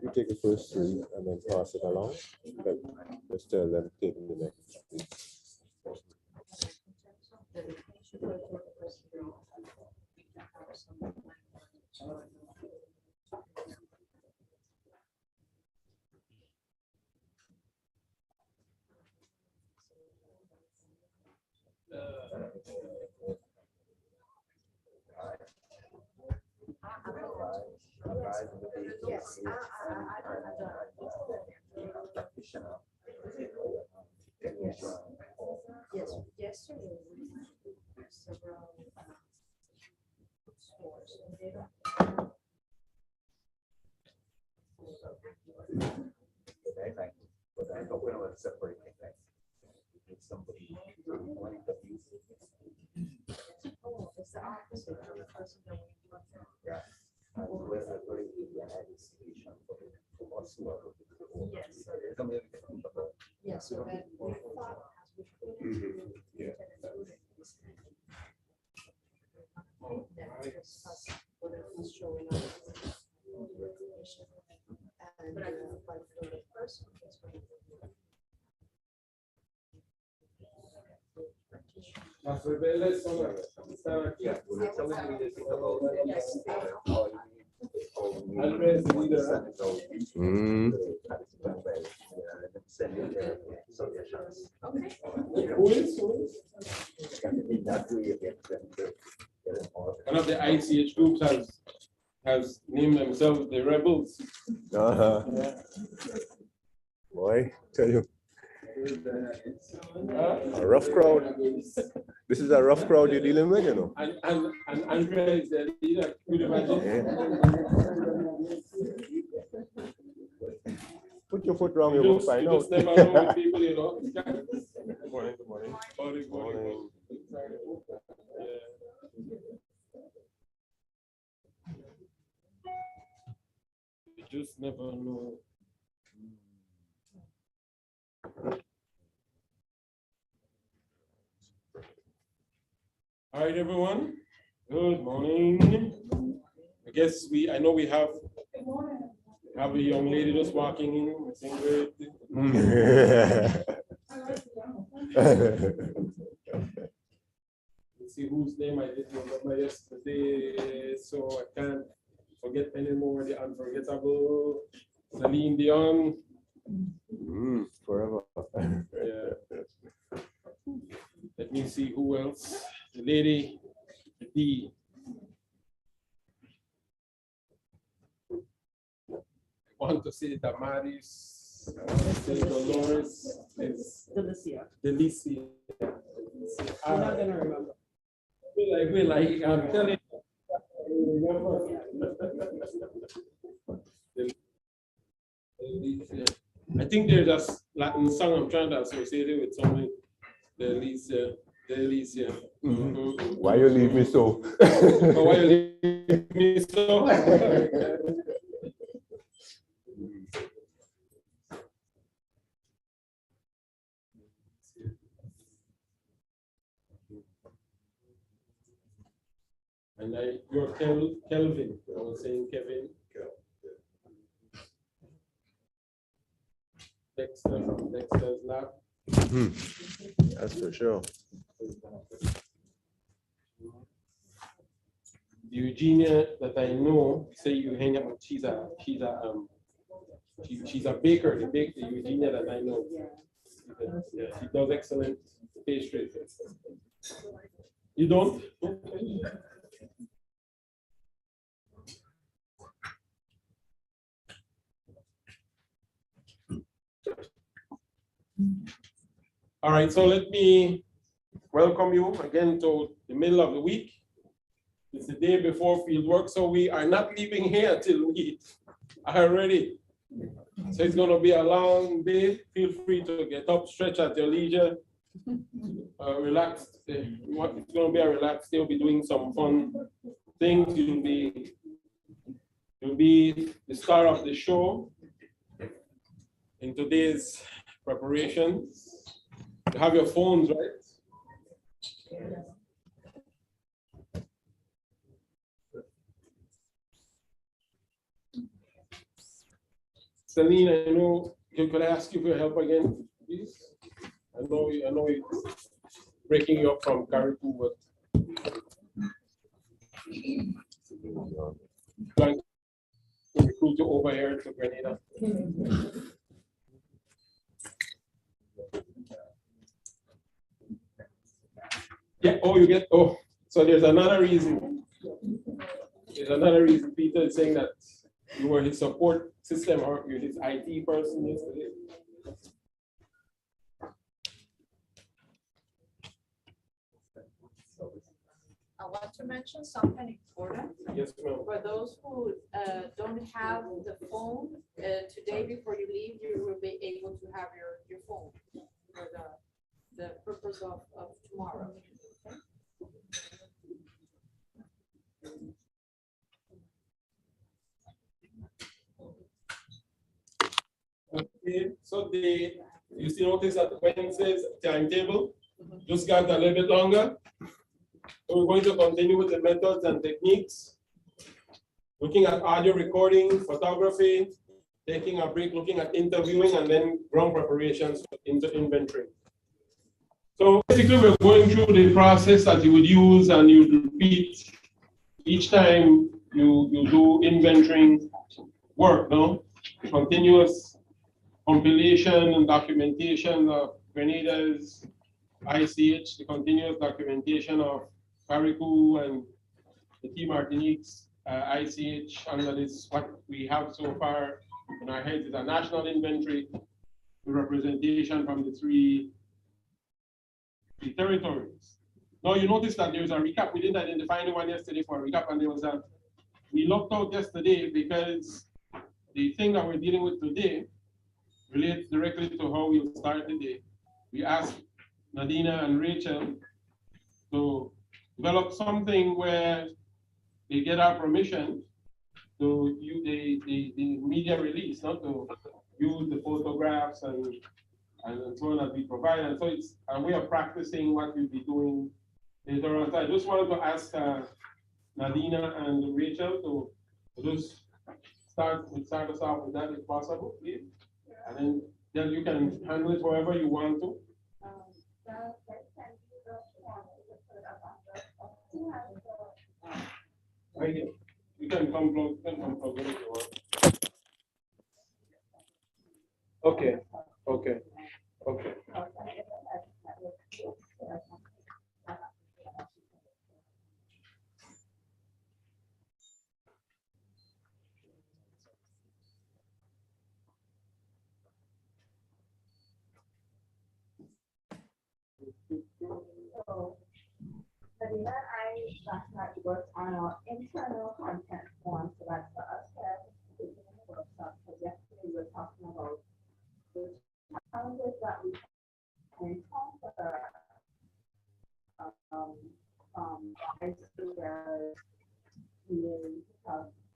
You take the first three and then pass it along. Then just tell them taking the next three. Yes, yesterday we had several stores and they don't. But I don't want to separate things. If somebody wanting to use it. Oh, it's the opposite of the person that we want. Yeah. Where's the very administration for us who are. Yes. Yes. Yes, so that we thought as we put it. Yeah. That was us, what it was showing up. And, but for the person, it's when. Yeah, we're telling you this about. Send you their suggestions. One of the ICH groups has named themselves the Rebels. Boy, tell you. A rough crowd. This is a rough crowd you're dealing with, you know. And Andrea is the leader. Could you imagine? Put your foot wrong, you You will just, find you out. just never know with people, you know. Good morning, good morning. Morning. You just never know. All right, everyone. Good morning. I know we have a young lady just walking in. Let's see whose name I didn't remember yesterday, so I can't forget anymore. The unforgettable Celine Dion. Forever. Yeah. Let me see who else. The lady, D. I want to say Damaris, Dolores, Delicia. Delicia. I'm not gonna remember. I'm telling you. I think there's a Latin song I'm trying to associate it with something. Delicia. Why you leave me so? Oh, why you leave me so? And You're Kelvin. I was saying Kevin. Dexter from Dexter's Lab. That's for sure. Eugenia that I know, say Eugenia, but she's a baker. The baker Eugenia that I know. Yeah, she does excellent pastries. You don't? Okay. All right, so let me welcome you again to the middle of the week. It's the day before field work, so we are not leaving here till we are ready. So it's gonna be a long day. Feel free to get up, stretch at your leisure, relax. It's gonna be a relaxed day. We'll be doing some fun things. You'll be the star of the show in today's preparations. You have your phones, right? Celine, I know, could I ask you for your help again, please? I know we're breaking you up from Caribou, but trying to recruit you over here to Grenada. Yeah, so there's another reason. There's another reason Peter is saying that you were his support system or you're his IT person yesterday. I want to mention something important. Yes, ma'am. For those who don't have the phone, today before you leave, you will be able to have your phone for the purpose of tomorrow. Okay, so you see notice that Wednesday's timetable just got a little bit longer. So we're going to continue with the methods and techniques, looking at audio recording, photography, taking a break, looking at interviewing, and then ground preparations into inventory. So basically, we're going through the process that you would use and you repeat each time you do inventorying work, no? The continuous compilation and documentation of Grenada's ICH, the continuous documentation of Caribou and the T Martinique's ICH, and that is what we have so far in our heads is a national inventory, the representation from the three territories. Now you notice that there's a recap. We didn't identify anyone yesterday for a recap, and there was we looked out yesterday because the thing that we're dealing with today relates directly to how we'll start the day. We asked Nadina and Rachel to develop something where they get our permission to use the media release, not to use the photographs and so on that we provide. And so it's a way of practicing what we'll be doing later on. So I just wanted to ask Nadina and Rachel to just start us off with that if possible, please. And then you can handle it however you want to. Right here. You can come close, if you want. Okay. So, Nadina, last night worked on our internal content form, so that's for us to in the workshop. So yesterday we were talking about the challenges that we encounter high schoolers being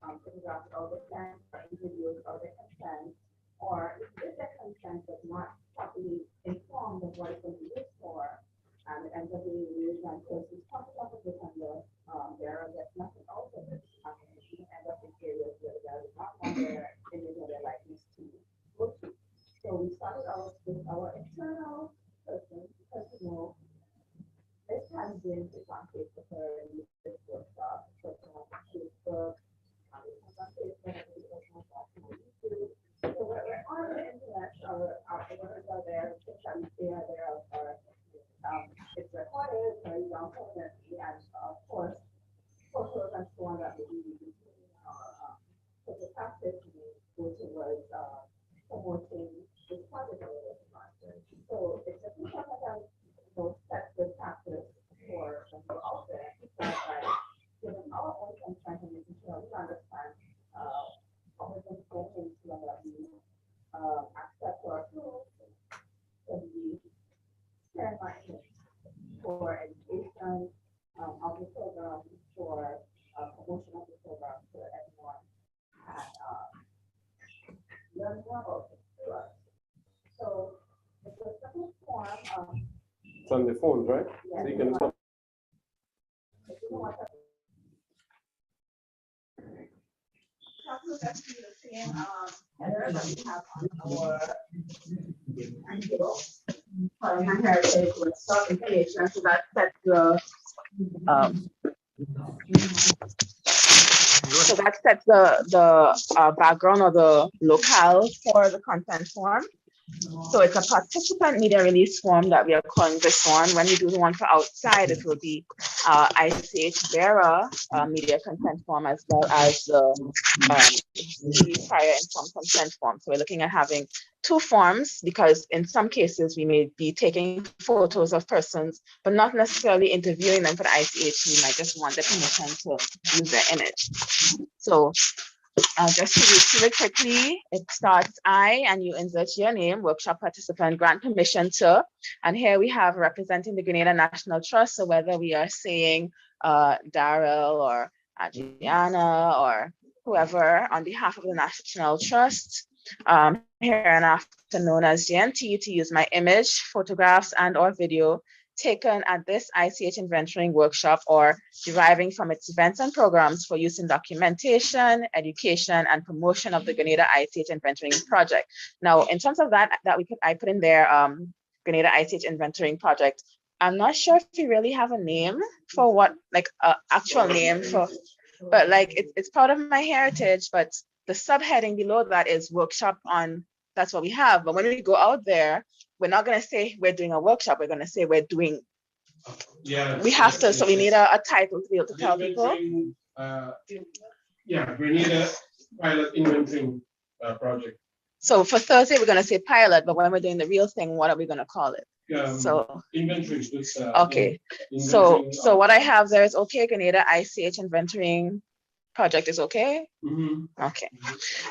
photographed all the time or interviewed all the consent, or if the consent is not properly informed of what it's going to be used for. And the being used, and of course, we talked about this on the there are just nothing out of it. You end up in areas where there is not one there, areas where there like these two go to. So we started out with our internal person because this has been a fun place for her and this workshop. So on Facebook, it comes on Facebook, and it comes on YouTube. So we're on the internet, our workers are there, things that we say are there it's recorded, very young permanently, and of course, photos and so on that we do so the practice may go towards promoting this project that we're working on. So it's a good time that set the practice for when we're out there. Given our own consent and making sure we understand how we're going to go into whether we accept or approve the ceremony for education of the program, for promotion of the program, so that everyone can learn more about it through us. So it's a simple form. It's on the phones, right? Yeah, So you can stop. if you don't want to that's the same header that we have on our heritage with stock information. So that sets the background or the locale for the consent form. So it's a participant media release form that we are calling this one. When we do the one for outside, it will be ICH bearer media consent form as well as the prior informed consent form. So we're looking at having two forms because in some cases we may be taking photos of persons, but not necessarily interviewing them for the ICH. We might just want the permission to use their image. So just to read really quickly, it starts I and you insert your name, workshop participant, grant permission to, and here we have representing the Grenada National Trust. So whether we are saying Daryl or Adriana or whoever on behalf of the National Trust, here and after known as GNT, to use my image, photographs and or video taken at this ICH inventorying workshop or deriving from its events and programs for use in documentation, education, and promotion of the Grenada ICH inventorying project. Now, in terms of that I put in there, Grenada ICH inventorying project. I'm not sure if we really have a name for what, like actual name for, but like it's part of my heritage, but the subheading below that is workshop on, that's what we have. But when we go out there, we're not going to say we're doing a workshop. We're going to say we're doing. Yeah. We have to. So we need a title to be able to tell people. Grenada pilot inventory project. So for Thursday, we're going to say pilot, but when we're doing the real thing, what are we going to call it? So inventory. Okay. So what I have there is okay. Grenada ICH inventorying project is okay. Mm-hmm. Okay,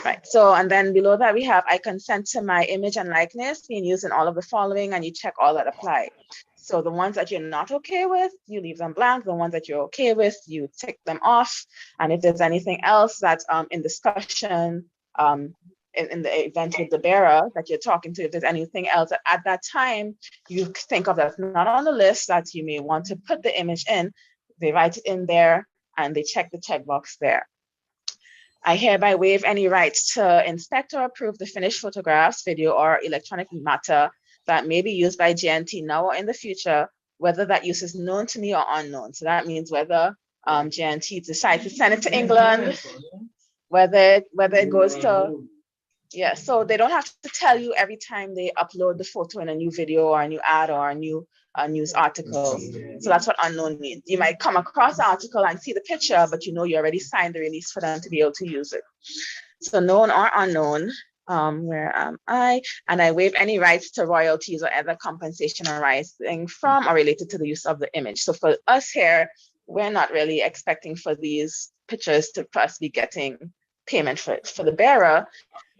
right. So, and then below that we have, I consent to my image and likeness being used in all of the following, and you check all that apply. So the ones that you're not okay with, you leave them blank. The ones that you're okay with, you tick them off. And if there's anything else that's in discussion, in the event with the bearer that you're talking to, if there's anything else at that time, you think of that's not on the list that you may want to put the image in, they write it in there, and they check the checkbox there. I hereby waive any rights to inspect or approve the finished photographs, video, or electronic matter that may be used by GNT now or in the future, whether that use is known to me or unknown. So that means whether GNT decides to send it to England, whether it goes to, yeah, so they don't have to tell you every time they upload the photo in a new video or a new ad or a new news article. So that's what unknown means. You might come across the article and see the picture, but you know you already signed the release for them to be able to use it. So known or unknown, where am I? And I waive any rights to royalties or other compensation arising from or related to the use of the image. So for us here, we're not really expecting for these pictures to first be getting payment for it. For the bearer,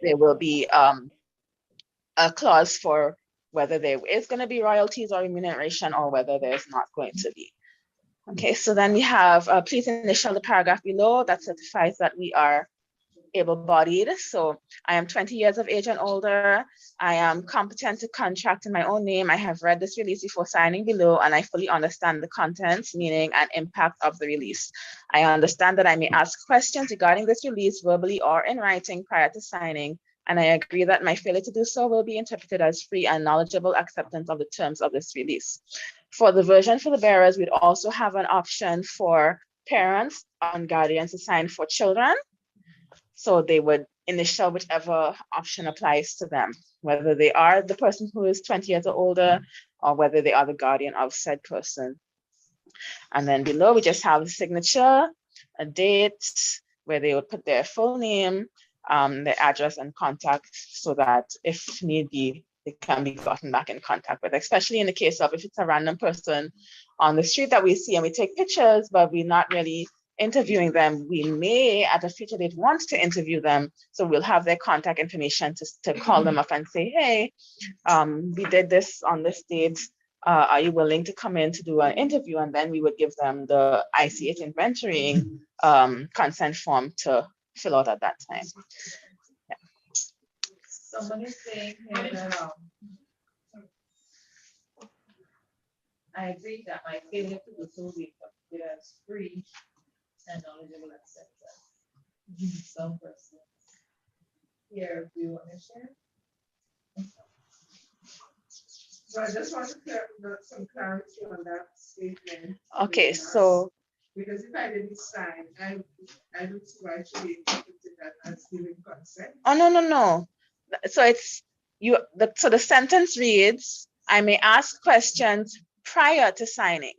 there will be a clause for whether there is going to be royalties or remuneration or whether there's not going to be. Okay, so then we have, please initial the paragraph below that certifies that we are able-bodied, so I am 20 years of age and older. I am competent to contract in my own name. I have read this release before signing below, and I fully understand the contents, meaning, and impact of the release. I understand that I may ask questions regarding this release verbally or in writing prior to signing, and I agree that my failure to do so will be interpreted as free and knowledgeable acceptance of the terms of this release. For the version for the bearers, we'd also have an option for parents and guardians to sign for children. So they would initial whichever option applies to them, whether they are the person who is 20 years or older, or whether they are the guardian of said person. And then below, we just have a signature, a date, where they would put their full name, their address and contact, so that if need be, they can be gotten back in contact with, especially in the case of if it's a random person on the street that we see and we take pictures, but we're not really interviewing them. We may at a future date want to interview them, so we'll have their contact information to call them up and say, hey, we did this on this date. Are you willing to come in to do an interview? And then we would give them the ICH inventory consent form to fill out at that time. Yeah. Somebody's saying here that I agree that my failure to do so will be considered as free and knowledgeable acceptance. Some person here, do you want to share? So I just want to get some clarity on that statement. Okay, so because if I didn't sign, I don't see why she interpreted that as giving consent. Oh no. So it's you. So the sentence reads, I may ask questions prior to signing.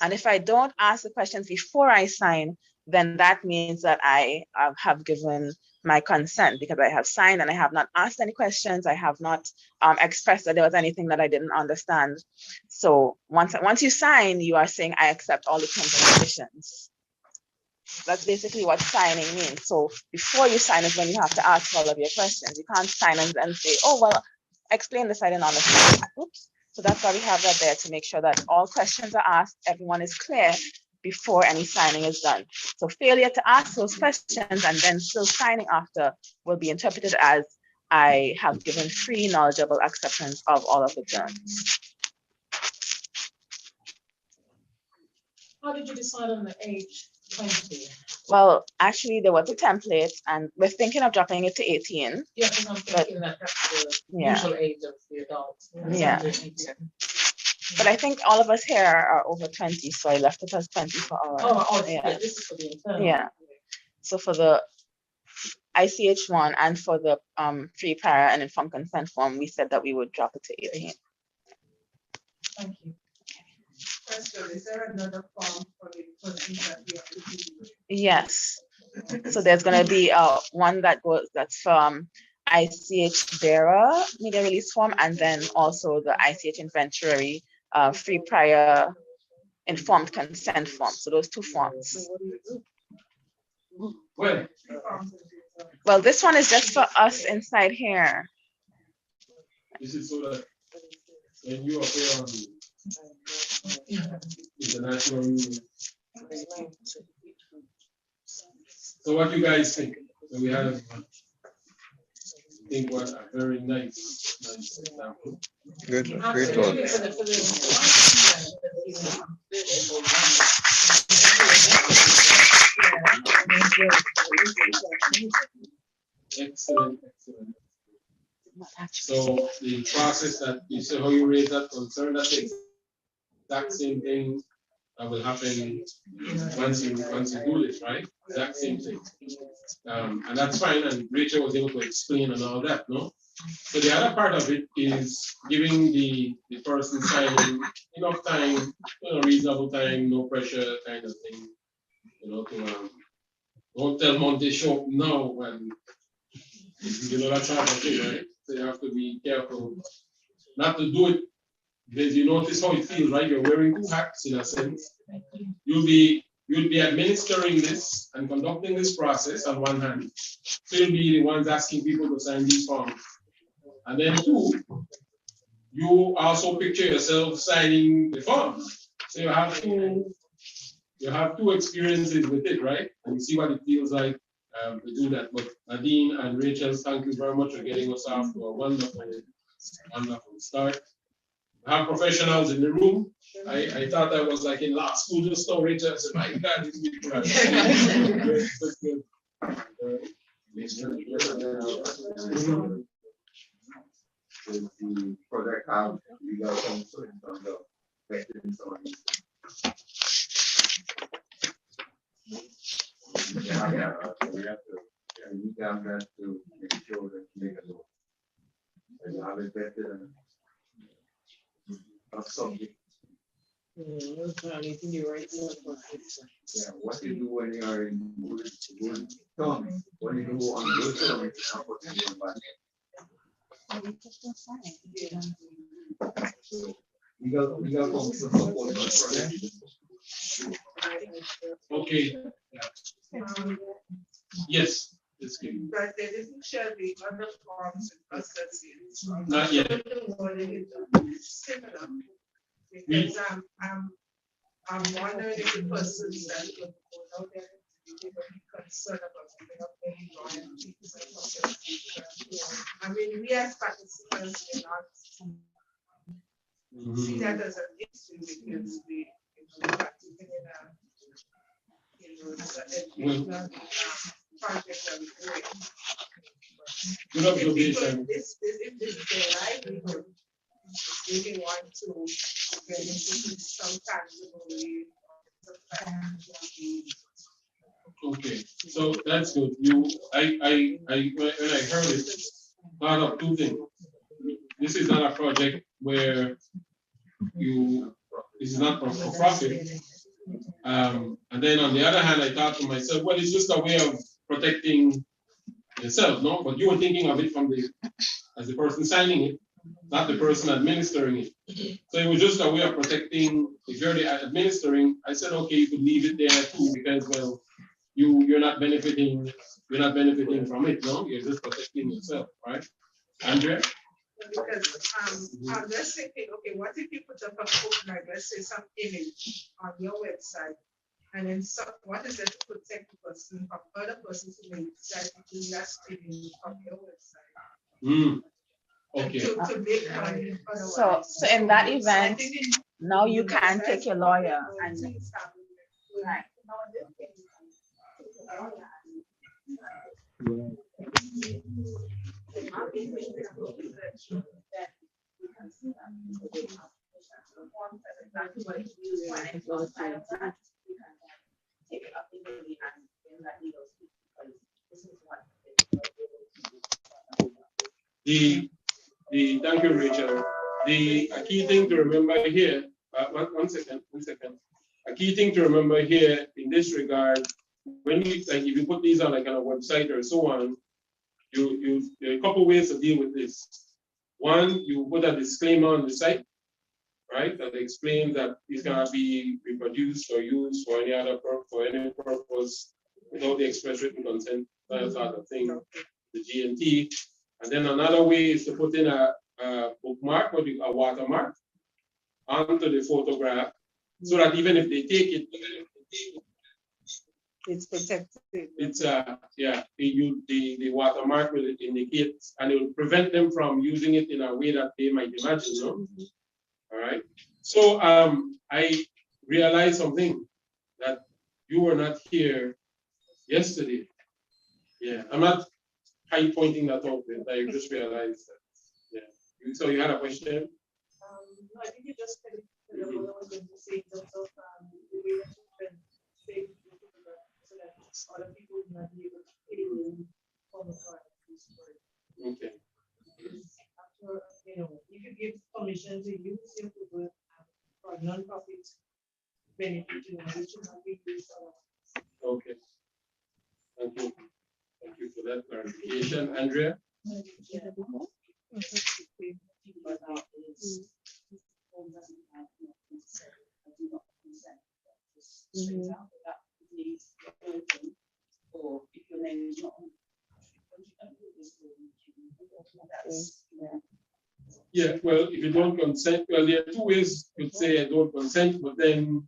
And if I don't ask the questions before I sign, then that means that I have given my consent because I have signed and I have not asked any questions. I have not expressed that there was anything that I didn't understand. So once you sign, you are saying I accept all the terms and conditions. That's basically what signing means. So before you sign is when you have to ask all of your questions. You can't sign and then say, oh, well, explain this, I didn't understand. Oops. So that's why we have that there to make sure that all questions are asked, everyone is clear before any signing is done. So failure to ask those questions and then still signing after will be interpreted as I have given free knowledgeable acceptance of all of the terms. How did you decide on the age 20? Well, actually there was a template and we're thinking of dropping it to 18. Yeah, because I'm thinking that that's the usual age of the adults. Yeah. But I think all of us here are over 20, so I left it as 20 for our. Yeah. This is for the internal. Yeah. So for the ICH one and for the free prior and informed consent form, we said that we would drop it to 18. Thank you. Question, is there another form for the person that we have to do? Yes. So there's going to be one that's from ICH bearer media release form, and then also the ICH inventory free prior informed consent form. So those two forms. Well, this one is just for us inside here. This is so that when you appear on international news. So what do you guys think? So we have, I think, what a very nice example. Good, great thoughts. Excellent. So the process that you said, how you raise that concern, that's the exact same thing that will happen once you do this, right? Exact same thing. And that's fine. And Rachel was able to explain and all that, no? So the other part of it is giving the person signing enough time, reasonable time, no pressure kind of thing, to don't tell Monte show up now when that's how thing, right? So you have to be careful not to do it because you notice how it feels, right? You're wearing two hats in a sense. You'll be administering this and conducting this process on one hand. So you'll be the ones asking people to sign these forms. And then two, you also picture yourself signing the form. So you have two experiences with it, right? And you see what it feels like to do that. But Nadine and Rachel, thank you very much for getting us off to a wonderful start. We have professionals in the room. I thought I was like in law school just now. Rachel said, my God, it's big crowd. The project have legal counsel in terms of vetting some of these things. We have to make sure that you make a law. And you have it vetted and not subject. Yeah, what you do when you are in good terms, when you do on good terms, it's not what you do back. Legal counsel support the project. Okay. Yes. It's good. But they didn't share the other forms and processes. Not yet. Similar. Because I'm wondering if the persons that would go out there to be concerned about giving up any royalties and something. I mean, we as participants may not see that as an issue because we participate in a educational project that we're doing. Good observation. If this is their livelihood, if you want to get into some tangible way. Okay, so that's good. When I heard it, thought of two things. This is not a project where this is not for profit. And then on the other hand, I thought to myself, well, it's just a way of protecting yourself, no? But you were thinking of it as the person signing it, not the person administering it. So it was just a way of protecting. If you're the administering, I said, okay, you could leave it there too, because well, you're not benefiting from it, no? You're just protecting yourself, right? Andrea? Because I'm just thinking, okay, what if you put up a book, like let's say some image on your website, and then what is it to protect the person from other persons who may decide to do that streaming from your website? Okay. To make money. So in that event, now you can take your lawyer and right. Thank you, Rachel. The key thing to remember here, one second. A key thing to remember here in this regard, when you if you put these on like on a website or so on, there are a couple ways to deal with this. One, you put a disclaimer on the site, right, that explains that these cannot be reproduced or used for any other purpose without the express written consent, that sort of thing, the GNT. And then another way is to put in a bookmark or a watermark onto the photograph, so that even if they take it, it's protected. It's the watermark will indicate, and it will prevent them from using it in a way that they might imagine, no? All right. So I realized something, that you were not here yesterday. Yeah, I'm not high pointing that out, but I just realized that. Yeah. So you had a question? No, I think you just said what I was going to say in terms of the way that you can say so that other people will not be able to pay for the product. Okay. After, you could give permission to use your work for non-profit benefit, which should not be used. Okay. Thank you. Thank you for that clarification. Andrea? Yeah, well, if you don't consent, well, there are two ways you could say I don't consent, but then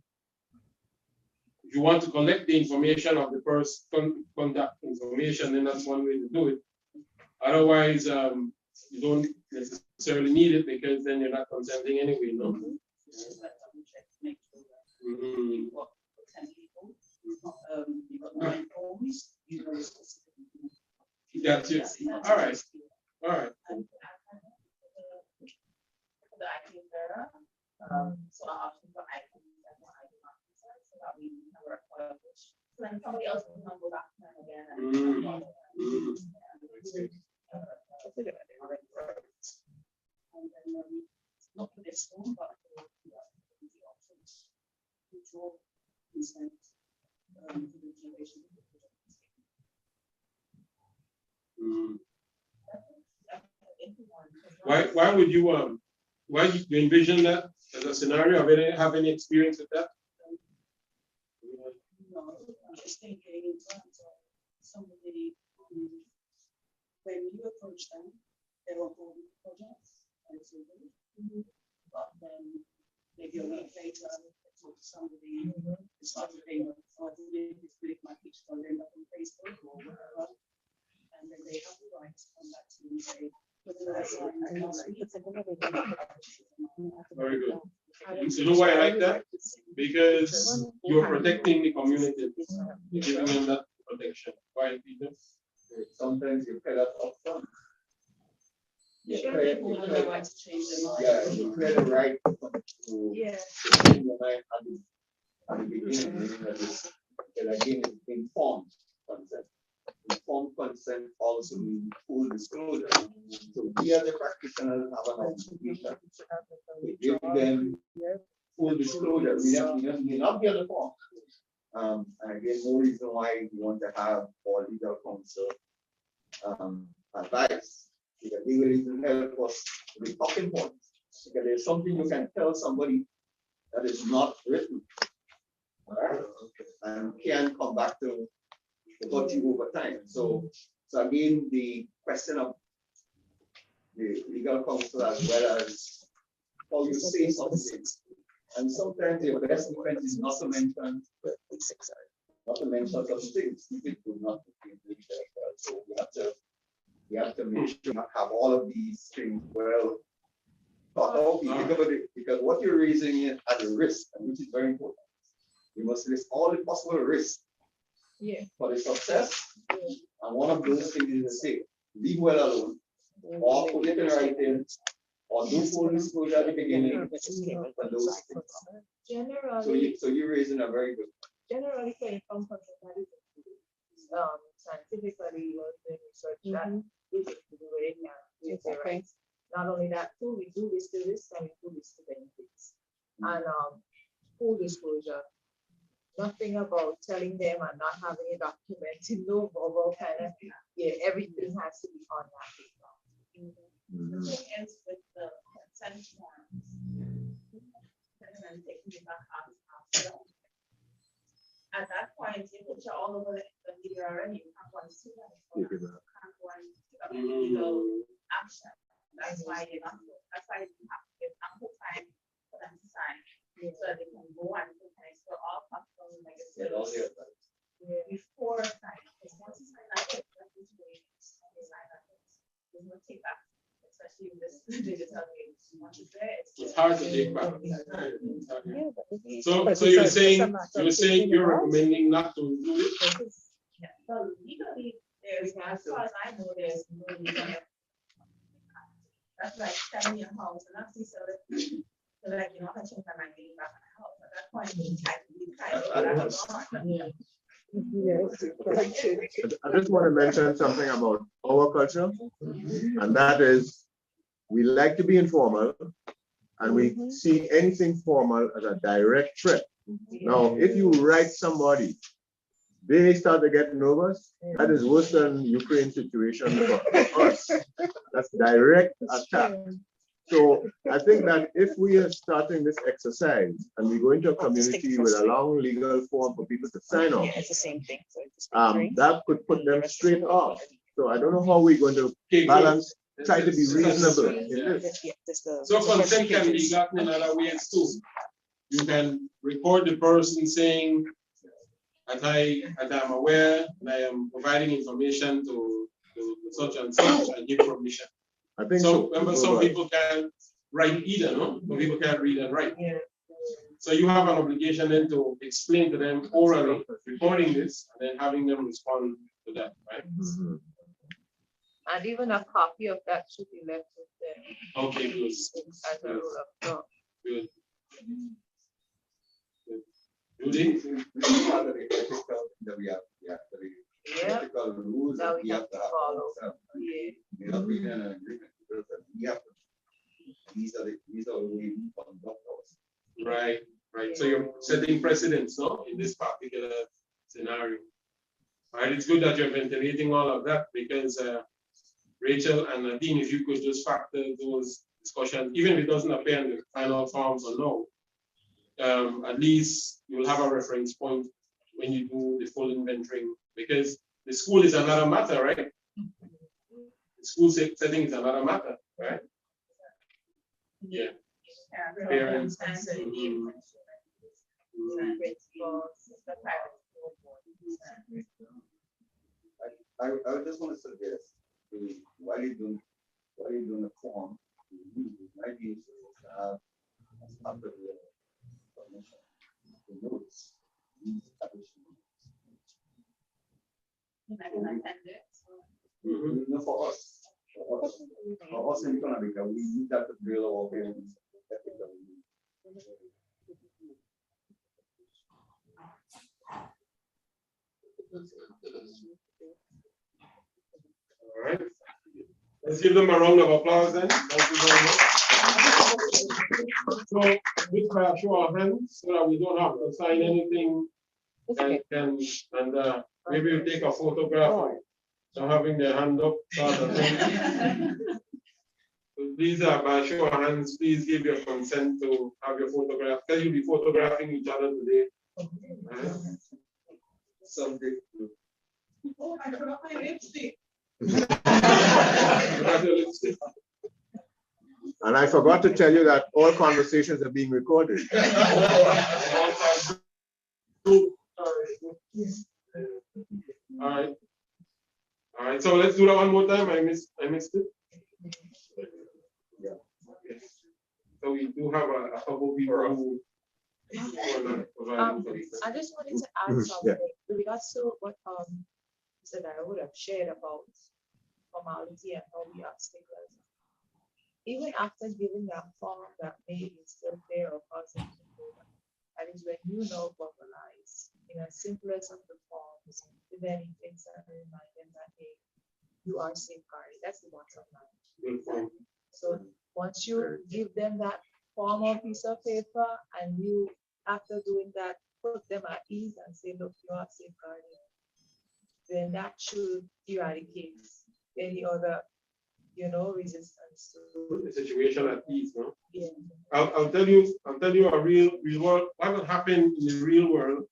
if you want to collect the information of the person, contact information information, then that's one way to do it. Otherwise, you don't necessarily need it because then you're not consenting anyway, no? Mhm. That's it. All right. All right. The item there, so I option for items that I do not consent, so that we can work on it. So then somebody else can go back to them again. That's a good idea. And then, not for this one, but for the options. Mutual consent, for the generation. Why would you why do you envision that as a scenario? Have any experience with that? No, I'm just thinking in terms of somebody when you approach them, they want all the projects and so on. But then maybe a week later, they talk to somebody, it's not the thing, or this week my picture on them up on Facebook or whatever. And then they have the right to come back to you and say, very good. You know why I like that? Because you're protecting the community. You're giving them that protection. Why, Peter? Sometimes you pay that upfront. Sure, people have the right to change their mind. Yeah, you pay the right to change your mind at the beginning, meaning that it's, again, it's informed consent. Informed consent also means full disclosure. So we as the practitioners have an obligation to give them full disclosure. We may not get the form. And again, no reason why we want to have all legal counsel advice. Because they will even help us with talking points. Because there's something you can tell somebody that is not written. All right? And can come back to got you over time. So again, the question of the legal counsel as well as how you say something. And sometimes the best defense is not to mention such things. It would not be legal. So we have to make sure we have all of these things well thought out. Because what you're raising is as a risk, and which is very important. You must list all the possible risks for the success. And one of those things is to say, leave well alone, or put it in writing, or do full disclosure at the beginning, and those things. Generally, so you're raising a very good point. Generally, for income control, scientifically, we're doing research that we can do it with the rights. Not only that, too, we do this to this, and we do this to benefits. And full disclosure. Nothing about telling them and not having it documented, no verbal kind of, everything has to be on that paper. The thing is with the consent forms, and then taking it back after. At that point, you put all over the media already, you can't want to see that. You can't want legal action. That's why you have to give ample time for them to sign. So they can go and for all possible negatives before signing. Because once you sign that, there's no take back, especially in this digital age. Once it's there, it's hard to take back. So you're saying you're recommending not to do it? Yeah. So legally, there's as far as I know, there's no legal. That's like selling your house, and that's the so like, you know, I change my mind getting back in the house. At that point, I just want to mention something about our culture, and that is we like to be informal, and we see anything formal as a direct threat. Now, if you write somebody, they start to get nervous. That is worse than Ukraine situation for us. That's direct attack. So I think that if we are starting this exercise and we go into a community with a long legal form for people to sign off, it's the same thing. that could put them straight off. So I don't know how we're going to balance, try to be reasonable in this. So consent can be gotten in other ways too. You can record the person saying, as I'm aware, and I am providing information to such and such, I give permission. I think So so. remember, some people can't write either, no? Some people can't read and write. So you have an obligation then to explain to them orally, recording this, and then having them respond to that, right? Mhm. And even a copy of that should be left with them Okay, good. as a rule of thumb. Good. Judy? That we have, Yeah, ethical rules that that we have to follow. Yeah. We have been in an agreement because we have to, these are the way we conduct ourselves. Right, right. So you're setting precedents, no, in this particular scenario. Right, it's good that you're ventilating all of that because Rachel and Nadine, if you could just factor those discussions, even if it doesn't appear in the final forms or no, at least you will have a reference point when you do the full inventory, because the school is another matter, right? The school setting is another matter, right? Yeah. Parents. Mhm. I just want to suggest, while you're doing the form, it might be useful to have as part of the submission, the notes, these additional. No, for us in Economica, we need that to drill our parents. All right. Let's give them a round of applause then. Thank you very much. So, with my show of hands, so that we don't have to sign anything, and maybe you take a photograph of them having their hand up. Sort of thing. So please, by show of hands, please give your consent to have your photograph, because you'll be photographing each other today. Someday. Oh, I forgot my lipstick. And I forgot to tell you that all conversations are being recorded. All right. So let's do that one more time. I missed it. Yeah. Okay. So we do have a couple people who. I just wanted to add something with regards to what Mr. Dara would have shared about formality and how we are sticklers. Even after giving that form, that may is still there of us, that is when you know verbalize in a simplest of the forms, if anything, remind them that hey, you are safeguarded. That's the bottom line. So once you give them that form or piece of paper, and you, after doing that, put them at ease and say, look, you are safeguarded, then that should eradicate any other, resistance to the situation at ease, no? Yeah. I'll tell you a real world, what will happen in the real world.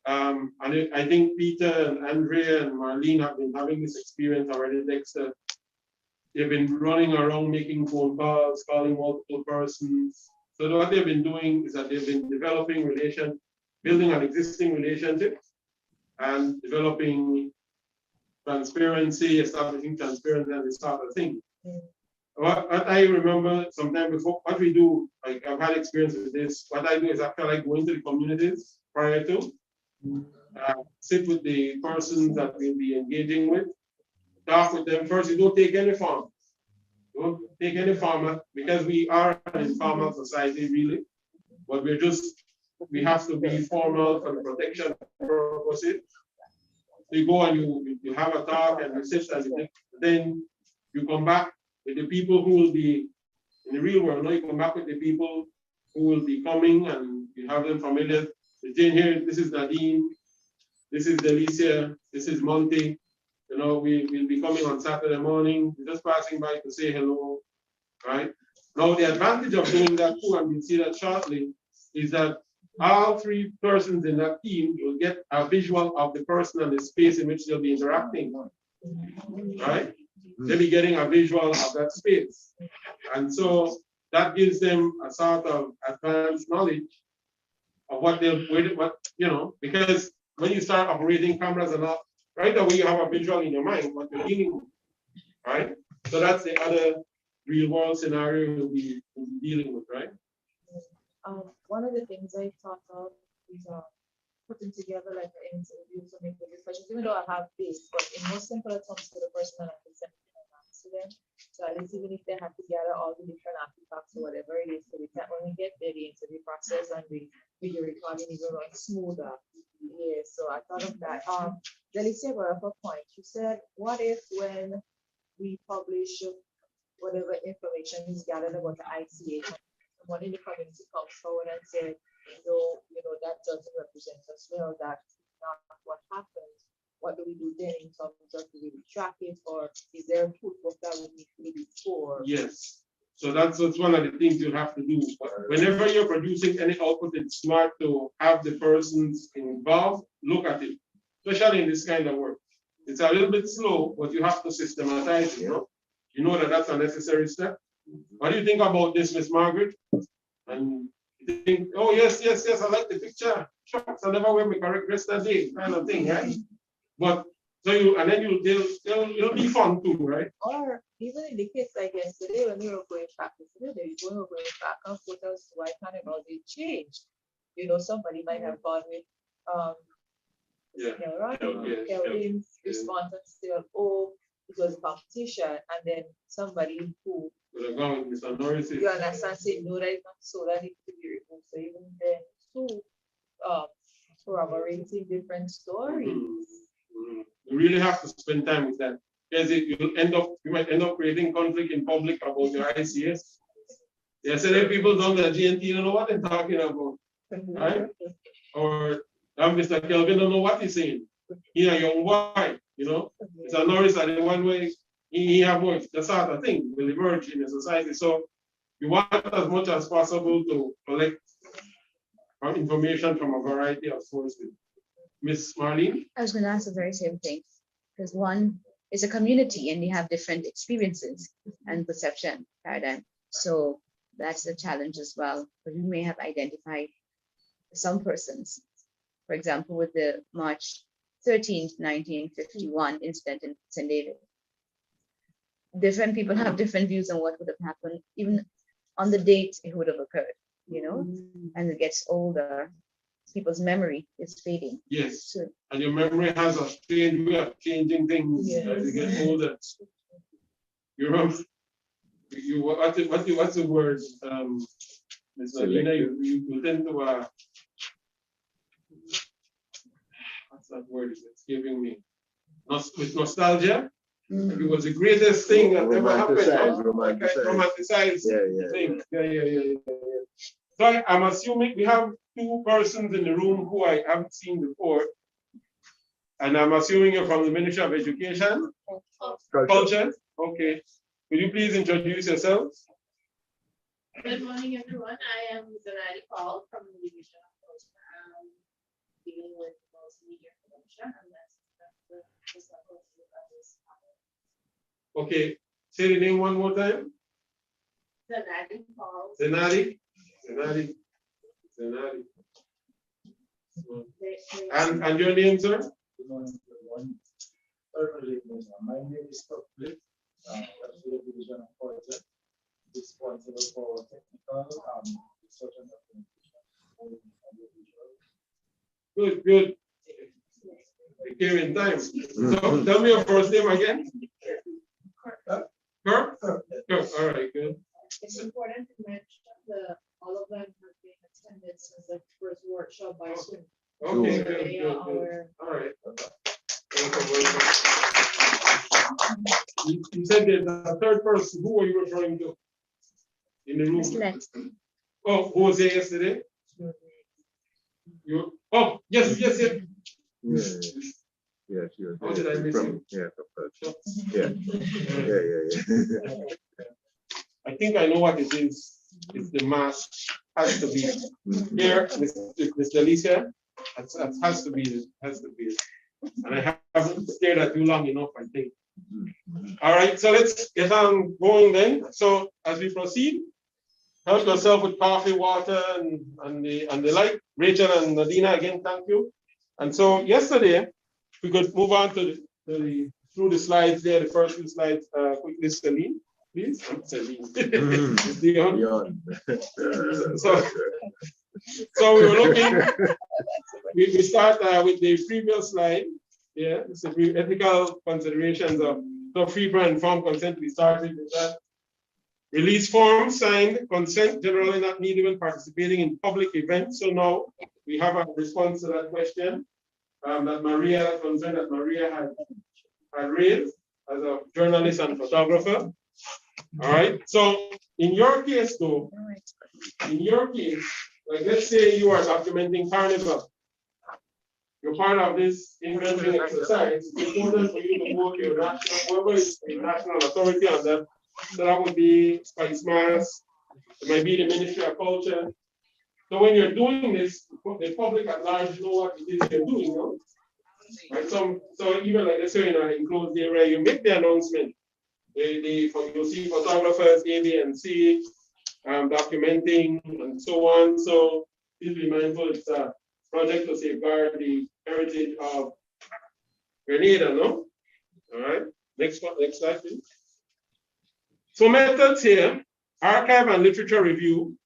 And I think Peter and Andrea and Marlene have been having this experience already, Dexter. They've been running around making phone calls, calling multiple persons. So what they've been doing is that they've been building an existing relationship and developing transparency, establishing transparency and this sort of thing. What I remember sometime before, what we do, like I've had experience with this, what I do is actually like go into the communities prior to, sit with the persons that we'll be engaging with, talk with them first. You don't take any form. Don't take any format, because we are an informal society really, but we have to be formal for the protection purposes. You go and you have a talk and you sit and then you come back with the people who will be in the real world. Now you come back with the people who will be coming and you have them familiar. Jane here, this is Nadine, this is Delicia, this is Monty. We'll be coming on Saturday morning. We're just passing by to say hello, right? Now the advantage of doing that too, and we'll see that shortly, is that all three persons in that team will get a visual of the person and the space in which they'll be interacting, right? They'll be getting a visual of that space. And so that gives them a sort of advanced knowledge of because when you start operating cameras and all, right away you have a visual in your mind what you're dealing with, right? So that's the other real world scenario we'll be dealing with, right? One of the things I thought of is putting together like an interview to make the discussions, even though I have this, but in most simple terms to the person and I can send it to them. So at least even if they have to gather all the different artifacts or whatever it is, so we can, when we get there, the interview process and the video recording even runs smoother. Yeah, so I thought of that. Delicia brought up a point. She said, what if when we publish whatever information is gathered about the ICA, someone in the community comes forward and said, no, that doesn't represent us well, that's not what happened. What do we do then in terms of do we track it, or is there a proof of that we need to do before? Yes. So that's one of the things you have to do. Whenever you're producing any output, it's smart to have the persons involved look at it, especially in this kind of work. It's a little bit slow, but you have to systematize it. You know that that's a necessary step. What do you think about this, Miss Margaret? And you think, oh yes, I like the picture. Shucks, I never wear my correct dress that day, kind of thing, right? But so it'll be fun too, right? Or even in the case like yesterday when we were going back and photos, why can't it all be changed? Somebody might have gone with Kelvin's response and still, oh, it was a competition, and then somebody who you understand say no, that is not so, that it could be removed. So even then too, corroborating different stories. You really have to spend time with that, because you might end up creating conflict in public about your ICS. Yesterday people down the GNT don't know what they're talking about, right? Or Mr. Kelvin don't know what he's saying. He's a young boy, Mr. Norris are the one way he have worked. The sort of thing will emerge in the society. So you want as much as possible to collect information from a variety of sources. Miss Marlene? I was going to ask the very same thing, because one is a community and they have different experiences and perception paradigm. So that's the challenge as well. But we may have identified some persons, for example, with the March 13th, 1951 incident in St. David. Different people have different views on what would have happened, even on the date it would have occurred, and it gets older. People's memory is fading. Yes. So, and your memory has a strange way of changing things as you get older. You remember? What's the word? Ms. Nadina, you tend to what's that word? It's giving me with nostalgia. It was the greatest thing that ever happened. Romanticize thing. Yeah. So I'm assuming we have two persons in the room who I haven't seen before. And I'm assuming you're from the Ministry of Education? Culture? Okay. Will you please introduce yourselves? Good morning, everyone. I am Zanari Paul from the Division of Culture. I'm dealing with multimedia production, and that's Okay. Say the name one more time. Zanari Paul. Zanari. And your name, sir? My name is Cliff. The Division of Culture, responsible for technical research and documentation. Good. You came in time. So tell me your first name again. Kirk? All right, good. It's important to mention that all of them have been attended since the first workshop by Zoom. Okay, good. All right. You said that the third person, who are you referring to? In the room? Oh, who was there yesterday? You? Oh, yes. Yeah, how did I miss you? Yeah. I think I know what it is. It's the mask. Has to be here, Mr. Alicia. That has to be it. And I haven't stared at you long enough, I think. All right, so let's get on going then. So as we proceed, help yourself with coffee, water, and the like. Rachel and Nadina, again, thank you. And so yesterday, we could move on to through the slides there, the first few slides, quickly, Celine, please. Celine. It's Dion. So we were looking, we start with the previous slide. Yeah, it's the ethical considerations of free and informed consent. We started with that. Release form, signed, consent generally not needed when participating in public events. So now we have a response to that question that Maria, concern that Maria had raised as a journalist and photographer. All right. So in your case, though, like let's say you are documenting Carnival. You're part of this inventory exercise. It's important for you to go to your national, whoever is the national authority on that. So that would be Spice Mass, it might be the Ministry of Culture. So when you're doing this, the public at large know what it is you're doing, no? Right? So even like let's say in an enclosed area, you make the announcement. You'll see photographers, A, B, and C, documenting and so on. So please be mindful it's a project to safeguard the heritage of Grenada, no? All right. Next slide, please. So methods here, archive and literature review.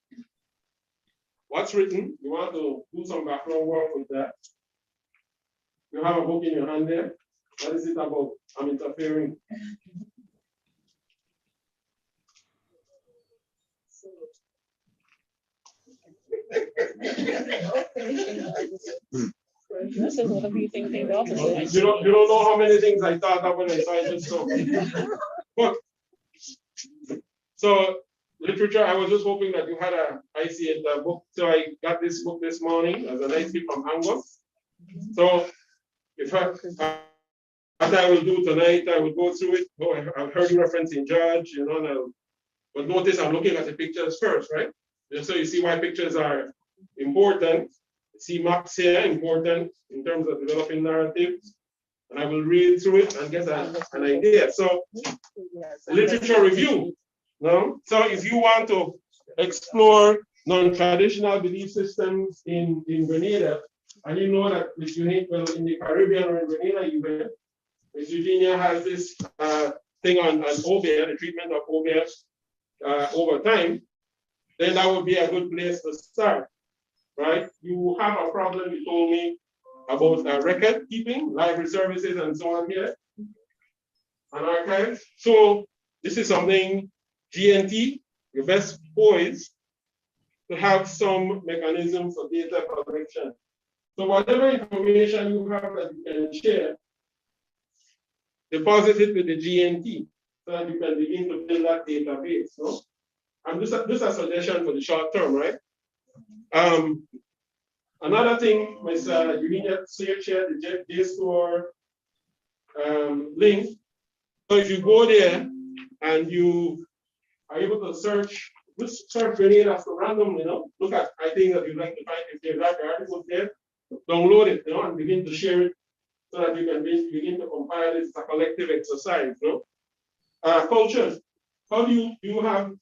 What's written? You want to do some background work with that. You have a book in your hand there. What is it about? I'm interfering. This is what you think they also say. You don't know how many things I thought of when I saw it. So, so literature, I was just hoping that you had I see it book. So I got this book this morning as a nice gift from Angus. So what I will do tonight, I will go through it. Oh, I've heard you referencing Judge, you know, but notice I'm looking at the pictures first, right? Just so you see why pictures are important. See maps here, important in terms of developing narratives. And I will read through it and get an idea. So, literature review. No? So if you want to explore non-traditional belief systems in Grenada, and you know that Miss Eugenia, well, in the Caribbean or in Grenada even, Miss Eugenia has this thing on obeah, the treatment of obeah over time, then that would be a good place to start, right? You have a problem, you told me, about record keeping, library services, and so on here, and archives. So this is something GNT, you're best poised to have some mechanism for data collection. So whatever information you have that you can share, deposit it with the GNT so that you can begin to build that database. No? And this is a suggestion for the short term, right? Another thing, Ms. Eugenia shared the JSTOR link. So if you go there and you are able to search, just search Grenada so randomly, you know, look at things that you'd like to find. If there's that article there, download it, you know, and begin to share it so that you can begin to compile it. It's a collective exercise, you know. Culture. How do you have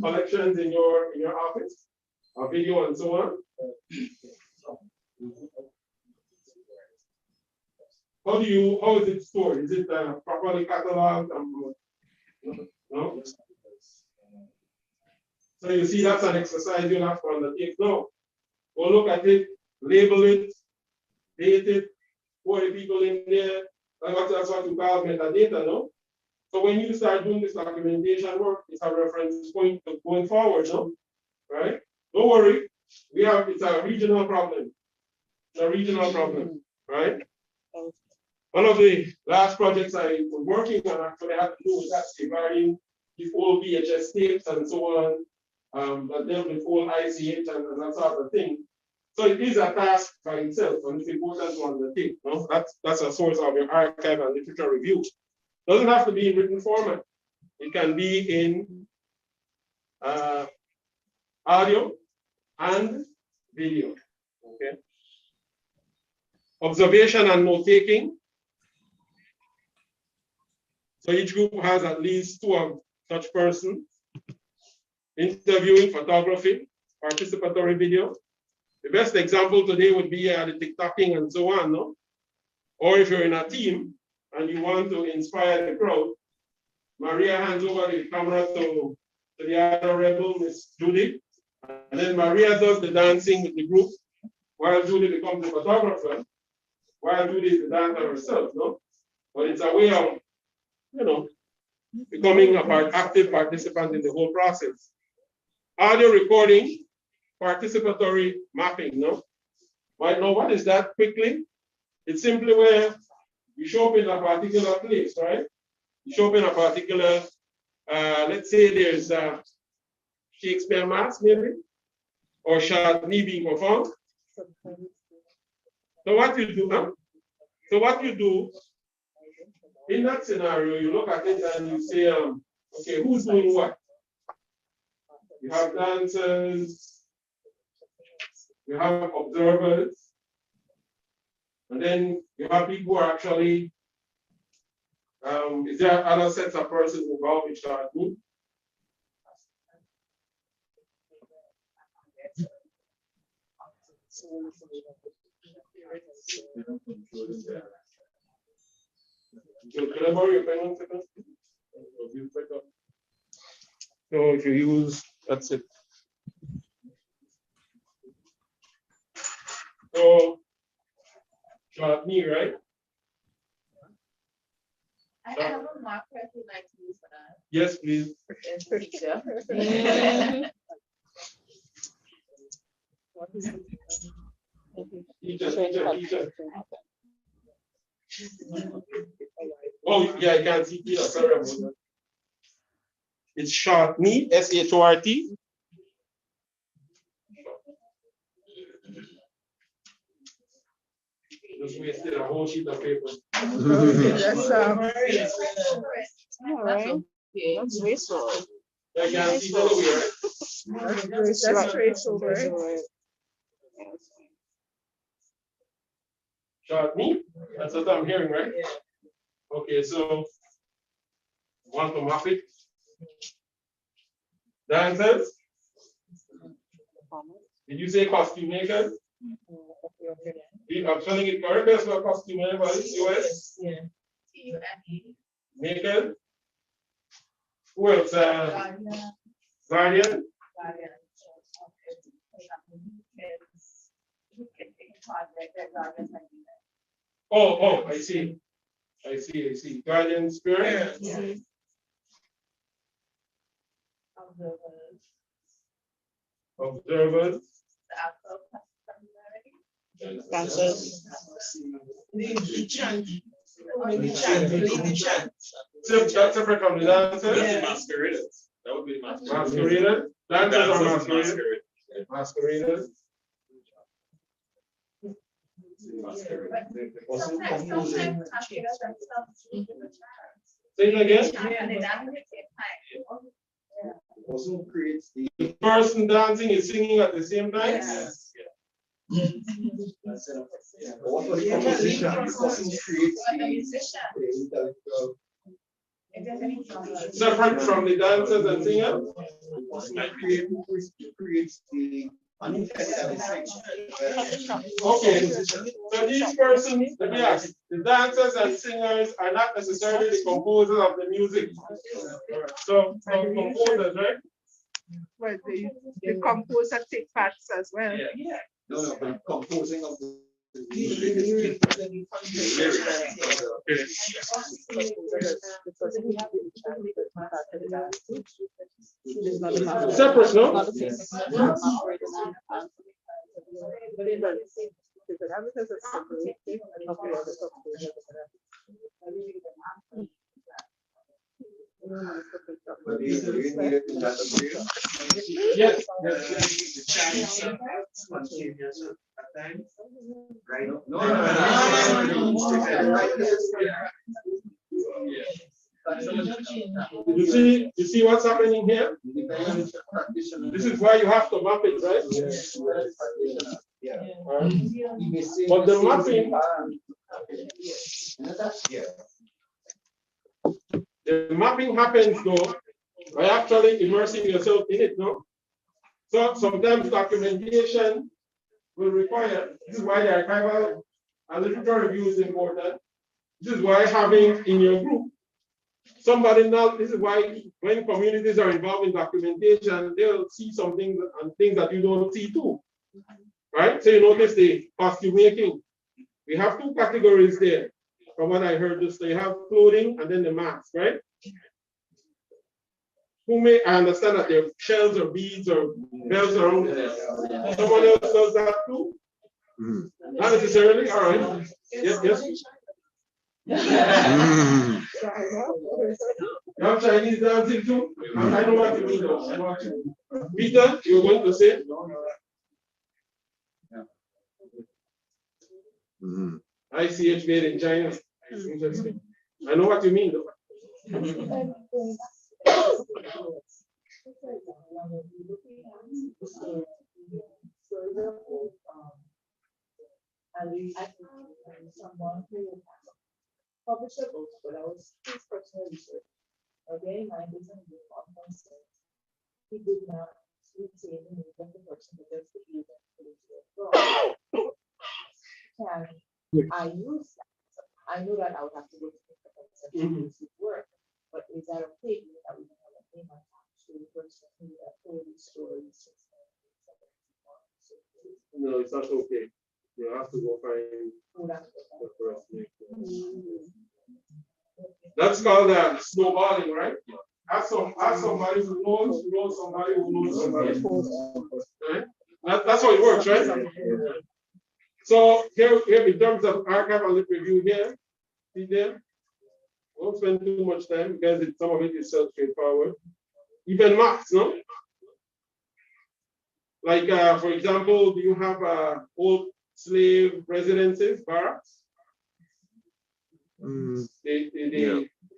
collections in your office, video and so on? How is it stored? Is it properly cataloged? No? So you see that's an exercise you'll have to undertake. No. Go look at it, label it, date it, who are the people in there. That's what you call metadata, no? So when you start doing this documentation work, it's a reference point going forward, no? Right? Don't worry, it's a regional problem. It's a regional problem, right? One of the last projects I was working on actually had to do with that regarding the old VHS tapes and so on, that dealt with old ICH and that sort of thing. So it is a task by itself, and it's important to undertake. No? That's a source of your archive and literature review. Doesn't have to be in written format. It can be in audio and video. Okay. Observation and note taking. So each group has at least 2 of such persons. Interviewing, photography, participatory video, The best example today would be the TikToking and so on, no? Or if you're in a team and you want to inspire the crowd, Maria hands over the camera to the other rebel, Miss Judy, and then Maria does the dancing with the group, while Judy becomes the photographer, while Judy is the dancer herself, no? But it's a way of, you know, becoming an active participant in the whole process. Audio recording, participatory mapping, no? Right now, what is that quickly? It's simply where you show up in a particular place, right? You show up in a particular, let's say there's a Shakespeare Mass, maybe, or Chardonnay being performed. So what you do, huh? So what you do in that scenario, you look at it and you say, okay, who's doing what? You have dancers, you have observers, and then you have people who are actually, is there other sets of persons involved in Chardonnay? Could I borrow your pen 1 second? So if you use, that's it. So, Chardonnay, right? I have a marker if you'd like to use that. Yes, please. Teacher. Oh, yeah, I can't see. Sorry about that. It's Chardonnay, S-H-O-R-T. Just wasted a whole sheet of paper. That's All right. That's graceful. I can't see that way, right? That's graceful, right? Chardonnay? That's what I'm hearing, right? Okay, so want to map it? Dancers? Did you say costume makers? I'm spelling it correct as well, costume makers, US? Yeah. T-U-N-E. Makers? Who else? Guardian? Oh, I see. Guardian spirit? Yeah. Observers? Dancers. That's separate from the dancers? That's the masqueraders. That would be the masqueraders. Masqueraders? Dancers or Dancers, masqueraders? Masqueraders. Say it again? The person who creates The person dancing is singing at the same time? Yes. Also the composition, the person who creates the intellectual. Separate from the dancers and singers? The person who creates the Okay, so these persons, let me ask, the dancers and singers are not necessarily the composers of the music. So, composers, right? Well, the composer take parts as well. Yeah. No, but composing of the Separate, no? Yes. Right? You see what's happening here? This is why you have to map it, right? Yeah. But the mapping, the mapping happens though by actually immersing yourself in it, no? So sometimes documentation will require, this is why the archival and literature review is important. This is why having in your group somebody now, this is why when communities are involved in documentation, they'll see some things and things that you don't see too. Right? So you notice the costume making. We have two categories there. From what I heard, just you have clothing and then the mask, right? Who may I understand that there are shells or beads or bells around there. Someone else does that too? Not necessarily, all right. Yes, yes. You have Chinese dancing too? I know what you mean though. I know what you mean. Peter, you're going to say? ICH made in China. Interesting. I know what you mean though. Someone who published a book, but I was his personal research. Again, mine is in the conference. He did not retain the name of the person because the user and I use that. I know that I would have to go to the person to work, but is that okay that we have a name attached to the person who told these stories? No, it's not okay. You have to go find the person. That's called snowballing, right? Ask somebody who knows somebody who knows somebody. Right? That's how it works, right? So here in terms of archival review here, see there? Don't spend too much time because some of it is so straightforward. Even maps, no? Like for example, do you have old slave residences, barracks? The slave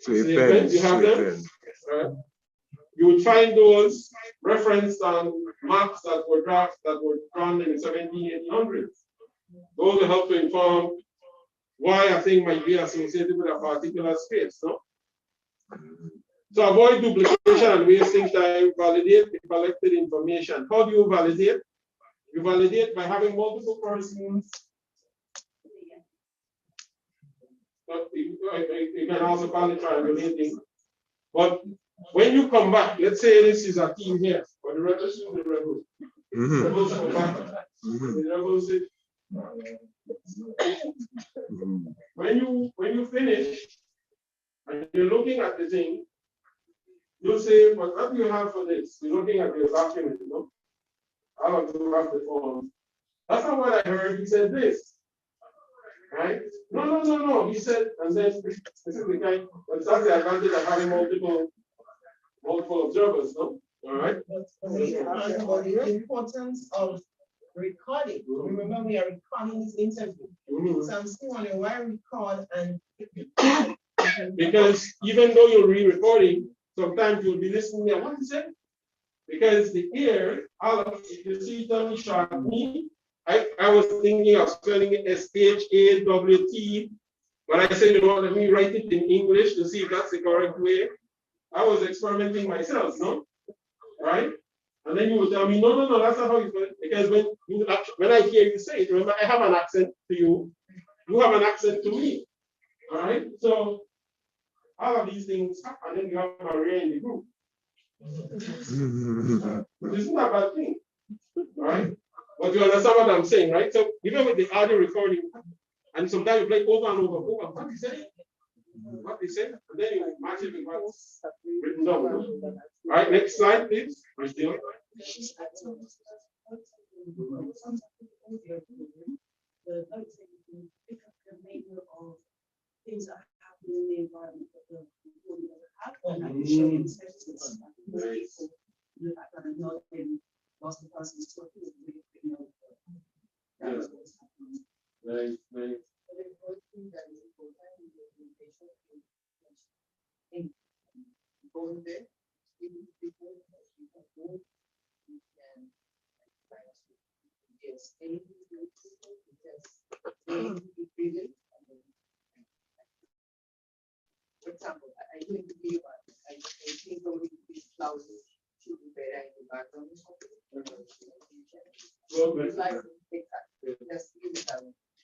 pens, you have them? Right? You would find those referenced on maps that were drawn in the 1700s. Those will help to inform why a thing might be associated with a particular space. No? So avoid duplication and wasting time, validate the collected information. How do you validate? You validate by having multiple persons. You can also call it triangulating. But when you come back, let's say this is a team here, or the rebels, the rebels come back. The rebels say, when you finish and you're looking at the thing, you say, but what do you have for this? You're looking at your document, you know? I want to have the form. That's not what I heard. He said this. Right? No. He said, and then this is the kind, but it's not the advantage of having multiple observers, no? All right. The importance of recording. Remember, we are recording this interview. So I'm still wondering why record and because even though you're re-recording, sometimes you'll be listening and what is it? Because the ear, if you see Tommy shot me, I was thinking of spelling it SHAWT, but I said, you know, let me write it in English to see if that's the correct way. I was experimenting myself, no? Right? And then you would tell me, no, that's not how you spell it. Because when I hear you say it, remember, I have an accent to you. You have an accent to me. All right? So all of these things happen, and then you have Maria in the group. Which is not a bad thing. All right? But you understand what I'm saying, right? So even with the audio recording, and sometimes you play over and over, what he said, and then you match it with what's written down. All right, next slide, please. Things that happen in the environment that the people have, showing senses. Once the person is talking, Nice. Going there, for example, I do interview, I think over these flowers,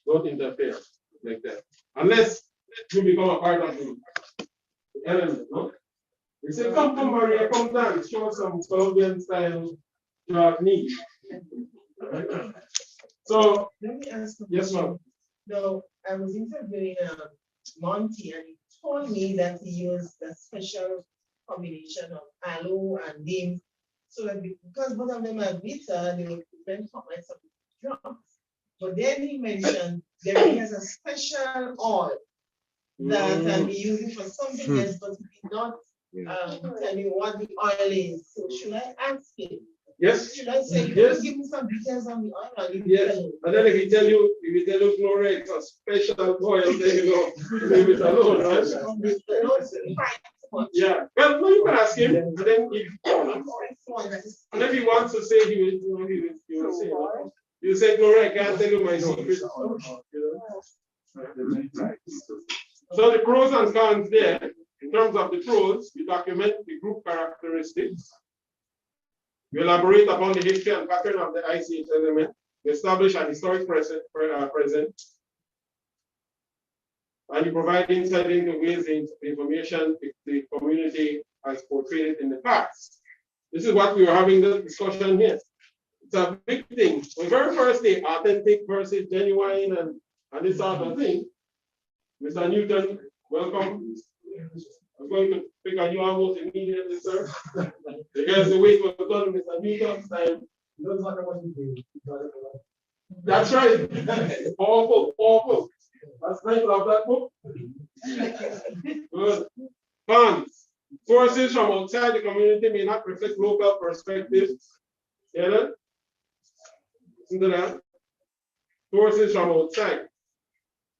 Don't interfere like that. Unless you become a part of the element, no? You say, come, Maria, come down, show us some Colombian style technique. Right? So, Let me ask you. yes, ma'am. No, I was interviewing Monty, and he told me that he used a special combination of aloe and neem. So that because both of them are bitter, they will prevent comments of drugs. But then he mentioned that he has a special oil that can be used for something else, but he did not tell me what the oil is. So should I ask him? Yes. Should I say, yes. give me some details on the oil? Or yes. And then if he tell you chloride, it's a special oil, there you go. Leave it alone, right? Yeah. Well, no, you can ask him. And then if he wants to say, he will say. You say, chloride, I can't tell you my secret. So the pros and cons there, in terms of the pros, we document the group characteristics. We elaborate upon the history and pattern of the ICH element. We establish an historic present. And you provide insight into ways the information the community has portrayed it in the past. This is what we were having the discussion here. It's a big thing. The very first day, authentic versus genuine and this sort of thing. Mr. Newton, welcome. I'm going to pick on you almost immediately, sir. Because the wait was done, Mr. Newton's time. Doesn't matter what you do. That's right. Awful, awful. That's nice of that book. Good. Cons. Sources from outside the community may not reflect local perspectives. Hear that? Listen to that. Sources from outside.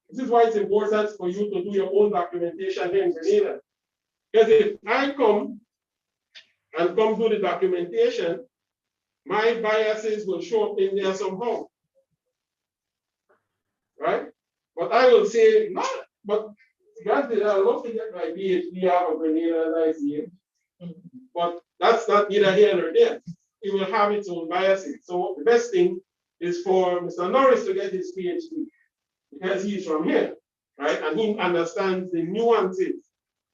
This is why it's important for you to do your own documentation here in Grenada. Because if I come do the documentation, my biases will show up in there somehow. Right? But I will say, no, but granted, I love to get my PhD out of Grenada as ICA. But that's not neither here nor there. It will have its own biases. So the best thing is for Mr. Norris to get his PhD because he's from here, right? And he understands the nuances.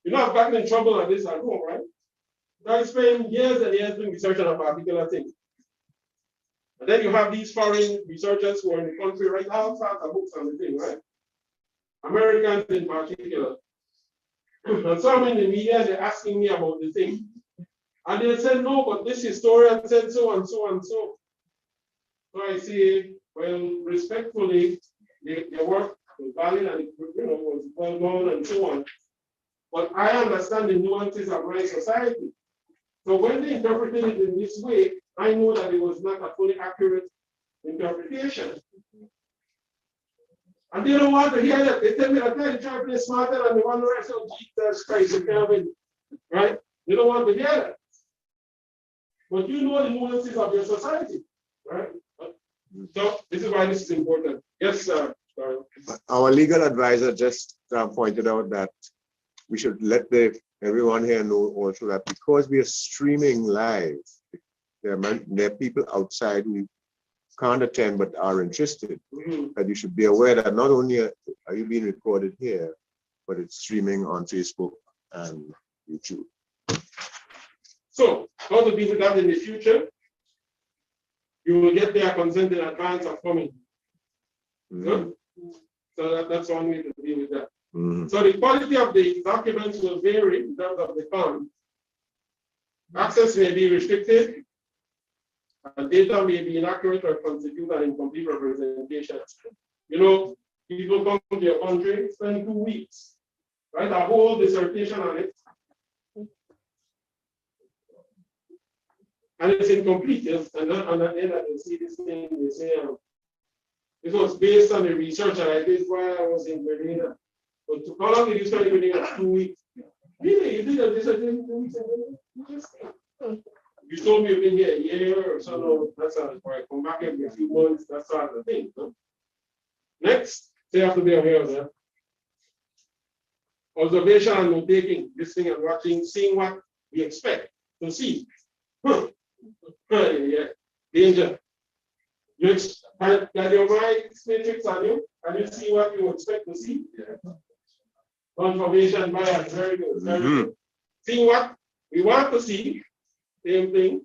You know, I've gotten in trouble on this at home, right? I spend years and years doing research on a particular thing. And then you have these foreign researchers who are in the country write all sorts of books on the thing, right? Americans in particular. And some in the media, they're asking me about the thing. And they said, no, but this historian said so and so and so. So I say, well, respectfully, their work was valid and was well known and so on. But I understand the nuances of my society. So when they interpreted it in this way, I know that it was not a fully accurate interpretation. And they don't want to hear that. They tell me that they try to play smarter than the one rest of Jesus Christ, right? They don't want to hear that. But you know the nuances of your society, right? So this is why this is important. Yes, sir. Our legal advisor just pointed out that we should let everyone here know also that because we are streaming live, there are people outside who can't attend but are interested. That you should be aware that not only are you being recorded here, but it's streaming on Facebook and YouTube. So, how to deal with that in the future? You will get their consent in advance of coming. Good? So that's one way to deal with that. So the quality of the documents will vary in terms of the fund. Access may be restricted, and data may be inaccurate or constitute an incomplete representation. You know, people come to your country, spend 2 weeks, write a whole dissertation on it, and it's incomplete. Yes? And then on the end, you see this thing, they say, it was based on the research that I did while I was in Grenada. But how long did you study Grenada? 2 weeks. Really? You did a dissertation 2 weeks? You told me you've been here a year or so. That's or I come back every few months. That's sort of the thing. No? Next, they have to be aware of that. Observation and note taking, listening and watching, seeing what we expect to see. Yeah, danger. You got your mind matrix on you, and you see what you expect to see. Confirmation bias, very good. Very good. See what we want to see, same thing.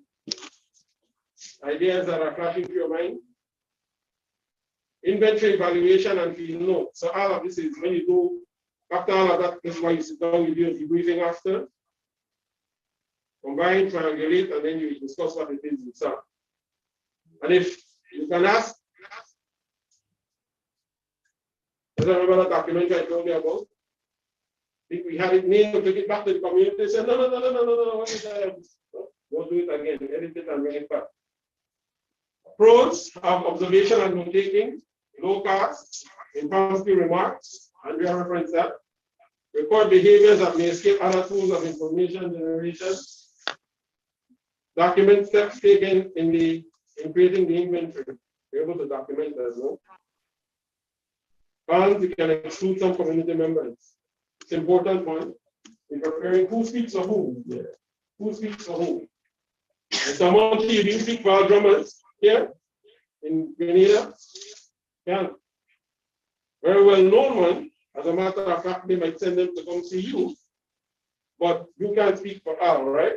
Ideas that are flashing through your mind. Inventory evaluation and field notes. So all of this is when you do, after all of that, this is why you sit down, you do a debriefing after. Combine, triangulate, and then you discuss what it is you saw. And if you can ask, does remember that documentary I told you about? If we had it named, take it back to the community, they said, no, what is that? Don't do it again, edit it and bring it back. Pros of observation and note taking, low cost, impromptu remarks, Andrea referenced that. Record behaviors that may escape other tools of information generation. Document steps taken in creating the inventory. You're able to document as well. Cons, you can exclude some community members. It's an important one. In preparing who speaks for whom. Yeah. Who speaks for whom. And someone here, you speak for our drummers here in Grenada. Yeah. Very well known one. As a matter of fact, they might send them to come see you. But you can't speak for all, right?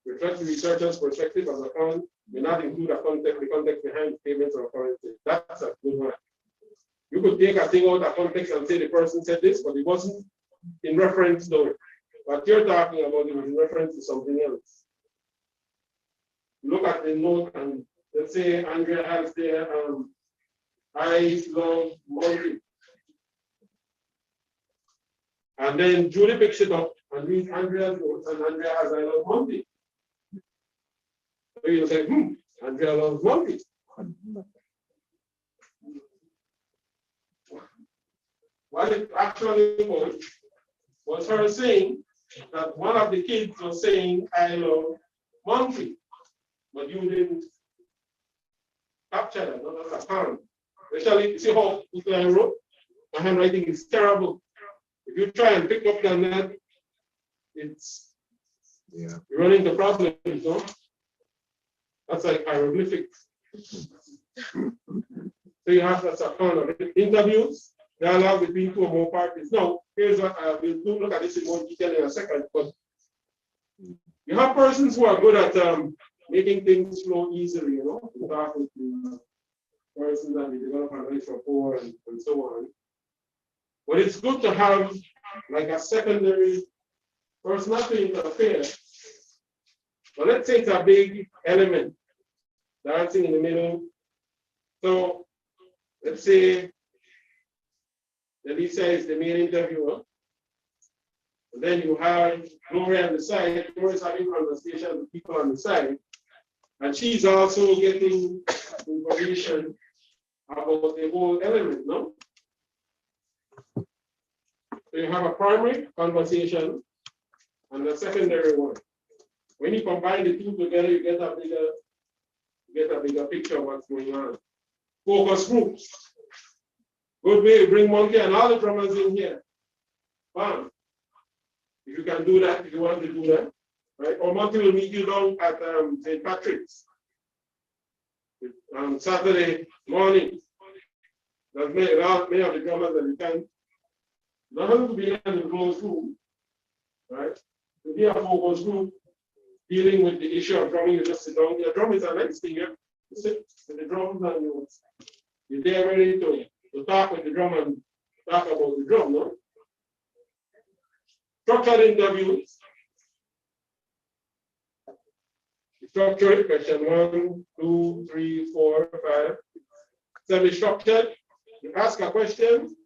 Reflect the researcher's perspective as a con, may not include the context behind payments or currency. That's a good one. You could take a thing out of context and say the person said this, but it wasn't in reference to what you're talking about, it was in reference to something else. Look at the note and let's say Andrea has there, I love monkey. And then Julie picks it up and reads Andrea's notes, and Andrea has I love monkey. So you say, Andrea loves monkey. What it actually was her saying that one of the kids was saying, I love monkey. But you didn't capture that, not as a parent. Especially, see how I wrote? My handwriting is terrible. If you try and pick up on that, it's, you run into problems, no? That's like hieroglyphics. So you have that's a kind of interviews, dialogue between two or more parties. Now, here's what we'll do. Look at this in more detail in a second. But you have persons who are good at making things flow easily, you know, to talk with the persons that we develop a nice rapport and so on. But it's good to have like a secondary person not to interfere. But let's say it's a big element, dancing in the middle. So let's say Lisa is the main interviewer. And then you have Gloria on the side. Gloria is having conversations with people on the side. And she's also getting information about the whole element, no? So you have a primary conversation and a secondary one. When you combine the two together, you get a bigger picture of what's going on. Focus groups. Good way to bring monkey and all the drummers in here. Bam. If you can do that, if you want to do that, right? Or monkey will meet you down at St. Patrick's on Saturday morning. That's many of the drummers that you can. Not have to be in the closed room, right? To be a focus group dealing with the issue of drumming, you just sit down. Your drum is a nice thing. You sit with the drums and you're there ready to talk with the drum and talk about the drum, no? Structured interviews. Structured question 1, 2, 3, 4, 5. Semi-structured. You ask a question,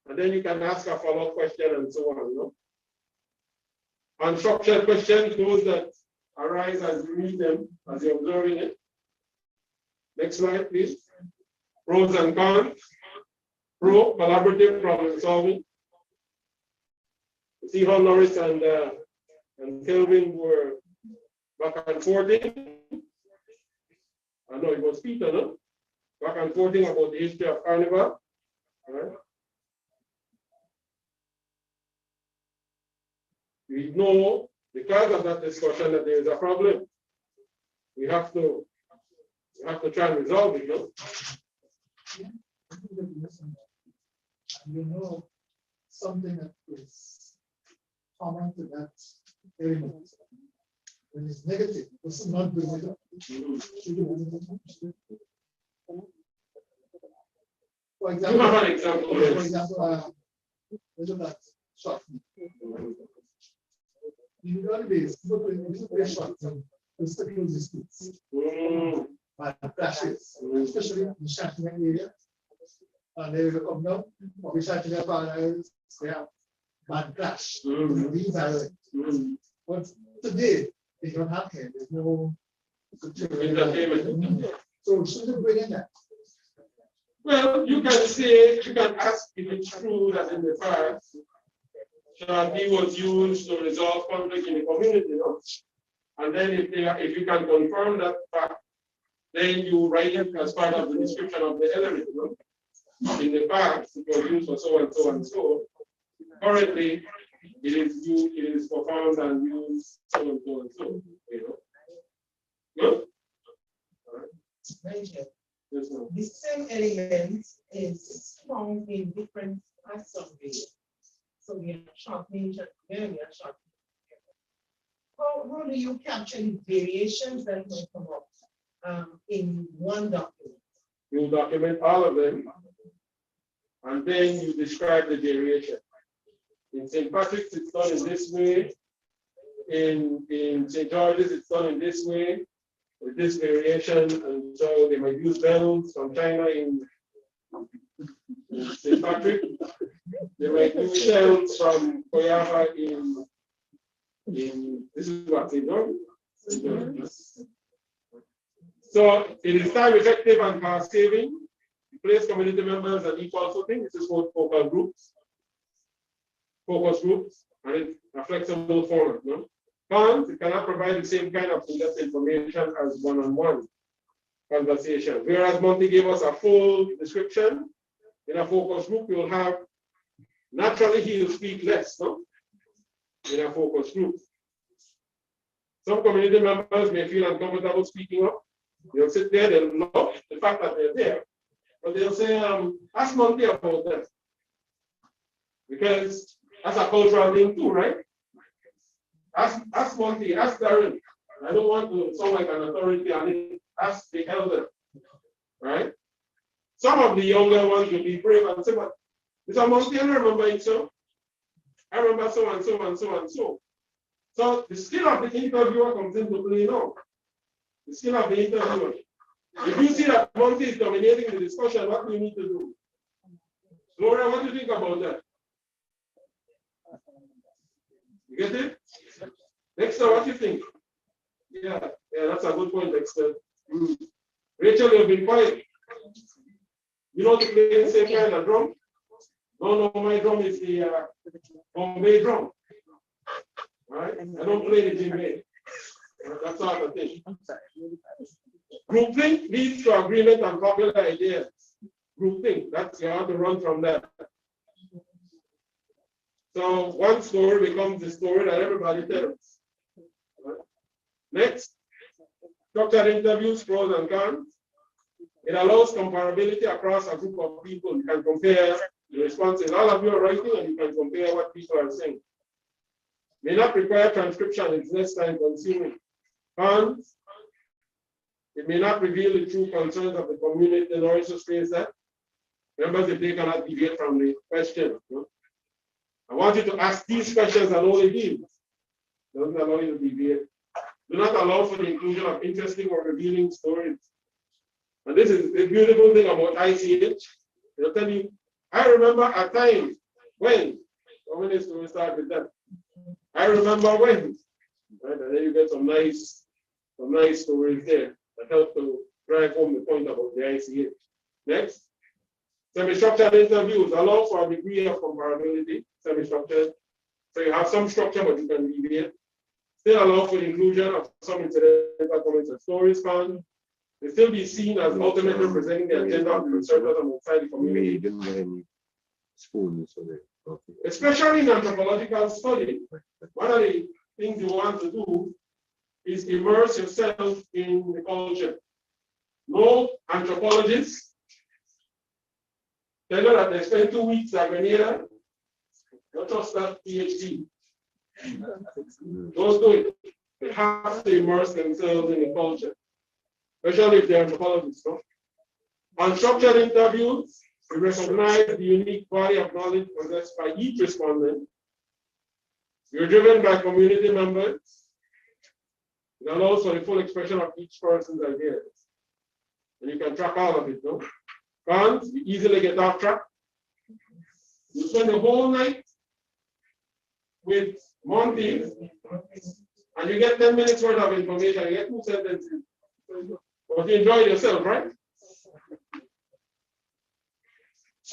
and then you can ask a follow-up question and so on, no? Unstructured questions, those that arise as you read them, as you're observing it. Next slide, please. Pros and cons. Pro, collaborative problem solving. You see how Norris and Kelvin were back and forthing. I know it was Peter, no? Back and forthing about the history of Carnival. All right. we know because of that discussion that there is a problem. We have to try and resolve it, no? You know, something that is common to that element. When it's negative, it's not bring it up. For example, You have an example, yes. For example, look at that shot. In the early days, people play shot film, it's the close distance. But clashes, especially in the Shanghai area. And they will come down, we try to get partners, they have bad clash. But today, they don't have it, there's no entertainment. So should we bring in that? Well, you can ask if it's true that in the past, Shanti was used to resolve conflict in the community, you know? And then if you can confirm that fact, then you write it as part of the description of the element, you know? In the past, it was used for so and so and so. Currently, it is performed and used so and so and so, you know? Good? All right. Yes, no. The same element is found in different parts of the. So we have short nature, then we have short. How do you capture the variations that may come up in one document? You document all of them, and then you describe the variation. In St. Patrick's, it's done in this way. In St. George's, it's done in this way, with this variation. And so they might use bells from China in St. Patrick. They might use shells from Koyama in this is what St. George's. So it is time effective and cost saving. Place community members at equal footing. This is called focus groups, and it's a flexible format. No? Cons, it cannot provide the same kind of in-depth information as one-on-one conversation. Whereas Monty gave us a full description, in a focus group, you'll have, naturally he will speak less, no? In a focus group. Some community members may feel uncomfortable speaking up. They'll sit there, they'll love the fact that they're there. But they'll say, ask Monty about that. Because that's a cultural thing too, right? Ask Monty, ask Darren. I don't want to sound like an authority on it. Ask the elder, right? Some of the younger ones will be brave and say, but Mr. Monty, I remember it so. I remember so and so and so and so. So the skill of the interviewer comes into play now. The skill of the interviewer. If you see that Monty is dominating the discussion, what do you need to do? Laura, what do you think about that? You get it? Dexter, what do you think? Yeah, that's a good point, Dexter. Rachel, you've been quiet. You know to play the same kind of drum? No, my drum is the Bombay drum. Right? I don't play the djembe. That's not the thing. Groupthink leads to agreement and popular ideas. Groupthink, that's you have to run from that. So one story becomes the story that everybody tells. Right? Next, structured interviews, pros and cons. It allows comparability across a group of people. You can compare the responses. All of you are writing and you can compare what people are saying. May not require transcription, it's less time consuming. Cons, it may not reveal the true concerns of the community and also states that members, if they cannot deviate from the question. You know? I want you to ask these questions and only these. Doesn't allow you to deviate. Do not allow for the inclusion of interesting or revealing stories. And this is the beautiful thing about ICH. They'll tell you, I remember a time when is we start with that? I remember when. Right? And then you get some nice stories there that help to drive home the point about the ICH. Next. Semi-structured interviews allow for a degree of comparability. Semi-structured. So you have some structure, but you can deviate. Still allow for the inclusion of some incidental comments and stories found. They still be seen as ultimately representing the agenda of the researchers and outside the community. Especially in anthropological study, one of the things you want to do is immerse yourself in the culture. No anthropologists tell you that they spend 2 weeks at Grenada. Don't trust that PhD. Don't do it. They have to immerse themselves in the culture, especially if they're anthropologists. No? Unstructured interviews, we recognize the unique body of knowledge possessed by each respondent. You're driven by community members. It allows for the full expression of each person's ideas. And you can track all of it, no? Cons, you easily get off track. You spend the whole night with Monty, and you get 10 minutes worth of information, you get 2 sentences. But you enjoy yourself, right?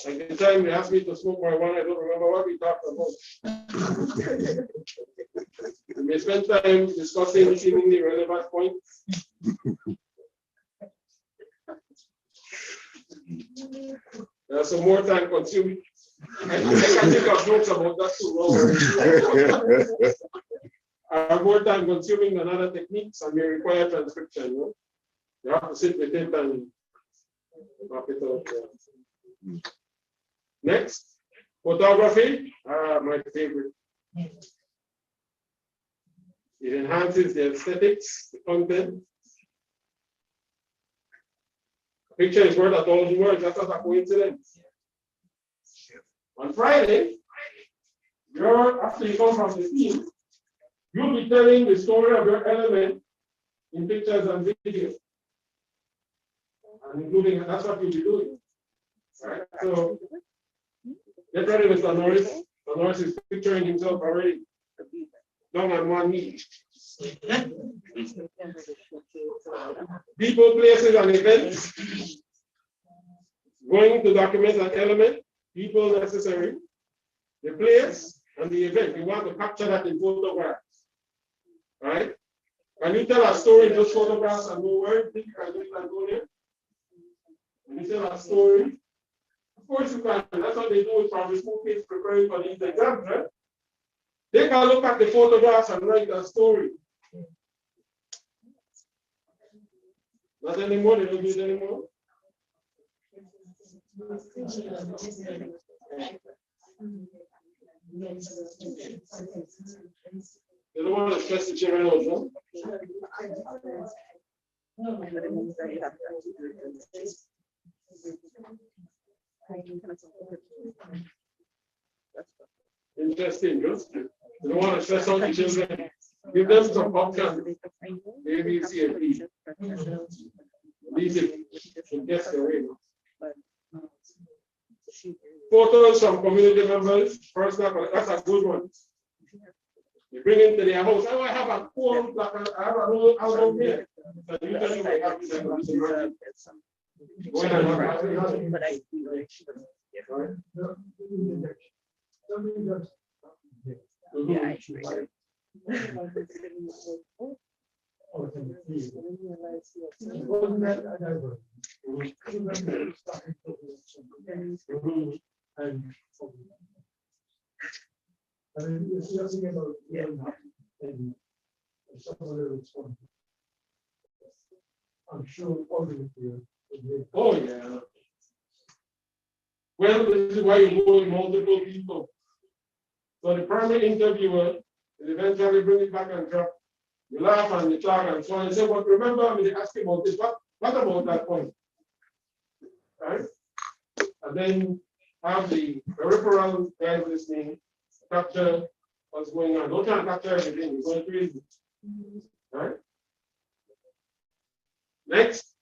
Like the time they asked me to smoke marijuana, I don't remember what we talked about. We may spend time discussing seemingly relevant points. There's some more time consuming. I can think of jokes about that too. Are more time consuming than other techniques and may require transcription. No? You have to sit with it and map it out. Next, photography, my favorite. It enhances the aesthetics, the content. A picture is worth 1,000 words, that's not a coincidence. On Friday, after you come from the team, you'll be telling the story of your element in pictures and videos. And including, that's what you'll be doing. Right? So, get ready, Mr. Norris. Mr. Norris is picturing himself already down on one knee. People, places, and events. Going to document an element, people necessary, the place, and the event. You want to capture that in photographs. Right? Can you tell a story in just photographs and no words? Think you can do it, Antonio? Can you tell a story? Of course you can. That's what they do with primary school kids preparing for these exams, right? They can look at the photographs and write a story. Not anymore, they don't do it anymore. They don't want to stress the children out, no? Interesting, just you don't want to stress out the children. Give them some options. Maybe see a B. At least it gets their way. Photos from community members, personal, that's a good one. You bring it to their house. Oh, I have a poem, like I have a whole album here. So you tell me what happened. I'm sure all of you. Oh, yeah. Well, this is why you go with multiple people. So the primary interviewer will eventually bring it back and drop. You laugh and you talk and so on. You say, but remember, I mean, they ask about this. What about that point? Right? And then have the peripheral guys listening, capture what's going on. Don't try to capture everything. You're going crazy. Right? Next.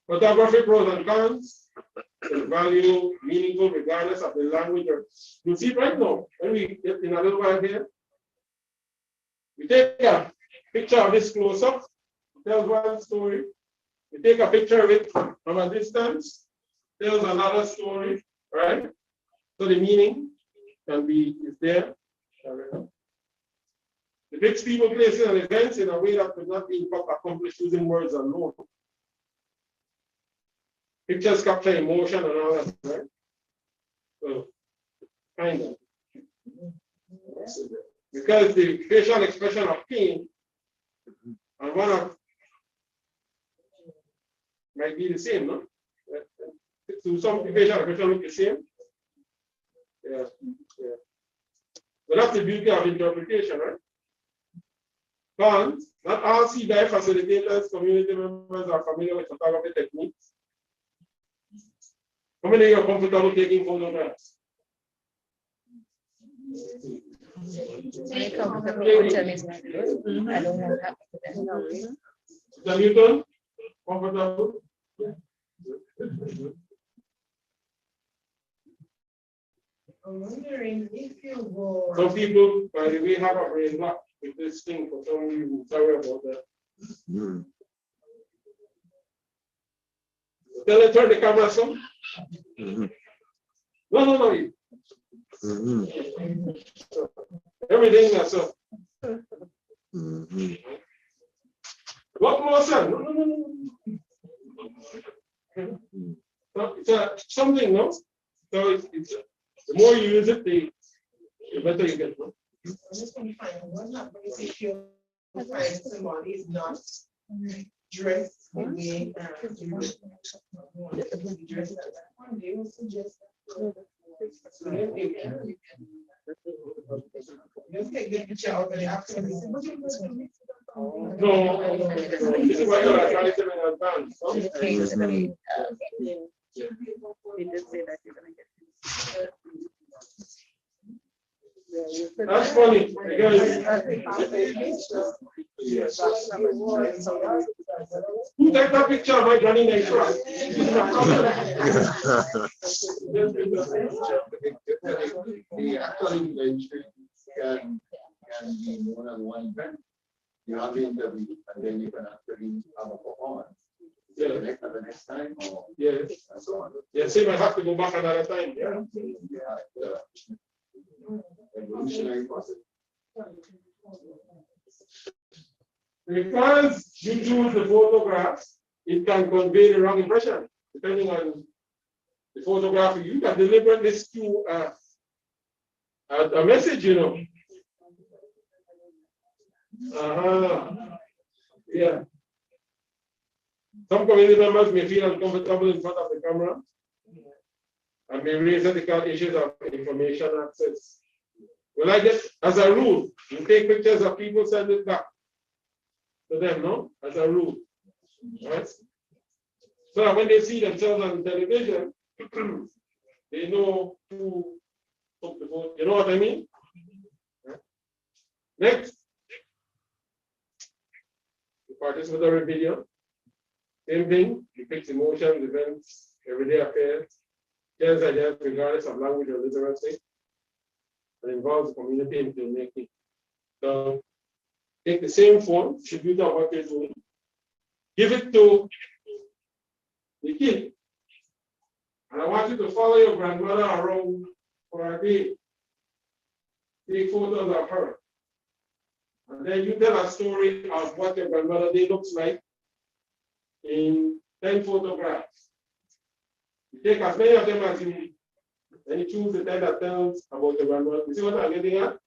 Photography pros and cons. Value meaningful regardless of the language. You see right now, when we get in a little while here, we take a picture of this close up, tells one story. We take a picture of it from a distance, tells another story, right? So the meaning is there. It makes people, places, and events in a way that could not be accomplished using words alone. Pictures capture emotion and all that, right? So, kind of. Because the facial expression of pain and one of might be the same, no? So some facial expression look the same. Yeah, yeah. But that's the beauty of interpretation, right? But not all CDI facilitators, community members are familiar with photography techniques. How many of you are comfortable taking photographs? Very comfortable with them is not good. I don't know how to put them away. Mr. Newton, comfortable? I'm wondering if you go. Some people, by the way, have a brain block with this thing for some reason. Sorry about that. Tell her turn the camera some. No. Everything that's up. What more, son? No. It's something, no? So it's the more you use it, the better you get. No? I'm just going to find one not if you find somebody is not dressed the way you want to be dressed like that. One day we'll suggest that. Just take the picture out of the afternoon. No. This is why you are trying to in advance. No? That's funny because who take that picture of my running next one? The actual inventory can be more than one event. You have the interview and then you can actually have a performance. Yeah. The next time. Or Yes. and so on. Yeah, same I have to go back another time. Yeah. Evolutionary process. Because you choose the photographs, it can convey the wrong impression, depending on the photograph. You can deliberately skew a message, you know. Yeah. Some community members may feel uncomfortable in front of the camera and may raise ethical issues of information access. Well, I guess as a rule, you take pictures of people, send it back to them, no? As a rule. Right? So that when they see themselves on television, they know who took the photo. You know what I mean? Next. The participatory video. Same thing, depicts emotions, events, everyday affairs, shares ideas regardless of language or literacy, and involves community in filmmaking. So take the same phone, tribute of what you're doing, give it to the kid. And I want you to follow your grandmother around for a day. Take photos of her. And then you tell a story of what your grandmother day looks like in 10 photographs. You take as many of them as you need. Then you choose the 10 that tells about your grandmother. You see what I'm getting at?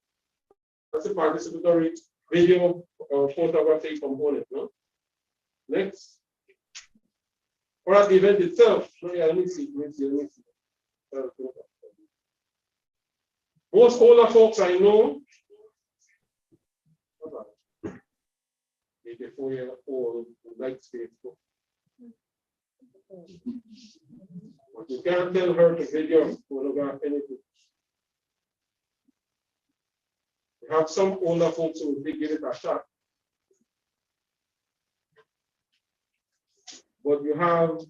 That's a participatory video or photography component. No? Next. Or at the event itself. Oh, yeah, let me see. Most older folks I know, 84-year-old, likes Facebook. But you can't tell her to video, photograph, anything. You have some older folks who will give it a shot. But you have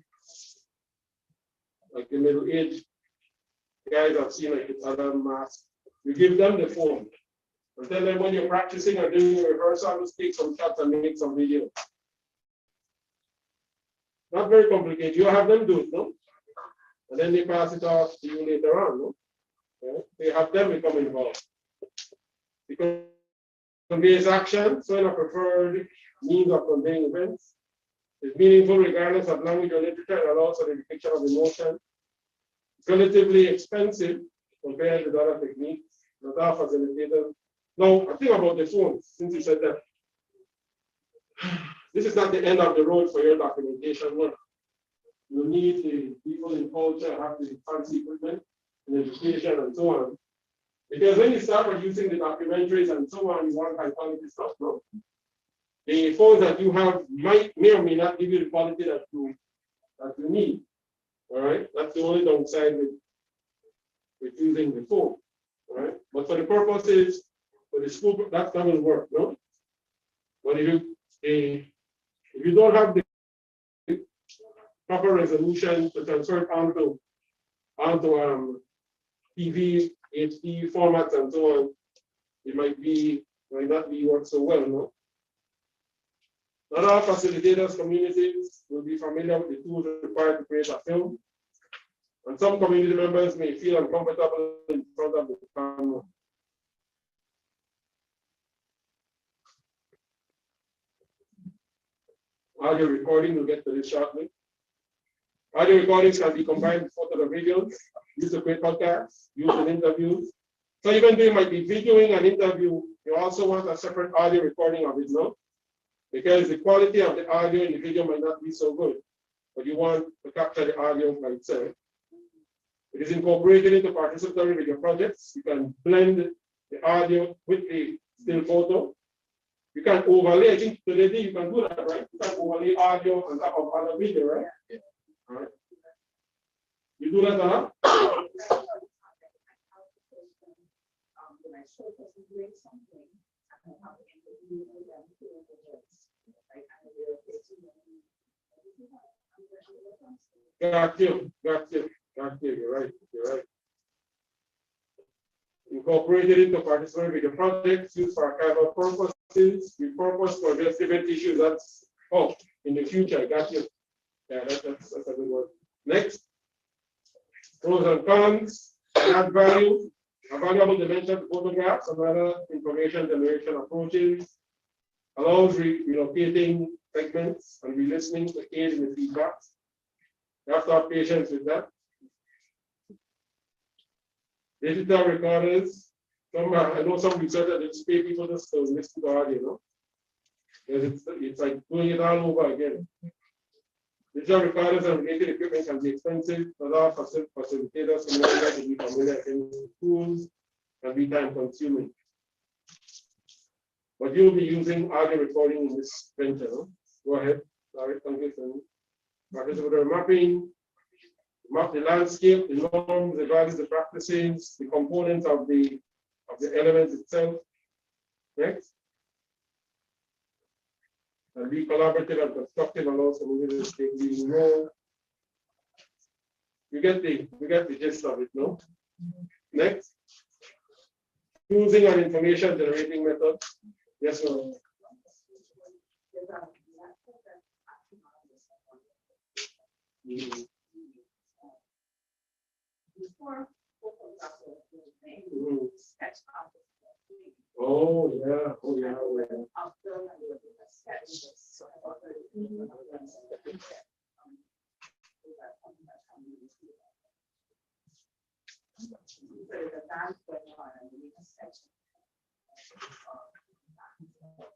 like the middle-aged guys I've seen like with other masks. You give them the phone and tell them when you're practicing or doing a rehearsal, just take some shots and make some videos. Not very complicated. You have them do it, no? And then they pass it off to you later on, no? Yeah? They have them become involved. Because conveys action, so in a preferred means of conveying events. It's meaningful regardless of language or literature and allows for the depiction of emotion. It's relatively expensive compared with other techniques. not our facilitators. Now, I think about the phones, since you said that. This is not the end of the road for your documentation work. You need the people in culture, have the fancy equipment, and education, and so on. Because when you start producing the documentaries and so on, you want high quality stuff, no? The phones that you have may or may not give you the quality that you need. All right, that's the only downside with using the phone. All right, but for the purposes for the school, that will work, no? But if you don't have the proper resolution to transfer it onto TV, HD formats and so on, it might not be work so well, no? Not all facilitators communities will be familiar with the tools required to create a film. And some community members may feel uncomfortable in front of the camera. Audio recording, we'll get to this shortly. Audio recordings can be combined with photos or videos, used to create podcasts, used in interviews. So even though you might be videoing an interview, you also want a separate audio recording of it, no? Because the quality of the audio in the video might not be so good, but you want to capture the audio by itself. It is incorporated into participatory video projects. You can blend the audio with the still photo. You can overlay. I think today you can do that, right? You can overlay audio on top of other video, right? Yeah. All right. You do that, huh? Got you. You're right. Incorporated into participatory video projects used for archival purposes. We purpose for address different issues that's in the future. Got you. Yeah, that's a good one. Next, pros and cons. Add value. A valuable dimension to photographs and other information generation approaches. Allows relocating segments and re-listening to aid in the feedback. You have to have patience with that. Digital recorders. I know some researchers just pay people just to listen to audio, you know. Because it's like doing it all over again. Digital recorders and related equipment can be expensive, allow facilitators to be familiar with tools and be time consuming. But you'll be using audio recording in this venture. No? Go ahead. Sorry, participatory mapping, map the landscape, the norms, the values, the practices, the components of the elements itself. Next. And be collaborative and constructive allows communities to take leading role. We get the gist of it, no? Next. Using an information generating method. Yes, no. Oh yeah.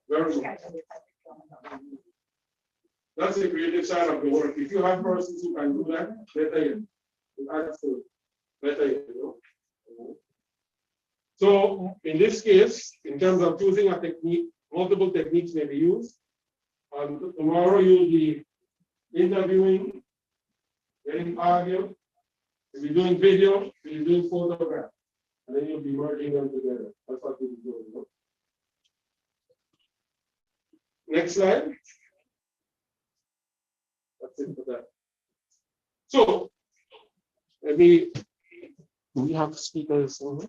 Very good. That's the creative side of the work. If you have persons who can do that, better yet. That's good. Better yet, you know. So in this case, in terms of choosing a technique, multiple techniques may be used. Tomorrow you'll be interviewing, getting audio, you'll be doing video, you'll be doing photograph, and then you'll be merging them together. That's what we'll be doing. You know? Next slide. That's it for that. So, do we have speakers over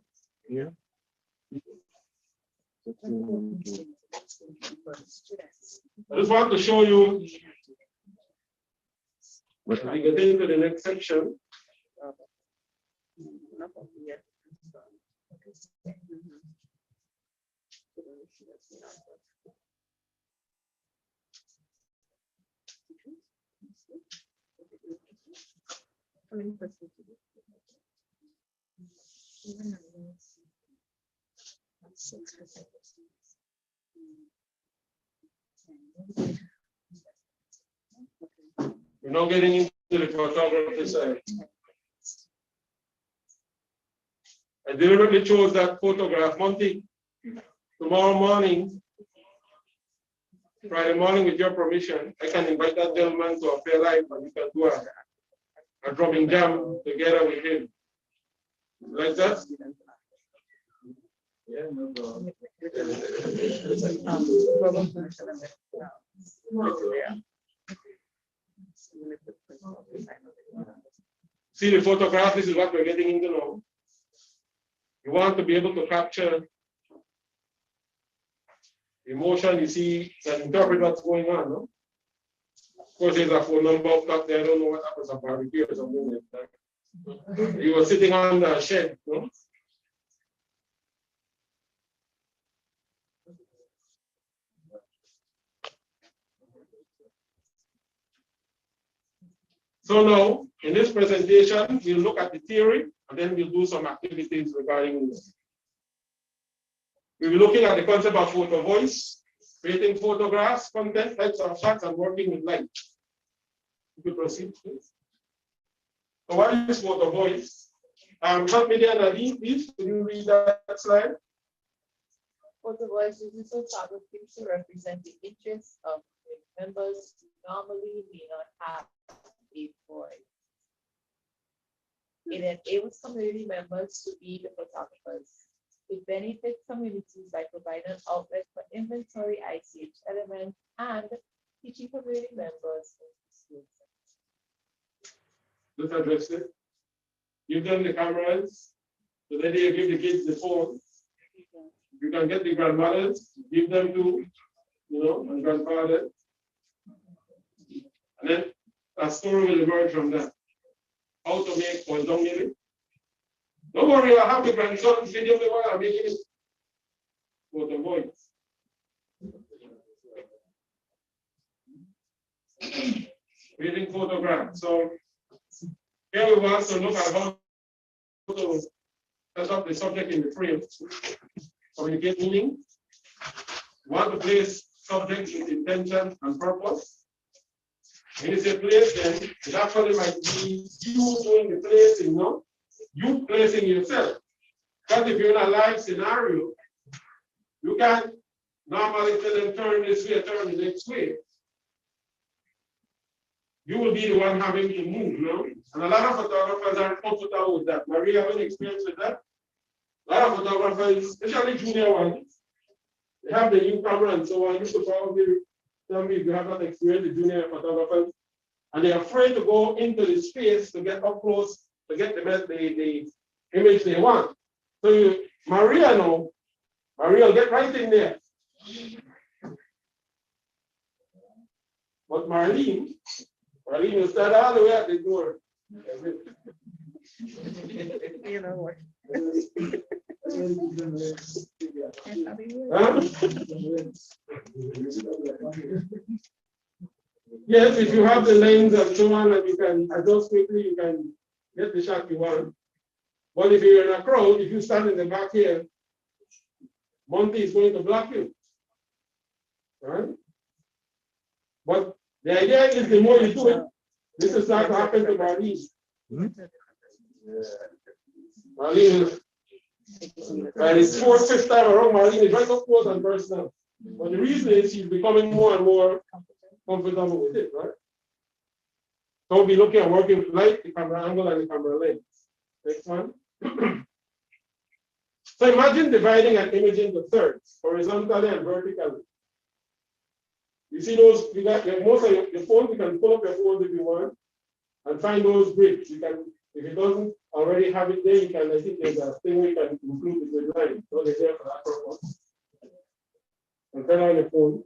here? I just want to show you, as we get into the next section. We're now getting into the photography side. I deliberately chose that photograph. Monty, tomorrow morning, Friday morning, with your permission, I can invite that gentleman to appear live and we can do a drumming jam together with him. Like that? Yeah, no problem. See the photograph, this is what we're getting into now. You want to be able to capture emotion, you see, and interpret what's going on, no? Of course, there's a phone number up top there. I don't know what happens at barbecue or something like that. You were sitting on the shed, no? So now, in this presentation, we'll look at the theory, and then we'll do some activities regarding this. We'll be looking at the concept of photo voice, creating photographs, content, types of shots, and working with light. You could proceed, please. So what is photo voice? Help me there, Nadine, please. Can you read that slide? Photo voice uses a photography to represent the interests of members who normally may not have a voice. It enables community members to be the photographers. It benefits communities by providing an outlet for inventory ICH elements and teaching community members skills. Let's address it. Give them the cameras, so then they give the kids the phone. You can get the grandmothers, give them to, and grandfather. And then a story will emerge from that. How to make one, don't get it. Don't worry, I'll have the grandson's video while I'm making it for the voice. Reading photographs. So here we want to look at how to set up the subject in the frame. Communicate meaning. We want to place subjects with intention and purpose. When you say place, then it actually might be you doing the placing, no? You placing yourself. Because if you're in a live scenario, you can't normally tell them turn this way, turn the next way. You will be the one having to move, no? And a lot of photographers aren't comfortable with that. Maria, have any experience with that? A lot of photographers, especially junior ones, they have the new camera and so on. You could probably tell me if you have not experienced the junior photographers, and they're afraid to go into the space to get up close to get the image they want. So Maria will get right in there. But Marlene will start all the way at the door. You know what? Yes, if you have the lens and so on, and you can adjust quickly, you can get the shot you want. But if you're in a crowd, if you stand in the back here, Monty is going to block you. Right? But the idea is the more you do it, this is not to happen to Marlene. Marlene is, and it's fourth, fifth time around, Marlene is right up close and personal. But the reason is she's becoming more and more comfortable with it, right? So we'll be looking at working with light, the camera angle, and the camera lens. Next one. So imagine dividing an image into thirds, horizontally and vertically. You see those, you got most of your phone, you can pull up your phone if you want and find those grids. You can, if it doesn't already have it there, you can, I think there's a thing we can include the grid line. So they're there for that purpose. And turn on your phone.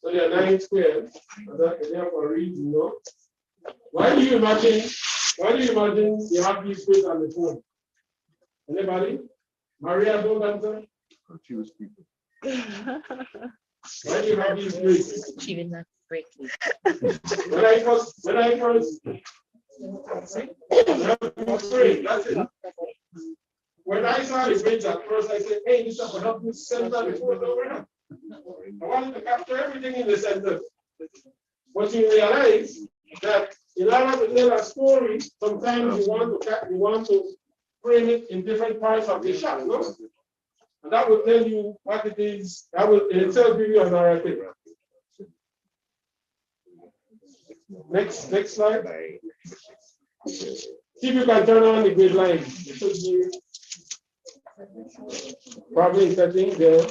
So they are 9 squares, and that is there for a reason, no? Why do you imagine Why do you imagine you have these quiz on the phone? Anybody? Maria, don't answer. Confuse people. Why do you have these quiz? She will not break me. When I first, that's it. When I saw the bridge at first, I said, hey, this is going to help you center the phone over here. I wanted to capture everything in the center. But you realize that in order to tell a story, sometimes you want to frame it in different parts of the shot, no? And that will tell you what it is. That will in itself give you a narrative. Next slide. See if you can turn on the grid line. It should be probably setting there.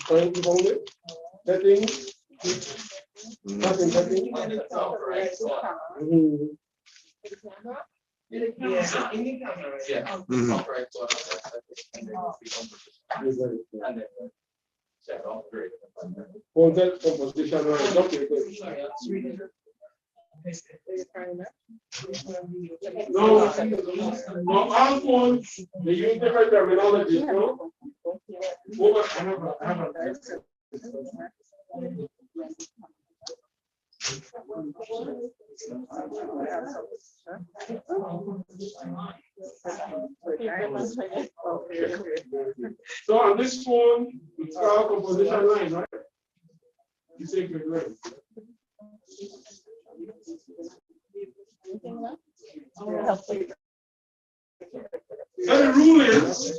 Trying to hold it. Settings. Nothing. Content composition. No, all phones, they use different terminology, no? I have a So on this phone, it's called composition line, right? You say grid line. So the rule is,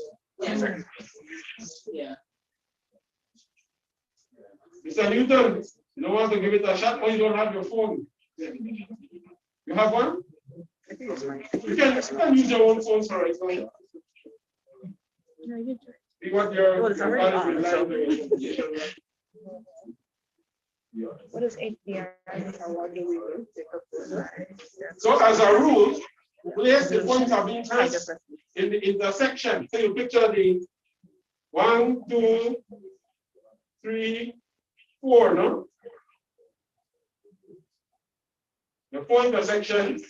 Mr. Newton, you don't want to give it a shot, or you don't have your phone. You have one? You can use your own phone for it. See what your What is HDR? So as a rule, place the points of interest in the intersection. So you picture the 1, 2, 3, 4, no? The 4 intersections,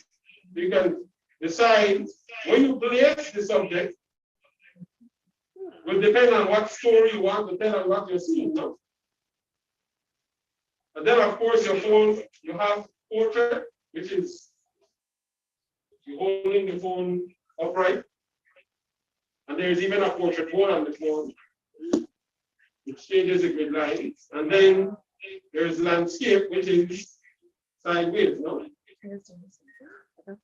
you can decide when you place the subject, will depend on what story you want to tell and what you're seeing, no? And then, of course, your phone, you have portrait, which is you holding the phone upright. And there's even a portrait mode on the phone, which changes the grid line. And then there's landscape, which is sideways, no? So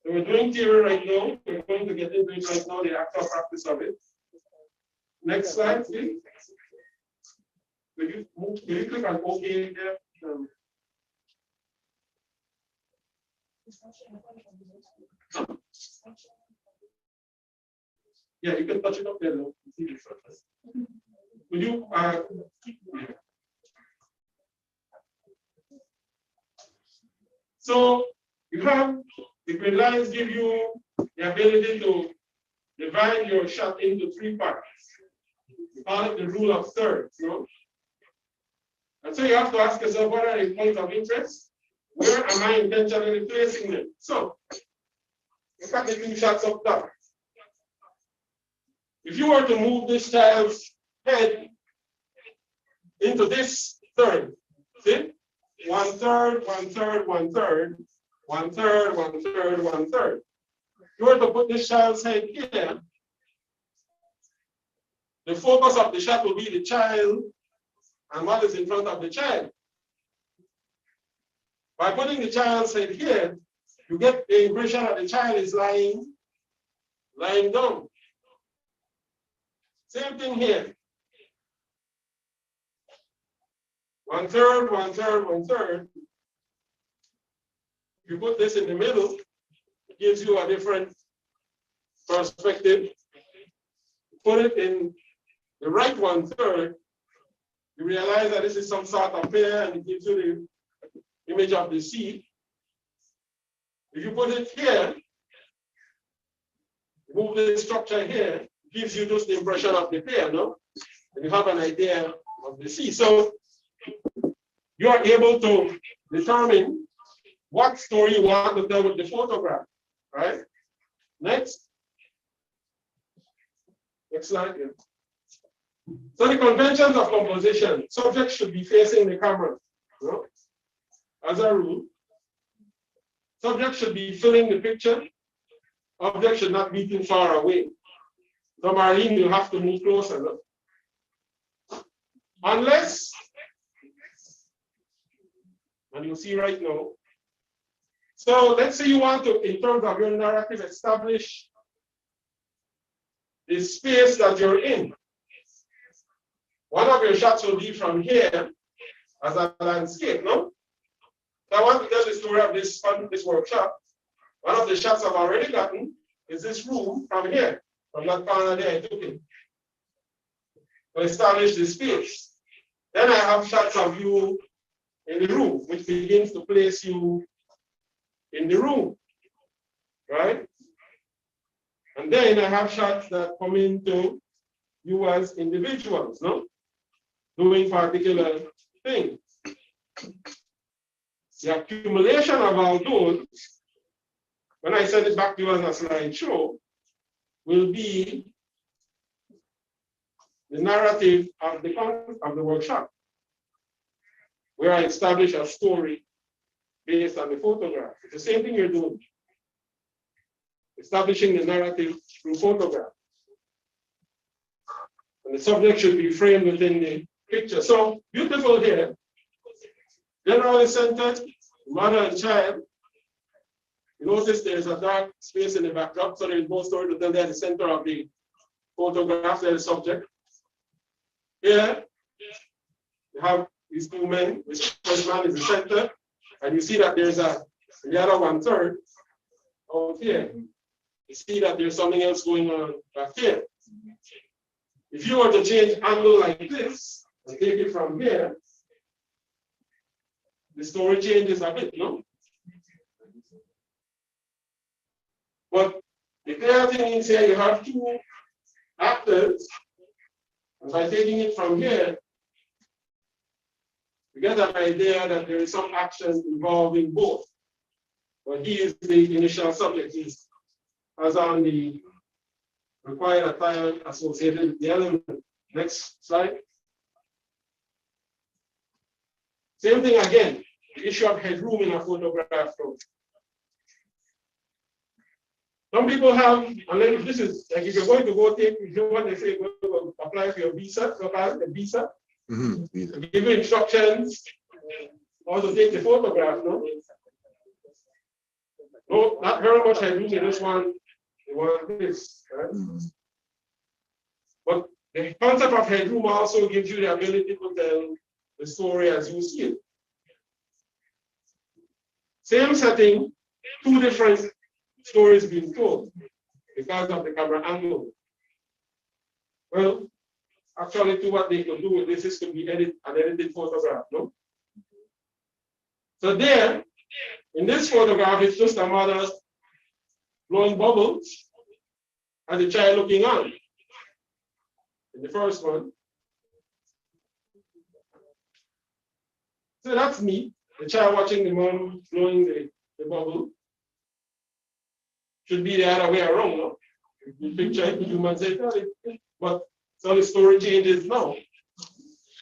we're doing theory right now. We're going to get into it right now, the actual practice of it. Next slide, please. Will you click on OK there? Yeah, you can touch it up there. Though. Will you? So you have the grid lines give you the ability to divide your shot into 3 parts. We call it the rule of thirds, no? And so you have to ask yourself, what are the points of interest? Where am I intentionally placing them? So look at the 2 shots up top. If you were to move this child's head into this third, see? 1/3, 1/3, 1/3, 1/3, 1/3, 1/3. If you were to put this child's head here, the focus of the shot will be the child and what is in front of the child. By putting the child's head here, you get the impression that the child is lying down. Same thing here. 1/3, 1/3, 1/3. If you put this in the middle, it gives you a different perspective. Put it in the right 1/3, you realize that this is some sort of pear and it gives you the image of the seed. If you put it here, move the structure here, gives you just the impression of the player, no? And you have an idea of the scene. So you are able to determine what story you want to tell with the photograph, right? Next. Next slide. Yeah. So the conventions of composition, subject should be facing the camera, you know? As a rule. Subject should be filling the picture. Object should not be too far away. So Marlene, you have to move closer. No? Unless, and you'll see right now. So let's say you want to, in terms of your narrative, establish the space that you're in. One of your shots will be from here as a landscape, no? So I want to tell the story of this workshop. One of the shots I've already gotten is this room from here, from that corner there I took it. To establish the space. Then I have shots of you in the room, which begins to place you in the room, right? And then I have shots that come into you as individuals, no? Doing particular things. The accumulation of all those, when I send it back to you as a slideshow, will be the narrative of the workshop, where I establish a story based on the photograph. It's the same thing you're doing. Establishing the narrative through photograph. And the subject should be framed within the picture. So beautiful here. Generally centered, mother and child. You notice there's a dark space in the backdrop, so there's no story to tell there at the center of the photograph, there's the subject. Here, you have these two men, which first man is the center, and you see that there's the other 1/3 out here. You see that there's something else going on back here. If you were to change angle like this, and take it from here, the story changes a bit, no? But the clear thing is here, you have two actors, and by taking it from here, you get an idea that there is some action involving both. But he is the initial subject. He has on the required attire associated with the element. Next slide. Same thing again, the issue of headroom in a photograph. Some people have, and then this is like if you're going to go take, you know what they say, go to apply for your visa, so called the visa. Give you instructions how to take the photograph, no? No, not very much headroom, they just want this, right? But the concept of headroom also gives you the ability to tell the story as you see it. Same setting, two different stories being told because of the camera angle. Well, actually, to what they could do with this is to be an edited photograph, no? So there, in this photograph, it's just a mother blowing bubbles and the child looking on. In the first one. So that's me, the child watching the mom blowing the bubble. Should be the other way around, no? You picture it, the human say, but so the story changes now.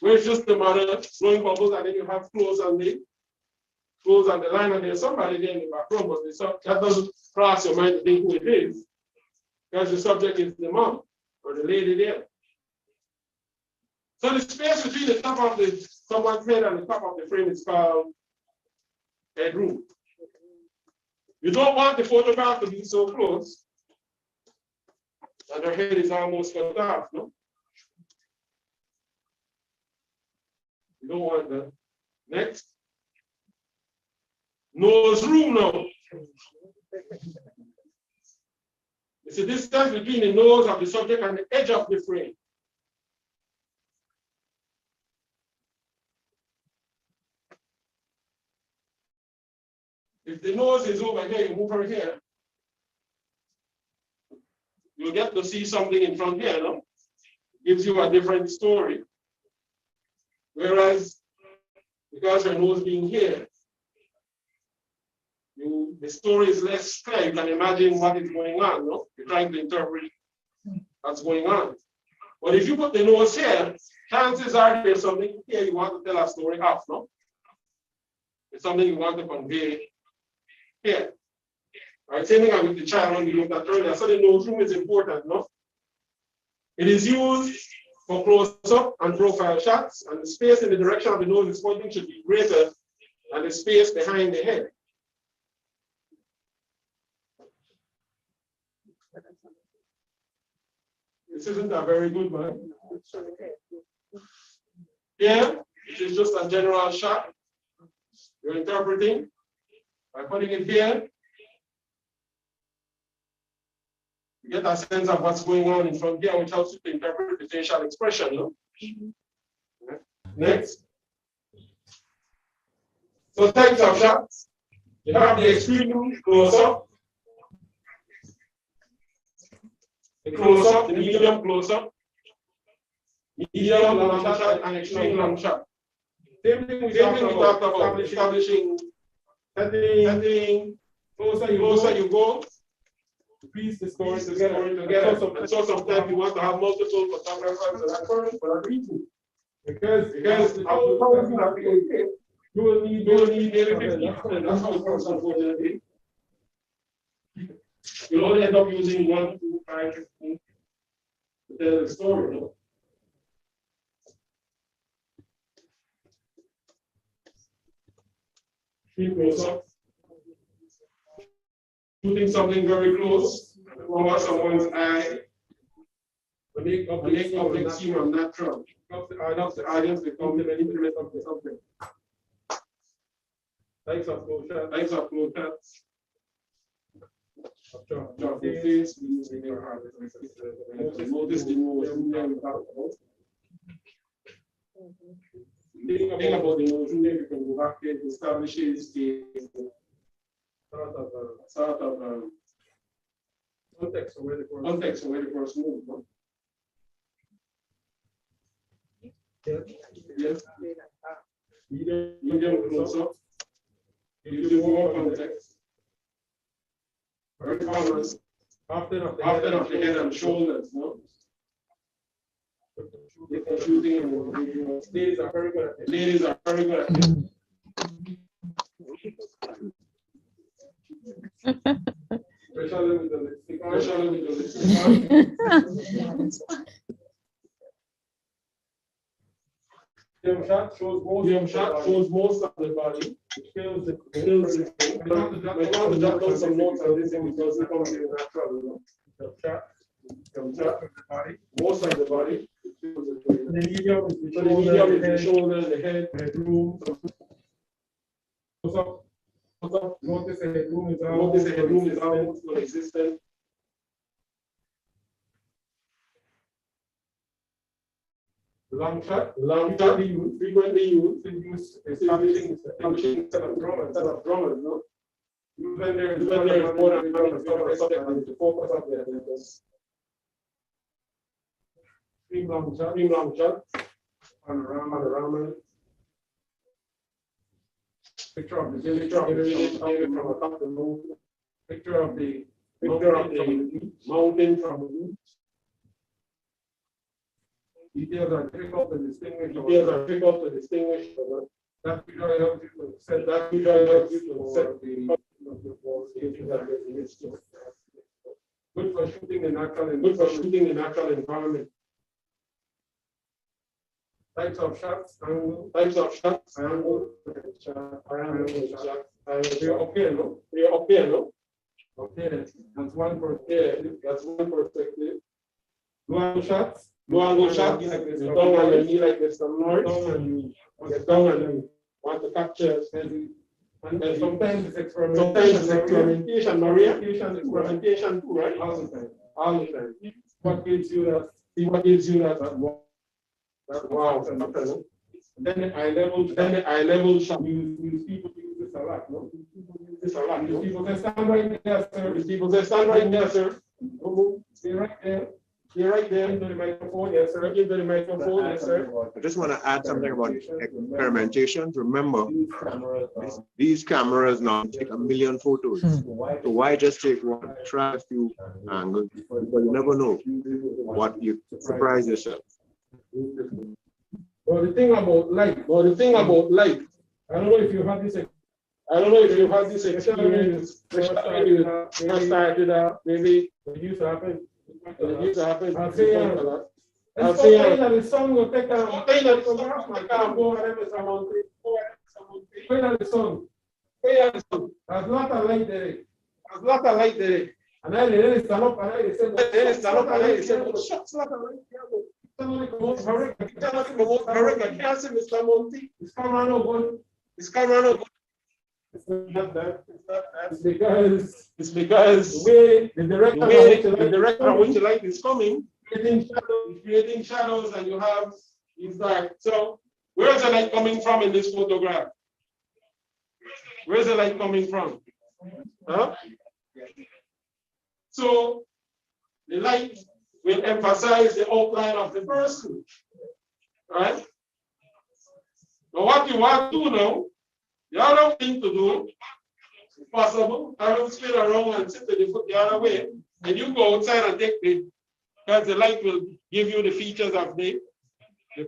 Where it's just the mother blowing bubbles and then you have clothes on the line and there's somebody there in the background, but that doesn't cross your mind to think who it is. Because the subject is the mom or the lady there. So the space between the top of someone's head and the top of the frame is called headroom. You don't want the photograph to be so close that her head is almost cut off, no? You don't want that. Next. Nose room now. It's the distance between the nose of the subject and the edge of the frame. If the nose is over here, you move her here. you'll get to see something in front here, no? Gives you a different story. Whereas, because your nose being here, the story is less clear. You can imagine what is going on, no? You're trying to interpret what's going on. But if you put the nose here, chances are there's something here you want to tell a story of, no? It's something you want to convey here. All right, same thing with the child when we looked at earlier. So the nose room is important, no? It is used for close-up and profile shots, and the space in the direction of the nose is pointing should be greater than the space behind the head. This isn't a very good one. Here, it is just a general shot. You're interpreting by putting it here. You get a sense of what's going on in front here, which helps you to interpret the facial expression. No? Next. So types of shots. You have the extreme close-up, the close-up, the medium close-up, medium long shot, and extreme long shot. Same thing we talked about establishing setting, closer you go, piece the story together. So sometimes you want to have multiple photographers for that reason. Because the person that you will need maybe 50 people, and that's how it works, unfortunately. You'll only end up using 1, 2, 5, 15 to tell the story. No? Close-up. Shooting something very close over someone's eye to make object seem unnatural. Helps the audience become an intimate of something. Types of close shots. Types of close shots. The face, notice the nose. Think about the nose, you can go back there to establish the sort of context of where the first move. No? Yes. Medium close-up. Gives you more context. Very common. Often of the head and shoulders. No? Shooting, ladies are very good at it. Ladies are very good at it. Especially with the lipstick. Medium shot shows most of the body. It fills the I want to jot down some notes on this thing because it comes in natural. Most of the body. The medium is the shoulder, the head, the headroom. Notice the headroom is almost non-existent. Long shot frequently used establishing set of drummers, no? When there is more than one subject and the focus of the attendance. Extreme long shot, panorama. Picture of the village from atop the moon. Picture of the mountain from the beach. Details are difficult to distinguish. That usually helps you to set the good for shooting in natural environment. Types of shots, angle. We're up here, no? Okay, that's one perspective. No angle shots. You don't want your knee like this, you get down and you want to capture. And sometimes it's experimentation, Maria. Experimentation too, right? All the time. What gives you that? Wow. Then the eye level shot. Use people use this a lot, no? People say stand right there, sir. Don't move. Stay right there. Stay right there into the microphone. Yes, sir. Into the microphone. Yes, sir. I just want to add something about experimentation. Remember, these cameras now take 1 million photos. So why just take one? Try a few angles, because you never know what you surprise yourself. Well, the thing about light, I don't know if you had this experience first time you first started out, maybe it used to happen. It used to happen. I'll say the sun will take a go wherever someone wait on the sun. There's not a light there. There's not a light there. And then they stand up and they say, shucks, not a light there. Somebody come out, hurry, I can't see Mr. Monty. It's camera no good. It's camera no good. It's not that. It's because the director which the light is coming, creating shadows, and you have it's dark. So where's the light coming from in this photograph? Where's the light coming from? Huh? So the light will emphasize the outline of the person. Right? Now what you want to do now, the other thing to do, if possible, I will spin around and sit with the foot the other way, and you go outside and take the, because the light will give you the features of the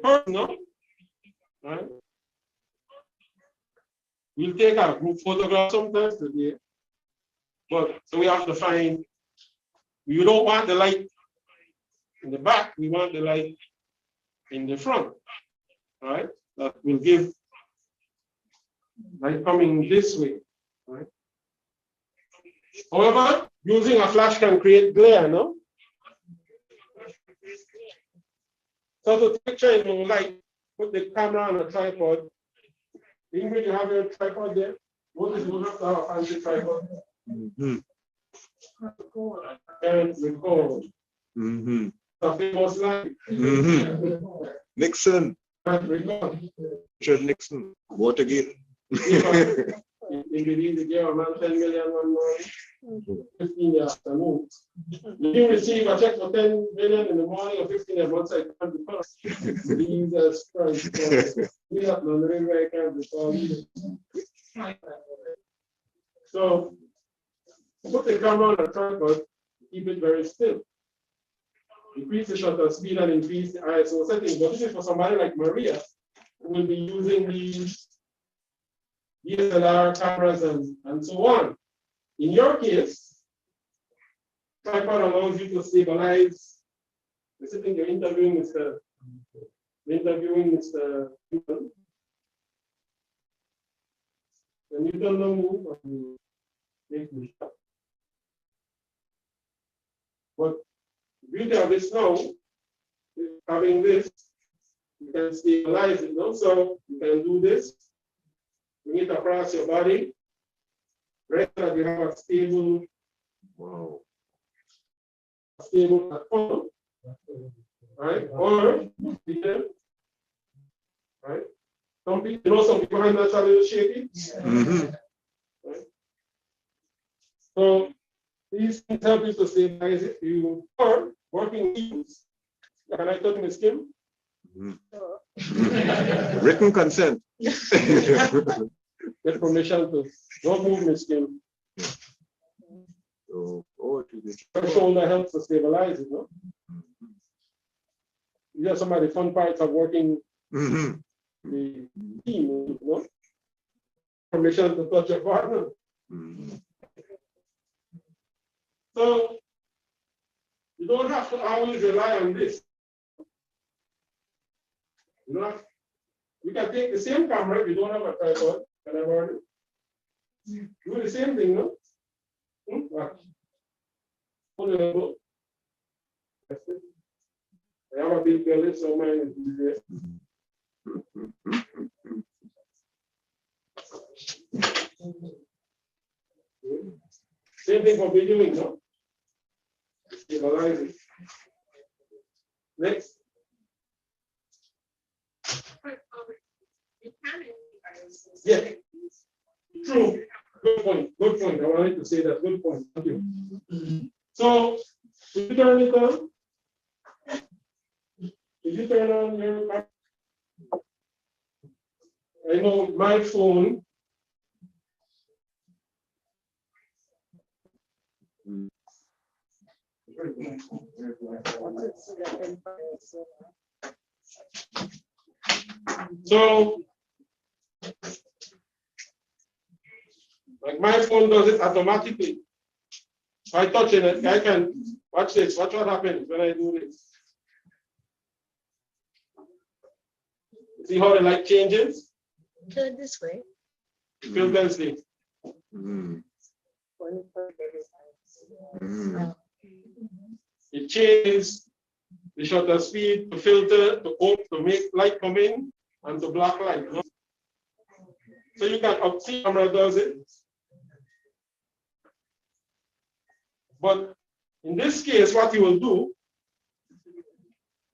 person, no? Right? We'll take a group photograph sometimes today, but so we have to find, you don't want the light in the back, we want the light in the front, right? That will give light coming this way, right? However, using a flash can create glare, no? So to take change of light, put the camera on a tripod. Ingrid, you have your tripod there? What is you have to have a fancy tripod? And record. The famous line. Nixon. Richard Nixon. Watergate. Ingrid, the girl, man, 10 million one morning, 15 in the afternoon. You receive a check for 10 million in the morning or 15 at one side, can't be passed. Jesus Christ. We have no where I can't be passed. So, put the camera on a tripod, keep it very still. Increase the shutter speed and increase the ISO settings. But this is for somebody like Maria, who will be using these DSLR cameras and so on. In your case, tripod allows you to stabilize. I think you're interviewing Mr. Newton. And you don't know move and make the shot. But the beauty of this now is having this, you can stabilize it, no? So you can do this, bring it across your body, right so that you have a stable, platform, right? Or right? Some people, some people are not a little shaky. Right? So these things help you to stabilize it. You are working use. Can I touch my skin? Written consent. Get permission to don't move my skin. The shoulder helps to stabilize it, no? These are some of the fun parts of working the team, no? Permission to touch your partner. So you don't have to always rely on this. You don't have, you can take the same camera if you don't have a tripod. Can I borrow it? Do the same thing, no? Watch. Hold it up. That's it. I have a big belly, so mine is easier. Same thing for videoing, no? Stabilize it. Next. Yeah. True. Good point. Good point. I wanted to say that. Good point. Thank you. So Did you turn it on? Did you turn on your? I know my phone. So, like my phone does it automatically. If I touch it, I can watch this. Watch what happens when I do this. See how the light changes? Turn this way. Filters. It changes the shutter speed, to filter, to make light come in, and to block light. No? So you can see camera does it. But in this case, what you will do,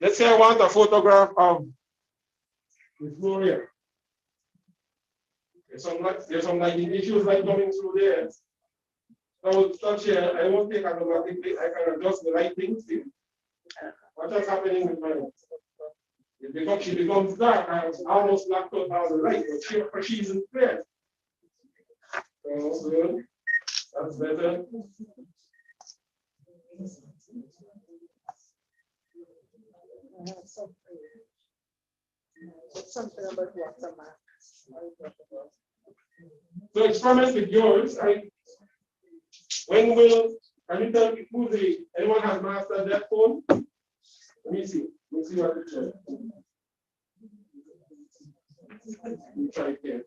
let's say I want a photograph of the floor here. There's some lighting issues like coming through there. So I will touch here, I won't take automatically, I can adjust the lighting, see? What is happening with mine? She becomes dark, I almost blocked out all the light, but she isn't clear. So good. That's better. Something about watermark. So experiment with yours. Can you tell me anyone has mastered that phone? Let me see. Let me see what it says. Let me try it here.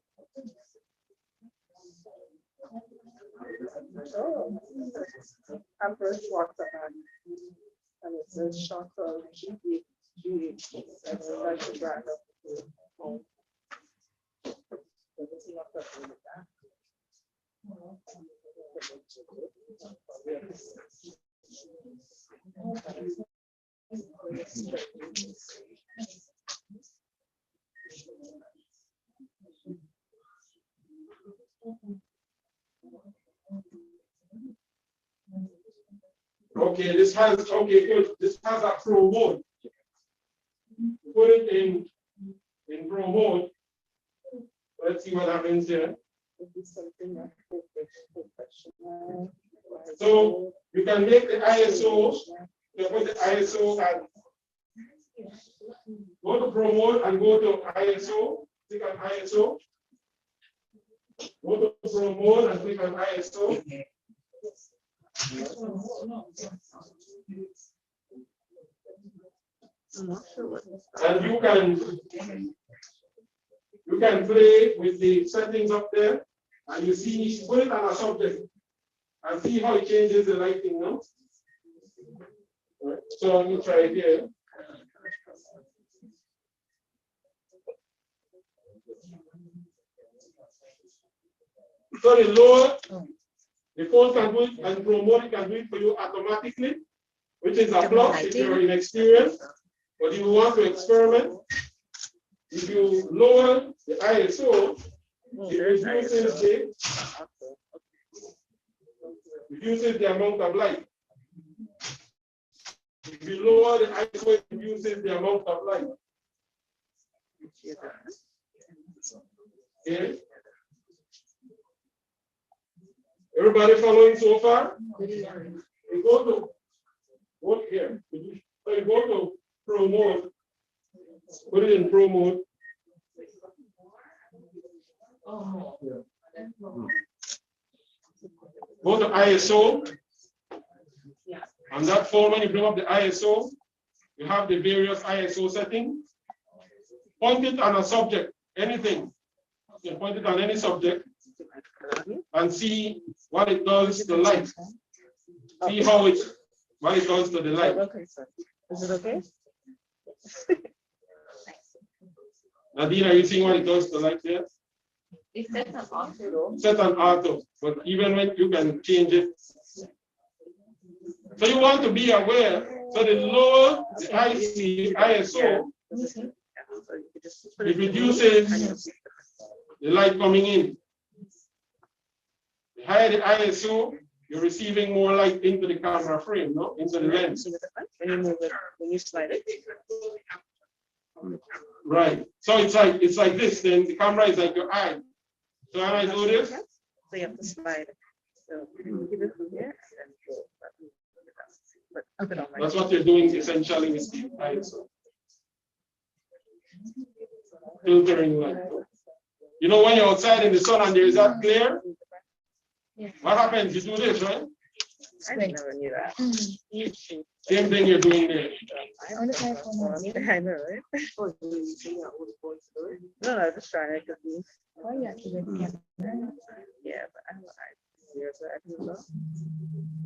Oh, average watermark. And it's a short of G8. That's a brand of the phone. Okay, this has good. This has a pro mode. Put it in pro mode. Let's see what happens here. So you can make the ISO. You put the ISO and go to pro mode and go to ISO. Click on ISO. Go to pro mode and click on ISO. And you can play with the settings up there, and you see, put it on a subject and see how it changes the lighting now. Right. So let me try it here. So the lower, the phone can do it, and promote it can do it for you automatically, which is a plus if you're inexperienced. But if you want to experiment, if you lower the ISO, it reduces the amount of light. If you lower the ISO, it reduces the amount of light. Okay. Everybody following so far? You go to what here? So you go to Pro mode. Put it in Pro mode. Go to ISO. On that phone, when you bring up the ISO, you have the various ISO settings. Point it on a subject, anything. You can point it on any subject and see what it does to light. See what it does to the light. Is it okay? Nadine, are you seeing what it does to light there? It's set on auto. Set on auto, but even when you can change it. So you want to be aware, so the lower the ISO, it reduces the light coming in. The higher the ISO, you're receiving more light into the camera frame, no? Into the lens. When you move it, when you slide it. Right. So it's like this, then the camera is like your eye. So when I do this, So you have to slide it. So give it from here and then go. But up and on that's what you're doing essentially with the eye. So filtering light. You know when you're outside in the sun and there is that glare, what happens? You do this, right? I never knew that. Same thing you're doing there. I know, right? No, I'm just trying to confuse. Oh, yeah, yeah, but I don't know.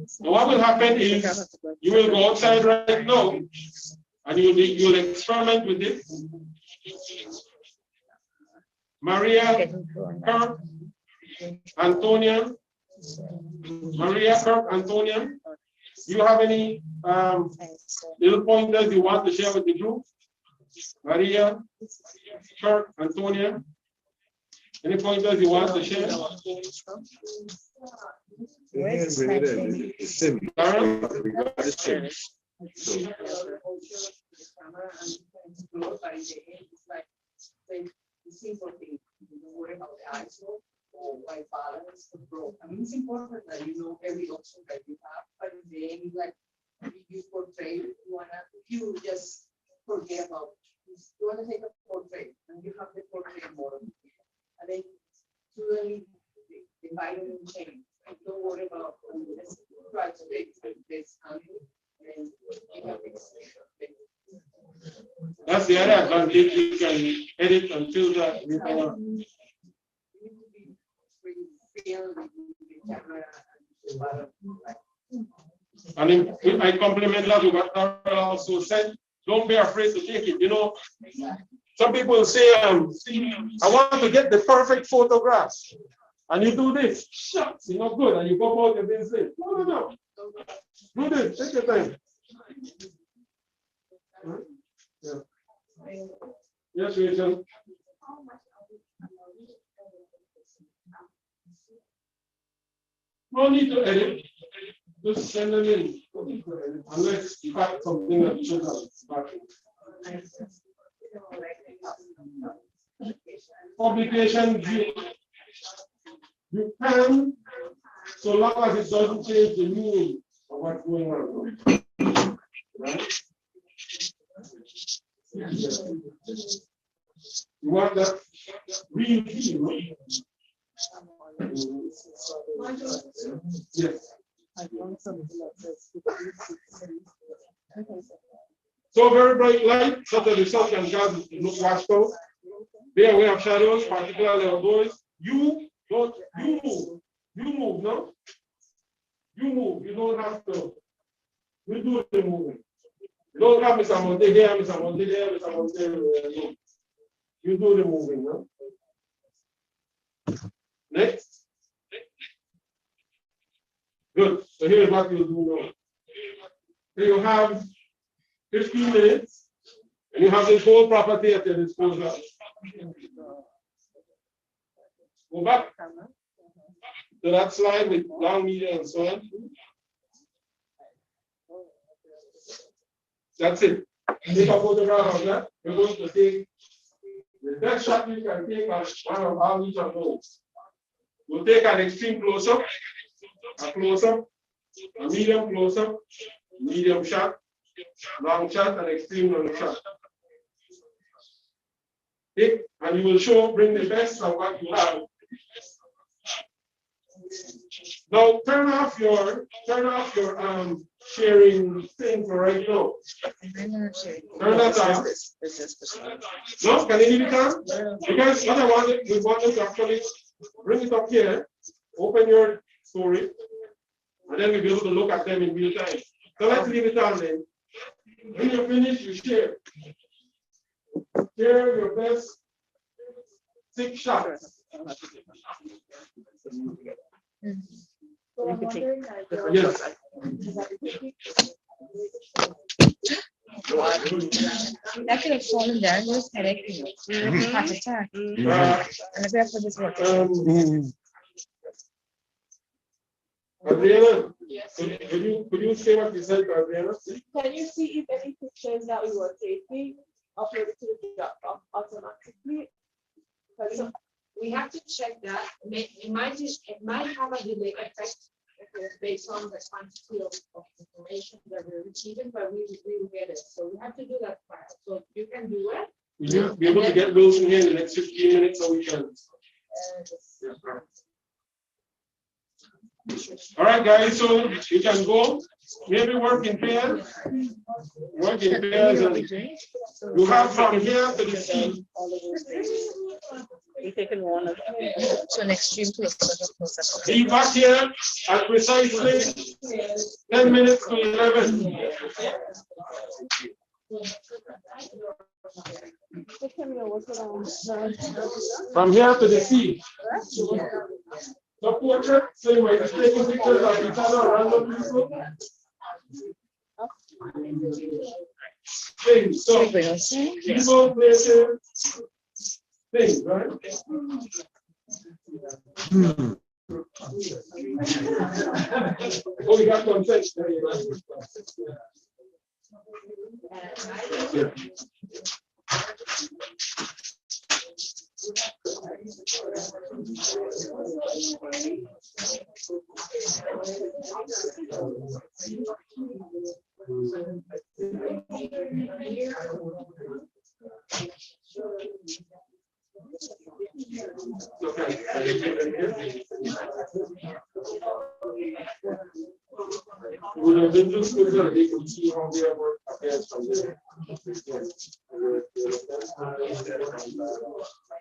So what will happen is you will go outside right now and you'll experiment with it. Maria, Kirk, Antonia, Maria, Kirk, Antonia, do you have any little pointers you want to share with the group? Maria, Kirk, Antonia, any pointers you want to share? Simple thing, you don't worry about the ISO or white balance or broke. I mean, it's important that you know every option that you have, but then like you portrait, you just forget about it. You want to take a portrait and you have the portrait mode. And then suddenly the environment change. Don't worry about this. Try to fix this angle and you have this. That's the other advantage. You can edit and filter. And then I compliment that with what Carol also said. Don't be afraid to take it. You know, some people say, I want to get the perfect photograph. And you do this. Shucks, you're not good. And you go about your business. No. Do this. Take your time. Yeah. Yes, Rachel. No need to edit. Just send them in. Unless you have something that should have. Publication, you can, so long as it doesn't change the meaning of what's going on. Right? You want that real feel, right? Yes. So very bright light, such as the sun can cause look washed out. Be aware of shadows, particularly outdoors. You don't, you move, no? You move, you don't have to. You do the moving. You don't have Mr. Monte here, Mr. Monte there, Mr. Monte there. You do the moving, no? Next. Good. So here's what you do now. So you have 15 minutes, and you have this whole property at your disposal. Go back to that slide with long, medium, and so on. That's it. Take a photograph of that. You're going to take the best shot you can take on one of our each of those. We'll take an extreme close-up, a close-up, a medium close-up, medium shot, long shot, and extreme long shot. Okay? And you will bring the best of what you have. Now turn off your sharing thing for right now. Turn that off. No, can you leave it on? Because what I wanted, we wanted to actually bring it up here, open your story, and then we'll be able to look at them in real time. So let's leave it on then. When you're finished, you share. Share your best 6 shots. Yes. That could have fallen down, just headache. Heart attack. And if I put this work. Adriana, Yes. could you say what you said, Adriana? Can you see if any pictures that we were taking uploaded to the Dropbox automatically? Because We have to check that. It might have a delay effect based on the quantity of information that we're receiving, but we will get it. So we have to do that part. So you can do it. Will you be able to get those in here in the next 15 minutes so we can? All right, guys, so you can go. Maybe work in pairs. Work in pairs. You have from here to the sea. So next stream closer. Be back here at precisely 10 minutes to 11. From here to the sea. The portrait, so you might be taking pictures of each other random people. Things, so people, places, things, right? Oh, we got consent. Would have been just good that they could see how they work against from there.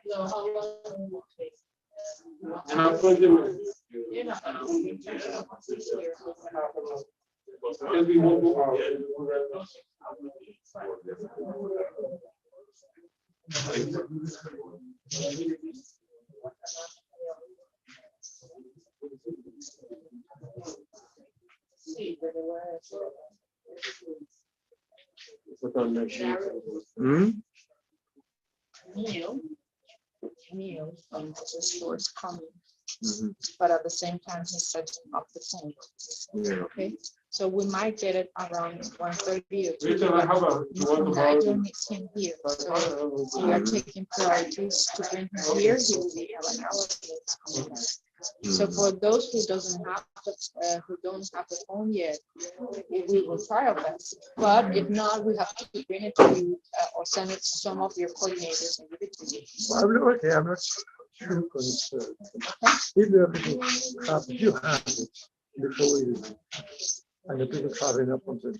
No, how long will it take? Have 20 minutes. Because we won't go out. Neil from the store is coming. But at the same time, he's setting up the phone. Yeah. Okay, so we might get it around 1:30 or 2. Rachel, I have a, you want to borrow? Nigel needs him here, so we are taking priorities to bring him here. He will be an hour late. So for those who don't have the phone yet, we will try our best. But if not, we have to bring it to you or send it to some of your coordinators and give it to you. I'm not too concerned. If everything happens, you have it before we leave. And the people traveling up onto the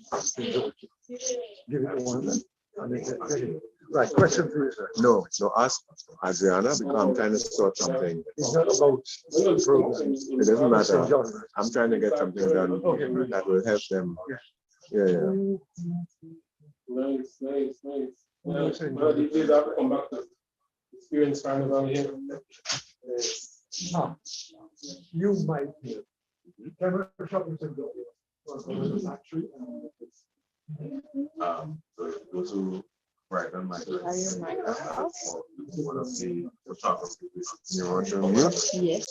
give it to one and they get it. Right, question for you, sir. No, ask Adriana because I'm trying to sort something. It's not about the program. It doesn't matter. I'm trying to get something done that will help them. Yeah. Nice. Well, these days I have to come back to experience carnival here. You might be. Camera shopping center. Those who write on my one of the photographers. You want to mute? Yes.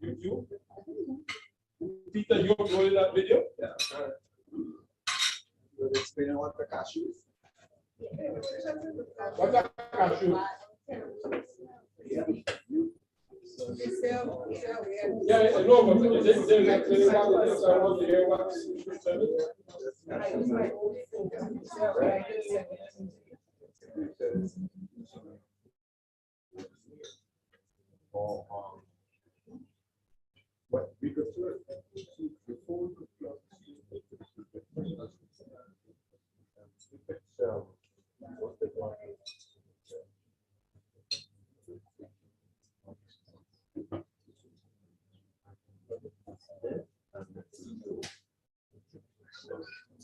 You? Peter, you uploaded that video? Yeah. Will you explain what the cash is? What's that cashew? Yeah, I know, but is it like I want to hear what But we could do it before we could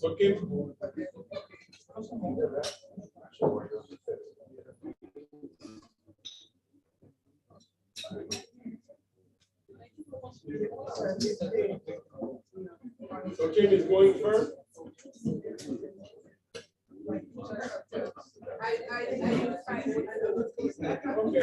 okay. So Kim is going first. Okay.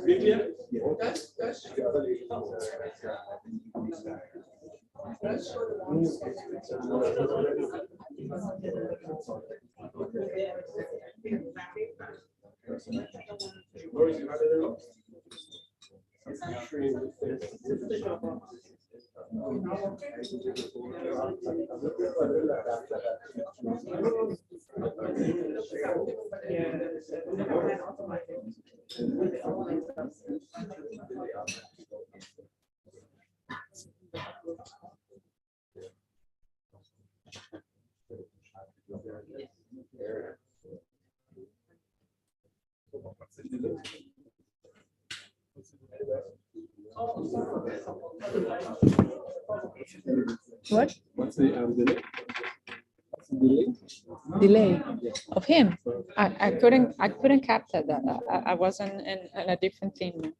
Vivian? What? What's the delay? Delay of him? I couldn't capture that. I wasn't in a different thing.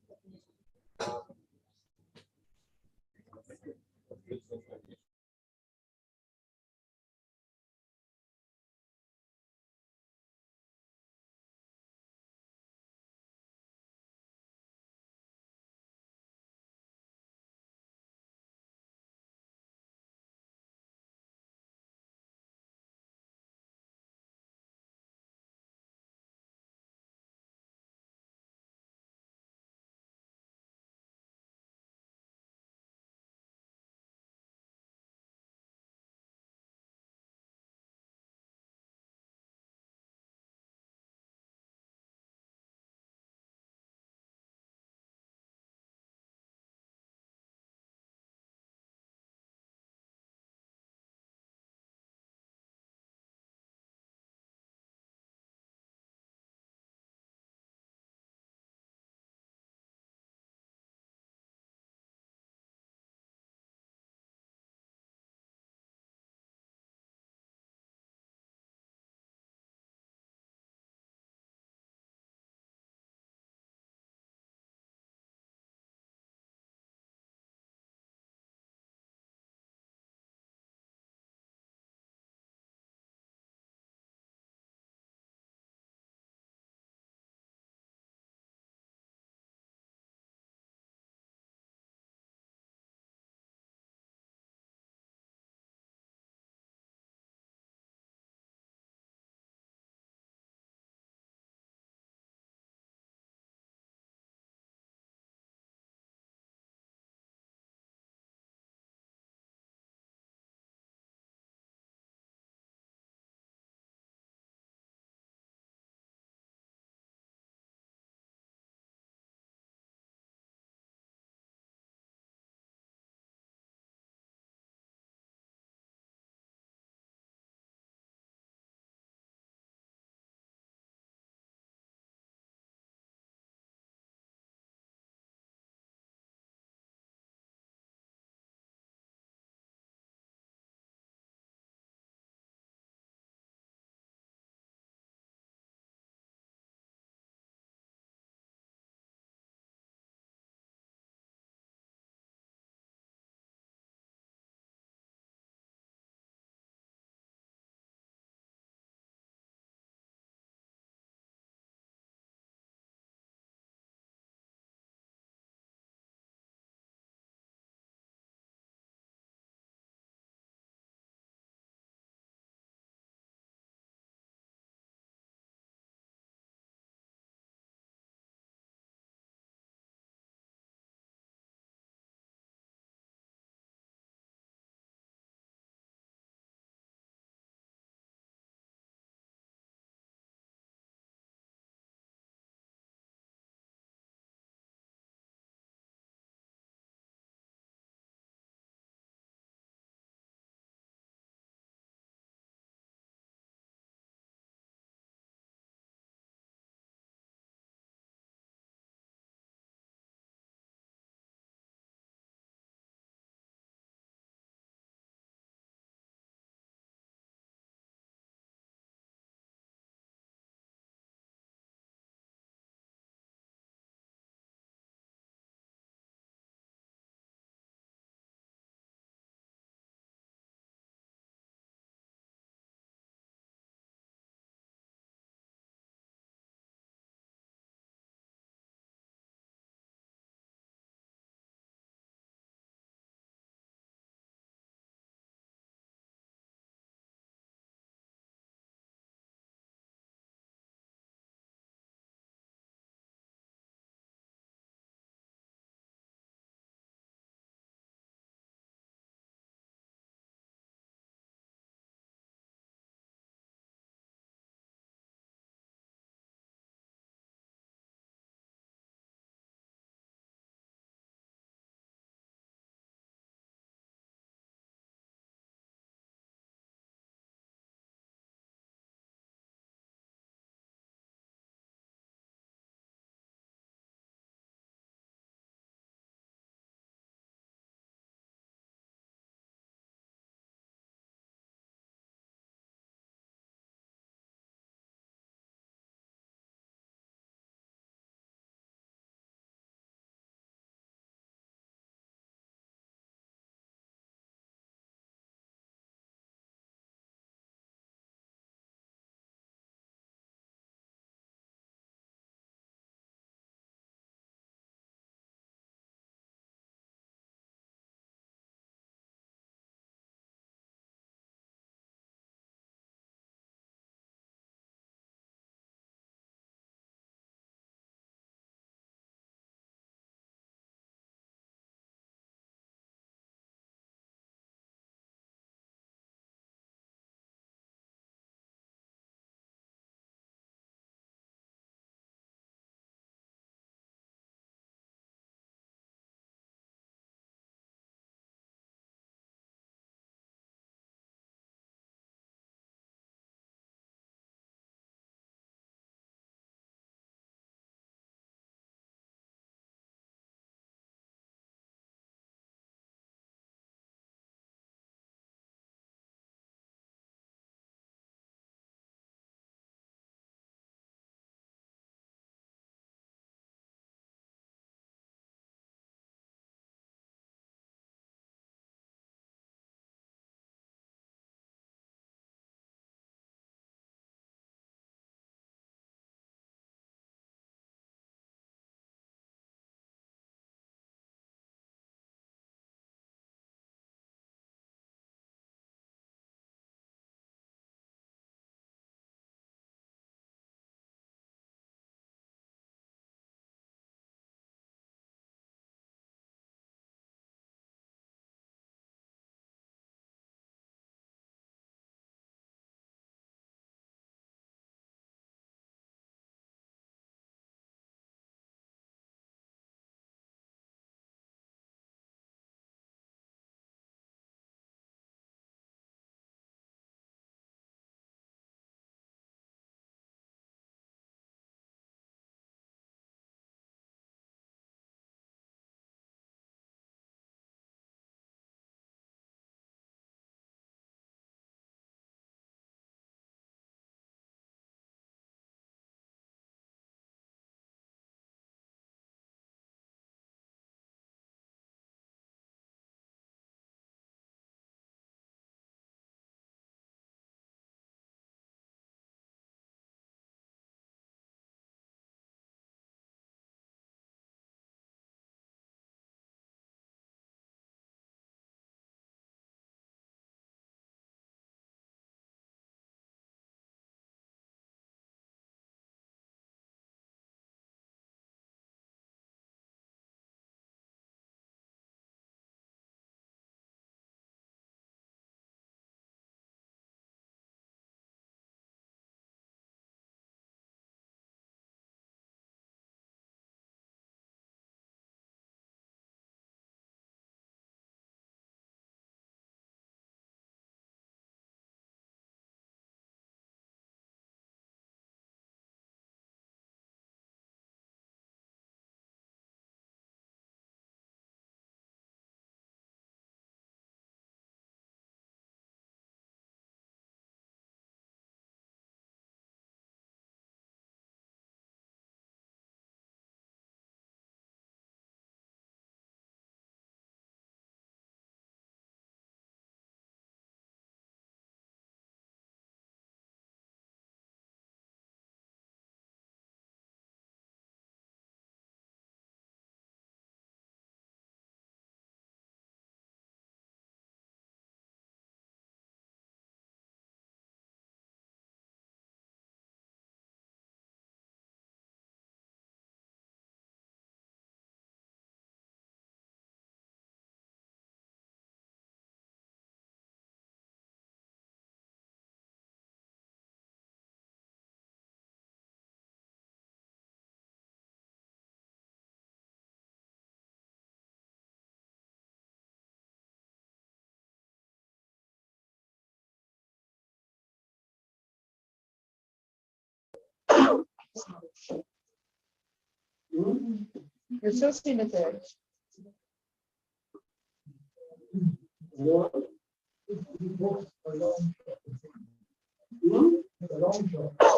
You're so primitive.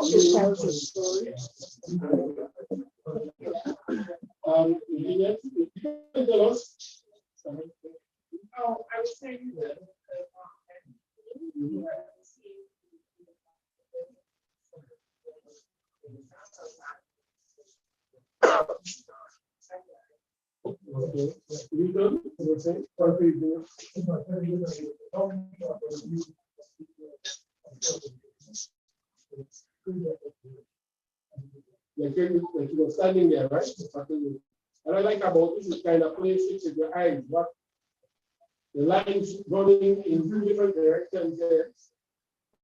She tells a story. Yes, tell us. Oh, I was saying that. Okay. You done? You say? What do you do? Like you were standing there, right? And I like about this is kind of place it with your eyes, but the lines running in two different directions there.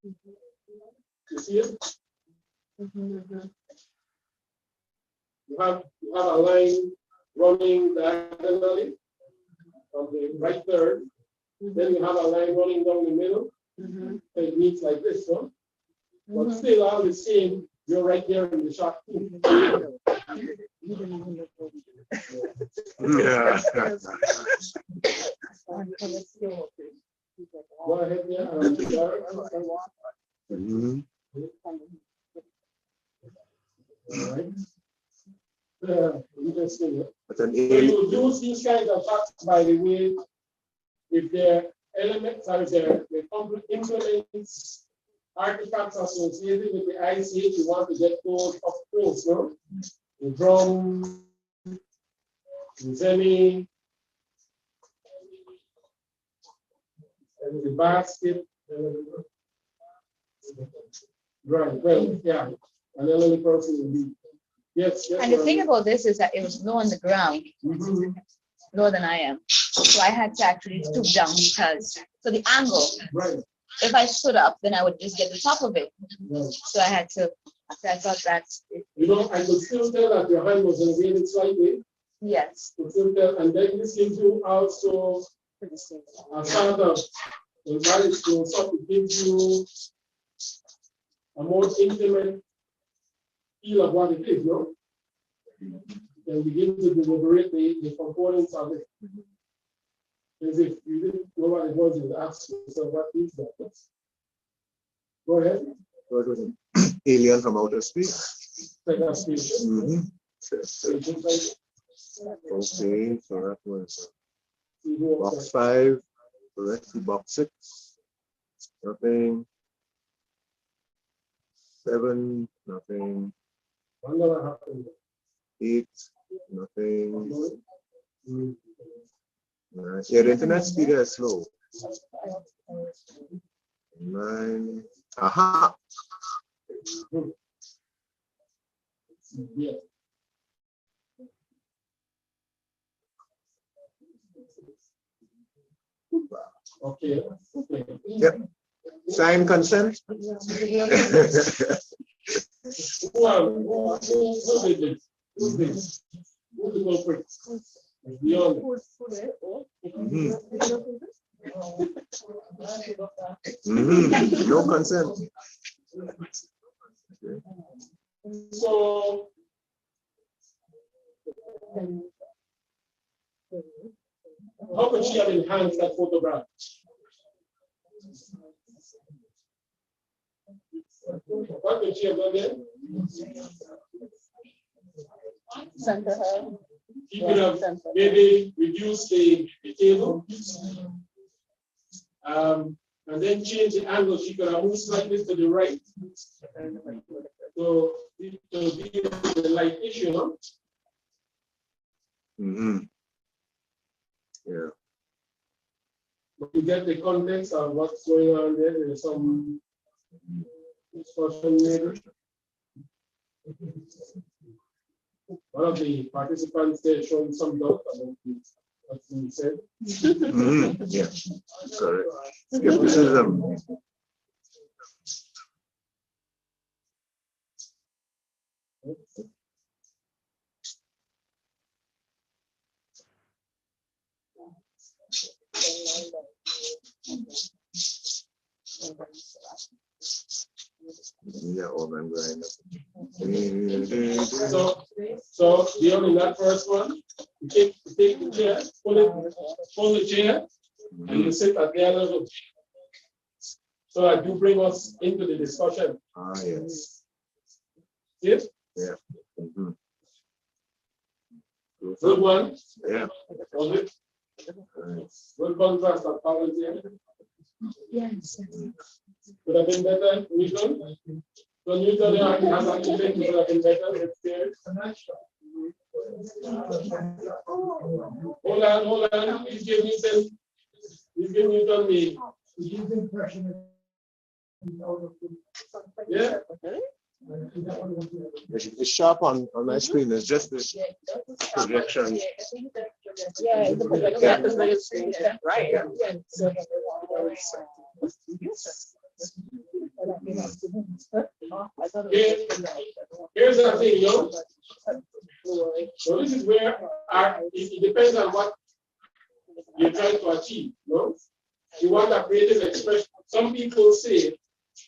You see it? You have a line running diagonally from the right third. Then you have a line running down the middle. It meets like this one. But still all the same, you're right there in the shot. Yeah. Go ahead, yeah. Mhm. All right. Interesting. But an So you use these kinds of facts, by the way, if they're elements or if they're implements, artifacts associated with the ICH, you want to get those up close, no? The drum, the semi, and the basket. Right, well, yeah. And then the person will be. Yes, yes. And the thing about this is that it was low on the ground, lower than I am. So I had to actually stoop down because, so the angle, Right. if I stood up, then I would just get the top of it. Right. So I had to, I thought that's. You know, I could still tell that your hand was elevated slightly. Yes. Could still tell, and then this gives you also a sort of, the body goes up, it gives you a more intimate feel of what it is, no? And begin to deliberate the components of it. As if you didn't know what it was, you ask yourself, what is that? Go ahead. So it was an alien from outer space. Take that space. Okay, so that was box 5. So let's see box 6. Nothing. 7. Nothing. 8. Nothing. Yeah, the internet speed is slow. 9. Aha. Yeah. Okay. Yep. Sign consent. Who did it? Who did it? Who did it first? Beyond. No consent. Okay. So how could she have enhanced that photograph? What could she have done there? Center her. She could have maybe reduced the table. And then change the angle. She could have moved slightly to the right. So it will be the light issue, no? Yeah. But you get the context of what's going on there. There's some discussion maybe. One of the participants there showing some doubt about what you said. Yeah, correct. Skepticism. Yeah, oh man, grind. So beyond in that first one, you take the chair, pull the chair, and you sit at the other level. So I do bring us into the discussion. Ah, yes. Yes? Yeah. Mhm. Good one. Yeah. Was it? Good contrast of powers here. Yes. Could have been better, Newton. So Newton has actually been could have been better. Hold on. Please give Newton the. Yeah. It's sharp on my screen. It's just the projection. Yeah, it's the projection is very screen, right? Here's the thing, you know. So this is where it depends on what you're trying to achieve. You know? You want a creative expression. Some people say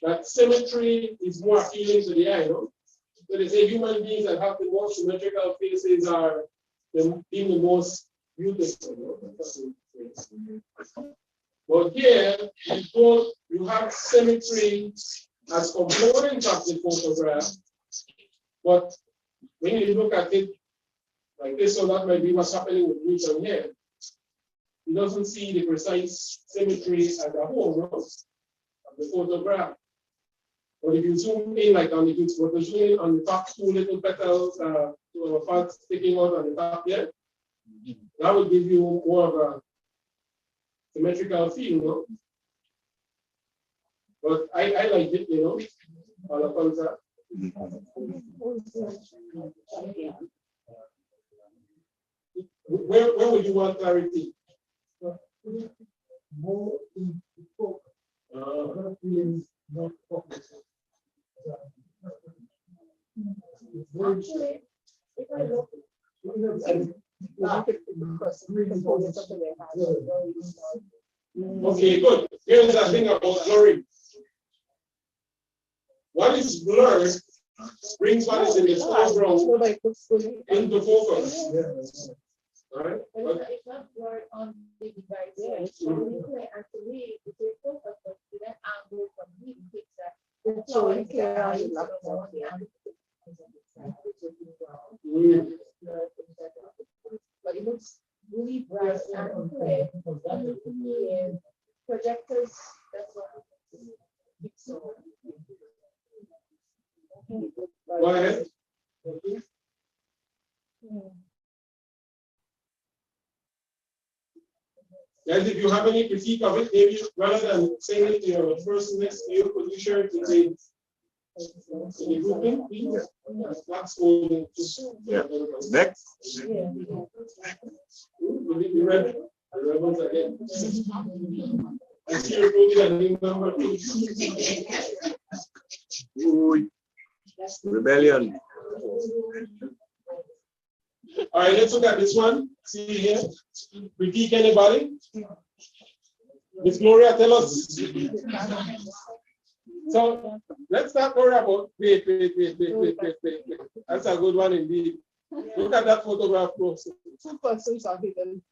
that symmetry is more appealing to the eye. You know? So they say human beings that have the most symmetrical faces are being the most beautiful. You know? But here, you have symmetry as component of the photograph. But when you look at it like this, so that might be what's happening with Newton here. He doesn't see the precise symmetry as a whole, no? Of the photograph. But if you zoom in, like on the photo, zoom in on the top two little petals, parts sticking out on the top here, that will give you more of a symmetrical feel, no? But I like it, you know, all of us. Where would you want clarity? More in focus. Not focus. Actually, if I look, okay, good. Here's the thing about blurring. What is blurred brings what is in the foreground into focus. Right? It's not blurred on the device. It's only clear and to me, if you focus on that angle from me, takes that. So it's clear how you look on the angle. But it looks really bright and clear. And projectors, that's what it's so. Go ahead. Guys, if you have any critique of it, maybe rather than saying it to your person next to you, could you share it to the improvement, please? Not scolding. Yeah. Next. Will it be ready? The rebels again. I see you put a new number, please. Ooh. Rebellion. All right, let's look at this one. See here. Critique anybody? Miss Gloria, tell us. So let's not worry about wait. That's a good one indeed. Look at that photograph close. Two persons are hidden.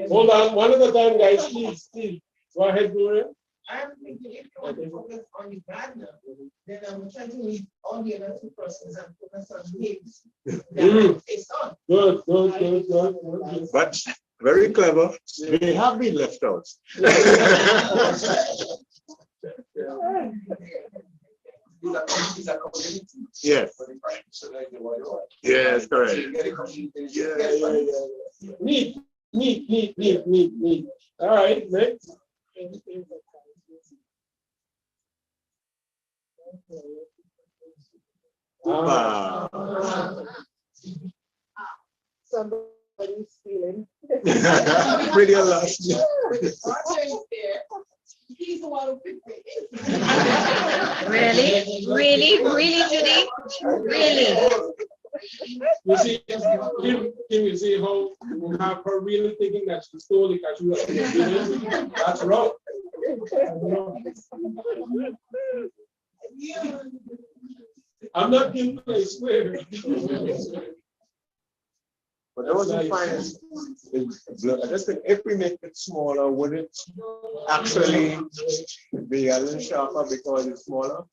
Hold on, one at a time, guys, please. Go ahead, Gloria. I'm thinking if you want to focus on the gardener, then I'm trying to leave all the other two persons and focus on him. It's on. Good. But very clever. They have been left out. Yes. Yes, correct. Neat. All right, next. Somebody's feeling. Pretty last. He's the one who picked me. Really, Judy? Really? You see, Kim, you see how you have her really thinking that she stole the cashew that she was doing? That's wrong. I'm not giving I swear. But those who find I just think if we make it smaller, would it actually be a little sharper because it's smaller?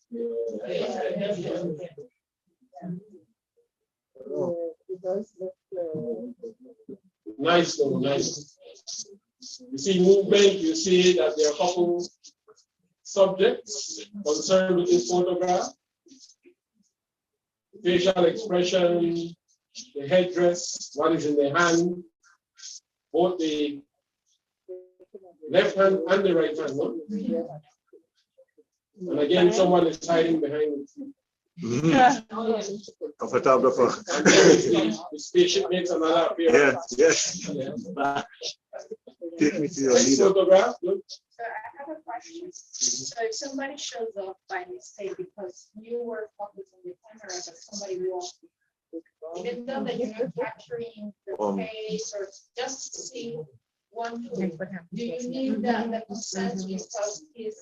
Nice though, nice. You see movement, you see that there are a couple subjects concerned with this photograph. Facial expression, the headdress, what is in the hand, both the left hand and the right hand. No? And again, someone is hiding behind it. A photographer. The spaceship makes another appearance. Yes. Take me to your leader. Photograph. Look. So I have a question. So if somebody shows up by mistake because you were focused on the camera, but somebody walked, even though that you're not capturing the face or just to see one food, do you need the consent because he's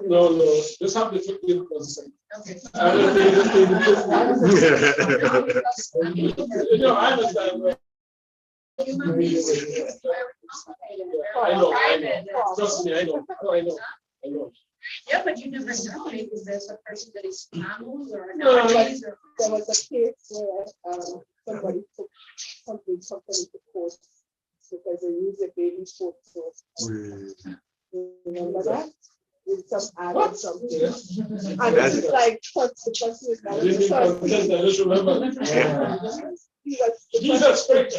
No, just have the 15%. Okay. I don't think it's I understand. I know. Trust me, I know. Yeah, but you never know if there's a person that is mammals or No, not. there was a case where somebody took something to court because they used a baby photo. Remember that? With some ad or something. And it's like, what's the person is like? I just remember. Jesus Christ.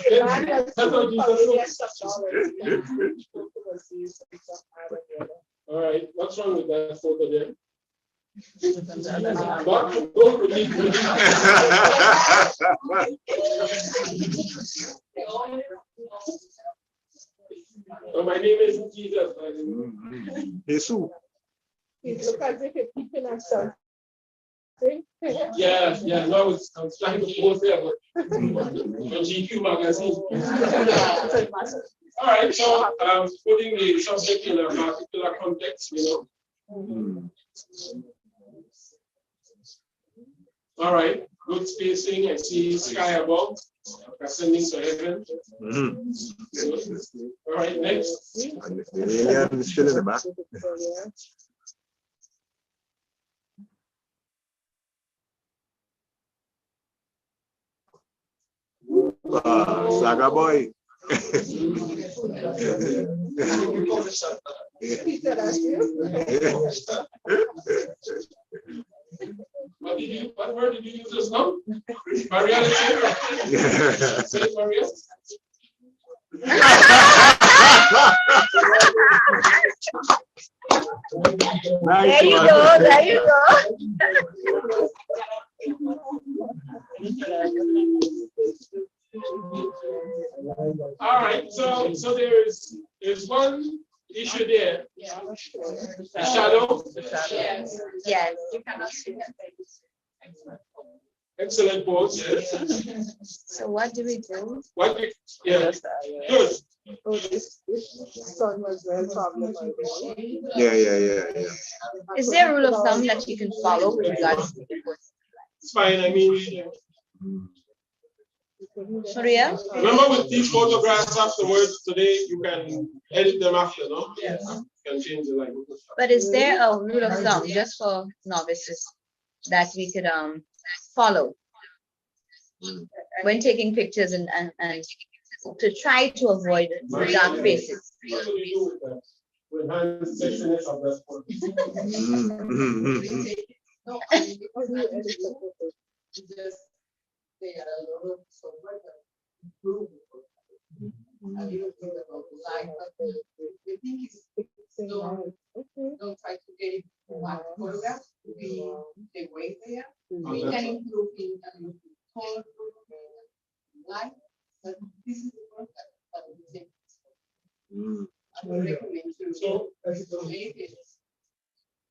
All right, what's wrong with that photo there? Oh, my name is Jesus. Jesus. It looks as if you're keeping us. Yeah, no, I was trying to post there, but on GQ magazine. All right, so putting the subject in a particular context, All right, good spacing. I see sky above, ascending to heaven. All right, next. And the alien is still in the back. Saga boy. What word did you use just now? Maria, say Maria. Nice there you one. go, there you go. All right, so there's one issue there. The shadow. Yes. Excellent pose. So what do we do? Yeah. Good. Oh, this son was well probably. Yeah. Is there a rule of thumb that you can follow with regards to the pose? It's fine. I mean, Maria? remember with these photographs afterwards today, you can edit them after, no? Yes. You can change the language. But is there a rule of thumb just for novices that we could follow when taking pictures and to try to avoid dark faces? What do you do with that? With enhance sexiness of that photo. Don't try to get it one photograph to be the way there. We can improve in color, light, but this is the one that we take. I would recommend to make it.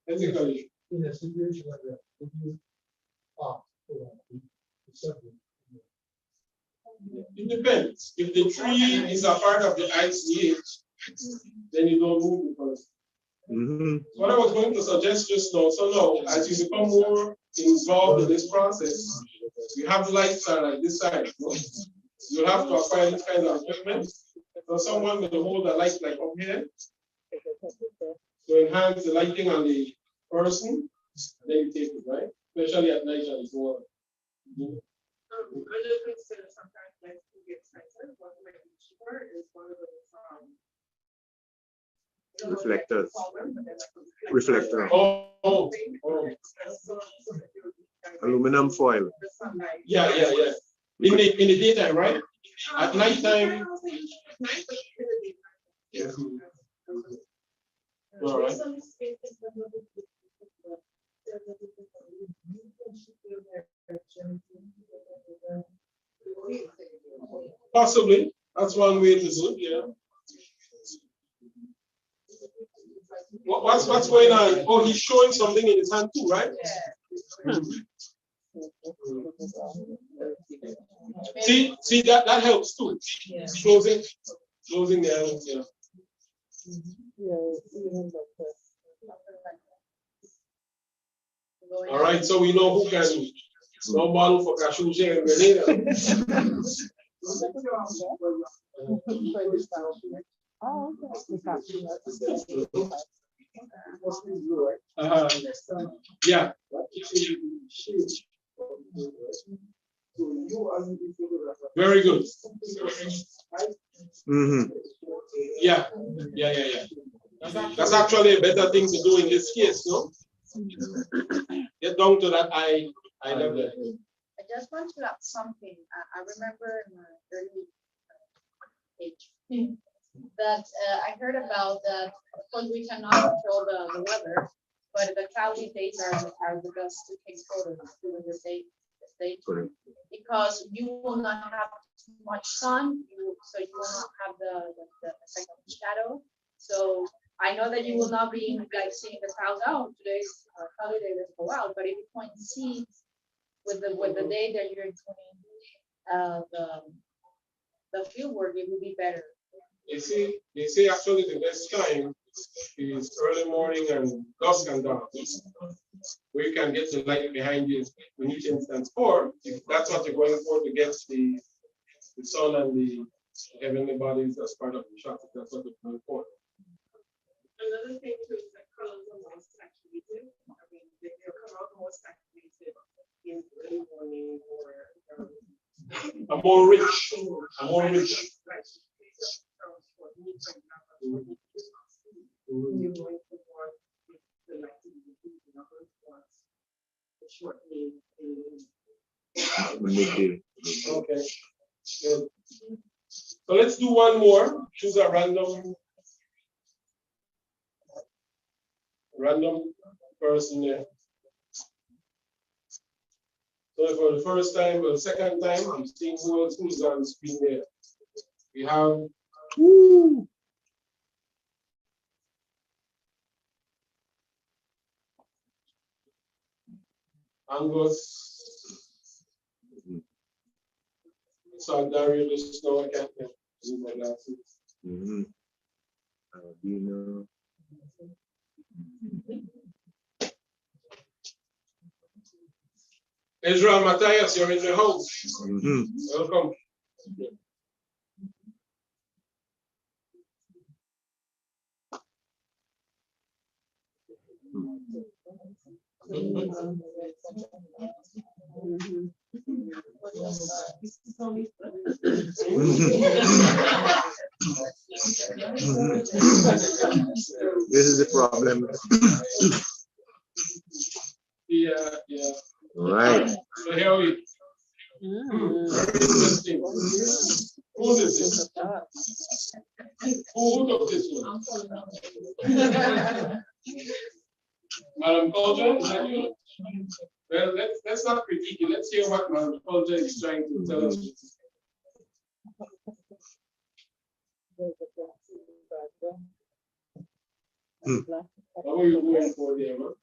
Basically, in a situation like that, if you are It depends. If the tree is a part of the ICH, then you don't move the person. What I was going to suggest just now, so now, as you become more involved in this process, you have lights on like this side. You have to acquire this kind of equipment. So someone will hold a light like up here to enhance the lighting on the person. Then you take it, right? Especially at night and it's warm. I just consider sometimes like to get expensive, what might be cheaper is one of those, Reflectors. Reflector. Oh. Aluminum foil. Yeah. In the daytime, right? At night time. Yeah. All right. Possibly. That's one way to do it, yeah. What's going on? Oh, he's showing something in his hand too, right? See that helps too. Closing the hands, yeah. All right, so we know who can snowball for Kashunje and Grenada. Yeah. Very good. Yeah. That's actually a better thing to do in this case, no? Get down to that eye level. I just want to add something. I remember in my early age that I heard about that. Of course, we cannot control the weather, but the cloudy days are the best to take photos during the day, because you will not have too much sun, so you will not have the effect of the shadow. So I know that you will not be like seeing the clouds out. Today's holiday, let's go out. But if you point and see with the day that you're doing the field work, it will be better. They say actually the best time is early morning and dusk and dawn, where you can get the light behind you in each instance. Or if that's what you're going for, to get the sun and the heavenly bodies as part of the shot, if that's what you're going for. Another thing too is that colors are more saturated. I mean, they'll come out more saturated in early morning or more rich. Right. You're going to want the light to be the short Midday. Okay. Good. So let's do one more. Choose a random person there. So for the first time or the second time, I'm seeing who's on the screen there. We have Angus. Dario just know I can't use my glasses. Ezra Matthias, you're in the house. Welcome. This is the problem. Yeah. Right. So here we. Interesting. Who is this? Who took this one? Madam Culture, is that you? Well, let's not critique it. Let's hear what Madam Culture is trying to tell us. What were you going for there, man?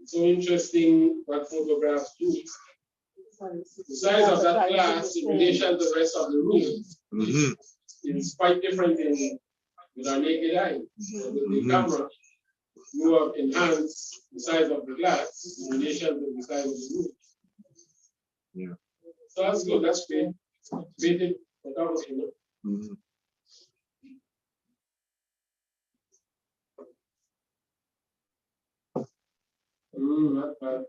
So interesting what photographs do. The size of that glass in relation to the rest of the room is quite different in with our naked eye. So with the camera, you have enhanced the size of the glass in relation to the size of the room. Yeah. So that's good, that's great. Creative photography, you know. Not bad.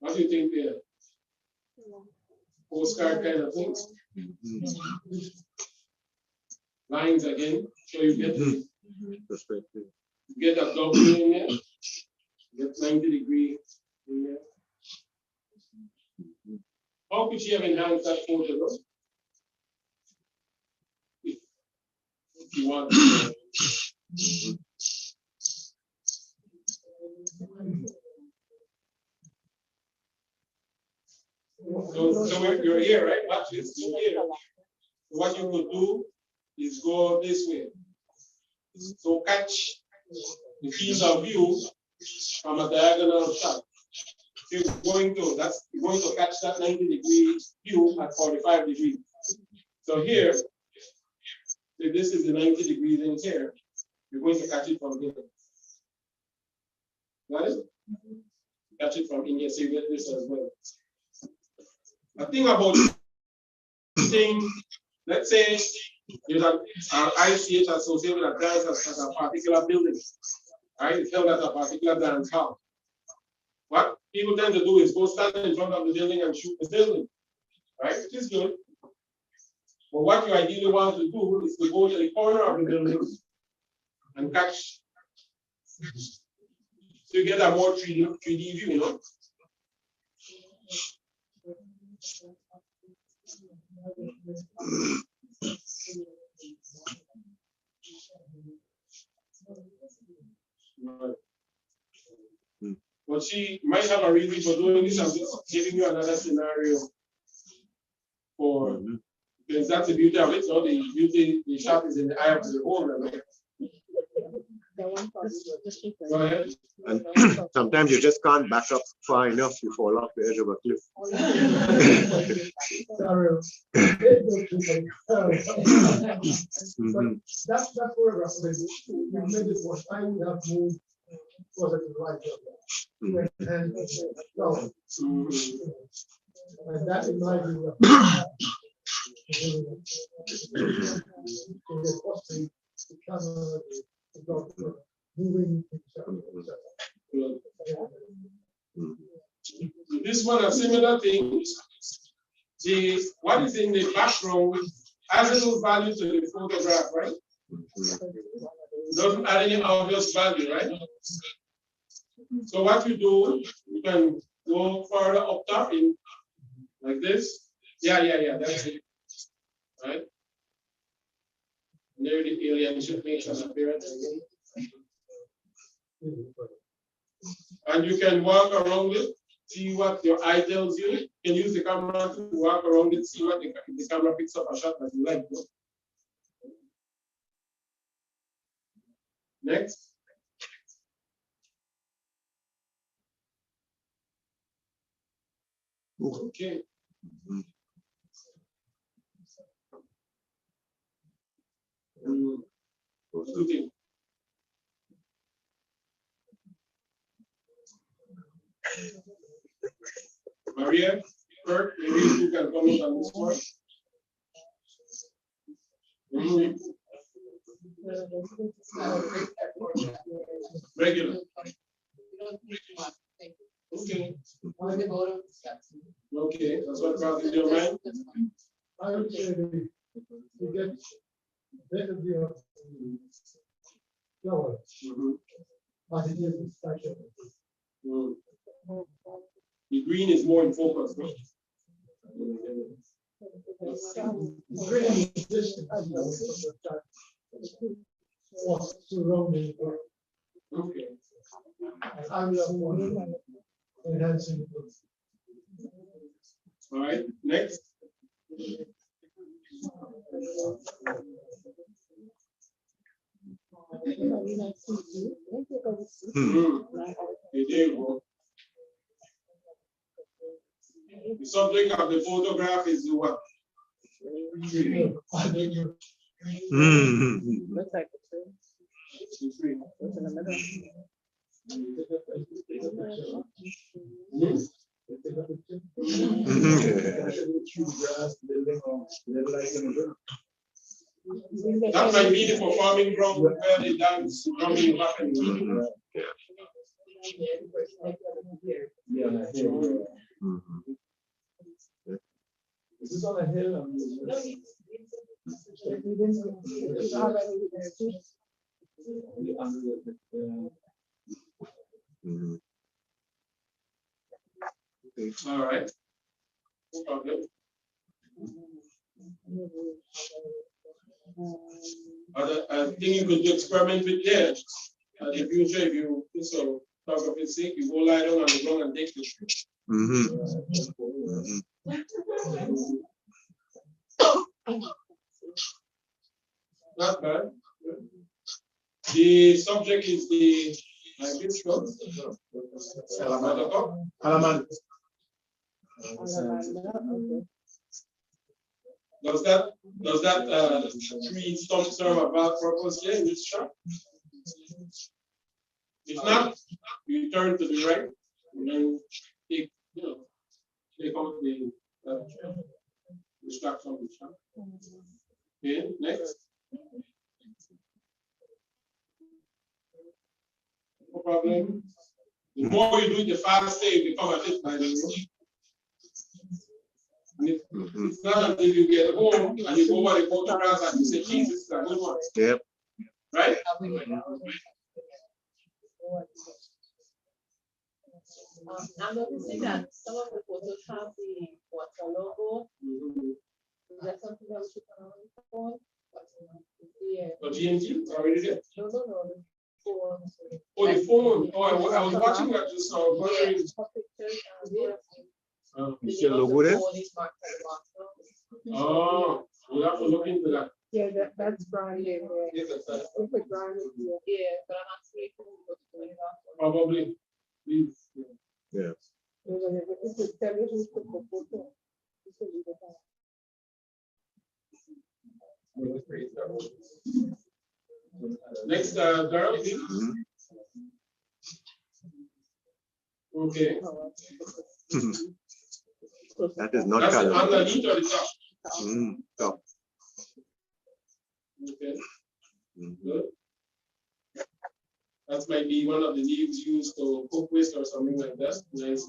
What do you think there? Postcard kind of things? Lines again, so you get the perspective. You get a double in there, get 90-degree in there. How could she have enhanced that photo? No? If you want to. So you're here, right? Watch this. You're here. So what you could do is go this way. So catch the field of view from a diagonal shot. So you're going to catch that 90-degree view at 45 degrees. So here, if this is the 90 degrees in here, you're going to catch it from here. Got it? Catch it from in here, so you get this as well. The thing about thing, let's say there's an ICH associated with a dance at a particular building, right? It's held at a particular dance hall. What people tend to do is go stand in front of the building and shoot the building, right? Which is good. But what you ideally want to do is to go to the corner of the building and catch, so you get a more 3D view, you know? But she might have a reason for doing this. I'm just giving you another scenario for, because that's the beauty of it. So the shot is in the eye of the beholder. Right? Go ahead. And sometimes you just can't back up far enough, you fall off the edge of a cliff. That photograph, you made it was I would have moved closer to the right. And that in my view, This one, a similar thing. What is in the background has a little value to the photograph, right? Doesn't add any obvious value, right? So what you do, you can go further up top in like this. Yeah, that's it. Right? And there the alien should make an appearance again. And you can walk around it, see what your eye tells you. You can use the camera to walk around it, see what the camera picks up a shot that you like. Next. Okay. Looking. Maria, Kurt, maybe you can comment on this one. Regular. Okay. Okay, that's what crosses your mind. I would say we get better view of the flower, but it is special. The green is more in focus, right? Green is distant. Surrounding. Okay. I love one. Enhancing. All right, next. There you go. The subject of the photograph is what? Looks like the tree. It's in the middle. That might be the performing ground where the dance drumming happens. Is this on a hill? All right. No problem. I think you could experiment with that. In the future, if you do some photography sick, you go lie down on the ground and take the shot. Not bad. The subject is the Alaman. Does that tree stump serve a bad purpose here in this shot? If not, you turn to the right and then take out the distraction of the shot. Okay, next. No problem. The more you do it, the faster you become at it, by the way. And it's not until you get home and you go over the photographs and you say, Jesus, this is a good one. Yep. Right? I'm noticing that some of the photos have the water logo. Is that something that we should put on the phone? Yeah. Or GMT? Already there? No. The phone. Oh, the phone. Oh, I was watching that just now. Is your logo there? Oh, we'll have to look into that. Yeah, that's branded. Yeah, but I'm actually Probably. Please. Yeah. Next, girl, please. Okay. That is not That's color. underneath or the top? Top. Okay. Good. That might be one of the leaves used to cook with or something like that. Nice.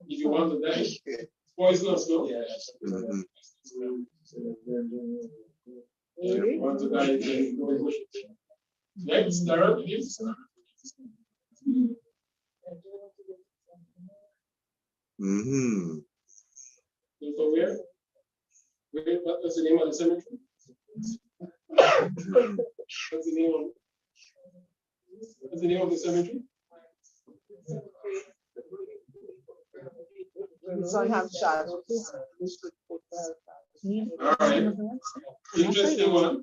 If you want to die, poisonous, no? Want to die? Next, Darren, please. So where? What's the name of the cemetery? What's the name of the cemetery? Some have shadows. All right. Interesting one.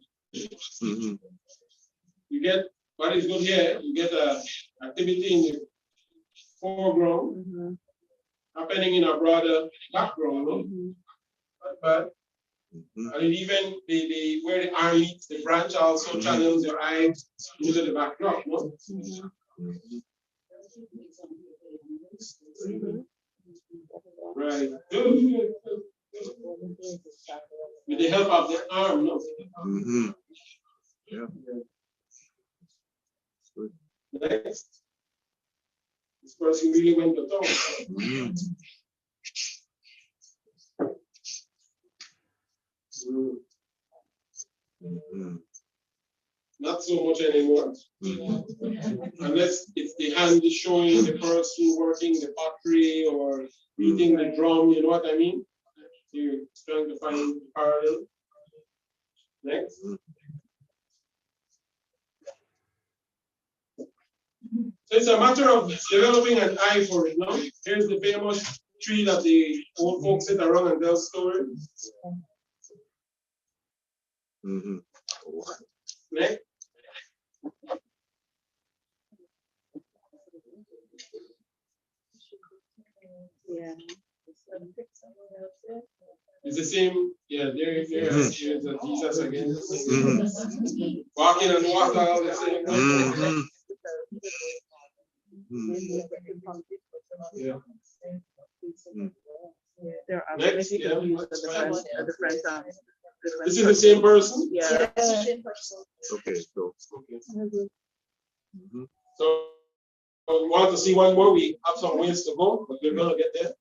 You get what is good here. You get a activity in the foreground happening in a broader background. Not bad. And even the where the arm meets the branch also channels your eyes into the backdrop. No? Right. Good. With the help of the arm, no? Yeah. Good. Next. This person really went to town. Not so much anymore. Unless it's the hand is showing the person working the pottery or beating the drum, you know what I mean? You're trying to find parallel. Next. So it's a matter of developing an eye for it, no? Here's the famous tree that the old folks sit around and tell stories. Next. Yeah. It's the same, yeah, there is Jesus again. Walking on water all the same. Yeah. There are Next, many yeah. people use a different This is the same person? Yeah. Okay, so. So we want to see one more. We have some ways to go, but we're gonna get there.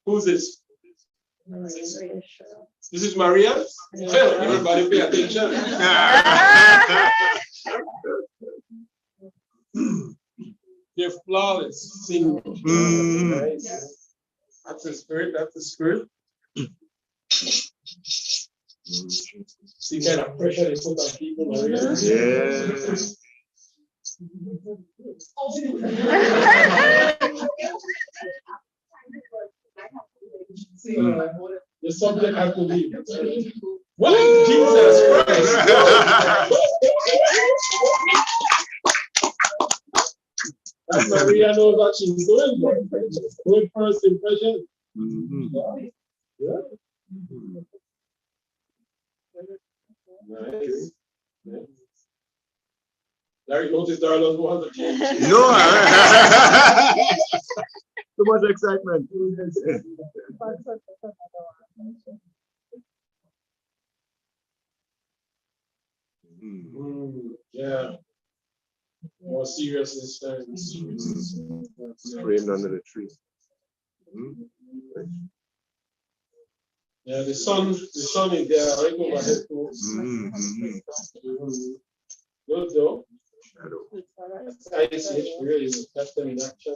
Who's this? This is Maria. Everybody pay attention. They're flawless singing. That's the spirit. That's the spirit. See kind of pressure they put on people. Maria. Yeah. The subject has to be. What? Jesus Christ! That Maria knows what she's doing. Good first impression. Yeah. Nice. Yeah. Larry noticed Darla's want to change. No. Too much excitement. Yeah. More serious this time. Framed under the tree. Yeah, the sun is there right overhead too. Good though. I see it really that's them in action.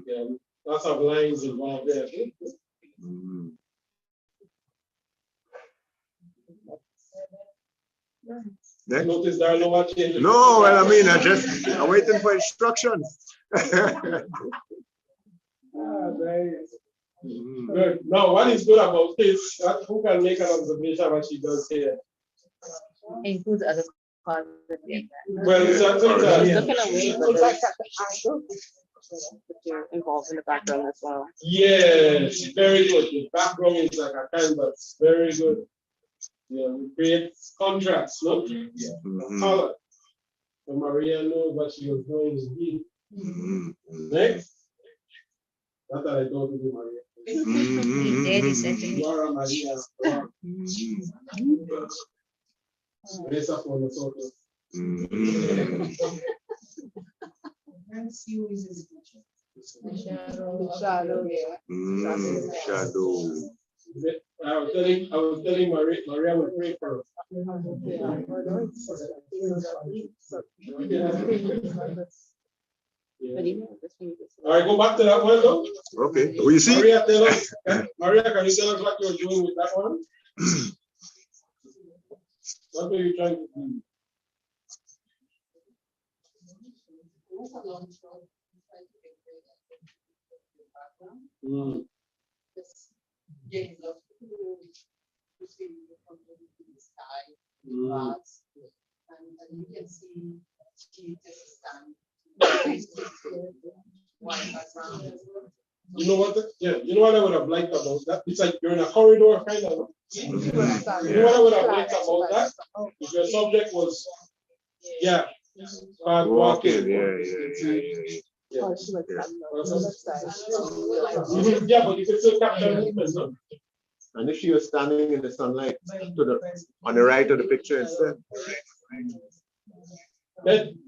Yeah, lots of lines involved there. Next. Notice Darla watching. No, well, I mean, I'm waiting for instructions. Good. Now, what is good about this? Who can make an observation what she does here? Includes other causes. Well, it's actually looking away, but like at the angle, but you're involved in the background as well. yes, very good. The background is like a canvas. Very good. Yeah, we create contrast, no? Color. So Maria knows what she was doing indeed. Next. Not that I don't do Maria. You are a Maria. Raise up on the photo. Shadow. I was telling Maria would pray for us. All right, go back to that one though. Okay. Will you see? Maria, tell us. Maria, can you tell us what you're doing with that one? What were you trying to do? And you can see she just stand. You know what? Yeah, you know what I would have liked about that? It's like you're in a corridor kind of. You know what I would have liked about that? If your subject was, yeah, walking. Yeah, but you can still capture movement, no? And if she was standing in the sunlight on the right of the picture instead.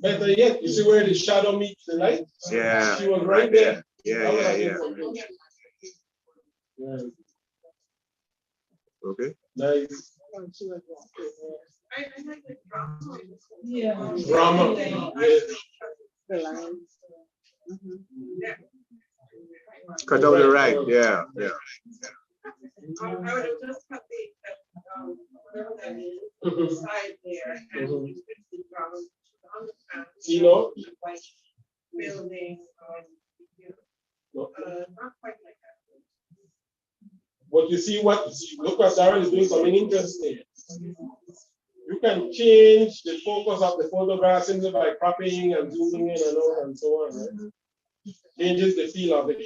Better yet, you see where the shadow meets the light? Yeah. She was right there. Yeah. Okay. Nice. Yeah. Drama. The lines. Cut out the right, yeah. I would just cut whatever that is, side there, and you could see from understand. You know? Like building, not quite like that. But you see look what Darren is doing something interesting. You can change the focus of the photograph simply by cropping and zooming in and out and so on, right? Changes the feel of it.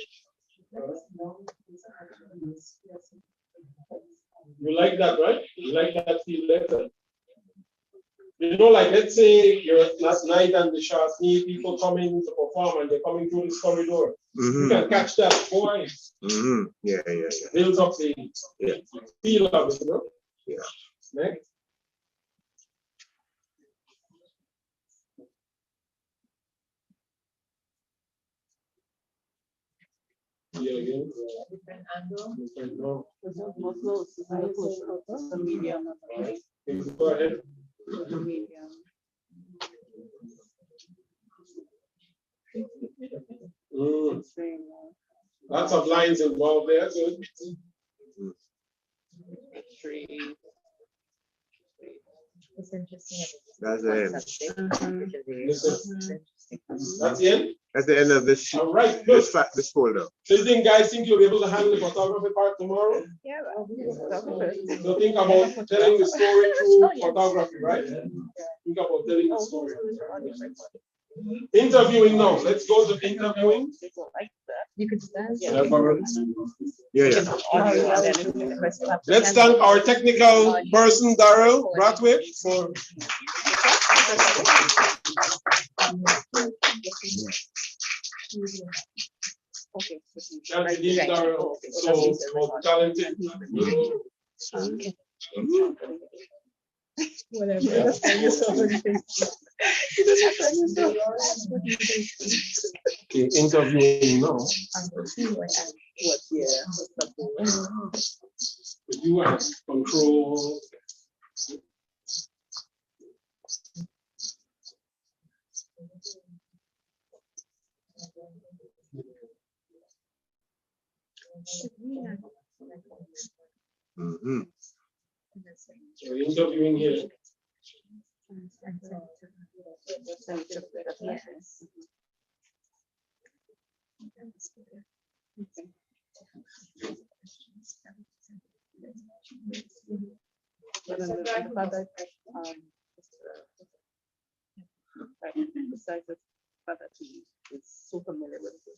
You like that, right? You like that feel better. You know, like let's say you're last night and the Shasni people coming to perform and they're coming through this corridor. You can catch that voice. Yeah. Builds up the feel of it, you know? Yeah. Next. Yeah, again. Different angle. No. More close. The medium. Go ahead. The medium. Lots of lines involved there. So It's interesting. That's the end. That's the end? That's the end of this. All right, good. This folder. So you think guys think you'll be able to handle the photography part tomorrow? Yeah. So think about telling the story through photography, right? Think about telling the story. Interviewing now. Let's go to interviewing. You could stand. Yeah. Let's thank our technical person, Daryl Brathwaite, for Okay. Daryl, so talented. Whatever. Just tell yourself anything. Okay, interviewing now. What? Yeah. You have control. So interviewing here. Yes. Besides the fact that he is so familiar with this,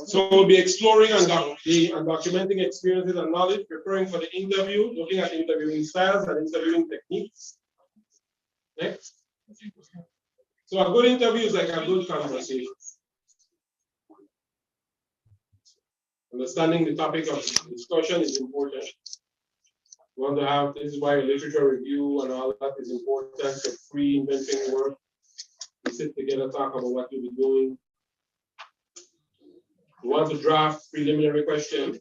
So we'll be exploring and documenting experiences and knowledge, preparing for the interview, looking at interviewing styles and interviewing techniques. Next. So a good interview is like a good conversation. Understanding the topic of discussion is important. You want to have, this is why literature review and all that is important, the pre-inventing work. We sit together, talk about what you'll be doing. You want to draft preliminary questions.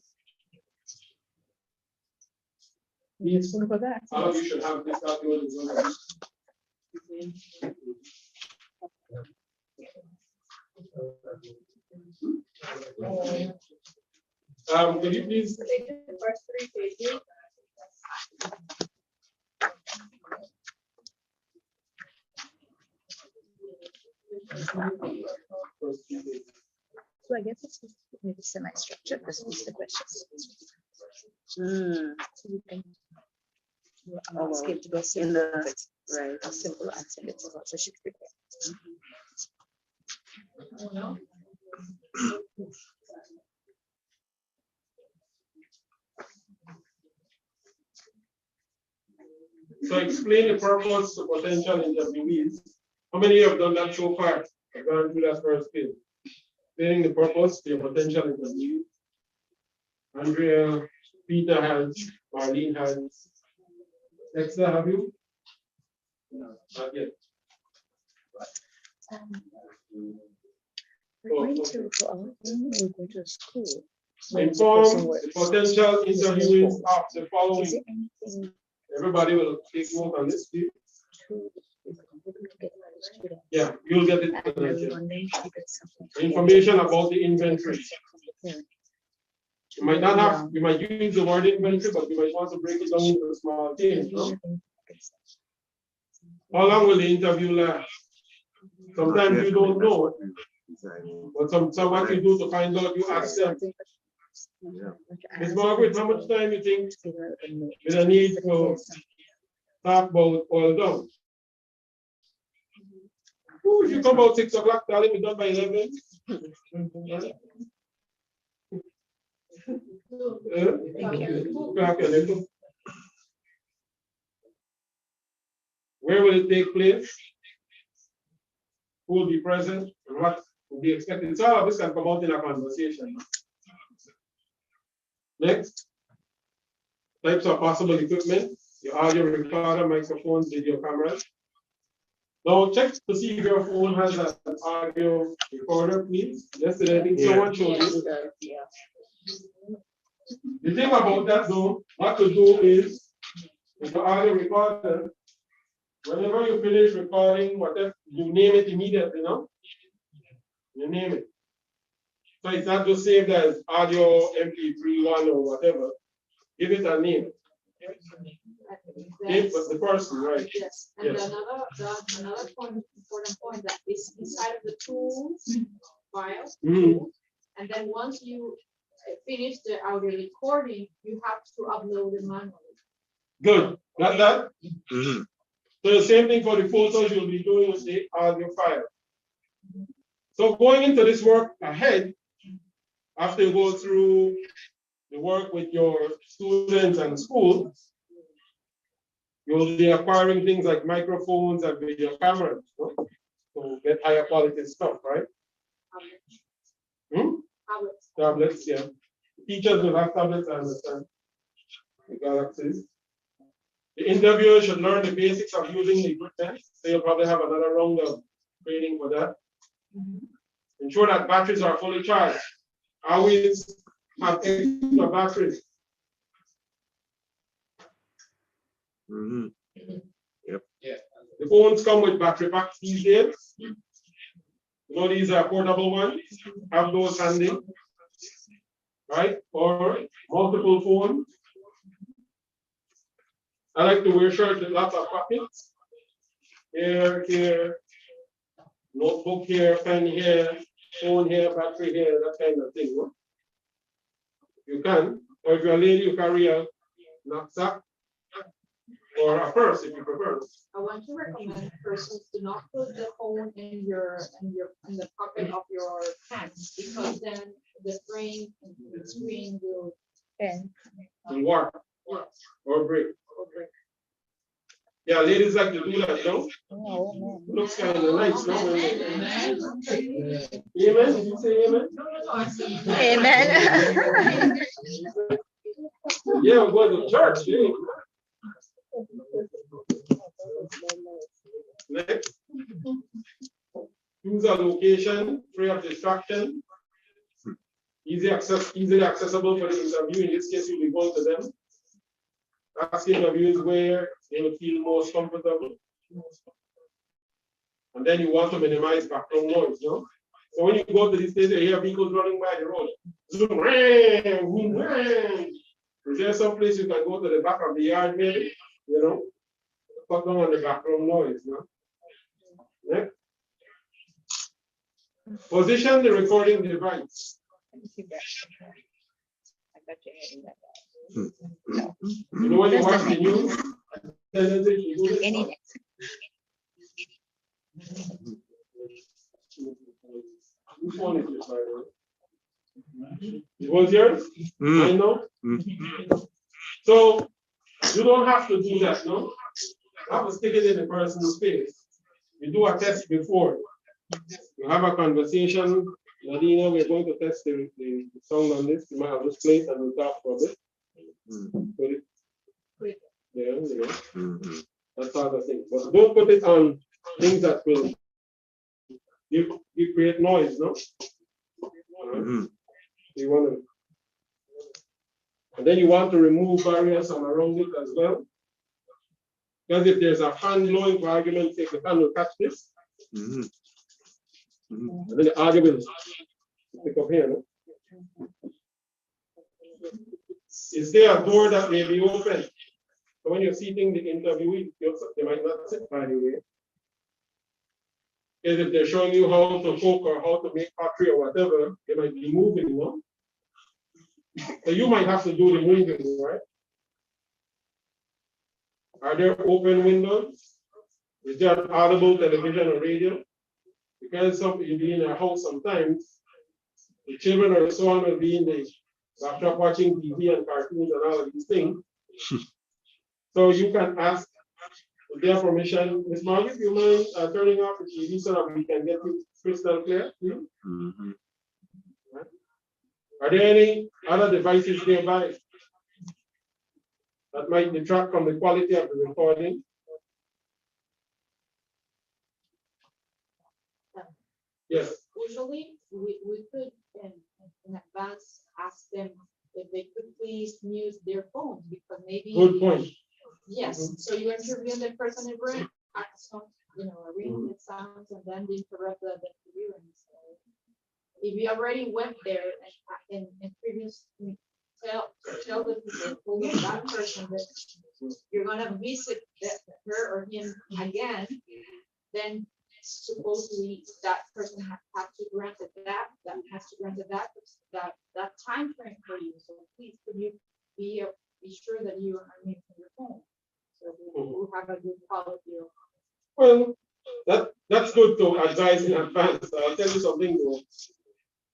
Yes, for that. All of you should have this document. Could you please take the first 3 pages? So I guess it's maybe semi-structured. This is the questions. So you can skip to go in the right a simple answer. It's also should prepare. So explain the purpose to potential interviewees. How many have done that so far? I've gone through that first bit. explaining the purpose to your potential interview. Andrea, Peter has, Marlene has. Dexter, have you? No, not yet. We're going to go to school. Inform the potential interviewees of the Is following. it anything Everybody will take note on this, please. to get the students? Yeah, you'll get it. And I was wondering if you could something to Information about the inventory. get You might not have, you might use the word inventory, but you might want to break it down into small things. No? How long will the interview last? Sometimes you don't know, but so what you do to find out, you ask them. Ms. Margaret, how much time you think you need to talk about oil down? Ooh, if you come out 6 o'clock, tell him we're done by 11. Where will it take place? Who will be present? And what will be expected? So all of this can come out in a conversation. Next, types of possible equipment: your audio recorder, microphones, video cameras. Now check to see if your phone has an audio recorder, please. Yesterday, I think someone showed you. The thing about that though, what to do is, with the audio recorder, whenever you finish recording, whatever, you name it immediately, no? You name it. So it's not just saved as audio MP3 one or whatever. Give it a name. Name the person, right? Yes. And Yes. another important point that is inside of the tools file. And then once you finish the audio recording, you have to upload it manually. Good. Got that? So the same thing for the photos you'll be doing with the audio file. So going into this work ahead, after you go through the work with your students and school, you'll be acquiring things like microphones and video cameras, no? To get higher quality stuff, right? Tablets, yeah. Teachers will have tablets, I understand. The galaxies. The interviewer should learn the basics of using the equipment. So you'll probably have another round of training for that. Ensure that batteries are fully charged. Always have extra batteries. Yep. Yeah. The phones come with battery packs these days. You know, these are portable ones. Have those handy, right? Or multiple phones. I like to wear shirts with lots of pockets. Here, notebook here, pen here, phone here, battery here, that kind of thing. No? You can, or if you're a lady, you carry a knapsack or a purse if you prefer. I want to recommend persons do not put the phone in the pocket of your pants, because then the screen will And warp yes, or break. Yeah, ladies like to do that, no? Looks kind of nice, no? Amen. Did you say amen? Amen. Yeah, we're going to church. Yeah. Next. Choose a location free of distraction. Easily accessible for the interview. In this case, you'll be going to them. Ask interviews where they will feel most comfortable. And then you want to minimize background noise, no? So when you go to this place, you hear vehicles running by the road. Zoom, is there some place you can go to the back of the yard, maybe? You know, cut down on the background noise, no? Next. Position the recording device. You know when you watch the news, which one is it, by the way? It was yours? I know. So you don't have to do that, no? You have to stick it in the person's face. You do a test before. You have a conversation Nadina, we're going to test the sound on this. You might have just play it and we'll talk for a bit. Put it there, you know. That sort of thing. But don't put it on things that will you create noise, no? You want to, and then you want to remove barriers from around it as well. Because if there's a fan blowing, for argument's sake, the fan will catch this. And then the audio will pick up here. No? Is there a door that may be open? So when you're seating the interviewee, they might not sit, by the way. Because if they're showing you how to cook or how to make pottery or whatever, they might be moving, you know? So you might have to do the moving, right? Are there open windows? Is there an audible television or radio? Because some you'll be in a house sometimes, the children or so on will be in the laptop watching TV and cartoons and all of these things. So you can ask with their permission, Ms. Margaret, you mind turning off the TV so that we can get it crystal clear? Right. Are there any other devices nearby that might detract from the quality of the recording? Yes. Usually, we could in advance ask them if they could please mute their phones because maybe. Good point. Yes, so you interview the person in room, arrange the sounds, and then they interrupt the interviewing. So if you already went there and previously tell the people that person that you're gonna visit her or him again, then supposedly that person has to grant that time frame for you. So please, could you be sure that you are muting your phone? So we have a good quality of. Well, that's good to advise in advance. I'll tell you something though.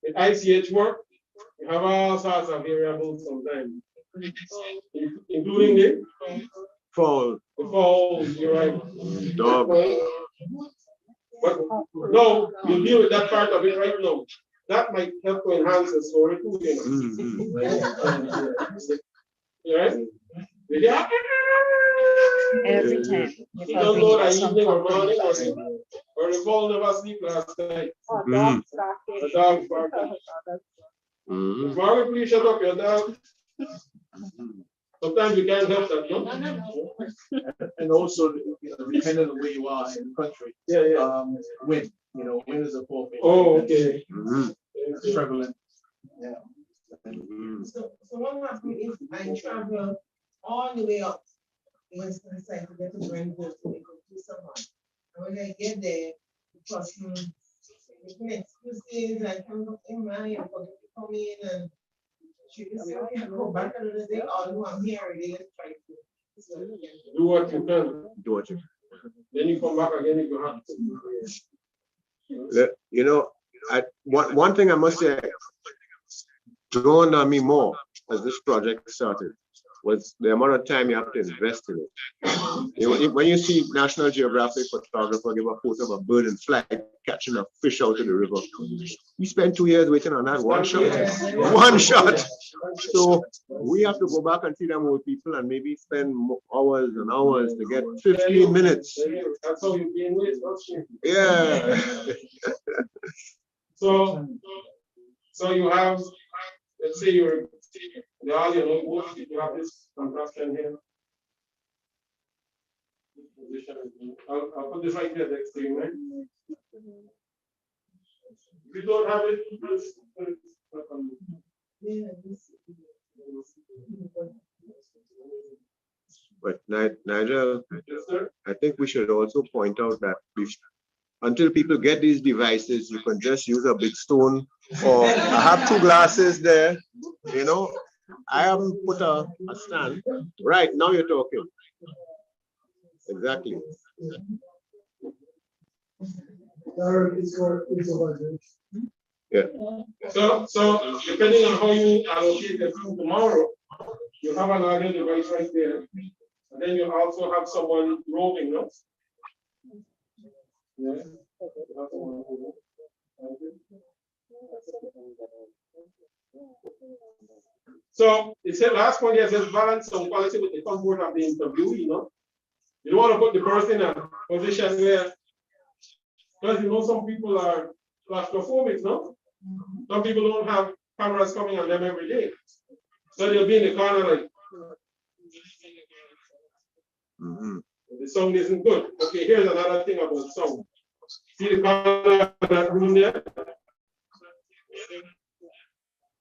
With ICH work, you have all sorts of variables sometimes, including the Fall. The falls, you're right. Dog. But no, you deal with that part of it right now. That might help to enhance the story too, you know. Right? Yeah. Every time. You don't know that evening or morning or the fall never sleep last night. The dog barking. Margaret, please shut up your dog. Sometimes you can't help that, no? And also, depending on where you are in the country, wind, wind is a poor thing. Oh, okay. It's prevalent. Yeah. So what happens if I travel all the way up the western side to get to Brentwood to go to someone? And when I get there, the person making excuses and come up in money and forget to come in and she just say, okay, go back another day. Oh, no, I'm here again. Try to do what you can. Do what you can. Then you come back again if you have to. You know, one thing I must say dawned on me more as this project started was the amount of time you have to invest in it. When you see National Geographic photographer give a photo of a bird in flight catching a fish out of the river, you spend 2 years waiting on that one shot. One shot. So we have to go back and see them old people and maybe spend hours and hours to get 15 minutes. That's how you gain weight, yeah. So you have, let's say you're you have this contraption here. I'll put this right here, the extreme, right? If you don't have it, just put it up on. But Nigel, I think we should also point out that until people get these devices, you can just use a big stone, or I have 2 glasses there, I haven't put a stand. Right, now you're talking. Exactly. Yeah. So depending on how you allocate the food tomorrow, you have an audio device right there. And then you also have someone roving, no? Yeah. So it said last point here says balance sound quality with the comfort of the interviewee, you know. You don't want to put the person in a position where, because you know some people are claustrophobic, no? Some people don't have cameras coming on them every day. So they'll be in the corner like, the sound isn't good. Okay, here's another thing about sound. See the corner of that room there?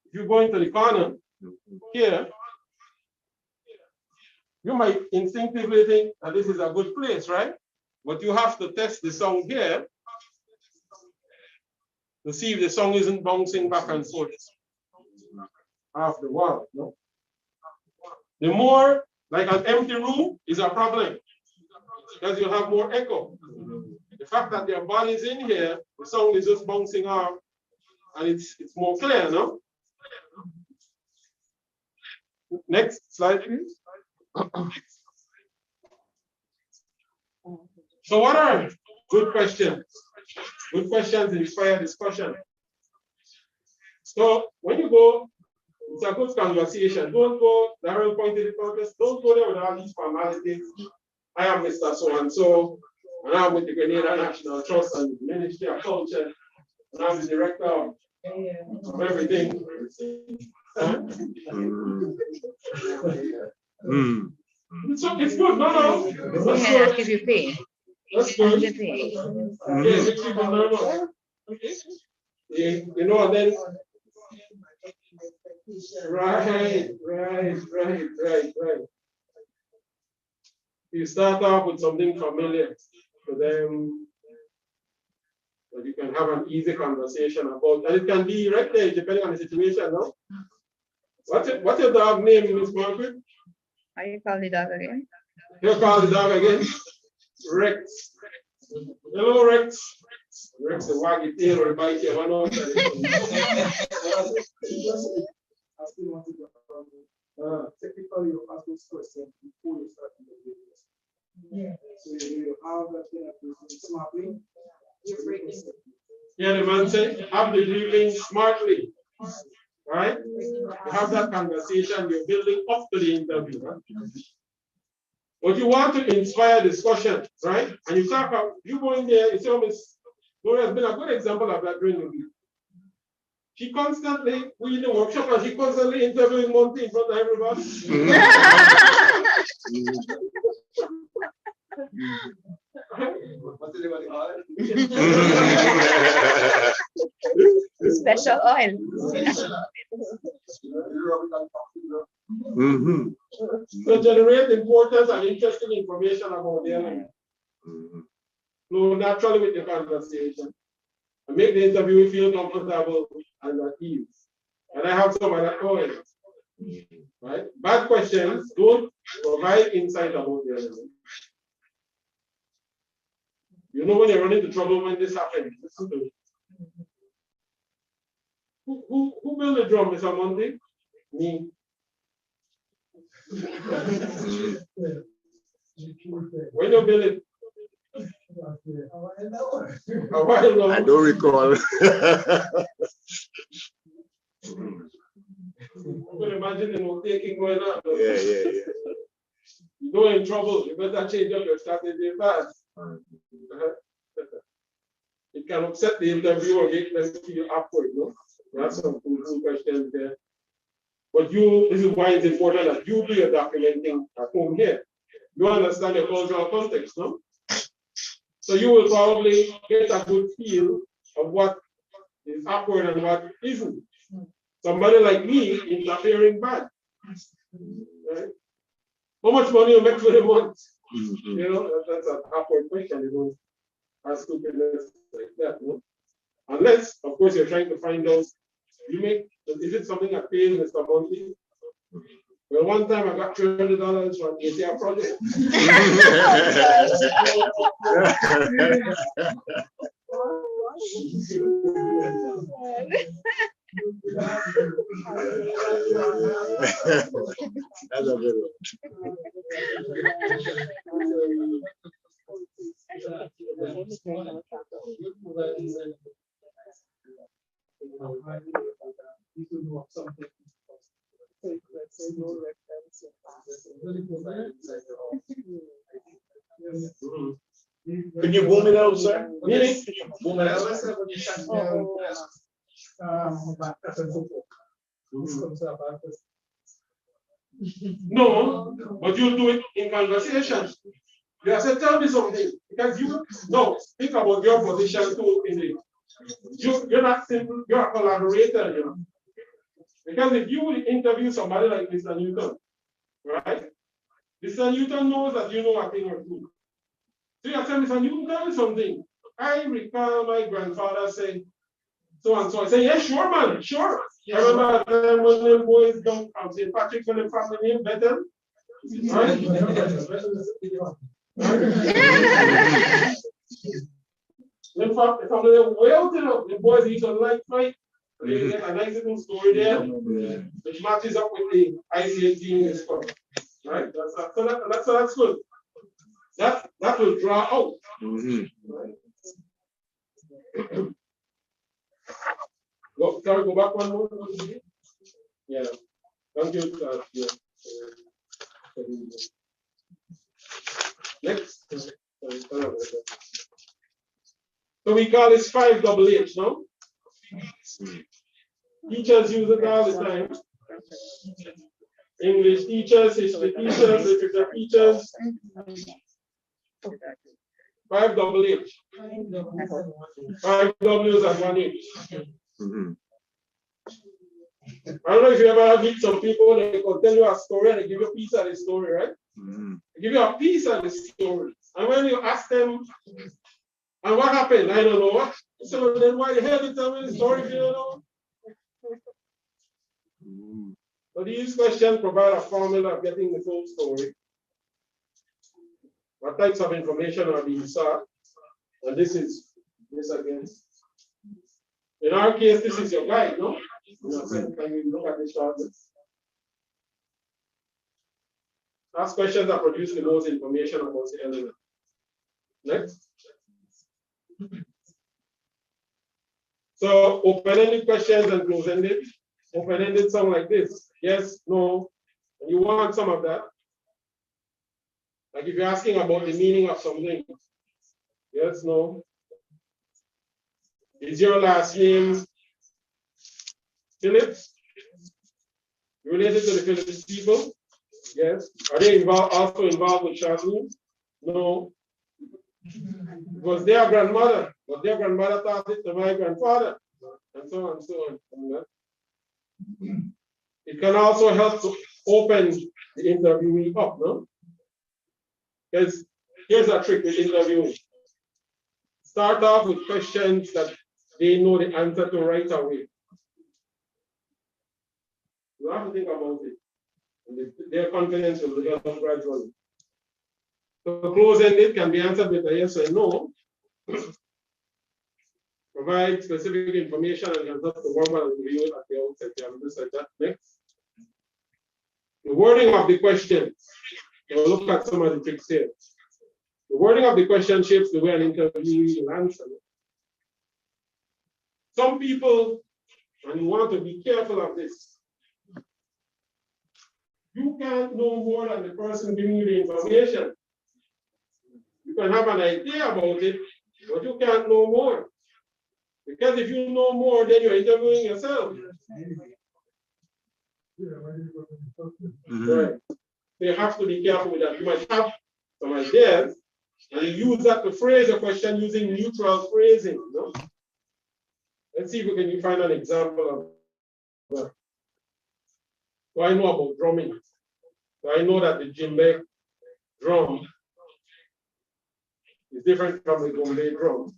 If you go into the corner here, you might instinctively think that this is a good place, right? But you have to test the sound here to see if the sound isn't bouncing back and forth off the wall. No? The more like an empty room is a problem because you have more echo. The fact that their body is in here, the sound is just bouncing off, and it's more clear, no? Next slide, please. So what are good questions? Good questions inspire discussion. So when you go, it's a good conversation. Don't go, the whole point of the purpose, don't go there with all these formalities. I am Mr. So-and-so, and I'm with the Grenada National Trust and Ministry of Culture, and I'm the director of everything. So it's good, no. That's good. If you pay. That's good. You pay. Yeah, make people normal. Yeah, you know, and then right. You start off with something familiar to them that you can have an easy conversation about, and it can be right there depending on the situation, no? What's your dog name, Miss Margaret? How you call the dog again? You call the dog again? Rex. Hello, Rex. Rex, the waggy tail or bite you, I know. Technically, you ask this question before you start the video. Yeah. So you have that thing smartly. Yeah, the man said, have the briefing smartly. Right? You have that conversation, you're building up to the interview. Right? But you want to inspire discussion, right? And you talk about, you go in there, it's almost, Gloria has been a good example of that during the week. She constantly, we in the workshop, and she constantly interviewing Monty in front of everybody. What did they call it? Special oil. So generate important and interesting information about them. Flow naturally with the conversation. And make the interviewer feel comfortable and at ease. And I have some other comments. Right? Bad questions don't provide insight about the element. You know when you run into trouble when this happens. Listen to it. Who built the drum, Mr. Monty? Me. When you build it? I don't recall. You can imagine the note taking going on. Yeah. You're in trouble. You better change up your strategy fast. It can upset the interviewer, make them feel awkward, no? That's some cool questions there. But this is why it's important that you do your documenting at home here. You understand your cultural context, no? So you will probably get a good feel of what is awkward and what isn't. Somebody like me interfering bad. Right? How much money you make for the month? You know, that's an awkward question. You don't ask stupidness like that, no? Unless, of course, you're trying to find out, is it something I pay Mr. Monty? Well, one time I got $300 from ATR project. That's a good one. something. Let's say no reference in class. Really provide insight about. Can you boom it out, sir? Yes. Boom it out. No, but you do it in conversation. You have to tell me something because you no think about your position too in it. You're not simple, you're a collaborator, you know. Because if you would interview somebody like Mr. Newton, right? Mr. Newton knows that you know a thing or two. So you have to tell Mr. Newton, tell me something. I recall my grandfather saying so and so. I say, yeah, sure, man, sure. I remember them when them boys don't from St. Patrick's when they family name better. Right? In fact, the family way out there, the boys used to like fight. They get a nice little story there, which matches up with the ICA team and stuff. Right? That's good. That will draw out. Right? Go back one more. Yeah. Thank you. Yeah. Next. So we call this 5HH, no? Teachers use it all the time. English teachers, history teachers, literature teachers. 5HH. 5 W's and 1 H. I don't know if you ever meet some people, they can tell you a story and they give you a piece of the story, right? They give you a piece of the story. And when you ask them, and what happened? I don't know. So then why the hell did you tell me the story if you don't know? So these questions provide a formula of getting the full story. What types of information are being sought? And this again. In our case, this is your guide, no? Can you look at the chart? Ask questions that produce the most information about the element. Next. So open-ended questions and close-ended. Open-ended sound like this. Yes, no. And you want some of that. Like if you're asking about the meaning of something. Yes, no. Is your last name Phillips? Related to the Phillips people? Yes. Are they also involved with Charlene? No. Was their grandmother? Was their grandmother taught it to my grandfather? And so on and so on. It can also help to open the interviewee up, no? Because here's a trick with interviewing. Start off with questions that they know the answer to right away. You have to think about it. And their confidence will develop gradually. So close-ended can be answered with a yes or no. Provide specific information and you have to verbal review at the outset. You have to like that. Next. The wording of the question. We'll look at some of the tricks here. The wording of the question shapes the way an interviewee will answer. Some people, and you want to be careful of this, you can't know more than the person giving you the information. You can have an idea about it, but you can't know more. Because if you know more, then you're interviewing yourself. Right. So you have to be careful with that. You might have some ideas, and you use that to phrase a question using neutral phrasing. No? Let's see if we can find an example of that. So I know about drumming. So I know that the djembe drum is different from the gombe drum.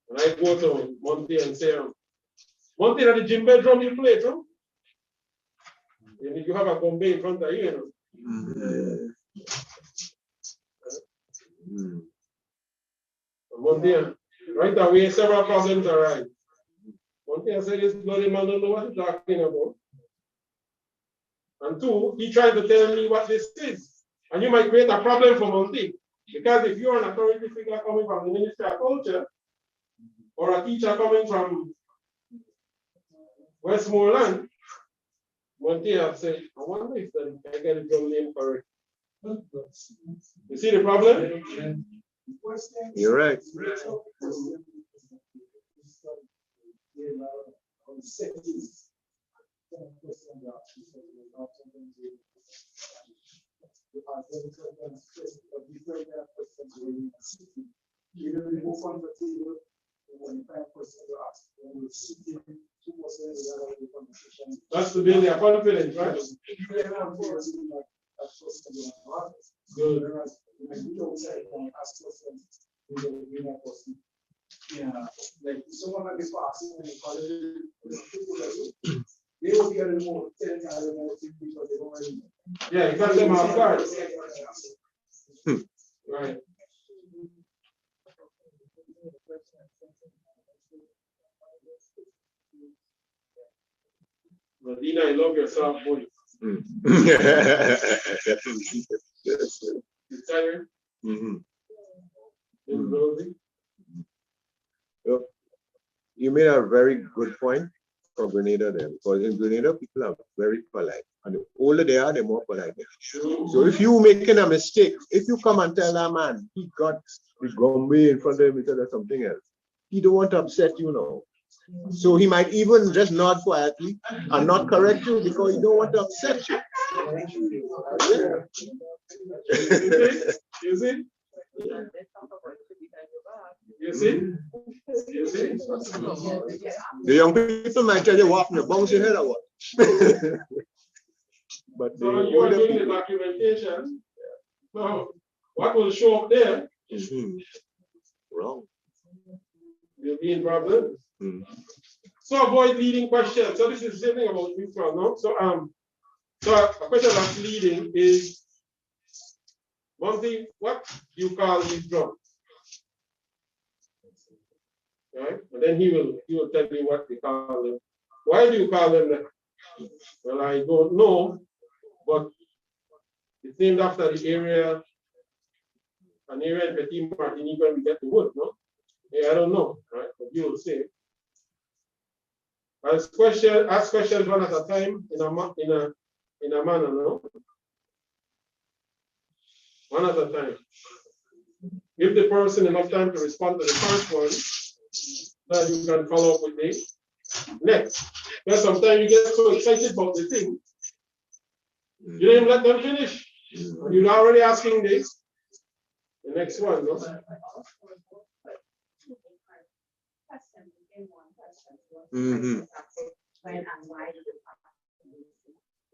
And I go to Monty and say, Monty, that the djembe drum you play, drum? And you have a gombe in front of you, you know. Monty, right away, several problems arise. Monty, I said, this bloody man don't know what he's talking about. And two, he tried to tell me what this is. And you might create a problem for Monty. Because if you're an authority figure coming from the Ministry of Culture, or a teacher coming from Westmoreland, one day I said, I wonder if I get a drum name correct. You see the problem? You're right. That's to build their confidence, right? Good. Yeah, like someone like this person in college, they will be getting more 10 times more things because they don't really. Yeah, you got them off guard. Right. Medina, I love your soft voice. You tired? You made a very good point for Grenada there, because in Grenada people are very polite, and the older they are, the more polite they are. So if you making a mistake, if you come and tell that man he got the Gombe in front of him instead of something else, he don't want to upset you now. So he might even just nod quietly and not correct you because he don't want to upset you. You see? You see? You see? The young people might tell you what, you bounce your head or what. But so you are doing the documentation. Now, what will show up there? Wrong. You'll be in problem. So avoid leading questions. So this is the same thing about neutral, no? So a question that's leading is one thing, what you call these drums? Right? And then he will tell you what they call them. Why do you call them that? Well, I don't know, but it's named after the area, an area in Petit Martinique when we get the wood, no? Yeah, I don't know, right? But you will say. Ask questions one at a time in a manner, no? One at a time. Give the person enough time to respond to the first one, that you can follow up with the next. Because sometimes you get so excited about the thing, you don't even let them finish. You're already asking this. The next one, no?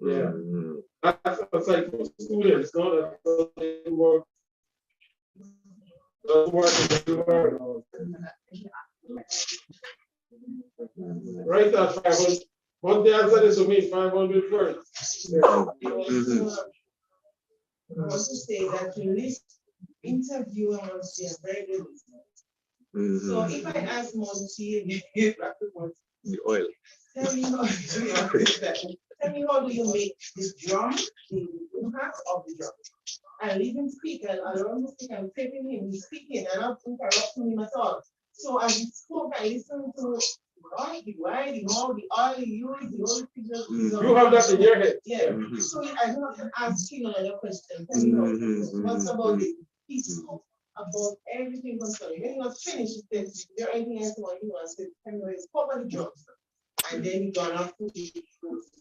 Yeah. That's like for students, no? That doesn't work. Right at 500. One day answer this to me, 500 words. I want to say that in this interviewers, they are very good listeners. So if I ask Monty, the oil. Tell me how do you make this drum, the impact of the drum? I'll leave him speak, I'll run the speak, I'm taking him, he's speaking, and I'm not interrupting him at all. So as he spoke, I listened to why, the how, the all the use, the whole figures. You have that in your head. Yeah. So I don't have to ask him another question. What's about it? He spoke about everything concerning. When he was finished, he said, is there anything else you want to say? Anyways, cover the drums. And then he got off to the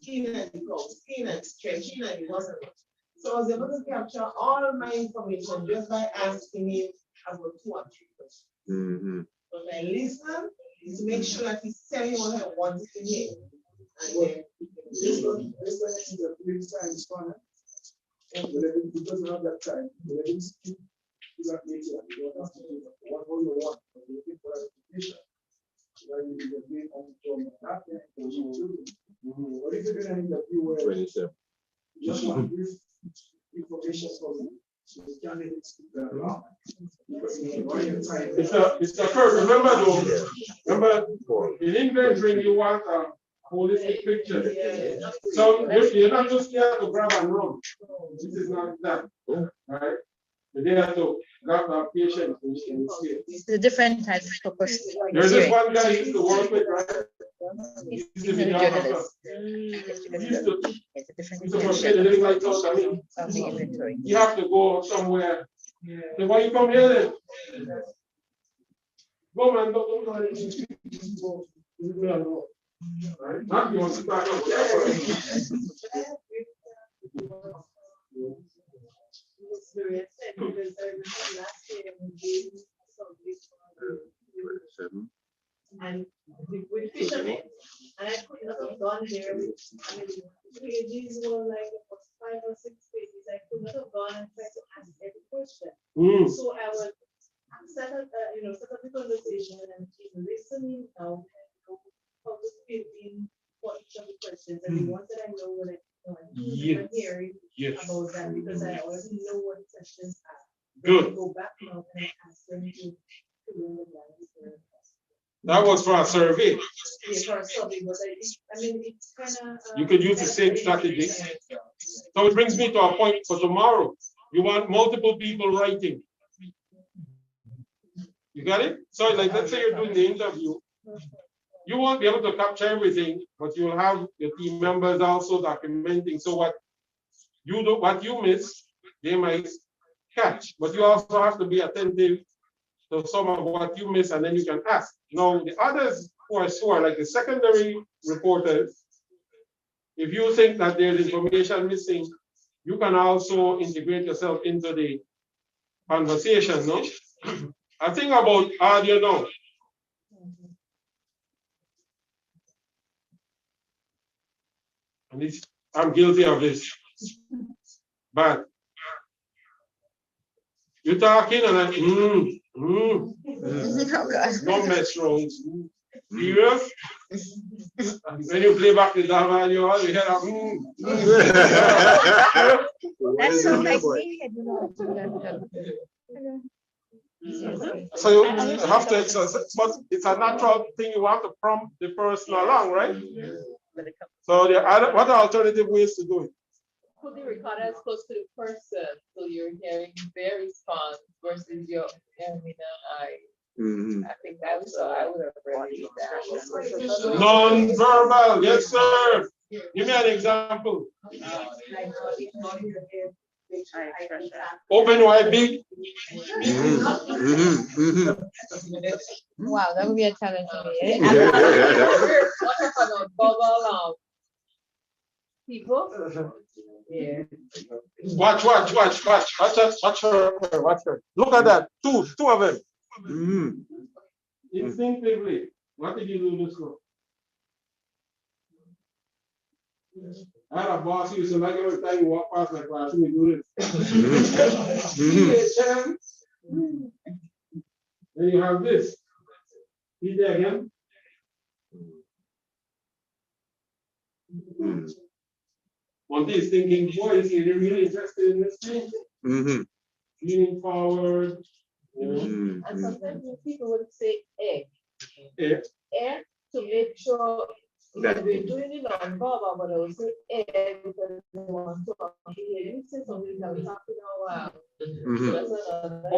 skin and the cow skin and stretching and he wasn't. So I was able to capture all of my information just by asking him about 2 or 3 questions. But I listen to make sure that he's telling me what I want to hear. And then this one is a 3 times fun. And because we have that time, we let him speak to that nature. You don't have to do what you want, but you're looking for education. When you get being on that thing, or if you're going to interview where 27. you just want brief information from you. So you can't even speak that long. Because you know your time. It's a curve. Remember, in England, when you want a holistic picture. So you're not just here to grab and run. This is not that. Right? You're there to grab our patience and see it. It's a different type of purpose. There's this one guy I used to work with, right? He's He's a the videographer. journalist. Yes, because He used to- it's a different he's a professional living like us, I mean, of the inventory. you have to go somewhere. So why you come here then? Go man, go. Right? Not you want to back up. And with fishermen, and I could not have gone there. I mean, these were like 5 or 6 pages. I could not have gone and tried to ask every question. So I would set up, set up the conversation and keep listening out how to fit in for each of the questions. And the ones that I know when I'm hearing about that, because I already know what the questions are. Good. I go back now and ask them to fill in the blanks. That was for a survey. Yeah, for a survey, but I mean, it's kind of. You could use the same strategy. So it brings me to a point for tomorrow. You want multiple people writing. You got it? So like, let's say you're doing the interview. You won't be able to capture everything, but you'll have your team members also documenting. So what you miss, they might catch, but you also have to be attentive to some of what you miss, and then you can ask. Now, the others who are like the secondary reporters, if you think that there's information missing, you can also integrate yourself into the conversation, no? I think about audio now. And I'm guilty of this. But you're talking and I, no mess wrong. Serious? When you play back the drama and you hear that, That's so like me. So you have to, but it's a natural thing you have to prompt the person along, right? So what are alternative ways to do it? Put the recorder as close to the person, so you're hearing their response versus your I think I would have really did that. Non-verbal, yes, sir. Give me an example. Open wide big. Wow, that would be a challenge for me. People. Yeah. Watch her. Look at that. Two of them. Instinctively. What did you do this for? I had a boss who used to like every time you walk past my class, we do this. Then you have this. See there again? One day is thinking, boy, is he really interested in this thing? Leaning forward. And sometimes people would say egg. Egg. Egg to make sure that we're doing it on Baba, but I would say egg because they want to hear you say something that we have to know.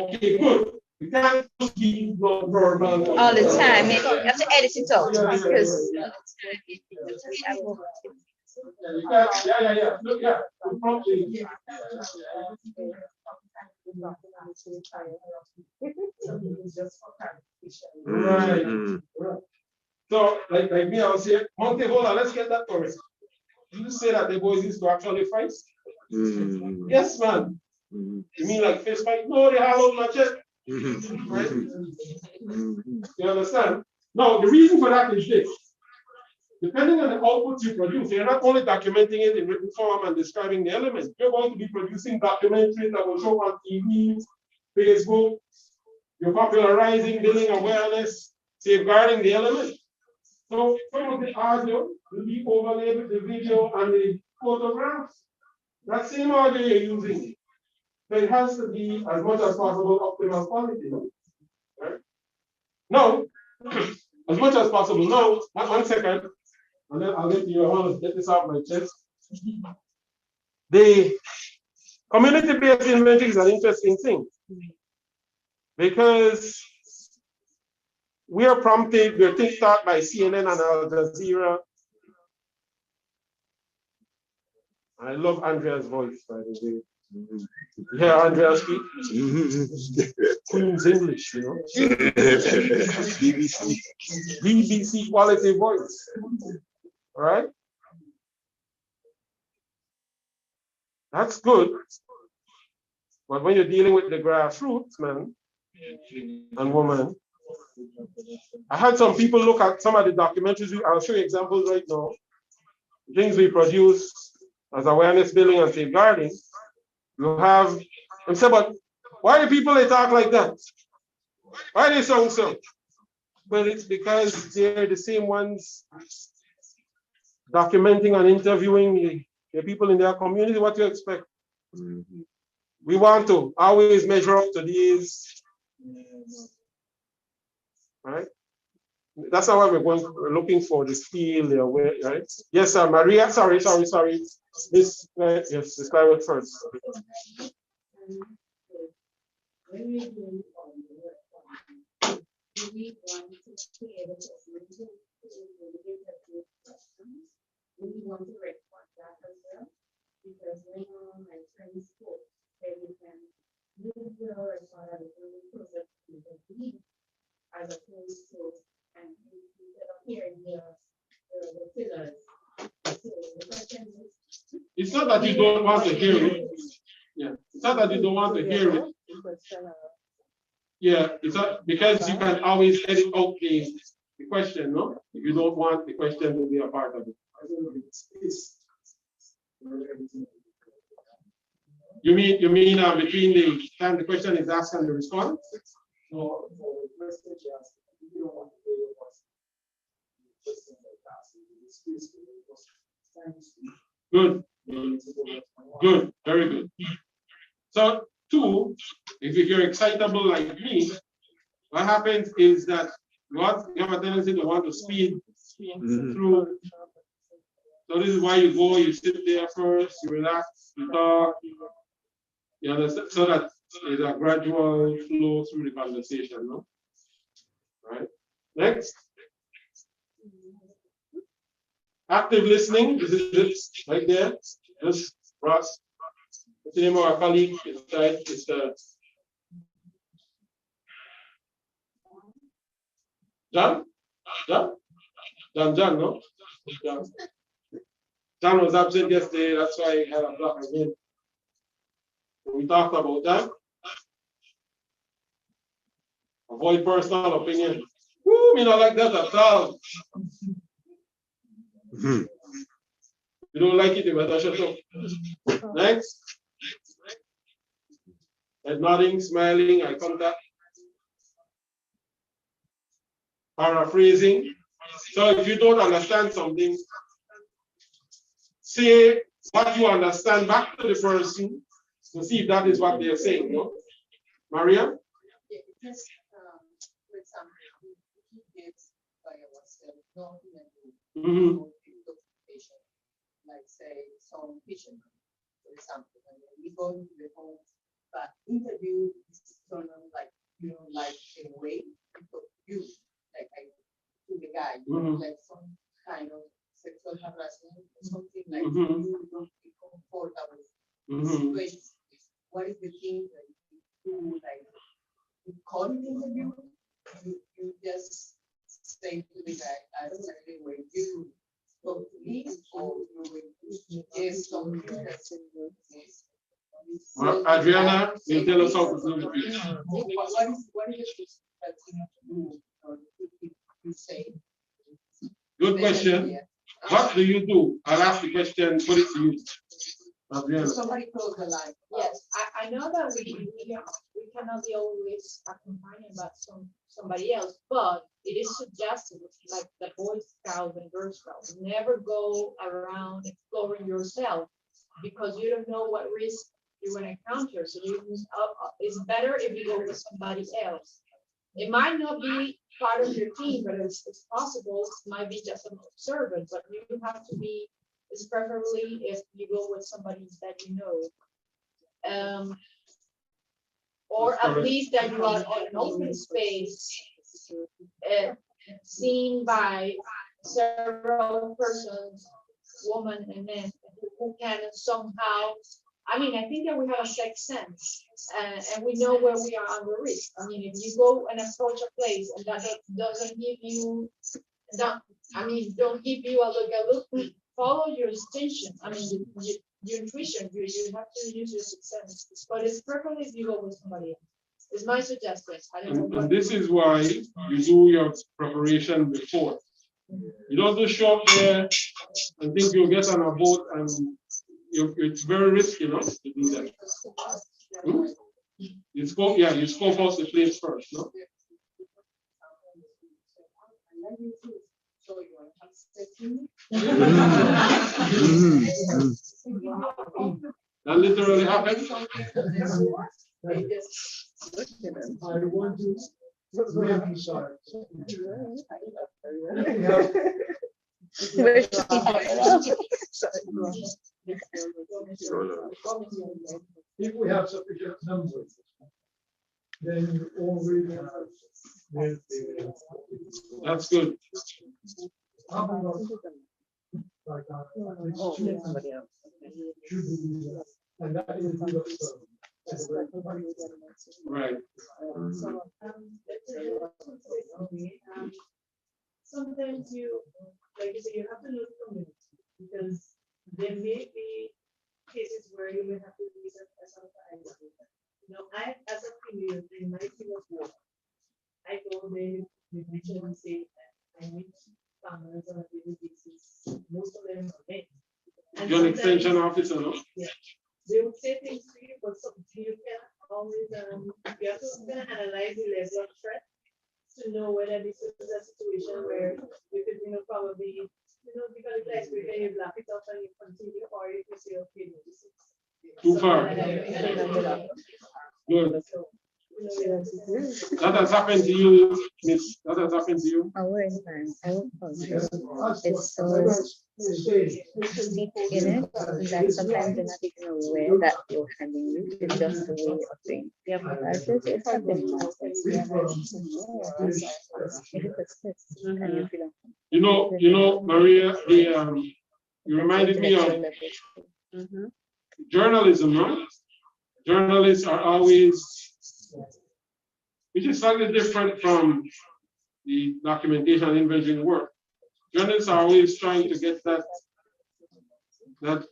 Okay, good. We can't just be non-verbal All the time. You have to edit it out because yeah. Look, yeah. Right. So, like me, I was here. Monte, hold on, let's get that first. Did you say that the boys used to actually fight? Yes, man. You mean like fist fight? No, they have all my chest. Right? You understand? Now, the reason for that is this. Depending on the output you produce, you're not only documenting it in written form and describing the elements, you're going to be producing documentaries that will show on TV, Facebook, you're popularizing, building awareness, safeguarding the elements. So some of the audio will be overlaid with the video and the photographs. That same audio you're using. So it has to be as much as possible optimal quality. Right? Now, as much as possible. Now, 1 second. And then I'll get to you. I want to get this off my chest. The community-based inventory is an interesting thing because we are prompted, we're taught by CNN and Al Jazeera I love Andrea's voice, by the way. You hear Andrea speak? Queen's English, you know? BBC quality voice. All right? That's good. But when you're dealing with the grassroots, man and woman, I had some people look at some of the documentaries. I'll show you examples right now. Things we produce as awareness building and safeguarding. You have, and say, but why do people they talk like that? Why they sound so? Well, it's because they're the same ones documenting and interviewing the people in their community. What you expect? We want to always measure up to these, right? That's not what we're looking for, this feel, the aware, right? Yes, sir, Maria, sorry. This, yes, this guy went first. When we do we want to be able to we want to record that as well, because when my friends spoke, they can use the record as a process as opposed to and instead of hearing the fillers. So the question is, it's not that you don't want to hear it. Yeah, it's not that you don't want to hear it. Yeah, it's not, because you can always edit out the question, no? If you don't want the question to be a part of it. You mean between the time the question is asked and the response? No, Good. Good. Very good. So, two, if you're excitable like me, what happens is that you have a tendency to want to speed through. So this is why you go, you sit there first, you relax, you talk, you understand, so that there's a gradual flow through the conversation, no? Right? Next. Active listening, this is it, right there. Just Ross. What's the name of our colleague? It's John? John, no? John was absent yesterday, that's why he had a block again. We talked about that. Avoid personal opinion. Woo, me not like that at all. You don't like it, you better shut up. Next. Head nodding, smiling, eye contact. Paraphrasing. So if you don't understand something, say what you understand back to the person to see if that is what they're saying, no? Maria? Yeah, because for example, he gives by ourselves documentation, like say some fishermen, for example, and then we go to the home, but interview is sort of like, like in a way, you, like I to the guy, like some kind of sexual harassment, something like you don't feel comfortable with the situation. What is the thing that you like? You call it interview, you just say to the guy, I don't know the way you spoke to me, or you give something that's in your case. Adriana, you tell us how to do it. What is the that you do or you say? Good question. What do you do? I'll ask the question, put it to you. Adriana. Somebody close the line. Yes, I know that we cannot be always accompanied by somebody else, but it is suggested, like the Boy Scouts and Girl Scouts, never go around exploring yourself because you don't know what risk you're going to encounter. So it's better if you go with somebody else. It might not be part of your team, but it's possible. It might be just an observer, but you have to be. It's preferably if you go with somebody that you know. Or at least that you are on an open space, seen by several persons, women and men, who can somehow, I mean, I think that we have a sixth sense, and we know where we are under risk. I mean, if you go and approach a place and that doesn't give you, don't give you a look, follow your instinction. I mean, your intuition, you have to use your sixth sense. But it's preferably if you go with somebody else. It's my suggestion. I don't know. And this is why you do your preparation before. You don't just show up there and think you'll get on a boat, and it's very risky, to do that. Hmm? You scope out the place first, no? That literally happened. I want to re-emphasize. If we have sufficient numbers, then you already have. That's good. Like that, and that is right. Sometimes you, like you say, you have to look for me because there may be cases where you may have to use it as sometimes. I, as a female, in my team of work, I go there, we mention and say that I meet farmers on a daily basis. Most of them are men. You're an extension officer, no? Yeah. They would say things to you, but you can always, you have to analyze the level of threat to know whether this is a situation where you could, probably, because it's like you block it off and you continue, or if you say, okay, no, this is too far. Good. That has happened to you, Miss. That has happened to you. It's so deep in it that sometimes you're not even aware that you're handling it. It's just the way of doing. Yeah, it's something Maria, you reminded me of journalism, no? Journalists are always, which is slightly different from the documentation and inventory work. Journalists are always trying to get that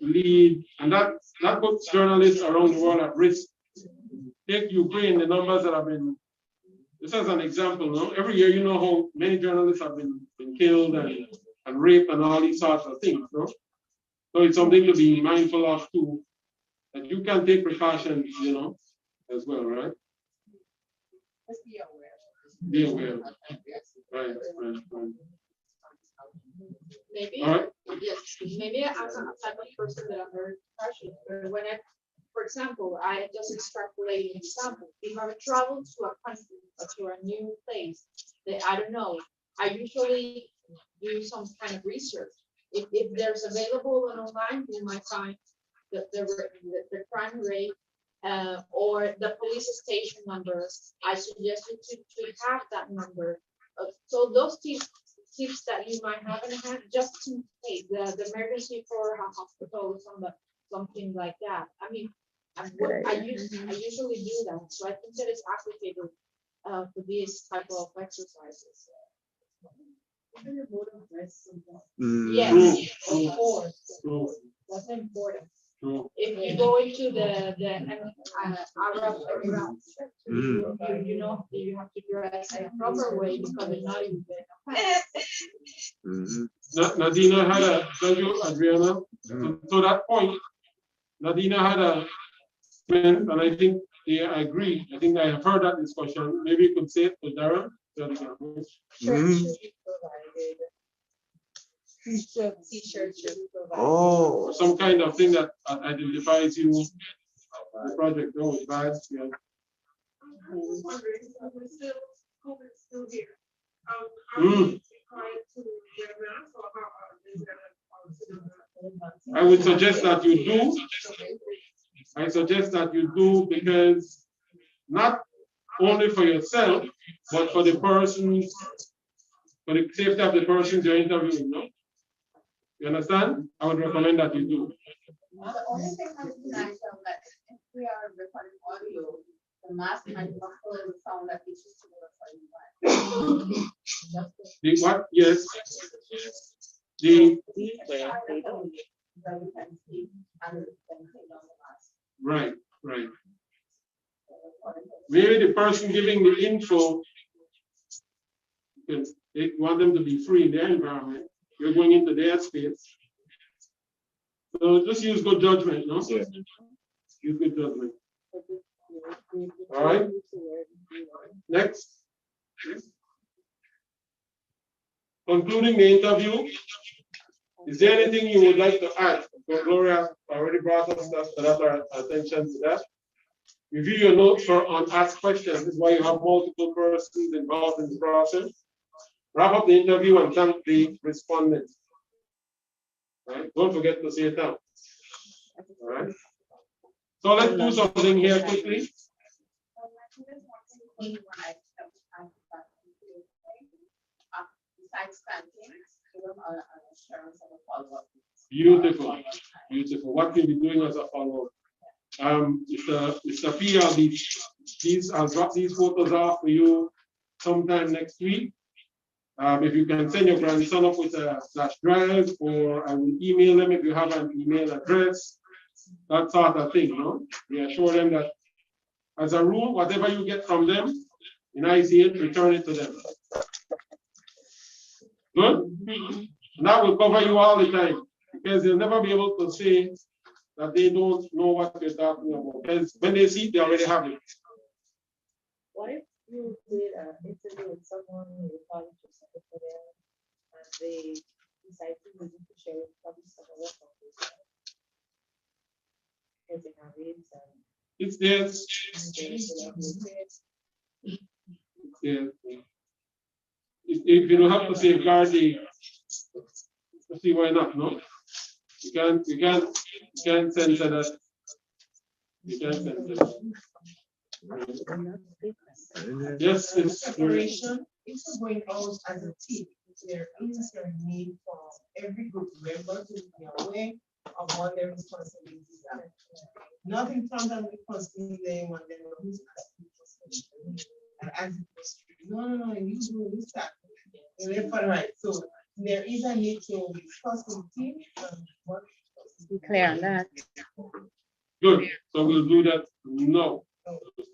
lead, and that puts journalists around the world at risk. Take Ukraine, the numbers that have been, this as an example, no? Every year, how many journalists have been killed and raped and all these sorts of things, no? So it's something to be mindful of too, that you can take precautions, as well, right? Just be aware. Be aware. Right. Maybe, all right. Yes, maybe I'm a type of person that I'm very passionate. When for example, I just extrapolate an example. If I travel to a country or to a new place that I don't know, I usually do some kind of research. If there's available and online, you might find the crime rate or the police station numbers. I suggest you to have that number. So those tips that you might have in hand, just in case the emergency for a hospital or something like that. I mean, I usually do that, so I think that it's applicable for these type of exercises. Even a mode of rest sometimes. Yes, of course. That's important. If you go into the Arab Emirates, you have to dress in a proper way because it's not even there. Nadina had a, thank you, Adriana. To that point, Nadina had a, and I think I agree. I think I have heard that discussion. Maybe you could say it to Darren. T-shirts. Oh, some kind of thing that identifies you. The project, no, bad. Yeah. I'm just wondering, COVID's still here. Are we required to wear masks or is there I would suggest that you do. I suggest that you do because not only for yourself, but for the persons, for the safety of the persons you're interviewing, no? You understand? I would recommend that you do. The only thing I would like is that if we are recording audio, the mask might muffle the sound that is just recording. The what? Yes. The right, right. Maybe the person giving the info, they want them to be free in their environment. You're going into their space. So just use good judgment, no? Yeah. Use good judgment. All right. Next. Concluding the interview, is there anything you would like to add? So Gloria already brought us our attention to that. Review your notes for unasked questions. This is why you have multiple persons involved in the process. Wrap up the interview and thank the respondents. Right? Don't forget to say it out. All right. So let's do something here quickly. Beautiful, beautiful. What we'll be doing as a follow-up. Mr. P, I'll drop these photos off for you sometime next week. If you can send your grandson up with a flash drive, or I will email them if you have an email address, that sort of thing, no? Reassure them that, as a rule, whatever you get from them, and I see it, return it to them. Good? And that will cover you all the time, because they'll never be able to say that they don't know what you're talking about. Because when they see it, they already have it. What if you did an interview with someone in the college or something for them, and they decide to share it, probably some other companies? Because they have it and it's there. Yeah. If you don't have to safeguard the, see why not, no? You can't censor that. You can't censor that. Yes, it's Separation, if we're going out as a team, there is a need for every group member to be aware of what their responsibilities are. Not in front of the person them and then who's as no, you do this that. Left and right. So there is a need to discuss with the team and what Be clear on that. good. So we'll do that now.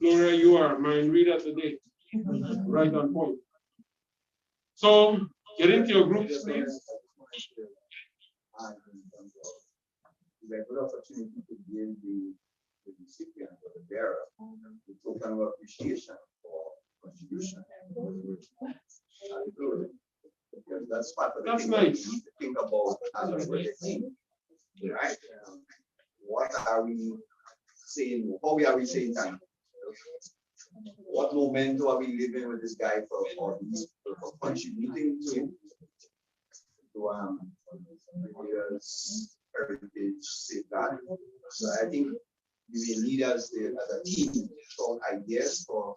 Gloria, you are mind reader today. Right on point. So get into your groups, please. It's a good opportunity to give the recipient or the bearer the token of appreciation for contribution. Because that's part of the That's thing nice. that we need to think about as we're team. Right? What are we saying? How are we saying that? What momentum are we living with this guy for contributing to him? To heritage safeguard. So I think we may need us as a team for ideas for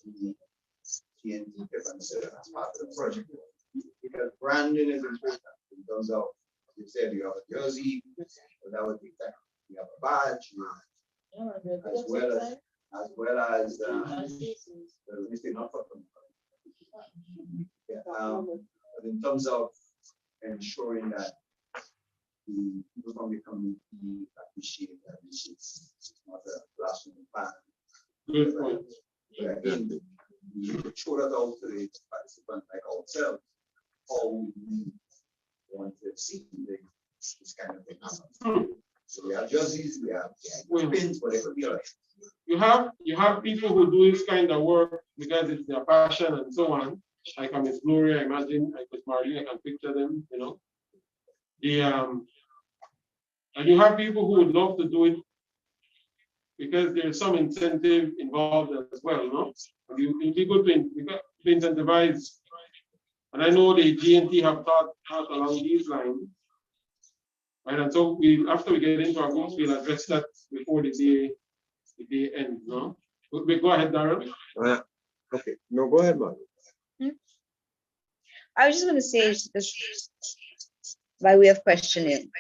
the TNT to consider as part of the project. Because branding is important in terms of, as you said, you have a jersey, so that would be that. You have a badge, as well as not for but in terms of ensuring that the people from the community appreciate that this is not a flash in the pan. Good point. But again, we need to show that out to the participants like ourselves, how we want to see this kind of thing happen. So we have jerseys, we have pins, whatever we are. You have people who do this kind of work because it's their passion and so on. Like Miss Gloria, I imagine, like Miss Marlene, I can picture them, you know. And you have people who would love to do it because there's some incentive involved as well, you know. It'd be good to incentivize. And I know the GNT have thought along these lines. Right, and so after we get into our groups, we'll address that before the day ends, no? Go ahead, Darren. Okay, no, go ahead, Mark. I was just going to say this. by way of questioning.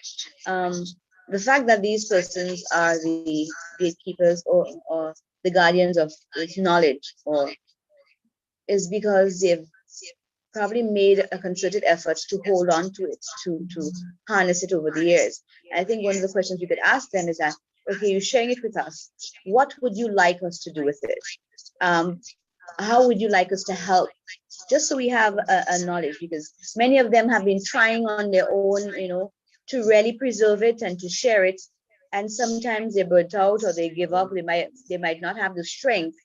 The fact that these persons are the gatekeepers or the guardians of this knowledge, or is because they've probably made a concerted effort to hold on to it, to harness it over the years. I think one of the questions we could ask them is that, okay, you're sharing it with us. What would you like us to do with it? How would you like us to help? Just so we have a knowledge, because many of them have been trying on their own, to really preserve it and to share it. And sometimes they burnt out or they give up. They might not have the strength,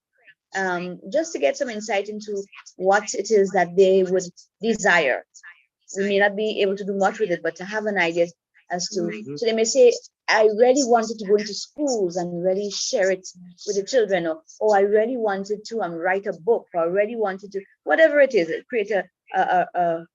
just to get some insight into what it is that they would desire. We may not be able to do much with it, but to have an idea as to, so they may say, I really wanted to go into schools and really share it with the children, or I really wanted to write a book, or I really wanted to, whatever it is, create a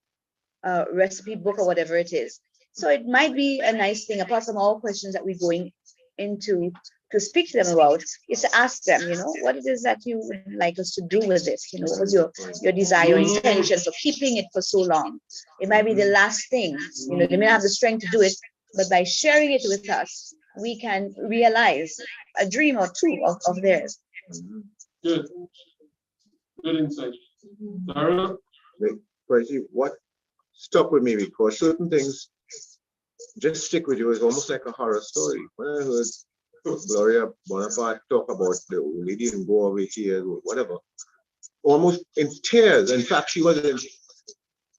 recipe book or whatever it is. So it might be a nice thing, apart from all questions that we're going into to speak to them about, is to ask them, what it is that you would like us to do with this? What was your desire, your intention for keeping it for so long? It might be the last thing, they may not have the strength to do it, but by sharing it with us, we can realize a dream or two of theirs. Good. Good insight. Tara? What stuck with me, because certain things just stick with you. It's almost like a horror story. When I heard Gloria Bonaparte talk about the lady in go away tears or whatever, almost in tears. In fact, she wasn't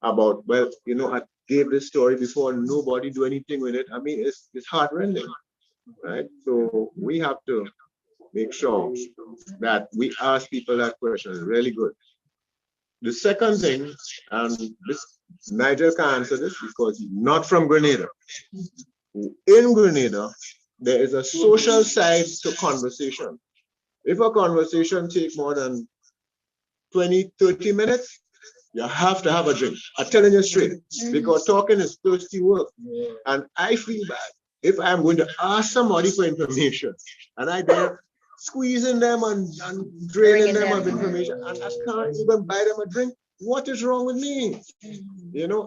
about, well, I gave this story before, nobody do anything with it. I mean, it's heartrending, right? So we have to make sure that we ask people that question. It's really good. The second thing, and this Nigel can answer this because he's not from Grenada. In Grenada, there is a social side to conversation. If a conversation takes more than 20, 30 minutes, you have to have a drink. I'm telling you straight, because talking is thirsty work. And I feel bad if I'm going to ask somebody for information and I dare squeezing them and draining them of information, and I can't even buy them a drink. What is wrong with me?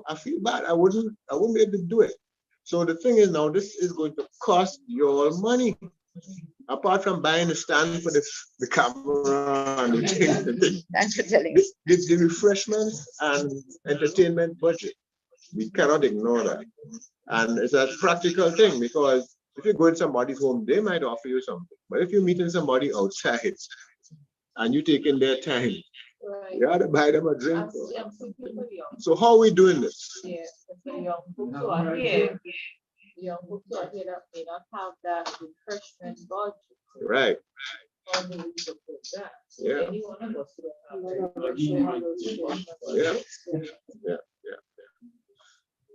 I feel bad. I wouldn't be able to do it. So the thing is, now this is going to cost you all money. Apart from buying a stand for the camera and the thing. Thanks for telling us. The refreshments and entertainment budget, we cannot ignore that. And it's a practical thing, because if you go in somebody's home, they might offer you something. But if you're meeting somebody outside and you're taking their time, you ought to buy them a drink. So how are we doing this? Yeah, the young folks who are here, that may not have that refreshment budget. Right. Yeah. Any one of us Yeah.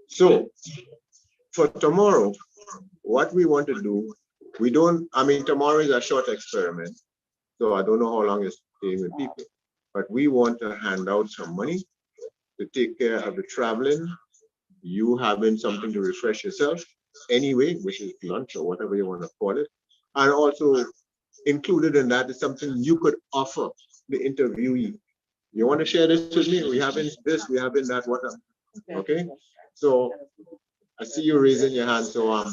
So for tomorrow, what we want to do, tomorrow is a short experiment. So I don't know how long it's staying with people, but we want to hand out some money to take care of the traveling, you having something to refresh yourself anyway, which is lunch or whatever you want to call it. And also included in that is something you could offer the interviewee. You want to share this with me? We having this, we having that, whatever. Okay. So I see you raising your hand. So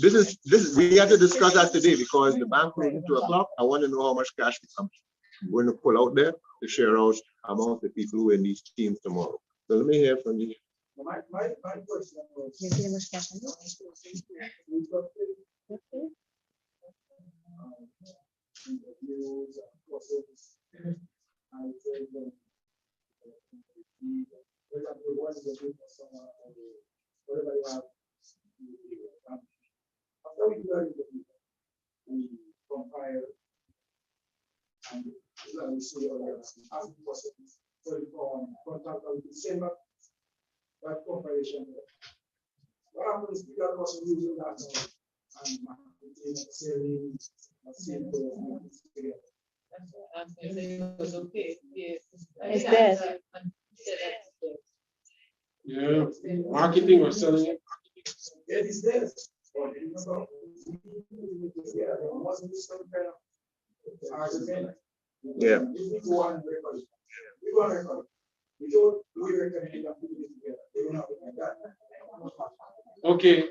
this is we have to discuss that today, because the bank closing 2 o'clock. I want to know how much cash I'm going to pull out there to share out among the people who are in these teams tomorrow. So let me hear from you. My question was, after we learn we compile and we see ask questions. So from contact with the same that compilation. What happens if that person using that and selling together? was okay. It's there. Yeah, marketing or selling it. It is there. Yeah. We don't recommend that putting it together. They don't have it like that. Okay.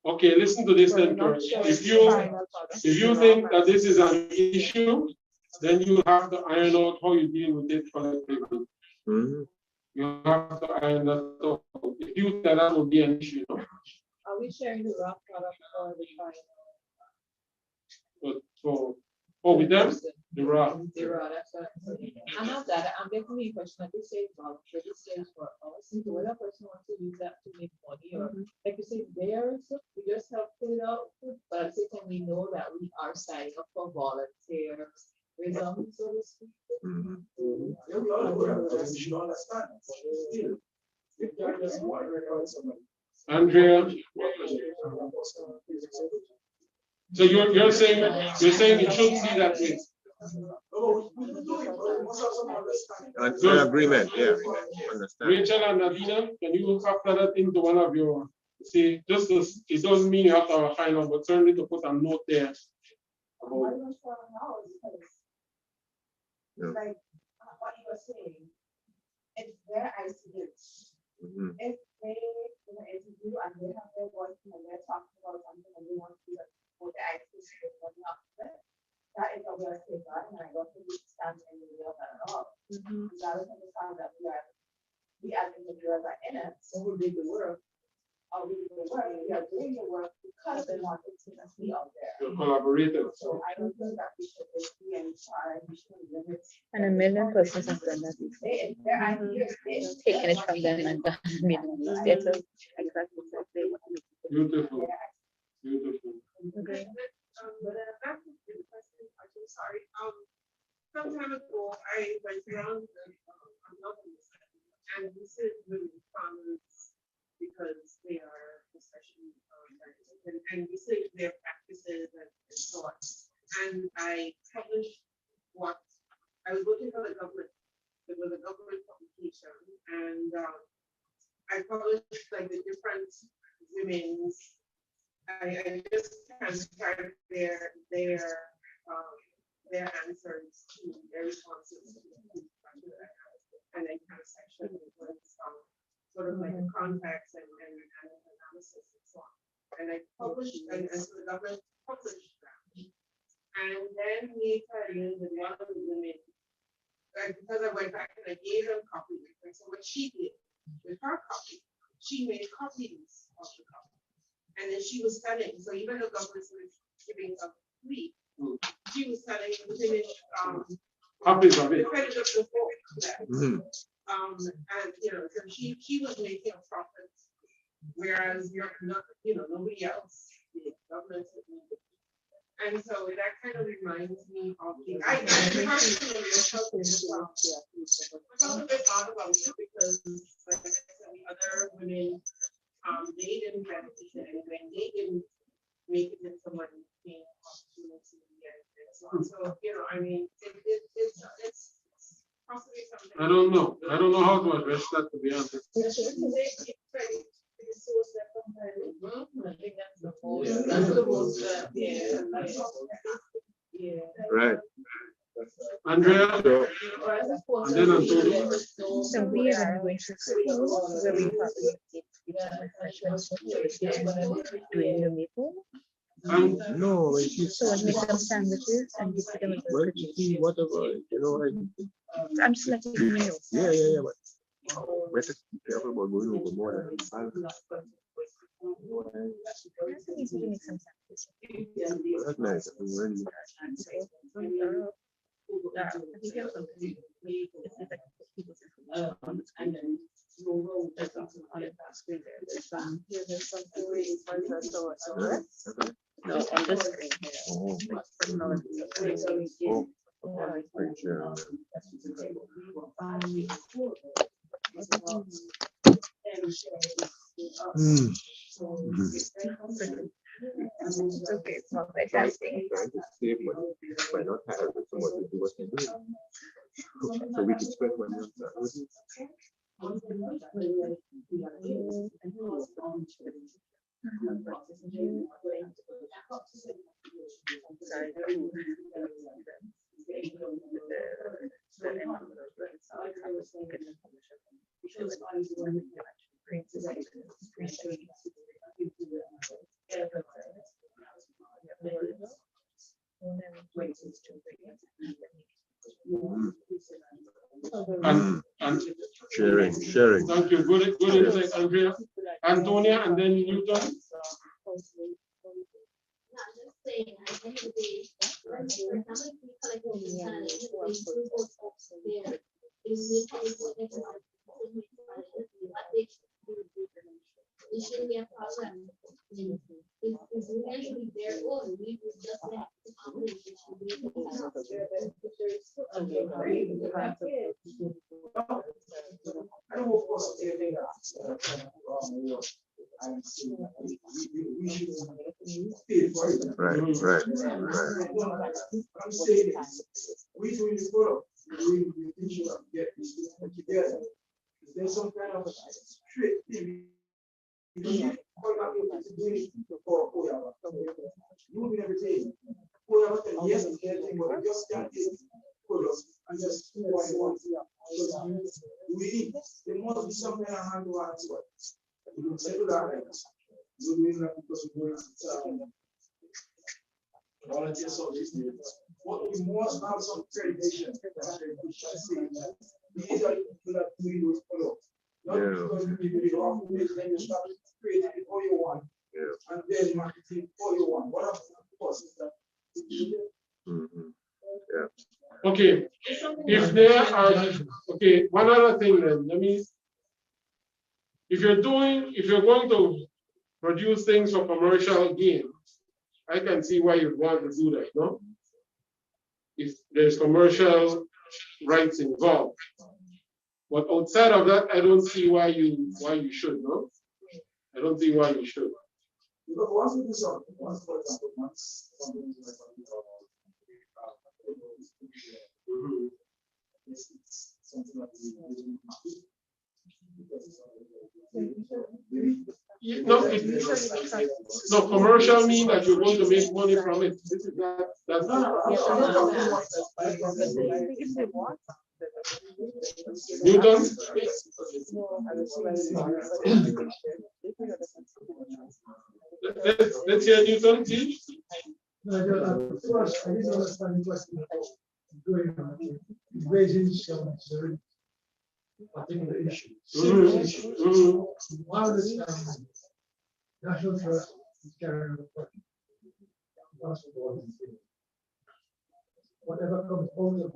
Okay, listen to this then, Kurt. If you think that this is an issue, then you have to iron out how you deal with it collectively. You have to iron that out. If you think that would be an issue, no? Are we sharing the rough product or the final? But for with them, the raw. The raw, that's what I'm saying. I know that I'm getting the impression that this is volunteer, this is for us. So whether a person wants to use that to make money or like you say, theirs, we just have to put it out. But at the same time, we know that we are signing up for volunteer results, so to speak. Andrea. So you're saying you should see that way. An agreement, yeah. Understand. Rachel and Nadina, can you factor that into one of your see? Just as, it doesn't mean you have to have a final, but certainly to put a note there. About like what you were saying, it's their idea. If they interview and they have their voice and they're talking about something and they want to put the ideas that is a worst case, right? And I don't think we stand in the middle of that at all. That is understand that we as individuals are in it, so we do the work. We are doing the work because they want it to be out there. your collaborators. So I don't think that we should be any charge, we should limit. And a million persons have done that before. Their ideas, Taken it from them and done made it better. Beautiful. Beautiful. Okay. But back to the question, I'm so sorry. Some time ago, I went around and this is really farmers because they are especially and we see their practices and so on. And I published what I was looking for the government. It was a government publication, and I published like the different women's. I just transcribed their answers to their responses to the question that I asked, and then kind of section was sort of like the context and analysis and so on. And I published, and so the government published that. And then me telling with one of the women, because I went back and I gave them copies, and so what she did with her copy, she made copies of the copy. And then she was telling, so even though government was giving a plea, she was telling the finished copies of it. The credit of the book. And you know, so she was making a profit, whereas you're not, you know, nobody else, the government. And so that kind of reminds me of the I personally felt a bit odd about it because like I said, the other women they didn't benefit and they didn't make it into money being opportunity and so on. So you know, I mean it's possibly something. I don't know how to address that, to be honest. Right. Andrea, and then Antonio. So we are going to school where we probably doing your maple. No, So I make some sandwiches and give them a whatever, you know. I'm just letting you know. Yeah, but better be careful about going over more than 5. That's nice. I'm ready. No, on the screen. Okay, well, fantastic. Trying to save money by not having someone to do what they do. So we can spend money on that. And Sharing. thank you. Good insight, Andrea. Antonia, and then Newton. It shouldn't be a problem. It's actually their own. We would just have to accomplish it should be I don't know of course anything we should pay for it. Right. I'm saying we doing this work. We should get this together. Is there some kind of straight thing? Moving everything. Yes, it's getting, but we just can't take and just do what we want. We need, there must be some kind of hand to hand to it. We can settle that right. We're doing that because we're going to volunteers on this day. What we must have some accreditation. We need to do that those follow-ups. Not because we do it wrong, then you start creating it all you want, and then marketing all you want. What of course is that? Okay, if there are, okay, one other thing then, if you're going to produce things for commercial gain, I can see why you'd want to do that, no? If there's commercial rights involved. But outside of that, I don't see why you should, no? I don't see why you should. Because once we do something, for example, once something like it's something like no, commercial means that you're going to make money from it. This is not that's Newton? Let's hear Newton, please. First, I didn't understand the question going on. Raising some particular issues. One of the times, National Trust is carrying the project. Whatever comes out of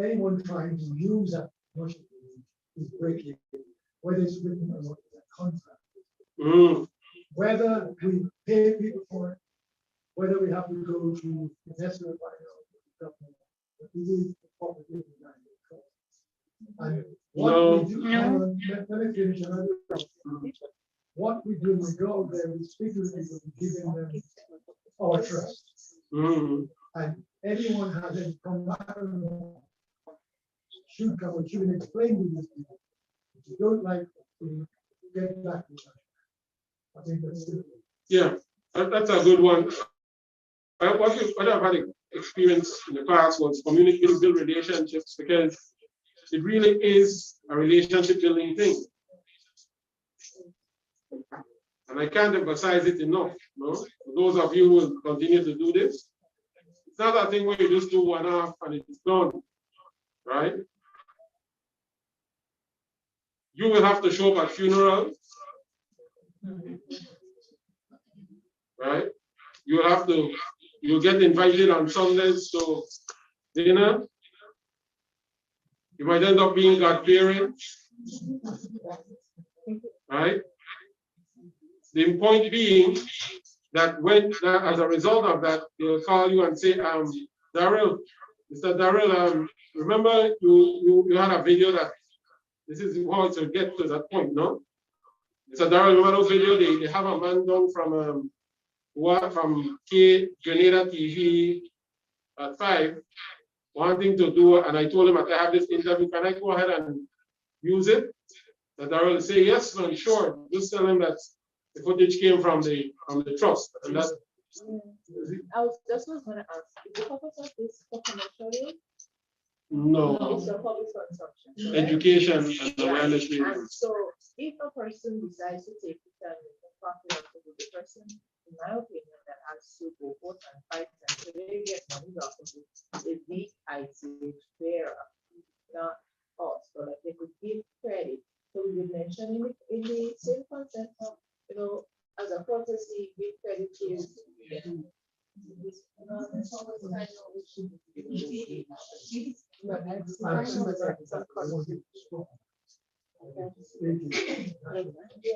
anyone trying to use that notion is breaking, whether it's written or not, it's a contract. Whether we pay people for it, whether we have to go to the necessary government, but it is the public and what we do, let me finish another. What we do when we go there, we speak to people, giving them our trust. And anyone has any come should come and should explain to these people. If you don't like to get back to that. I think that's it. Yeah, that's a good one. What I've had experience in the past was communicating, build relationships, because it really is a relationship building thing. And I can't emphasize it enough. No? For those of you who will continue to do this, it's not a thing where you just do one off and it's done, right? You will have to show up at funerals, right? You'll get invited on Sundays to dinner. You might end up being godparents, right? The point being that as a result of that, they'll call you and say, Daryl, Mr. Daryl, remember you had a video that this is how to get to that point, no? Mr. Daryl, remember those video? They have a man down from Grenada TV at 5, wanting to do, and I told him, I have this interview, can I go ahead and use it? That Daryl say, yes, man, sure. Just tell him that the footage came from the trust. And that I was just going to ask, is the purpose of this for commercial use? No. It's a public consumption. correct? Education and awareness. And so if a person decides to take it and profit out of the person, in my opinion, that has to go forth and fight and really get money off of it, is the IT fair, not us, but like they could give credit. So we would mention in the same concept of, as a courtesy, give credit to.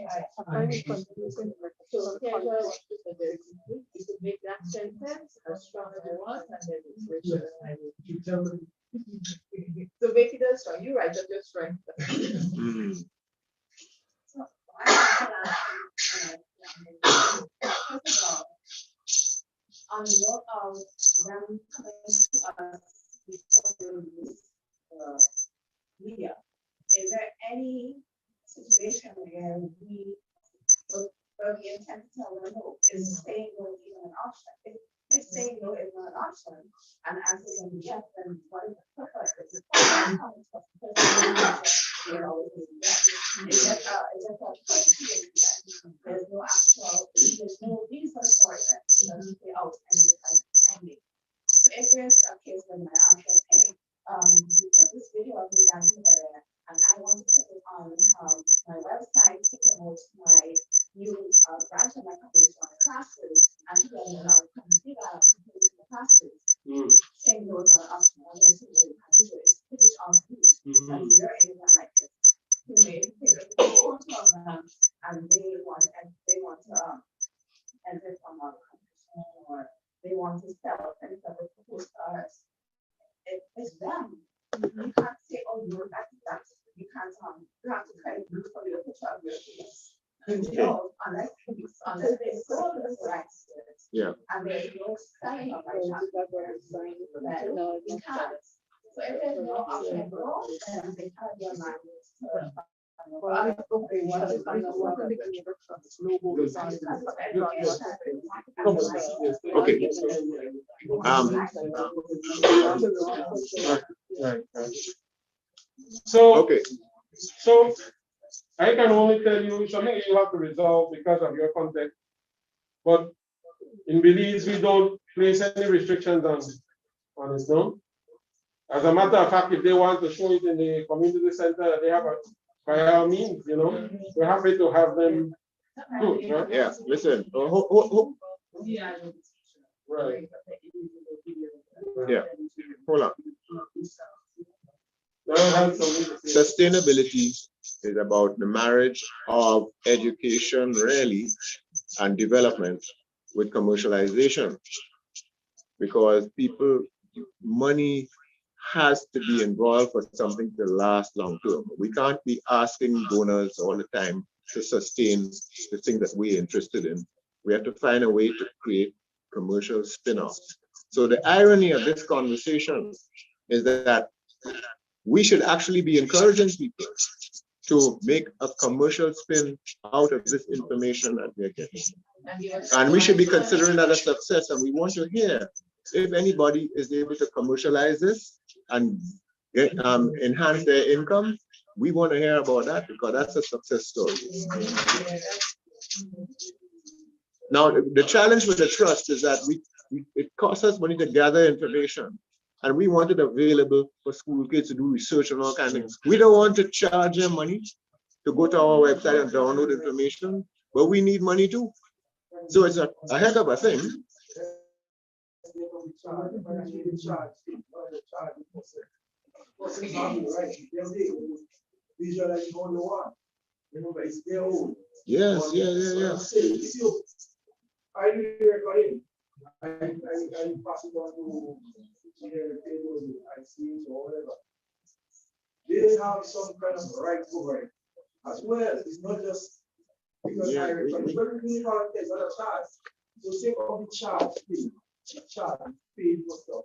I find it confusing. So here's what I want to do. You could make that sentence as strong as you want, and then it's richer than I will. So make it as strong. You write up your strength. On note of them coming to us before the release, media, is there any situation where we intend to tell them no? Is saying no even an option? If saying no is not an option, and answering yes, then what is the purpose? Is it it's just a there's no actual, there's no reason for it that doesn't play out any different ending. So if there's a case where my aunt says, hey, you took this video of me dancing there, and I want to put it on my website to promote my new branch of my company on the classes, and then I'll come see that and put it in the classes. Saying no is not an option, I'm going to say that you can do it, put it on you, and you're anything like this. Who made it of them, and they want to enter from our competition, or they want to sell things that were proposed to us. It's them. You can't say, oh, you're that. You can't you have to credit you for your picture of your face. No, unless they sold the rights to it. Yeah. And there's no selling of rights. No, you can't. So if there's no option, then they can't be a man. Okay. Okay. So I can only tell you something you have to resolve because of your context. But in Belize, we don't place any restrictions on it, no? As a matter of fact, if they want to show it in the community center, they have by all means, we're happy to have them do it, right? Yeah, listen. Yeah. Right. Yeah, hold on. Sustainability is about the marriage of education, really, and development with commercialization. Because money has to be involved for something to last long term. We can't be asking donors all the time to sustain the thing that we're interested in. We have to find a way to create commercial spin-offs. So the irony of this conversation is that we should actually be encouraging people to make a commercial spin out of this information that they're getting. And we should be considering that a success. And we want to hear if anybody is able to commercialize this and enhance their income. We want to hear about that because that's a success story. Now, the challenge with the trust is that it costs us money to gather information, and we want it available for school kids to do research and all kinds of things. We don't want to charge them money to go to our website and download information, but we need money too. So it's a heck of a thing. Yes, yeah. I do the recording. I pass it on to the table, I see or whatever. They have some kind of right over it as well. It's not just because I record. But we have other charge. So take off the charge fee. Charge paid for stuff.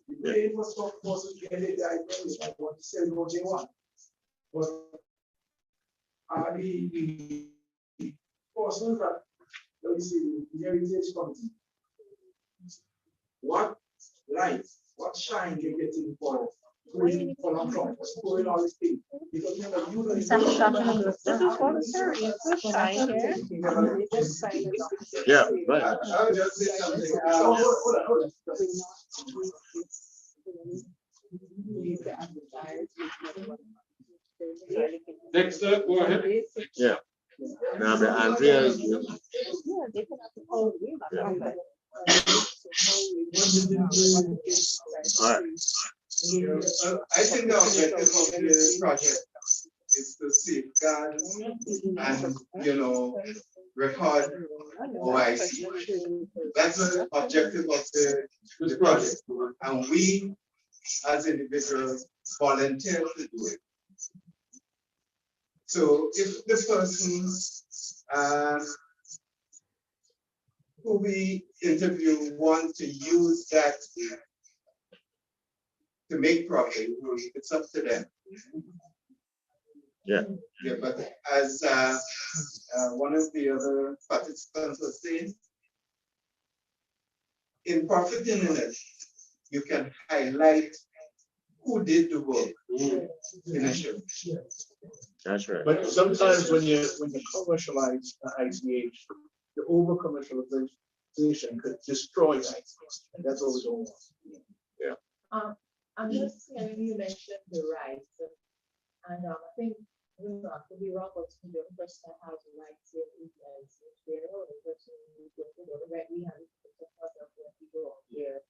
You pay for stuff first to get it. I want to sell what they want. But the person that let me see, the heritage committee. What light, what shine they getting for For long term, storing all this thing. Because you know, Some document. This is what Siri to sign here. You just sign it. Yeah, right. I would just say something. Dexter, go ahead. Yeah. Now, the Andrea is. All right. I think the objective of the project is to safeguard and, record OIC. That's the objective of the project. And we, as individuals, volunteer to do it. So if the person who we interview want to use that to make profit, it's up to them. Yeah. Yeah, but as one of the other participants was saying, in profiting in it, you can highlight who did the work initially. That's right. But sometimes when you commercialize ICH, the over commercialization could destroy ICH, and that's what we don't want. Yeah. I'm just hearing you mention the rights, and I think I could be wrong, but the person that has the rights here is there, or the person who's going to go directly and the person where we go here.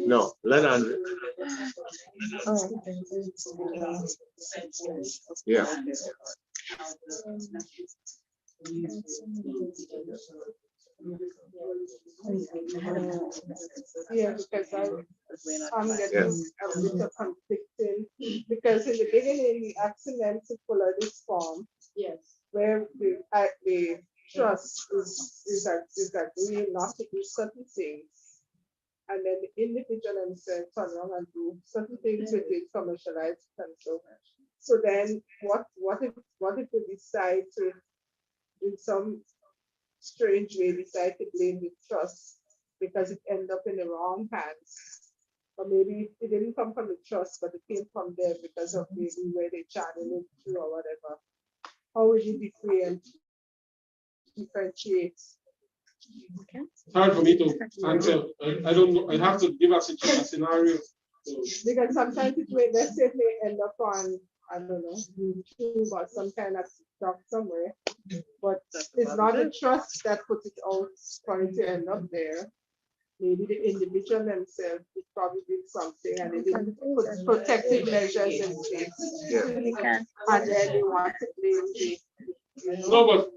No, let Andrea. Yeah. Yeah, because I'm getting a bit of conflicting, because in the beginning, we asked them to fill out this form. Yes. Where the trust is agreeing not to do certain things. And then the individual themselves turn around and do certain things with it, commercialized and so much. So then what if we decide to, in some strange way, decide to blame the trust because it ended up in the wrong hands? Or maybe it didn't come from the trust, but it came from there because of maybe where they channeled it through or whatever. How would you differentiate? It's hard for me to answer. I don't know. I have to give us a scenario. Because sometimes it may, let's say it may end up on, I don't know, YouTube or some kind of stuff somewhere. But it's not the trust that put it out for it to end up there. Maybe the individual themselves probably did something and they didn't put protective measures in place. Yeah. And then they want to blame the, No, but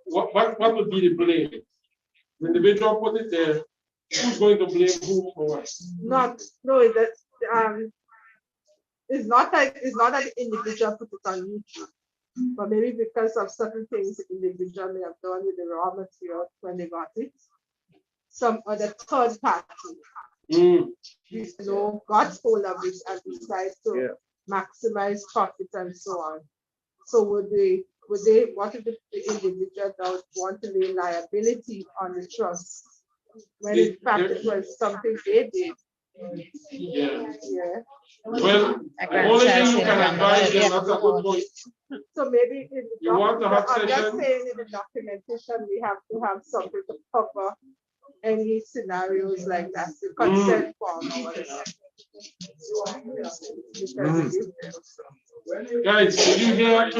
what would be the blame? The individual put it there. Who's going to blame who for what? It's not that the individual put it on YouTube, but maybe because of certain things the individual may have done with the raw material when they got it. Some other third party, got hold of it and decides to maximize profit and so on. So what if the individual don't want to lay liability on the trust when in fact it was something they did? Yeah. Well, only thing you can advise them, that's a good point. So maybe in the I'm just saying in the documentation we have to have something to cover any scenarios like that, the consent form or whatever. Guys, did you hear I'm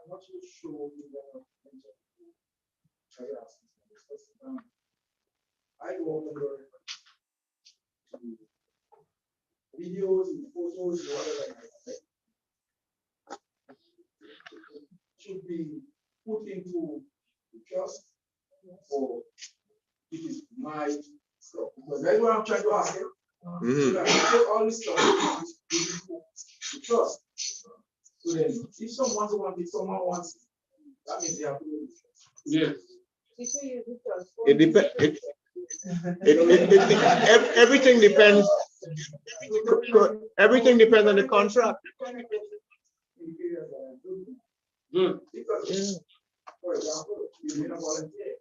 not so sure I go over videos and photos and whatever should be put into the trust, or it is my stuff. Because that's what I'm trying to ask you. So that I take all this stuff to trust. So then if someone wants it, that means they have to do it. Yeah. It depends. Everything depends. Everything depends on the contract. Good. For example, you've been a volunteer.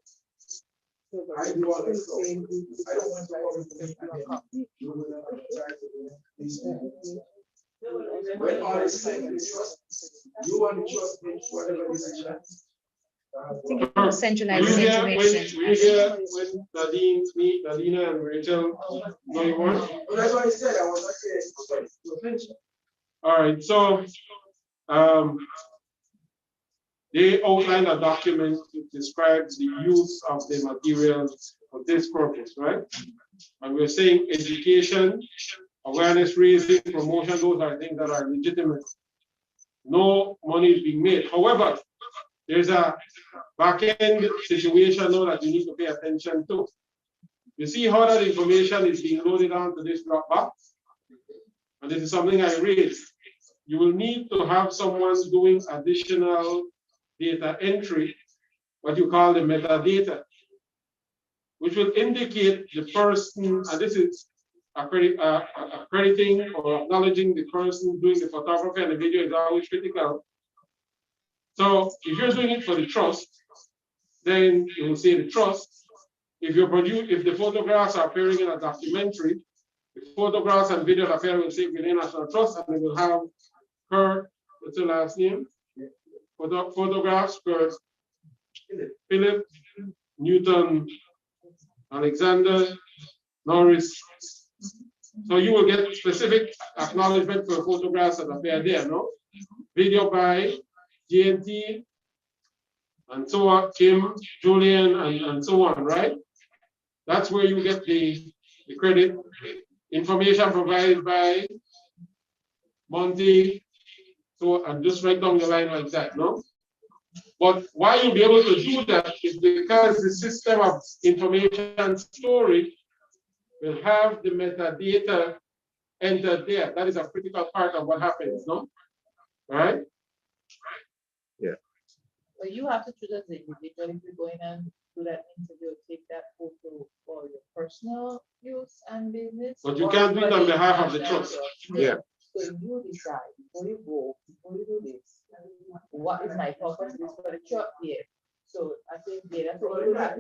I do all this stuff. I don't want to volunteer again. You will try to do these things. When all is said, you trust, you want to trust me, whatever decision. Centralizing information. When Nadine and Rachel going on? Well, that's what I said. I was not saying. All right, so they outline a document that describes the use of the materials for this purpose, right? And we're saying education, awareness raising, promotion, those are things that are legitimate. No money is being made. However, there's a back-end situation now that you need to pay attention to. You see how that information is being loaded onto this Dropbox? And this is something I raised. You will need to have someone doing additional data entry, what you call the metadata, which will indicate the person, and this is accrediting or acknowledging the person doing the photography and the video is always critical. So if you're doing it for the trust, then you will say the trust. If the photographs are appearing in a documentary, the photographs and videos appear will say Grenada National Trust, and they will have her, what's her last name? Photographs for Philip, Newton, Alexander, Norris. So you will get specific acknowledgement for photographs that appear there, no? Video by GNT, and so on, Kim, Julian, and so on, right? That's where you get the credit. Information provided by Monty, so and just write down the line like that, no? But why you'll be able to do that is because the system of information storage will have the metadata entered there. That is a critical part of what happens, no? Right? Yeah. So you have to choose as the individual if you're going and do that interview, take that photo for your personal use and business. But you can't do it on behalf of the trust. Yeah. So you decide before you go, before you do this, what is my purpose is for the church here. So I think that's what you have.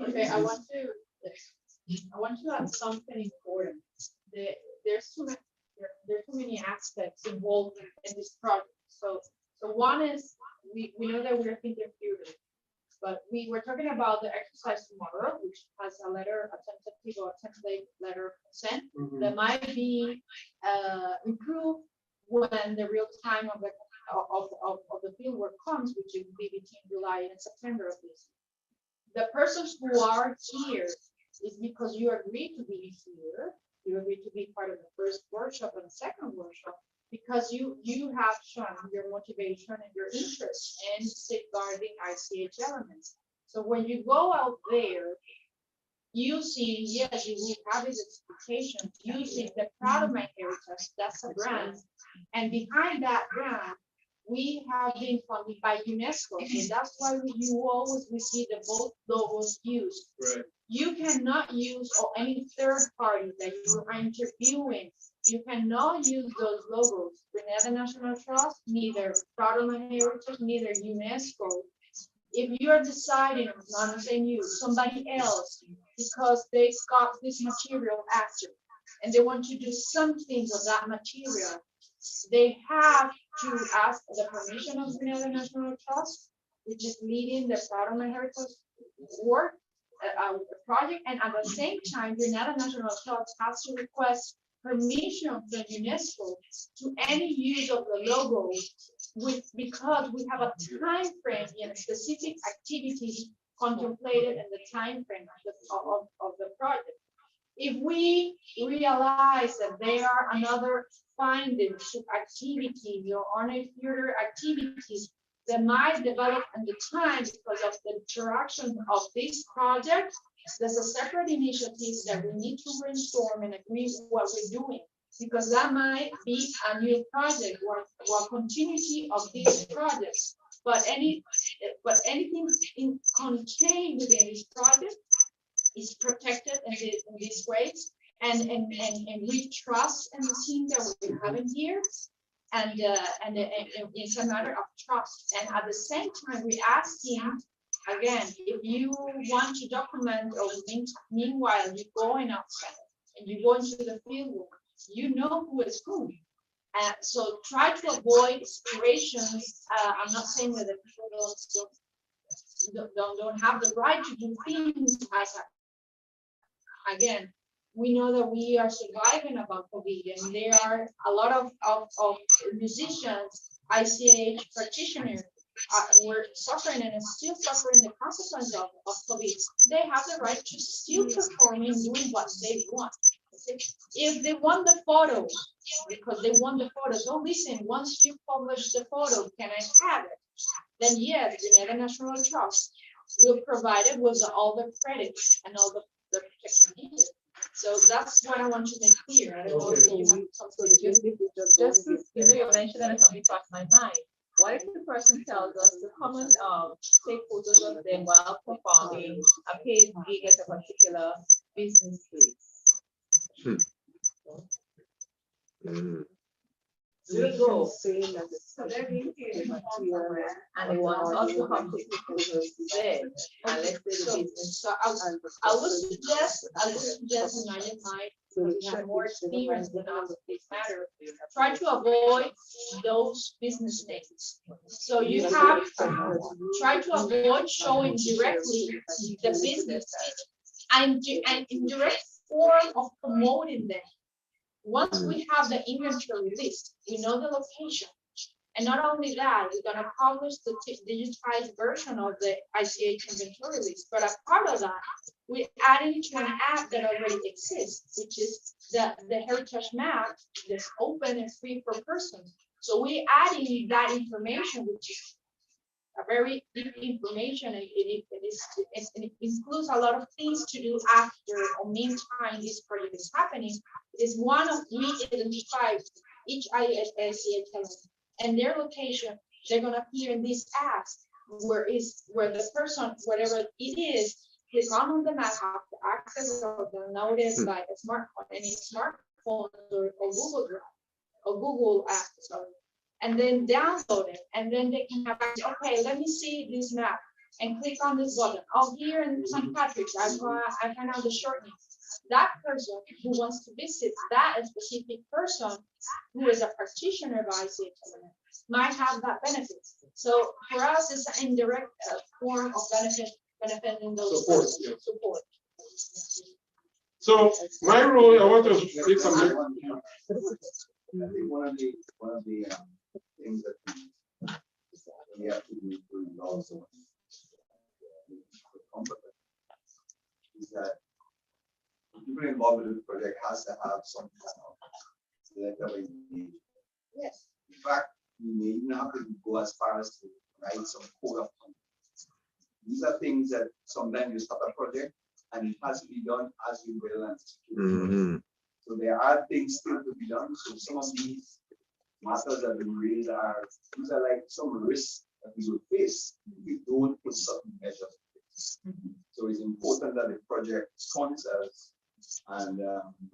Okay, I want to add something important. There's too many aspects involved in this project. So one is we know that we're thinking future, but we were talking about the exercise tomorrow, which has a letter, a tentative or template letter consent that might be improved when the real time of the field work comes, which will be between July and September of this. The persons who are here is because you agreed to be here. You agreed to be part of the first workshop and the second workshop because you have shown your motivation and your interest in safeguarding ICH elements. So when you go out there, using, yes, you will have this expectation, using the Proud of My Heritage, that's a brand, and behind that brand, we have been funded by UNESCO, so that's why you always see the both logos used. Right. You cannot use or any third party that you are interviewing. You cannot use those logos. Grenada National Trust, neither Proud of My Heritage, neither UNESCO. If you are deciding, not saying you, somebody else, because they got this material after, and they want to do something with that material, they have to ask the permission of Grenada National Trust, which is leading the Proud of My Heritage work project, and at the same time, Grenada National Trust has to request permission from UNESCO to any use of the logo, because we have a time frame and specific activities contemplated in the time frame of the project. If we realize that there are another findings, activities, or on a future activities that might develop in the time because of the interaction of this project, there's a separate initiative that we need to brainstorm and agree what we're doing, because that might be a new project or continuity of these projects. But anything contained within this project is protected in this way, and we trust in the team that we have in here. And it's a matter of trust. And at the same time, we ask him, again, if you want to document or meanwhile you're going outside and you go into the field work, you know who is who. So try to avoid situations. I'm not saying that the people don't have the right to do things. Again, we know that we are surviving about COVID, and there are a lot of musicians, ICH practitioners, were suffering and still suffering the consequences of COVID. They have the right to still perform and doing what they want. If they want the photo, because they want the photo, so listen, once you publish the photo, can I have it? Then yes, the Grenada National Trust will provide it with all the credits and all the protection needed. So that's what I want to make clear. I don't know if you have something to Just to, you mentioned that something crossed my mind. What if the person tells us to come and take photos of them while performing a paid gig at a particular business place? We go, and they want us to come take photos there, and let's say the business. So I would suggest in my mind, you have more experience than us in this matter, try to avoid those business names. So you have try to avoid showing directly the business and indirect form of promoting them. Once we have the inventory list, we know the location. And not only that, we're going to publish the digitized version of the ICH inventory list. But as part of that, we're adding to an app that already exists, which is the heritage map that's open and free for persons. So we're adding that information, which is a very deep information. It includes a lot of things to do after or meantime this project is happening. It is one of we identify each ICH element and their location. They're going to appear in this app where the person, whatever it is, click on the map, have to access or download it by a smartphone, any smartphone or Google Drive or Google app, sorry. And then download it, and then they can have, okay, let me see this map, and click on this button. Oh, here in St. Patrick's, I find out the shortening. That person who wants to visit that specific person who is a practitioner of ICH might have that benefit. So for us, it's an indirect form of benefiting those support. So my role, I want to make some. I think one of the things that we have to do also is that people involved with the project has to have some kind of letter of engagement. Yes. In fact, we may even have to go as far as to write some code of conduct. These are things that sometimes you start a project and it has to be done as you will and so there are things still to be done. So some of these matters that we raise these are like some risks that we will face if we don't put certain measures in place. So it's important that the project sponsors and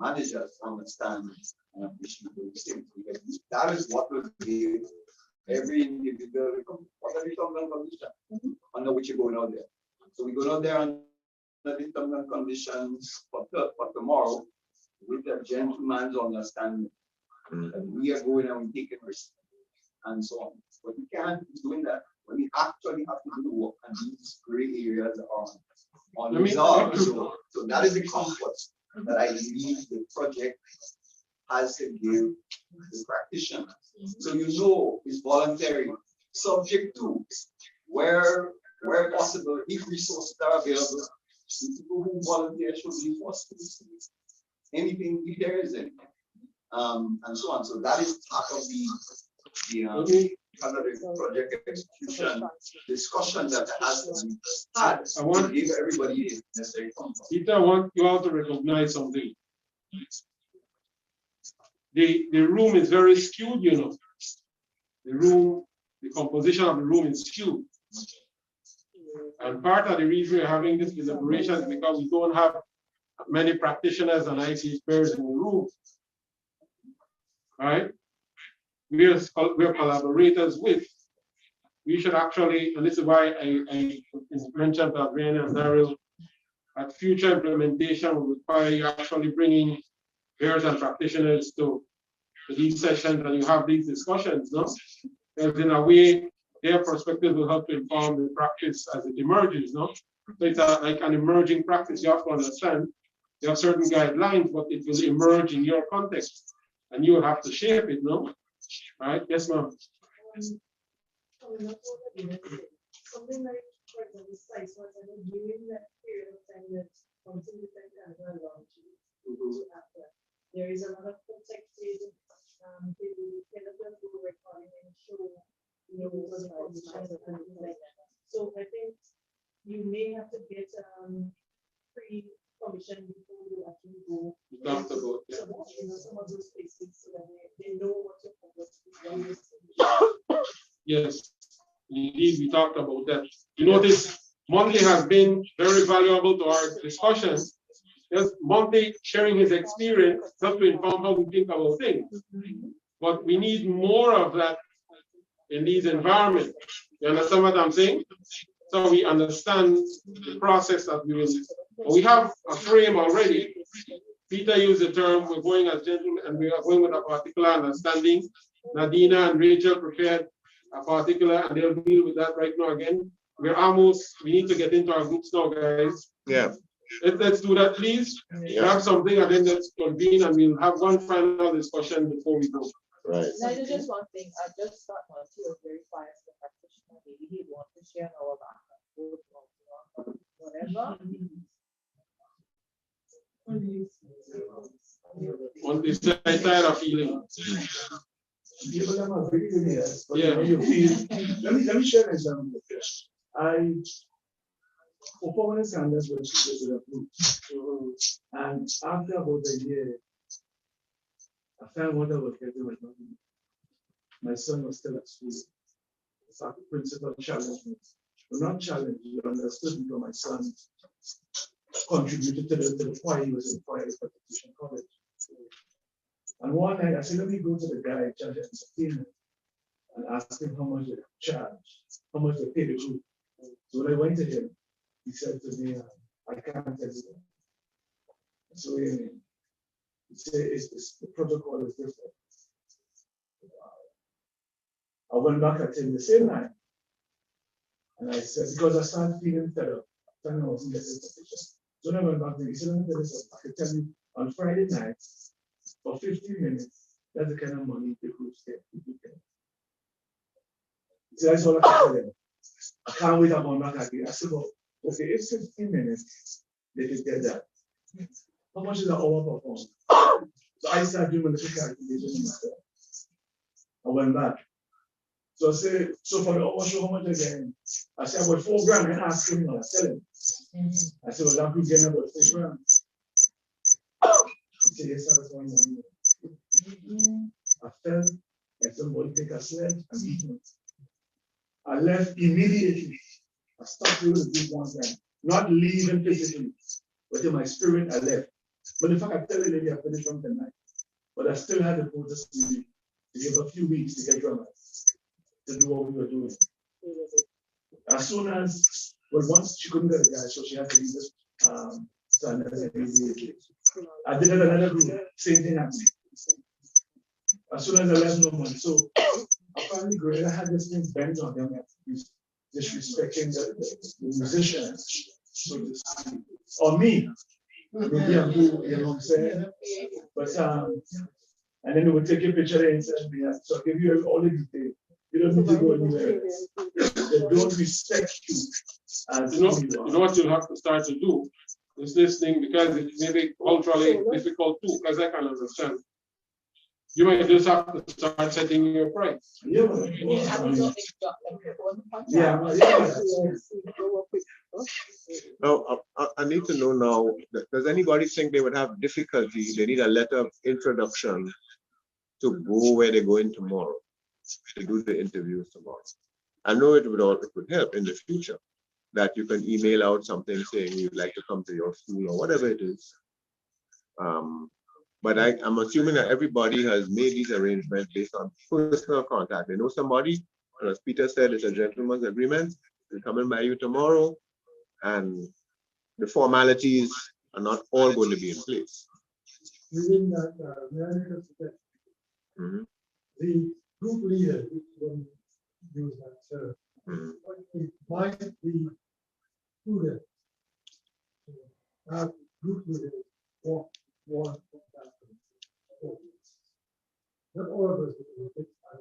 managers understand and appreciate those things, because that is what will give every individual what are the terms and conditions under which you're going out there. So we're going out there under the terms and conditions for tomorrow, with a gentleman's understanding that we are going and we taking risks and so on. But we can't be doing that when we actually have to do the work and these gray areas are unresolved. So that is the comfort that I believe the project has to give the practitioner. So you know it's voluntary, subject to where possible, if resources are available, people who volunteer should be forced to do anything if there is anything, and so on. So that is part of the project execution discussion that has to be had. I want to give everybody necessary comfort. Peter, I want you all to recognize something. The room is very skewed, you know. The composition of the room is skewed. And part of the reason we're having this deliberation is because we don't have many practitioners and ICH players in the room, right? We're collaborators with. We should actually, and this is why I mentioned to Adriana and Daryl, that future implementation will require you actually bringing peers and practitioners to these sessions and you have these discussions, no? Because in a way, their perspective will help to inform the practice as it emerges, no? So it's like an emerging practice. You have to understand, you have certain guidelines, but it will emerge in your context and you will have to shape it, no? Right? Yes, ma'am. Something like, for example, size was during that period of time that something like that after. There is a lot of protected recording and show like that. So I think you may have to get pre-permission before you actually go. Some of those places so that they know what to focus on. Yes, indeed, we talked about that. You notice Monty has been very valuable to our discussion. Yes, Monty sharing his experience just to inform how we think about things. But we need more of that in these environments. You understand what I'm saying? So we understand the process that we will. We have a frame already. Peter used the term, we're going as gentlemen, and we are going with a particular understanding. Nadina and Rachel prepared a particular, and they'll deal with that right now again. We need to get into our groups now, guys. Yeah. Let's do that, please. Yeah. We have something, and then let's convene, and we'll have one final discussion before we go. Right. Just one thing, I just thought Monty was very fast as a practitioner. Maybe he'd want to share our background, whatever. On this side of feeling. Yeah. Let me share an example. For permanent standards were approved. And after about a year, I found what I was getting was nothing. My son was still at school. So the principal challenged me. Well, not challenged, you understood because my son contributed to the choir. He was in choir at Petition College. And one night I said, let me go to the guy in charge of entertainment and ask him how much they charge, how much they pay the group. So when I went to him, he said to me, I can't tell you that. So he said, the protocol is different. I went back at him the same night. And I said, because I started feeling fed up, I wasn't getting sufficient. So when I went back to him, he said, let me tell you something. I could tell you on Friday night, for 15 minutes, that's the kind of money the groups get. So that's all I can tell him. I can't wait I'm back again. I said, well, okay, it's 15 minutes, they could get that. How much is an hour perform? So I started doing a little calculation myself. I went back. So I said, so for the hour show, how much again? I said, about 4 grand. I asked him, I tell him. I said, well, that could get about 4 grand. He said, yes, I was going on. I felt like somebody take a sledge and beat me. I left immediately. I stopped doing the big one time. Not leaving physically, but in my spirit, I left. But in fact, I tell the lady I finished from the night. But I still had the protest to give a few weeks to get drummers to do what we were doing. As soon as, well, once she couldn't get a guy, so she had to leave this immediately. I did it another group, same thing happened. As soon as I left, no money. So apparently, Grenada had this thing bent on them, disrespecting the musicians. So or me, maybe I'm who, you know what I'm saying? But and then they would take a picture and send me that. So I'll give you all the details. You don't need to go anywhere. They don't respect you. As you know what you'll have to start to do is this thing, because it may be culturally difficult too, because I can understand. You might just have to start setting your price. Yeah. Now, I need to know now, does anybody think they would have difficulty? They need a letter of introduction to go where they're going tomorrow, to do the interviews tomorrow. I know it would help in the future that you can email out something saying you'd like to come to your school or whatever it is. But I'm assuming that everybody has made these arrangements based on personal contact. They know somebody, and as Peter said, it's a gentleman's agreement. They're coming by you tomorrow, and the formalities are not all going to be in place. Within that, may I make a suggestion? The group leader, which one use that term, it might be prudent to have group leaders walk one of that. Not all of us will take time.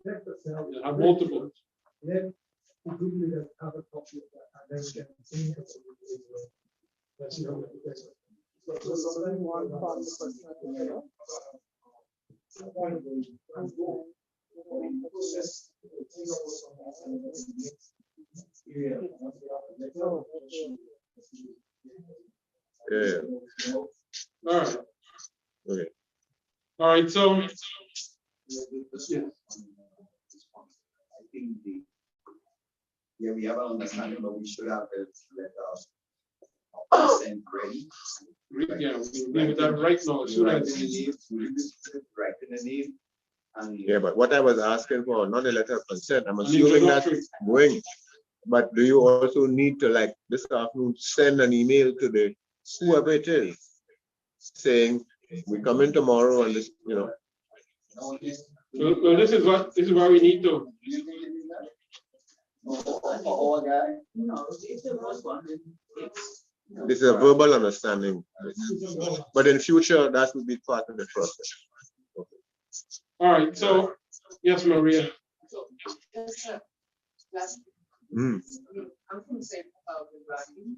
Protect yourself. Have multiple. Let the group leaders have a copy of that, and then we can see it. Let's see how it gets. So somebody one from the person. Yeah. All right. Okay. All right, so I think we have an understanding, but we should have it sent ready. Yeah, we do that right now. As soon as Right in the name. And Yeah, but what I was asking for, not a letter of consent, I'm assuming that's going. But do you also need to, like this afternoon, send an email to the whoever it is, saying we come in tomorrow and this, you know. So this is why we need to. This is a verbal understanding, but in future that will be part of the process. Okay. All right, so yes, Maria. I'm going to say about the branding.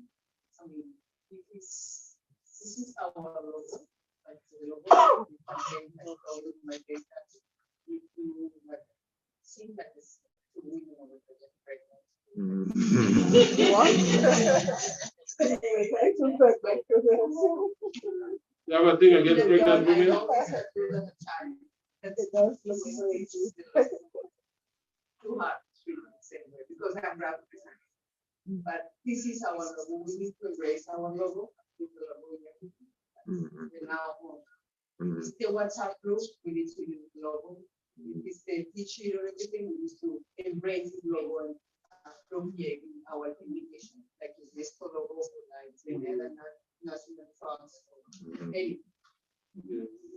I mean, this is our logo, like the logo. My data, if you see that is You have a thing against pregnant women? Too hard to say because I'm rather but this is our logo. We need to embrace our logo. It's the WhatsApp group, we need to use the logo. It's the teaching or everything, we need to embrace the logo and from here in our communication, like this logo, like Grenada, National France.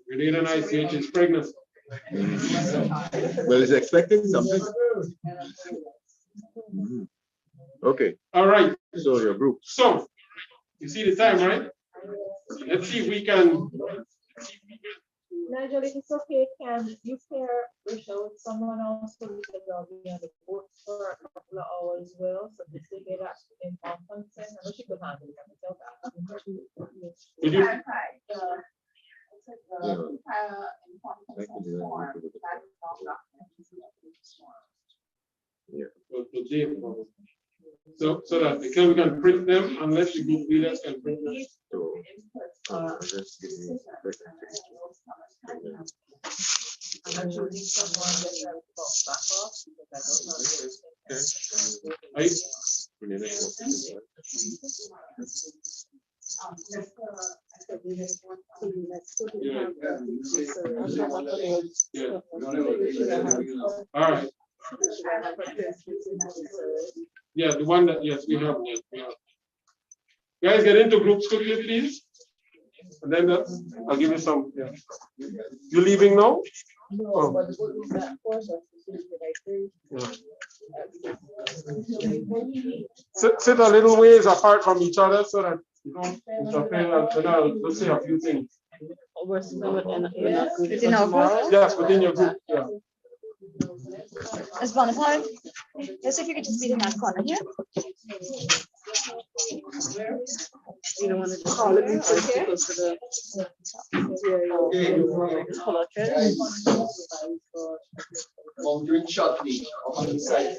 Grenada and ICH is pregnant. Well, is expecting something. Okay. All right. So your group. So you see the time, right? Let's see if we can. Nigel, if it's okay, can you share Rachel with someone else so we can be on the board for a couple of hours as well? So this will get us in consent. I know she could handle it herself. So that we can print them unless the group leaders can print them. All right. Yeah, the one that, yes, we have. Guys, get into groups quickly, please. And then I'll give you some. Yeah. You leaving now? No, but Sit a little ways apart from each other so that you don't interfere. And I'll say a few things. Within our group? Yes, within your group. Yeah. Ms. Bonaparte, let's see if you could just be in that corner here. You don't want to just call it Drink shortly on the side.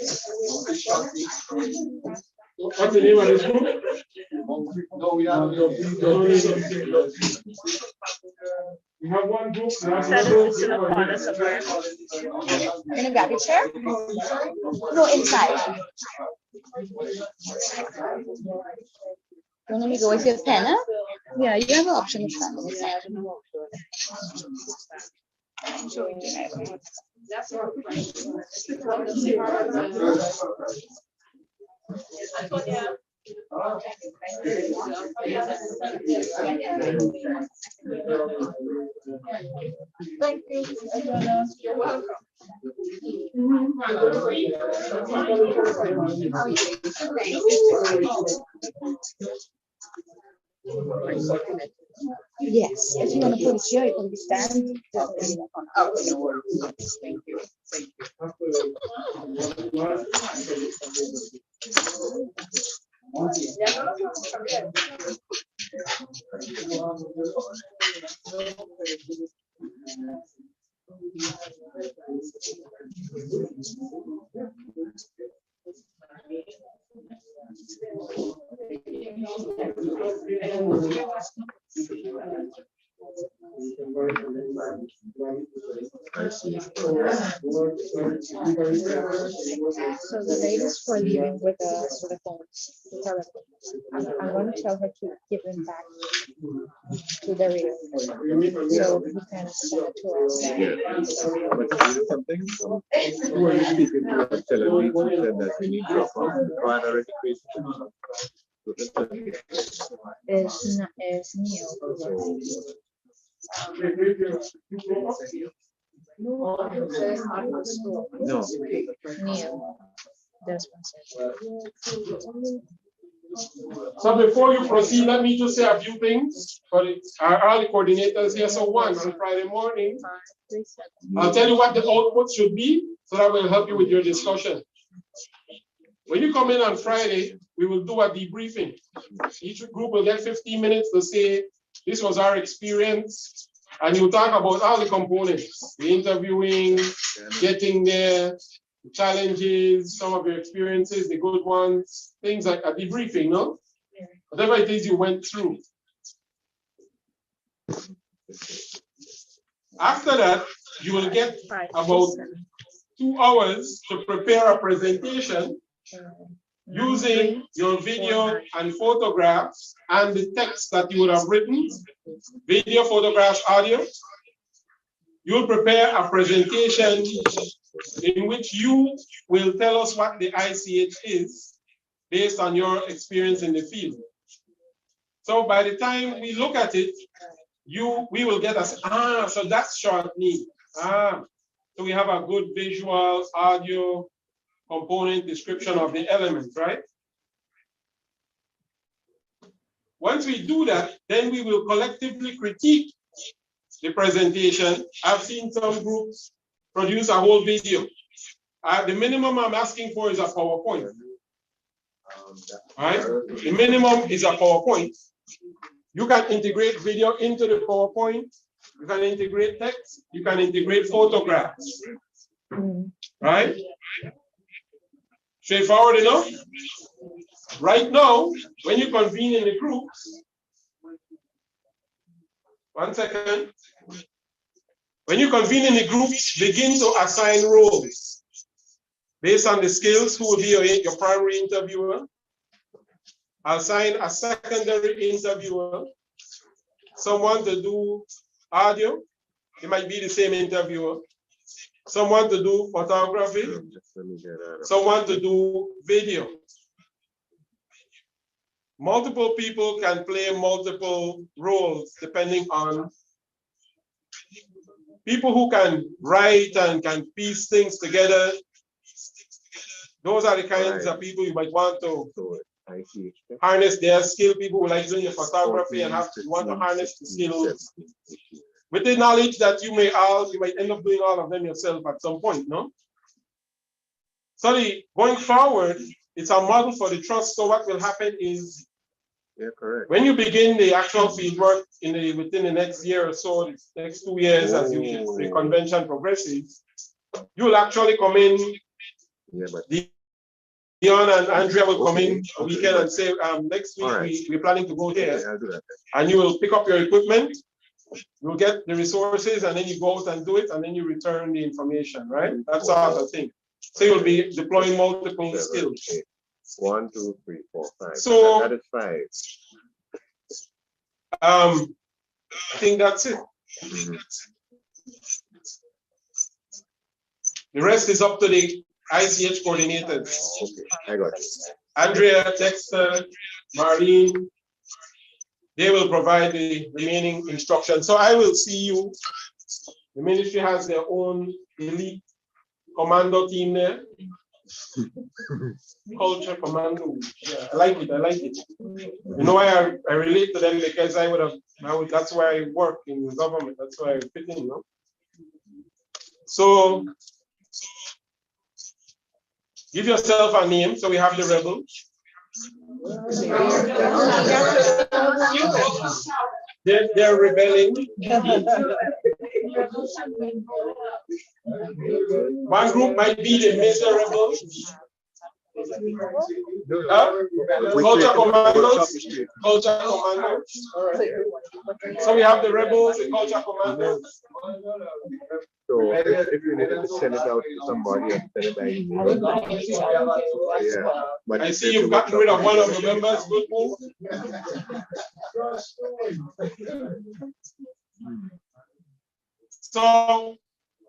Shortly. What's the name of this group? No, we have. We have one group. In a grab your chair? No, inside. Want me to go with your pen? Huh? Yeah, you have an option to stand on the side. That's our question. Thank you, Adriana. You're welcome. Yes, if you want to put it here, you can stand. Just maybe that one. Oh, no worries. Thank you. Thank So the latest for leaving with the phones, the telephone. I'm going to tell her to give them back to the reader. So we can send it to us. Yeah. But you know something? Who are you speaking to? Telling me said that we need drop off primary education. Is Neil. No. Neil. There's one. So before you proceed, let me just say a few things for our early coordinators here. So one, on Friday morning, I'll tell you what the output should be, so that will help you with your discussion. When you come in on Friday, we will do a debriefing. Each group will get 15 minutes to say, this was our experience, and you'll talk about all the components, the interviewing, getting there, the challenges, some of your experiences, the good ones, things like a debriefing, no? Whatever it is you went through. After that, you will get about 2 hours to prepare a presentation using your video and photographs and the text that you would have written, video, photographs, audio. You'll prepare a presentation in which you will tell us what the ICH is based on your experience in the field. So by the time we look at it, we will get us, so that's short need. So we have a good visual, audio, component description of the elements, right? Once we do that, then we will collectively critique the presentation. I've seen some groups produce a whole video. The minimum I'm asking for is a PowerPoint. Right? The minimum is a PowerPoint. You can integrate video into the PowerPoint. You can integrate text. You can integrate photographs. Right? Straightforward enough? Right now, when you convene in the groups, 1 second. When you convene in the groups, begin to assign roles based on the skills. Who will be your primary interviewer? Assign a secondary interviewer, someone to do audio. It might be the same interviewer. Someone to do photography, someone to do video. Multiple people can play multiple roles depending on people who can write and can piece things together. Those are the kinds of people you might want to harness their skill. People who like doing the photography and want to harness the skills. With the knowledge that you might end up doing all of them yourself at some point, no? So going forward, it's a model for the trust. So what will happen is, when you begin the actual field work within the next year or so, the next 2 years, as the convention progresses, you will actually come in. Dion and Andrea will come in a weekend and say, next week we're planning to go there. And you will pick up your equipment, you'll get the resources, and then you go out and do it, and then you return the information, right? That's sort of thing. So you'll be deploying multiple skills. 1, 2, 3, 4, 5. So that is 5. I think that's it. The rest is up to the ICH coordinators. Okay, I got you. Andrea, Dexter, Marlene, they will provide the remaining instructions. So I will see you. The ministry has their own elite commando team there. Culture commando. Yeah, I like it. I like it. You know why I relate to them? Because that's why I work in the government. That's why I fit in, you know? So give yourself a name. So we have the rebels. They're rebelling. One group might be the miserables. Culture commandos. Culture commandos. All right. So we have the rebels, the culture commandos. So if you needed to send it out to somebody and send it by email. Yeah. But I see you've gotten rid of one of the members. Good move. So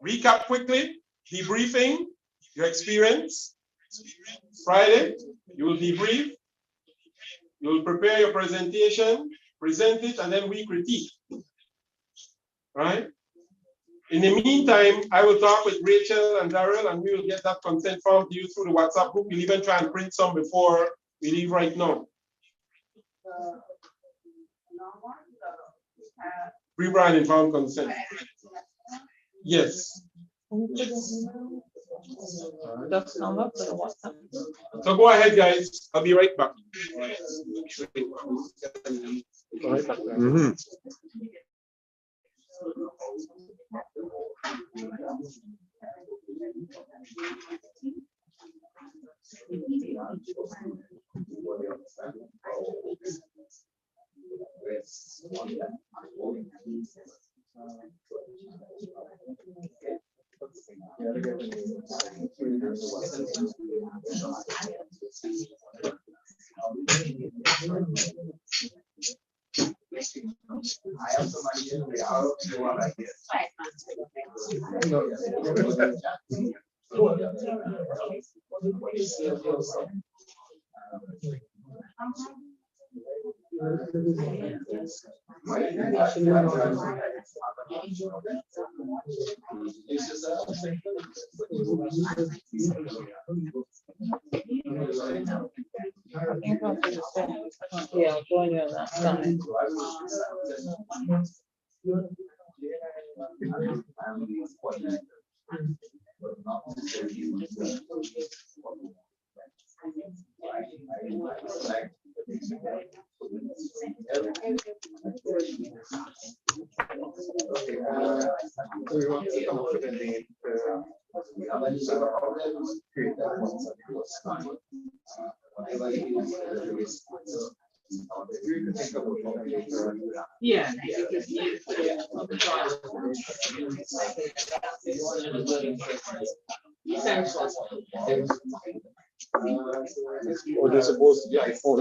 recap quickly, debriefing your experience. Friday, you will debrief. You will prepare your presentation, present it, and then we critique. Right? In the meantime, I will talk with Rachel and Daryl, and we will get that consent form to you through the WhatsApp group. We'll even try and print some before we leave right now. Pre-brand informed consent. Yes. So go ahead, guys. I'll be right back. Mm-hmm. Yeah, I'll join you on that side. Yeah. Or they're supposed to be iPhone.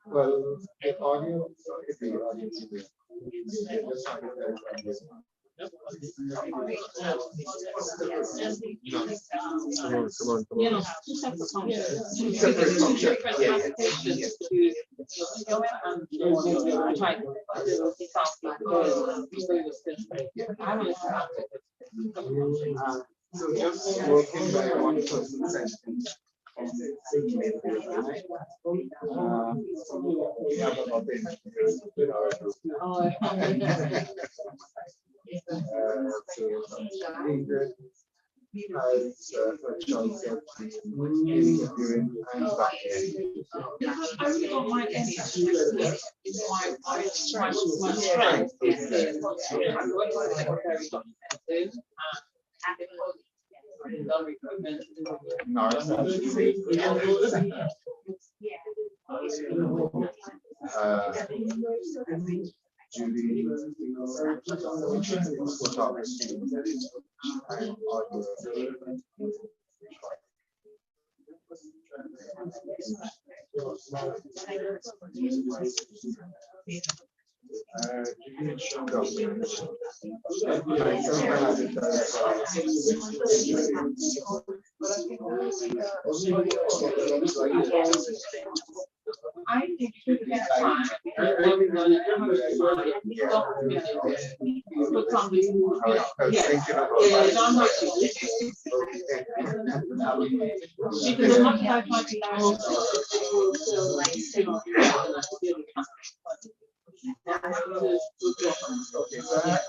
Well, the audio is the audio. You know, two separate functions. Two separate functions. So just working by one person's sentence. We have a lot in our group. has a choice of interviewing and backing. Because I really don't mind any. My strength is Judy, photography, and audio. I think that's fine. Because I'm not like Okay, so I had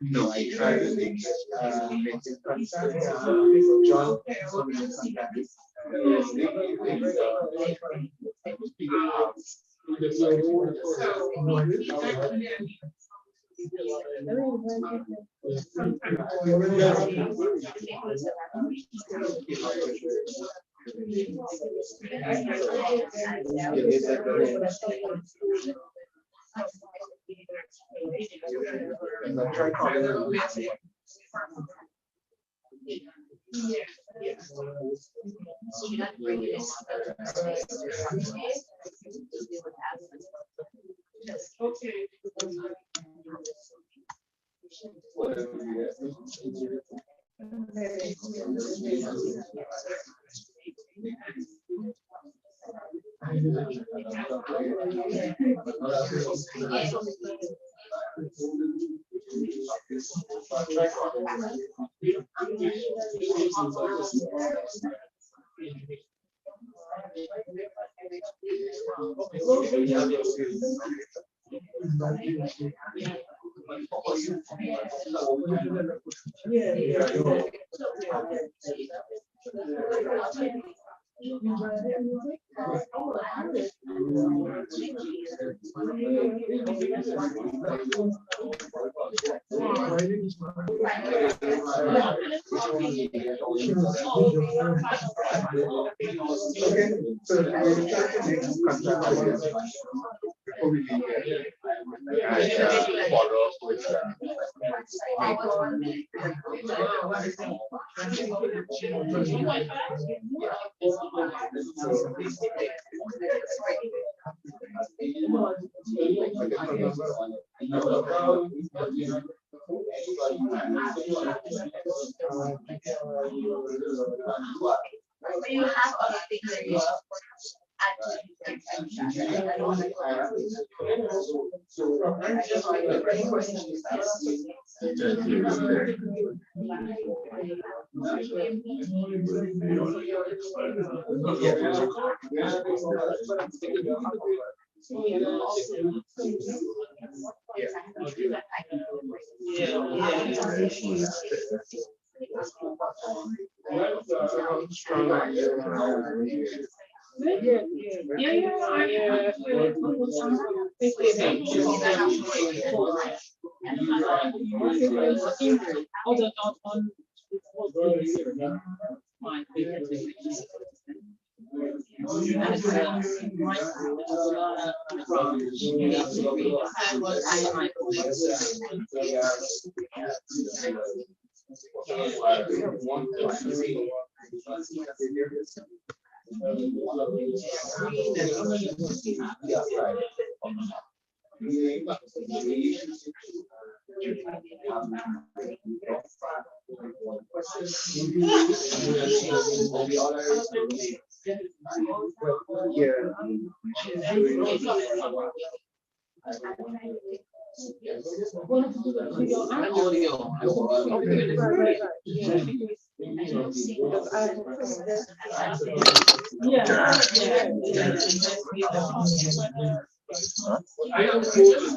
no, I tried to make it contact John. okay. You have other things that you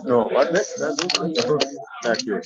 No, what next? Thank you.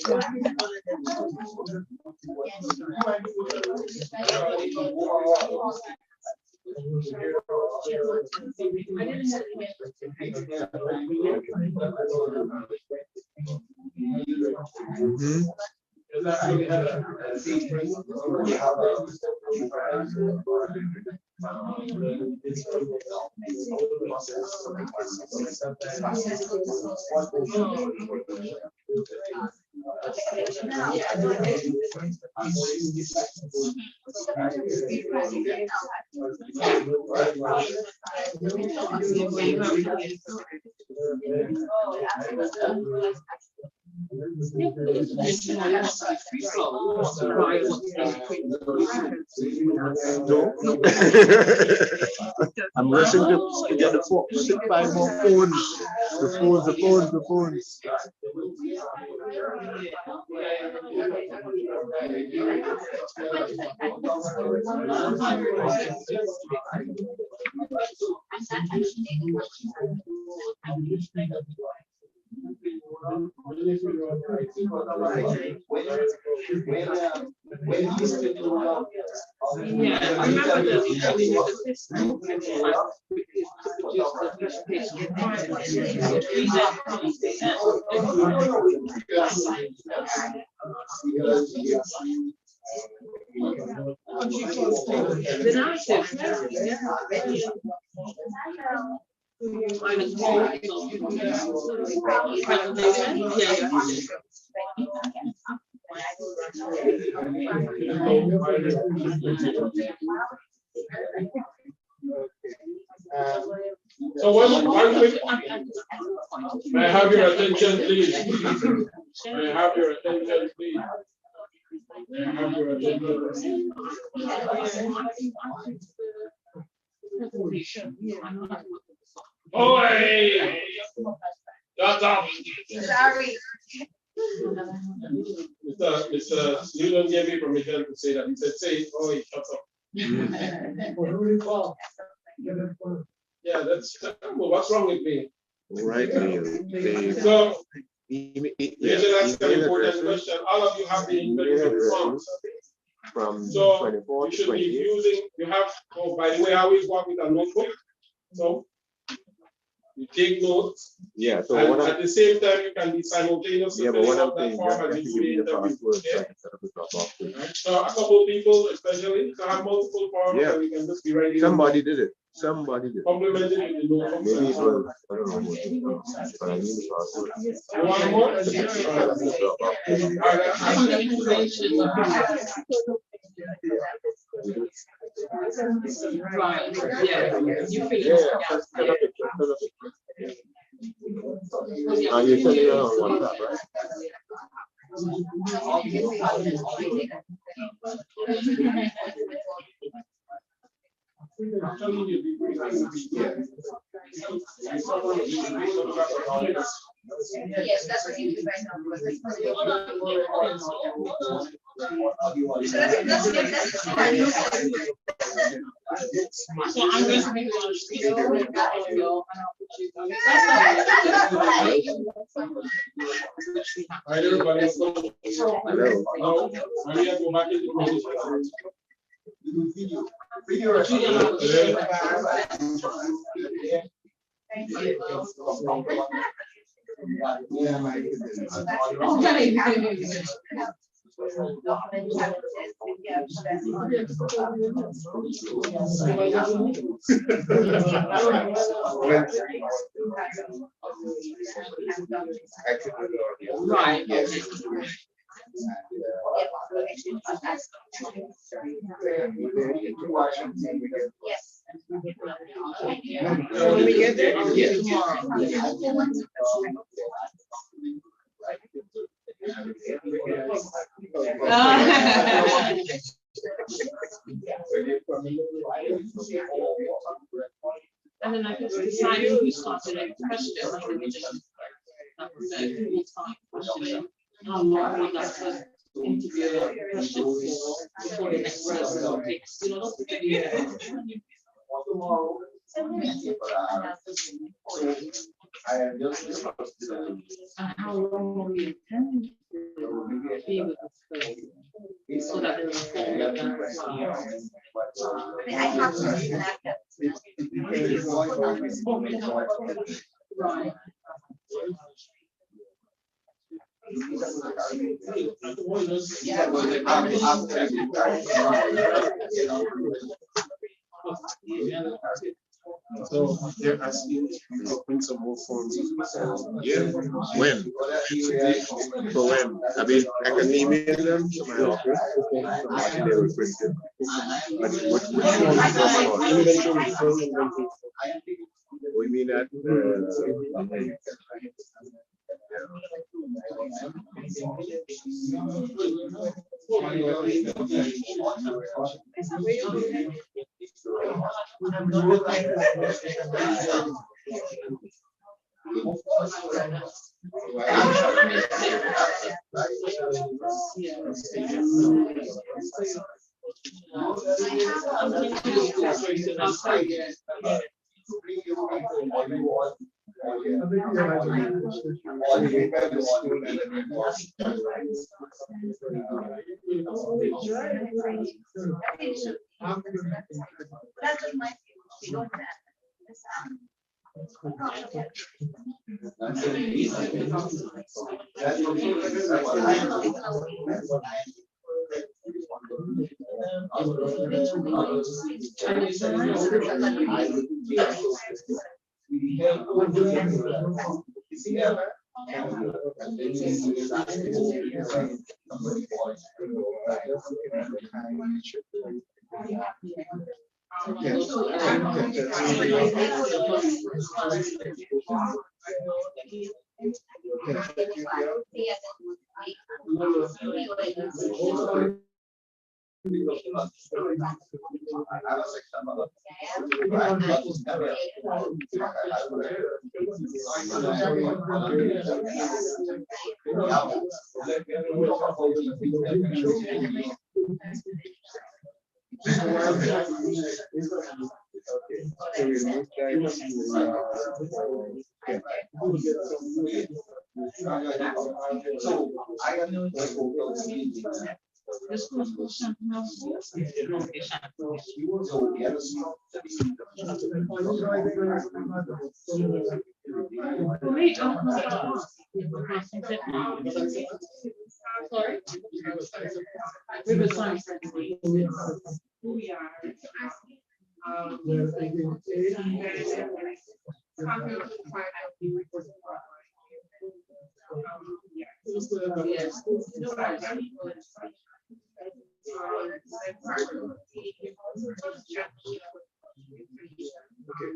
No. I'm rushing to get the phone. 5 more phones. The phones. So one quick, may I have your attention, please? May I have your attention, please? May I have your attention, oh, hey! Shut up! Sorry. Mr. Newland gave me permission to say that. He said, say, oh, he shut up. Yeah, that's what's wrong with me? Right. So, you should ask an important question. All of you have the individual forms. So, you should be using, you have, oh, by the way, I always work with a notebook. So, you take notes. Yeah, so and at the same time, you can be simultaneously. Yeah, but what I'm saying, you have to give me the password so I can set up the drop-off. So, a couple of people, especially, so have multiple forms, yeah. So we can just be writing. Somebody did it. Somebody did it. Complemented with the notebook. Maybe it was, I don't know what, but I need the password. You want more? Right, yeah, you feel You send it on WhatsApp, right? Yes, that's what you do right now. So I'm going to be Hi, everybody. Hello. Maria, go back into the Thank you. Right. Yes. When we get there, I'll get tomorrow. And then I just decided who started a question. That was it. Question. And I'm not with that person. I am just. And how long will we intend to be able to stay? So that there is a I have to Right. So they're asking to open some more forms. Yeah, when? For when? I mean, I can email them to my office, and they will print it. But what we mean that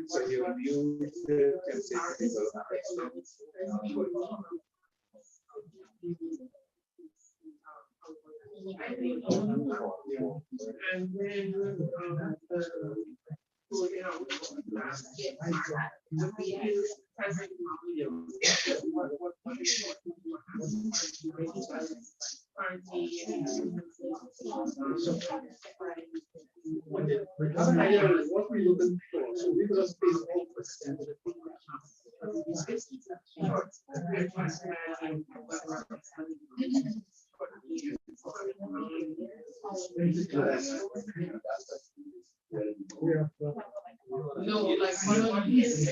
so you view the And then, present. What we looking for? So we just pay all percent of the No, like one of his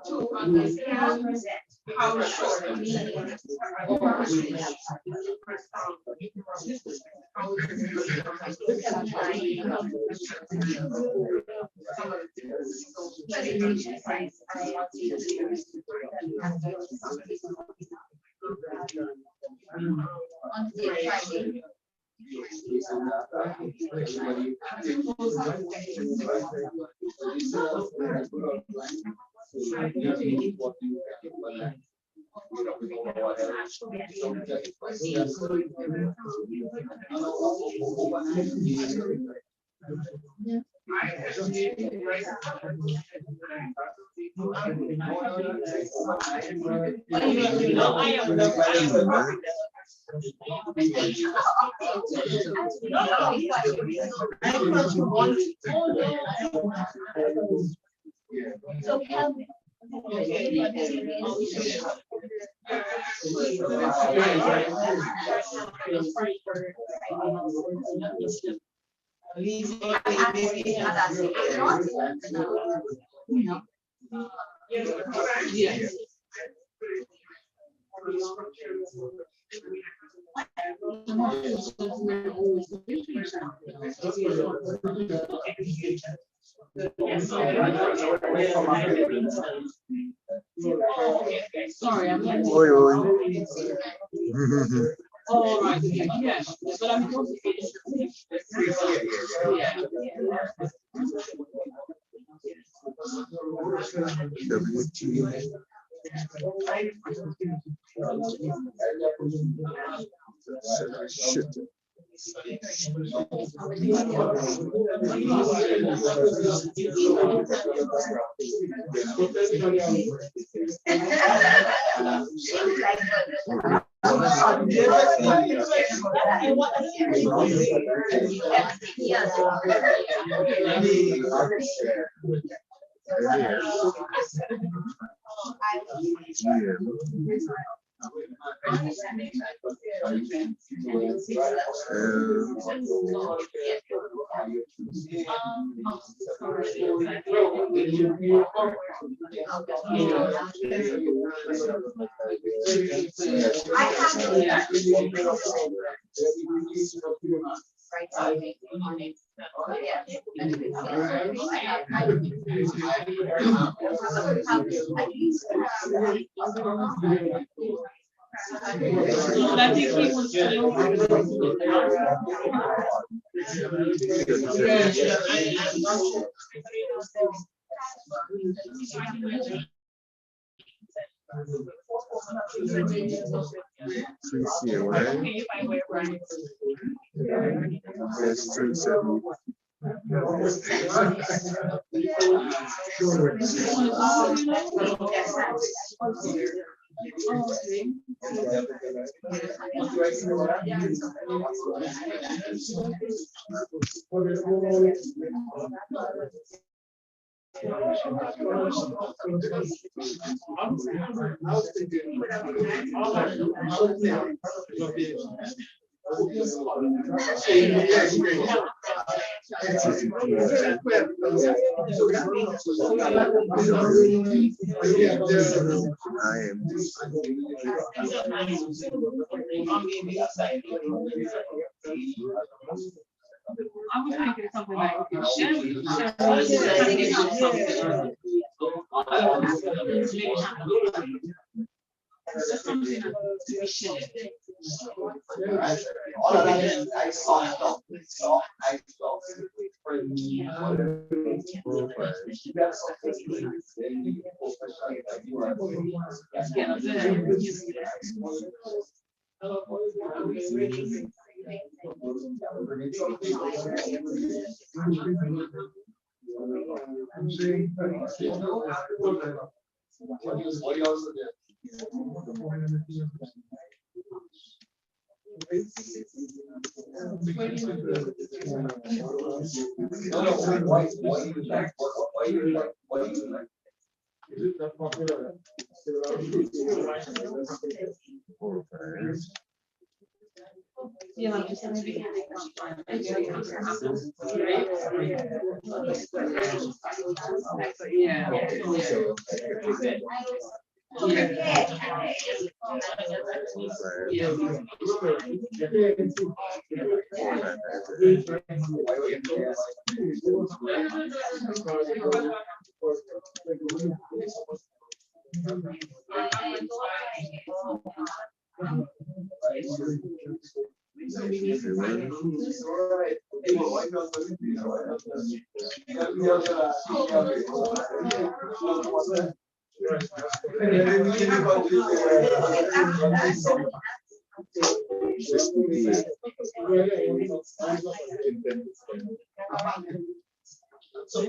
to understand how short Sorry, I'm like. Oi, oi. Oh, right, yeah, but I'm. Shit. I was thinking something like. Yeah, just You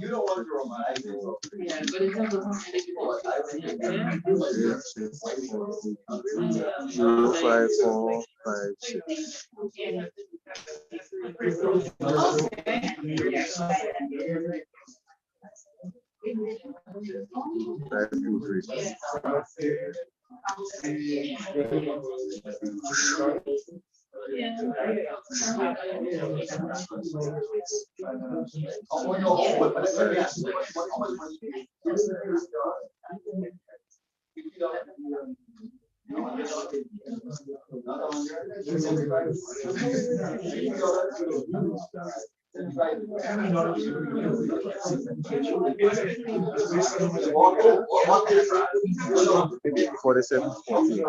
don't want to romanize it. Yeah, but in terms of Zero, 5, 4, 5, 47, 14.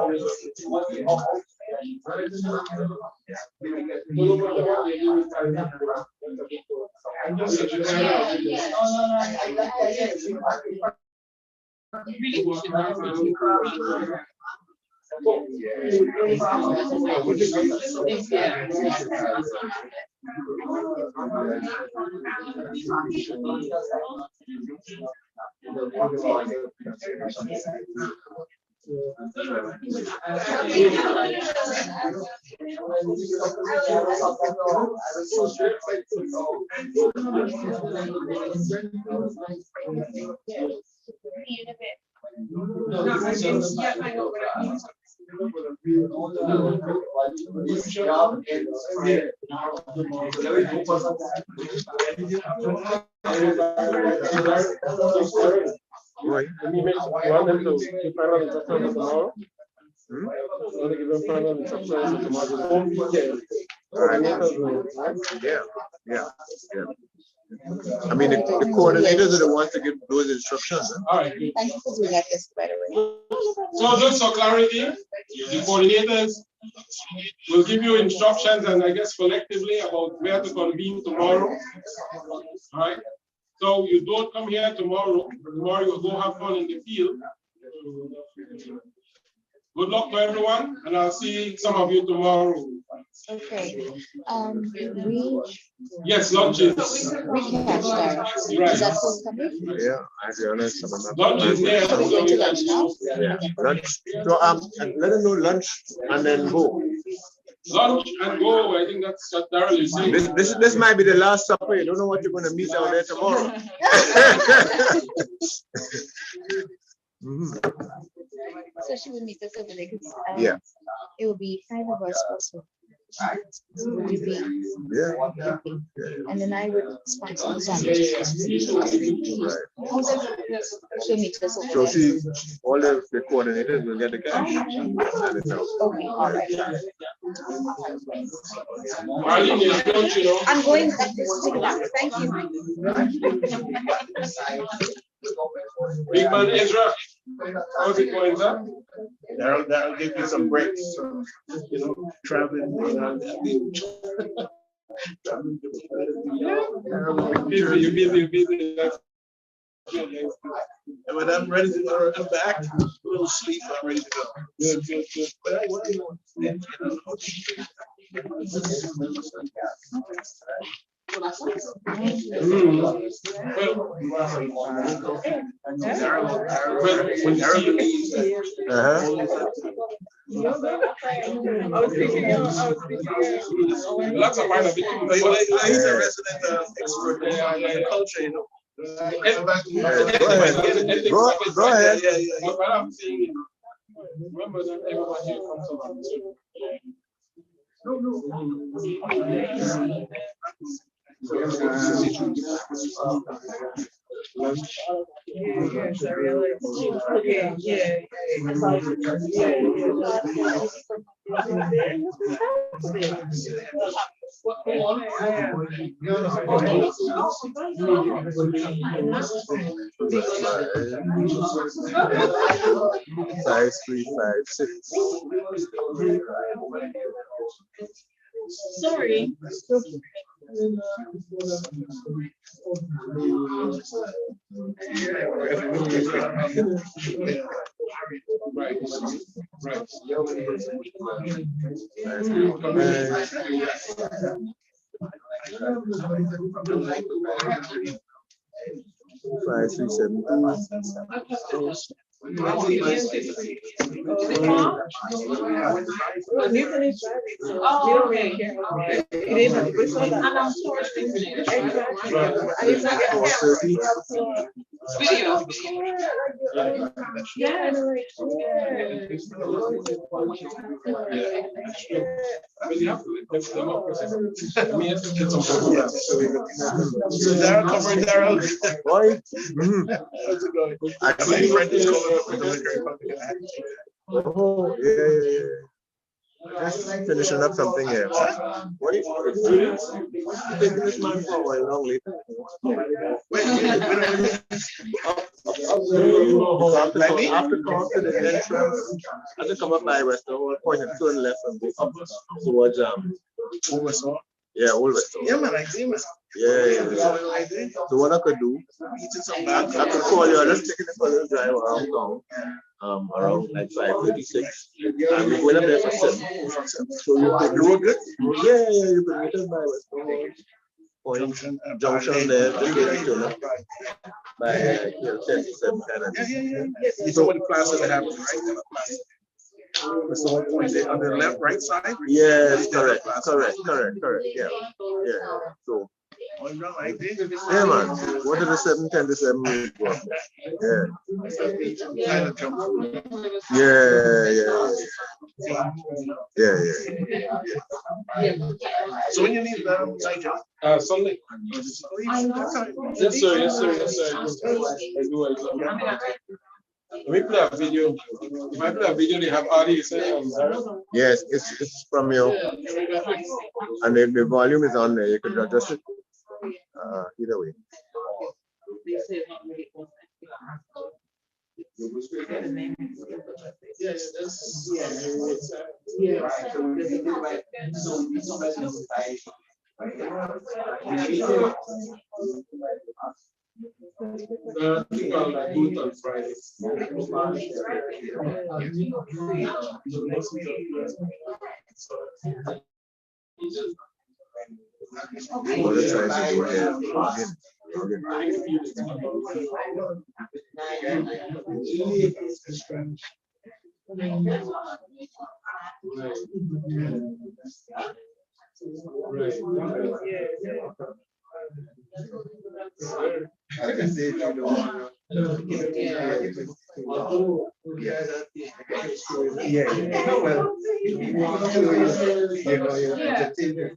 Right. You want them to give final instructions tomorrow? You want to give them final instructions tomorrow? Yeah. I mean, the coordinators are the ones to give those instructions. Huh? All right. Thank you for doing that, by the way. So just for clarity, the coordinators will give you instructions and I guess collectively about where to convene tomorrow. All right. So you don't come here tomorrow. Tomorrow you'll go have fun in the field. Good luck to everyone, and I'll see some of you tomorrow. Okay. Yes, lunches. We catch that. Right. Is that full coming? Yeah, I be honest. Lunch is there. So we're going to lunch now? Yeah, lunch. So let them know lunch and then go. Lunch and go. I think that's what Darryl is saying. This might be the last supper. You don't know what you're going to meet out there tomorrow. So she would meet us over there because Yeah. it will be 5 of us also. Would you be? Yeah. And then I would sponsor the sandwich. She'll meet us over So there. all the coordinators will get the cash. Okay, all right. Marlene, I'm going at this particular. Thank you. Big man Ezra, how's it going, sir? That'll give you some breaks, so, traveling around. You're busy. And when I'm ready to go, I'm back, a little sleep, I'm ready to go. Good. But I want to Lots of fun. He's a resident expert in culture, Go ahead. Yeah. Remember that everybody comes around. Okay, yeah. Five, three, five, six. Sorry. Five, three, seven, Oh, okay. And I'm sorry. Video. Yeah. Daryl, covering Daryl. Why? How's it going? My friend is Oh, yeah. Just finishing up something here. What is it? Taking this man for a while long later. After come to the entrance, I just come up by West Hall, point and turn left and go up towards yeah, Old West Hall. Yeah, man, I see, man. Yeah. So what I could do, I could call you, I just taking a little drive around town. Around like 5:36. And we went up there for 7. So you could road good? Yeah, you could meet us by West Hall. Junction there, by 37 kind of. Yeah. So what the plaza they have, right? So what point they on the left, right side? Yes, correct. Yeah. So. Yeah, man. What did the 7:10 to 7 go up there? Yeah. So when you leave Sunday. Yes, sir. I do. Let me play a video. If I play a video, they have audio. Yes, it's from your, and the volume is on there. You can adjust it either way. I think I'll do it on Friday. I can say if you don't want well, if you want to, you're entertainer.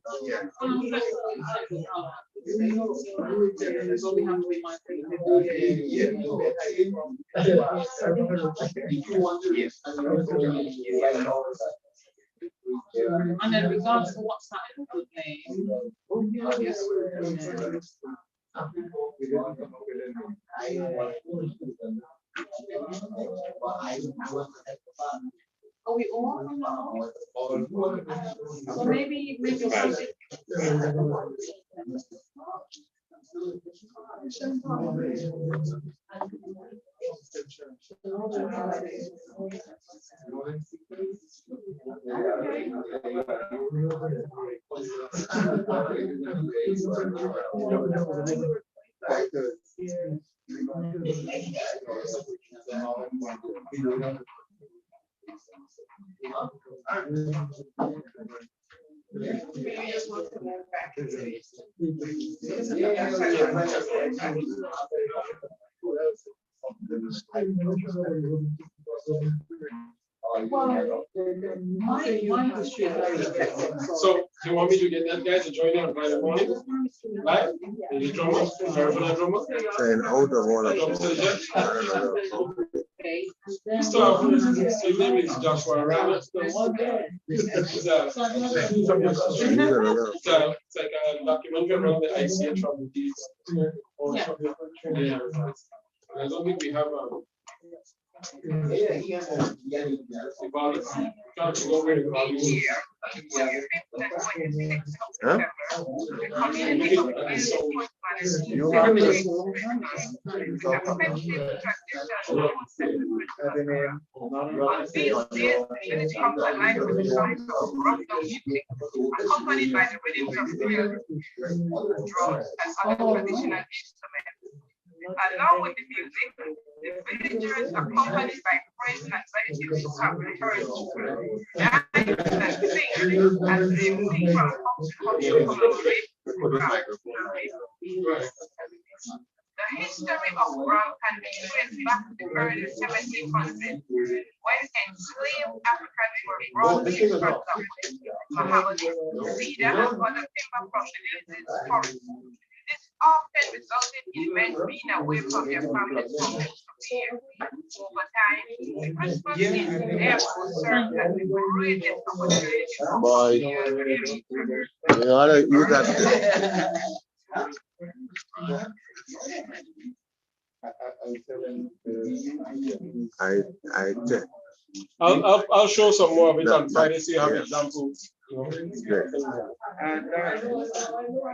And then regardless of what's that good name. Are we all on now? So maybe something. My history is very reflective. So, do you want me to get that guy to join you on Friday morning? Right? The drummer, the drummer? Saying out of all of them. So, his name is Joshua Rana. It's like a documentary around the ICA trouble. Yeah. I don't think we have accompanied by the rhythms of steel, drums, and other traditional instruments. Along with the music, the villagers, accompanied by friends and relatives, have returned to dance and sing as they sing from house to house to commemorate the history of Ram can be traced back to the early 1700s, when enslaved Africans were brought in from mahogany, cedar, and other timber from the Liverpool forest. This often resulted in men being away from their families for most of the year. Over time, the Christmas season therefore served as the greatest opportunity for you gotta use that. I'll show some more of it on Friday so you have examples. And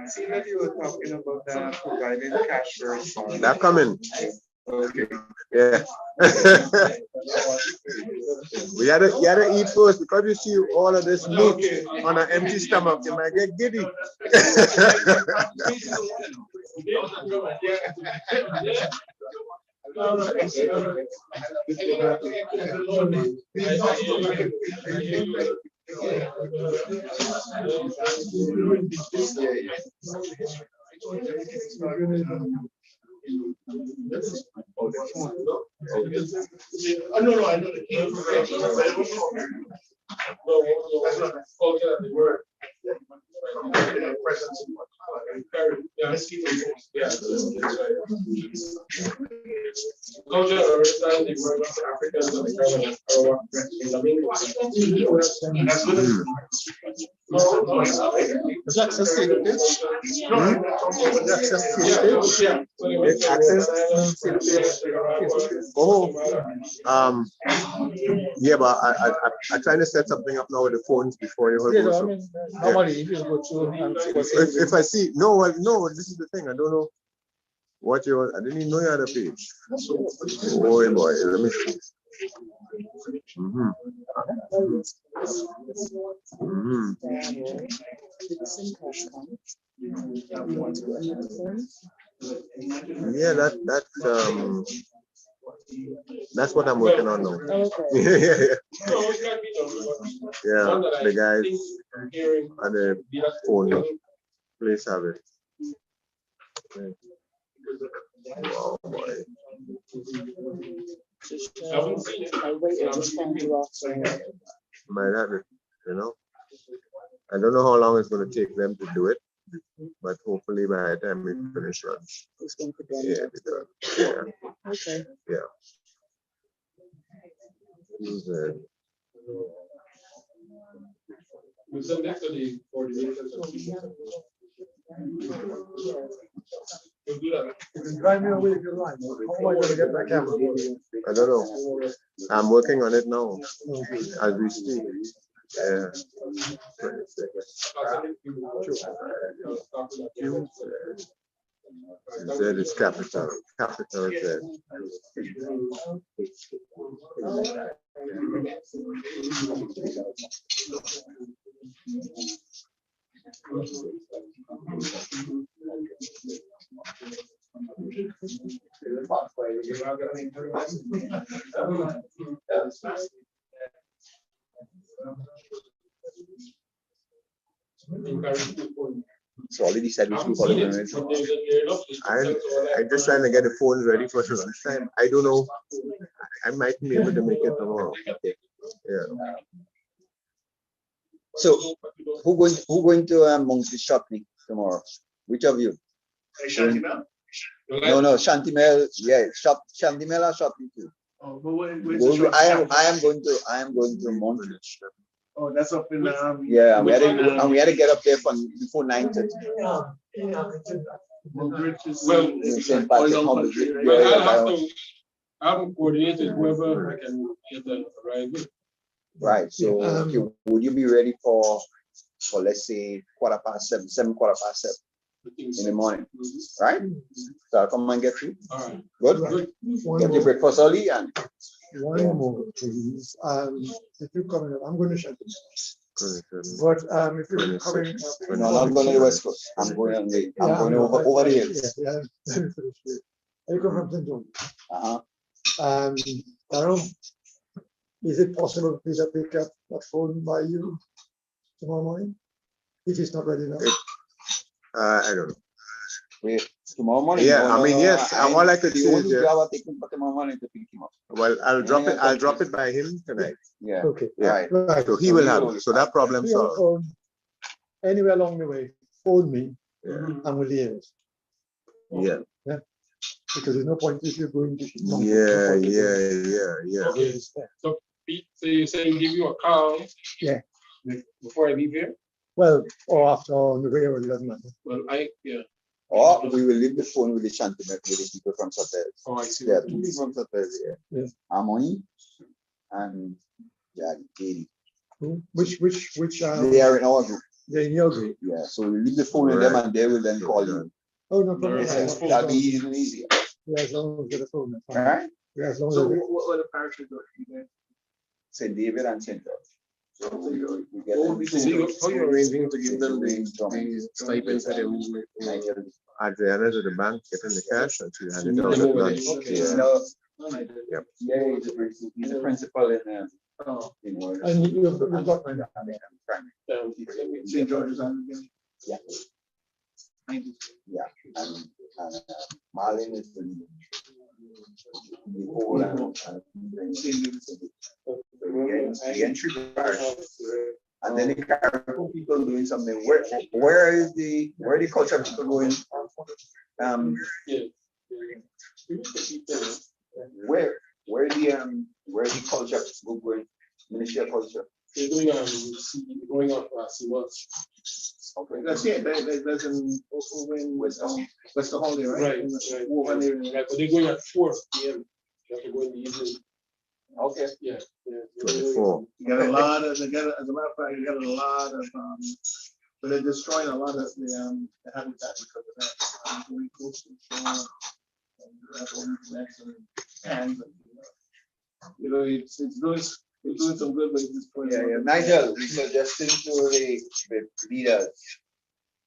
see that you were talking about providing cash for response. That coming. Okay. Yeah. You gotta eat first, because you see all of this meat on an empty stomach, you might get giddy. Oh, no, I know the Yeah, but I'm trying to set something up now with the phones before you Yeah, go. I mean, normally if you go through and If I see, no, this is the thing. I don't know what you. I didn't even know you had a page. Oh boy, let me see. Yeah, that's what I'm working on now. Yeah, the guys at the phone place have it. Oh boy. Might have it, you know. I don't know how long it's going to take them to do it, but hopefully by the time we finish lunch, yeah, Okay. yeah. We send that to the coordinators. We'll do that. Drive me away if you like. How am I going to get that camera? I don't know. I'm working on it now as we speak. Yeah. Z is capital. Capital Z. So already said we should follow minutes. I'm just trying to get the phones ready for lunchtime. I don't know. I might be able to make it tomorrow. Yeah. So who going to Monkey Shopping tomorrow? Which of you? Shantimel? No, Shantimel. Yeah, Shantimel are shopping too. Oh, but where's the shop? I am going to Montreal. Oh, that's up in Yeah, we had to get up there before 9:30. St. Patrick Humble. I haven't coordinated whoever I can get a ride with. Right. So okay, would you be ready for let's say 7:15, 7:15 in the morning? Right? So I'll come and get you. All right. Good. Get your breakfast early and one more, please. If you're coming up, I'm going to shut it. But if you're coming up, no, I'm going to the West Coast. I'm going over the hills. Yeah. I come from St. John. Darryl, is it possible for me to pick up that phone by you tomorrow morning? If it's not ready now. I don't know. Wait, tomorrow morning? Yeah, I mean, yes. All I could say is tomorrow morning to pick him up. Well, I'll drop it by him tonight. Yeah. Okay. Yeah. Right. So he will have it. So that problem solved. Anywhere along the way, phone me and we'll liaise. Yeah. Yeah. Because there's no point if you're going to. Yeah. Okay. So Pete, so you're saying give you a call? Yeah. Before I leave here? Well, or after on the way, or it doesn't matter. Well, Or we will leave the phone with the Shantimet with the people from Sotels. Oh, I see. There are 2 people from Sotels here. Yes. Harmony and Katie. Which they are in our group. They're in your group. Yeah. So we leave the phone with them and they will then call you. Oh, no problem. That'll be easier. Yeah, as long as we get a phone. All right. Yeah, as long as what are the parishes are? St. David and St. George. So we get how you're arranging to give them the stipend for their movement? Adriana's at the bank getting the cash and she had it out at lunch. Yeah. He's the principal in and you've got my St. George's Yeah. Yeah. And Marlene is the entry bar. And then the Caribbean people doing something. Where are the culture people going? Where the culture people going? Ministry of Culture. They're doing going off Siwas. Okay. That's it. That's in West the Holiday, right? Right. But they're going at 4 p.m. You have to go in the evening. Okay. Yeah. 24. You got a lot of, as a matter of fact, you got a lot of, but they're destroying a lot of the habitat because of that. Very close to the shore, and you know, it's doing some good, but it's destroying. Yeah. Nigel, we suggesting to the leaders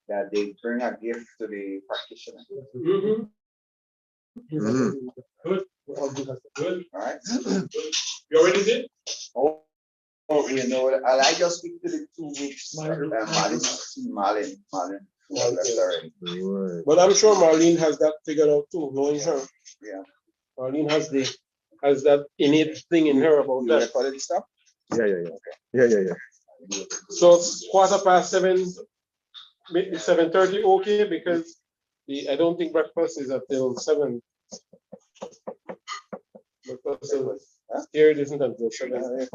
that they bring a gift to the practitioner. Good. All right. You already did? Oh, you know, I just speak to the 2 weeks. Marlene. But I'm sure Marlene has that figured out too, knowing her. Yeah. Marlene has that innate thing in her about that. Recorded stuff? Yeah. Okay. Yeah. So 7:15, 7:30, okay, because I don't think breakfast is until 7. Breakfast here it isn't until 7.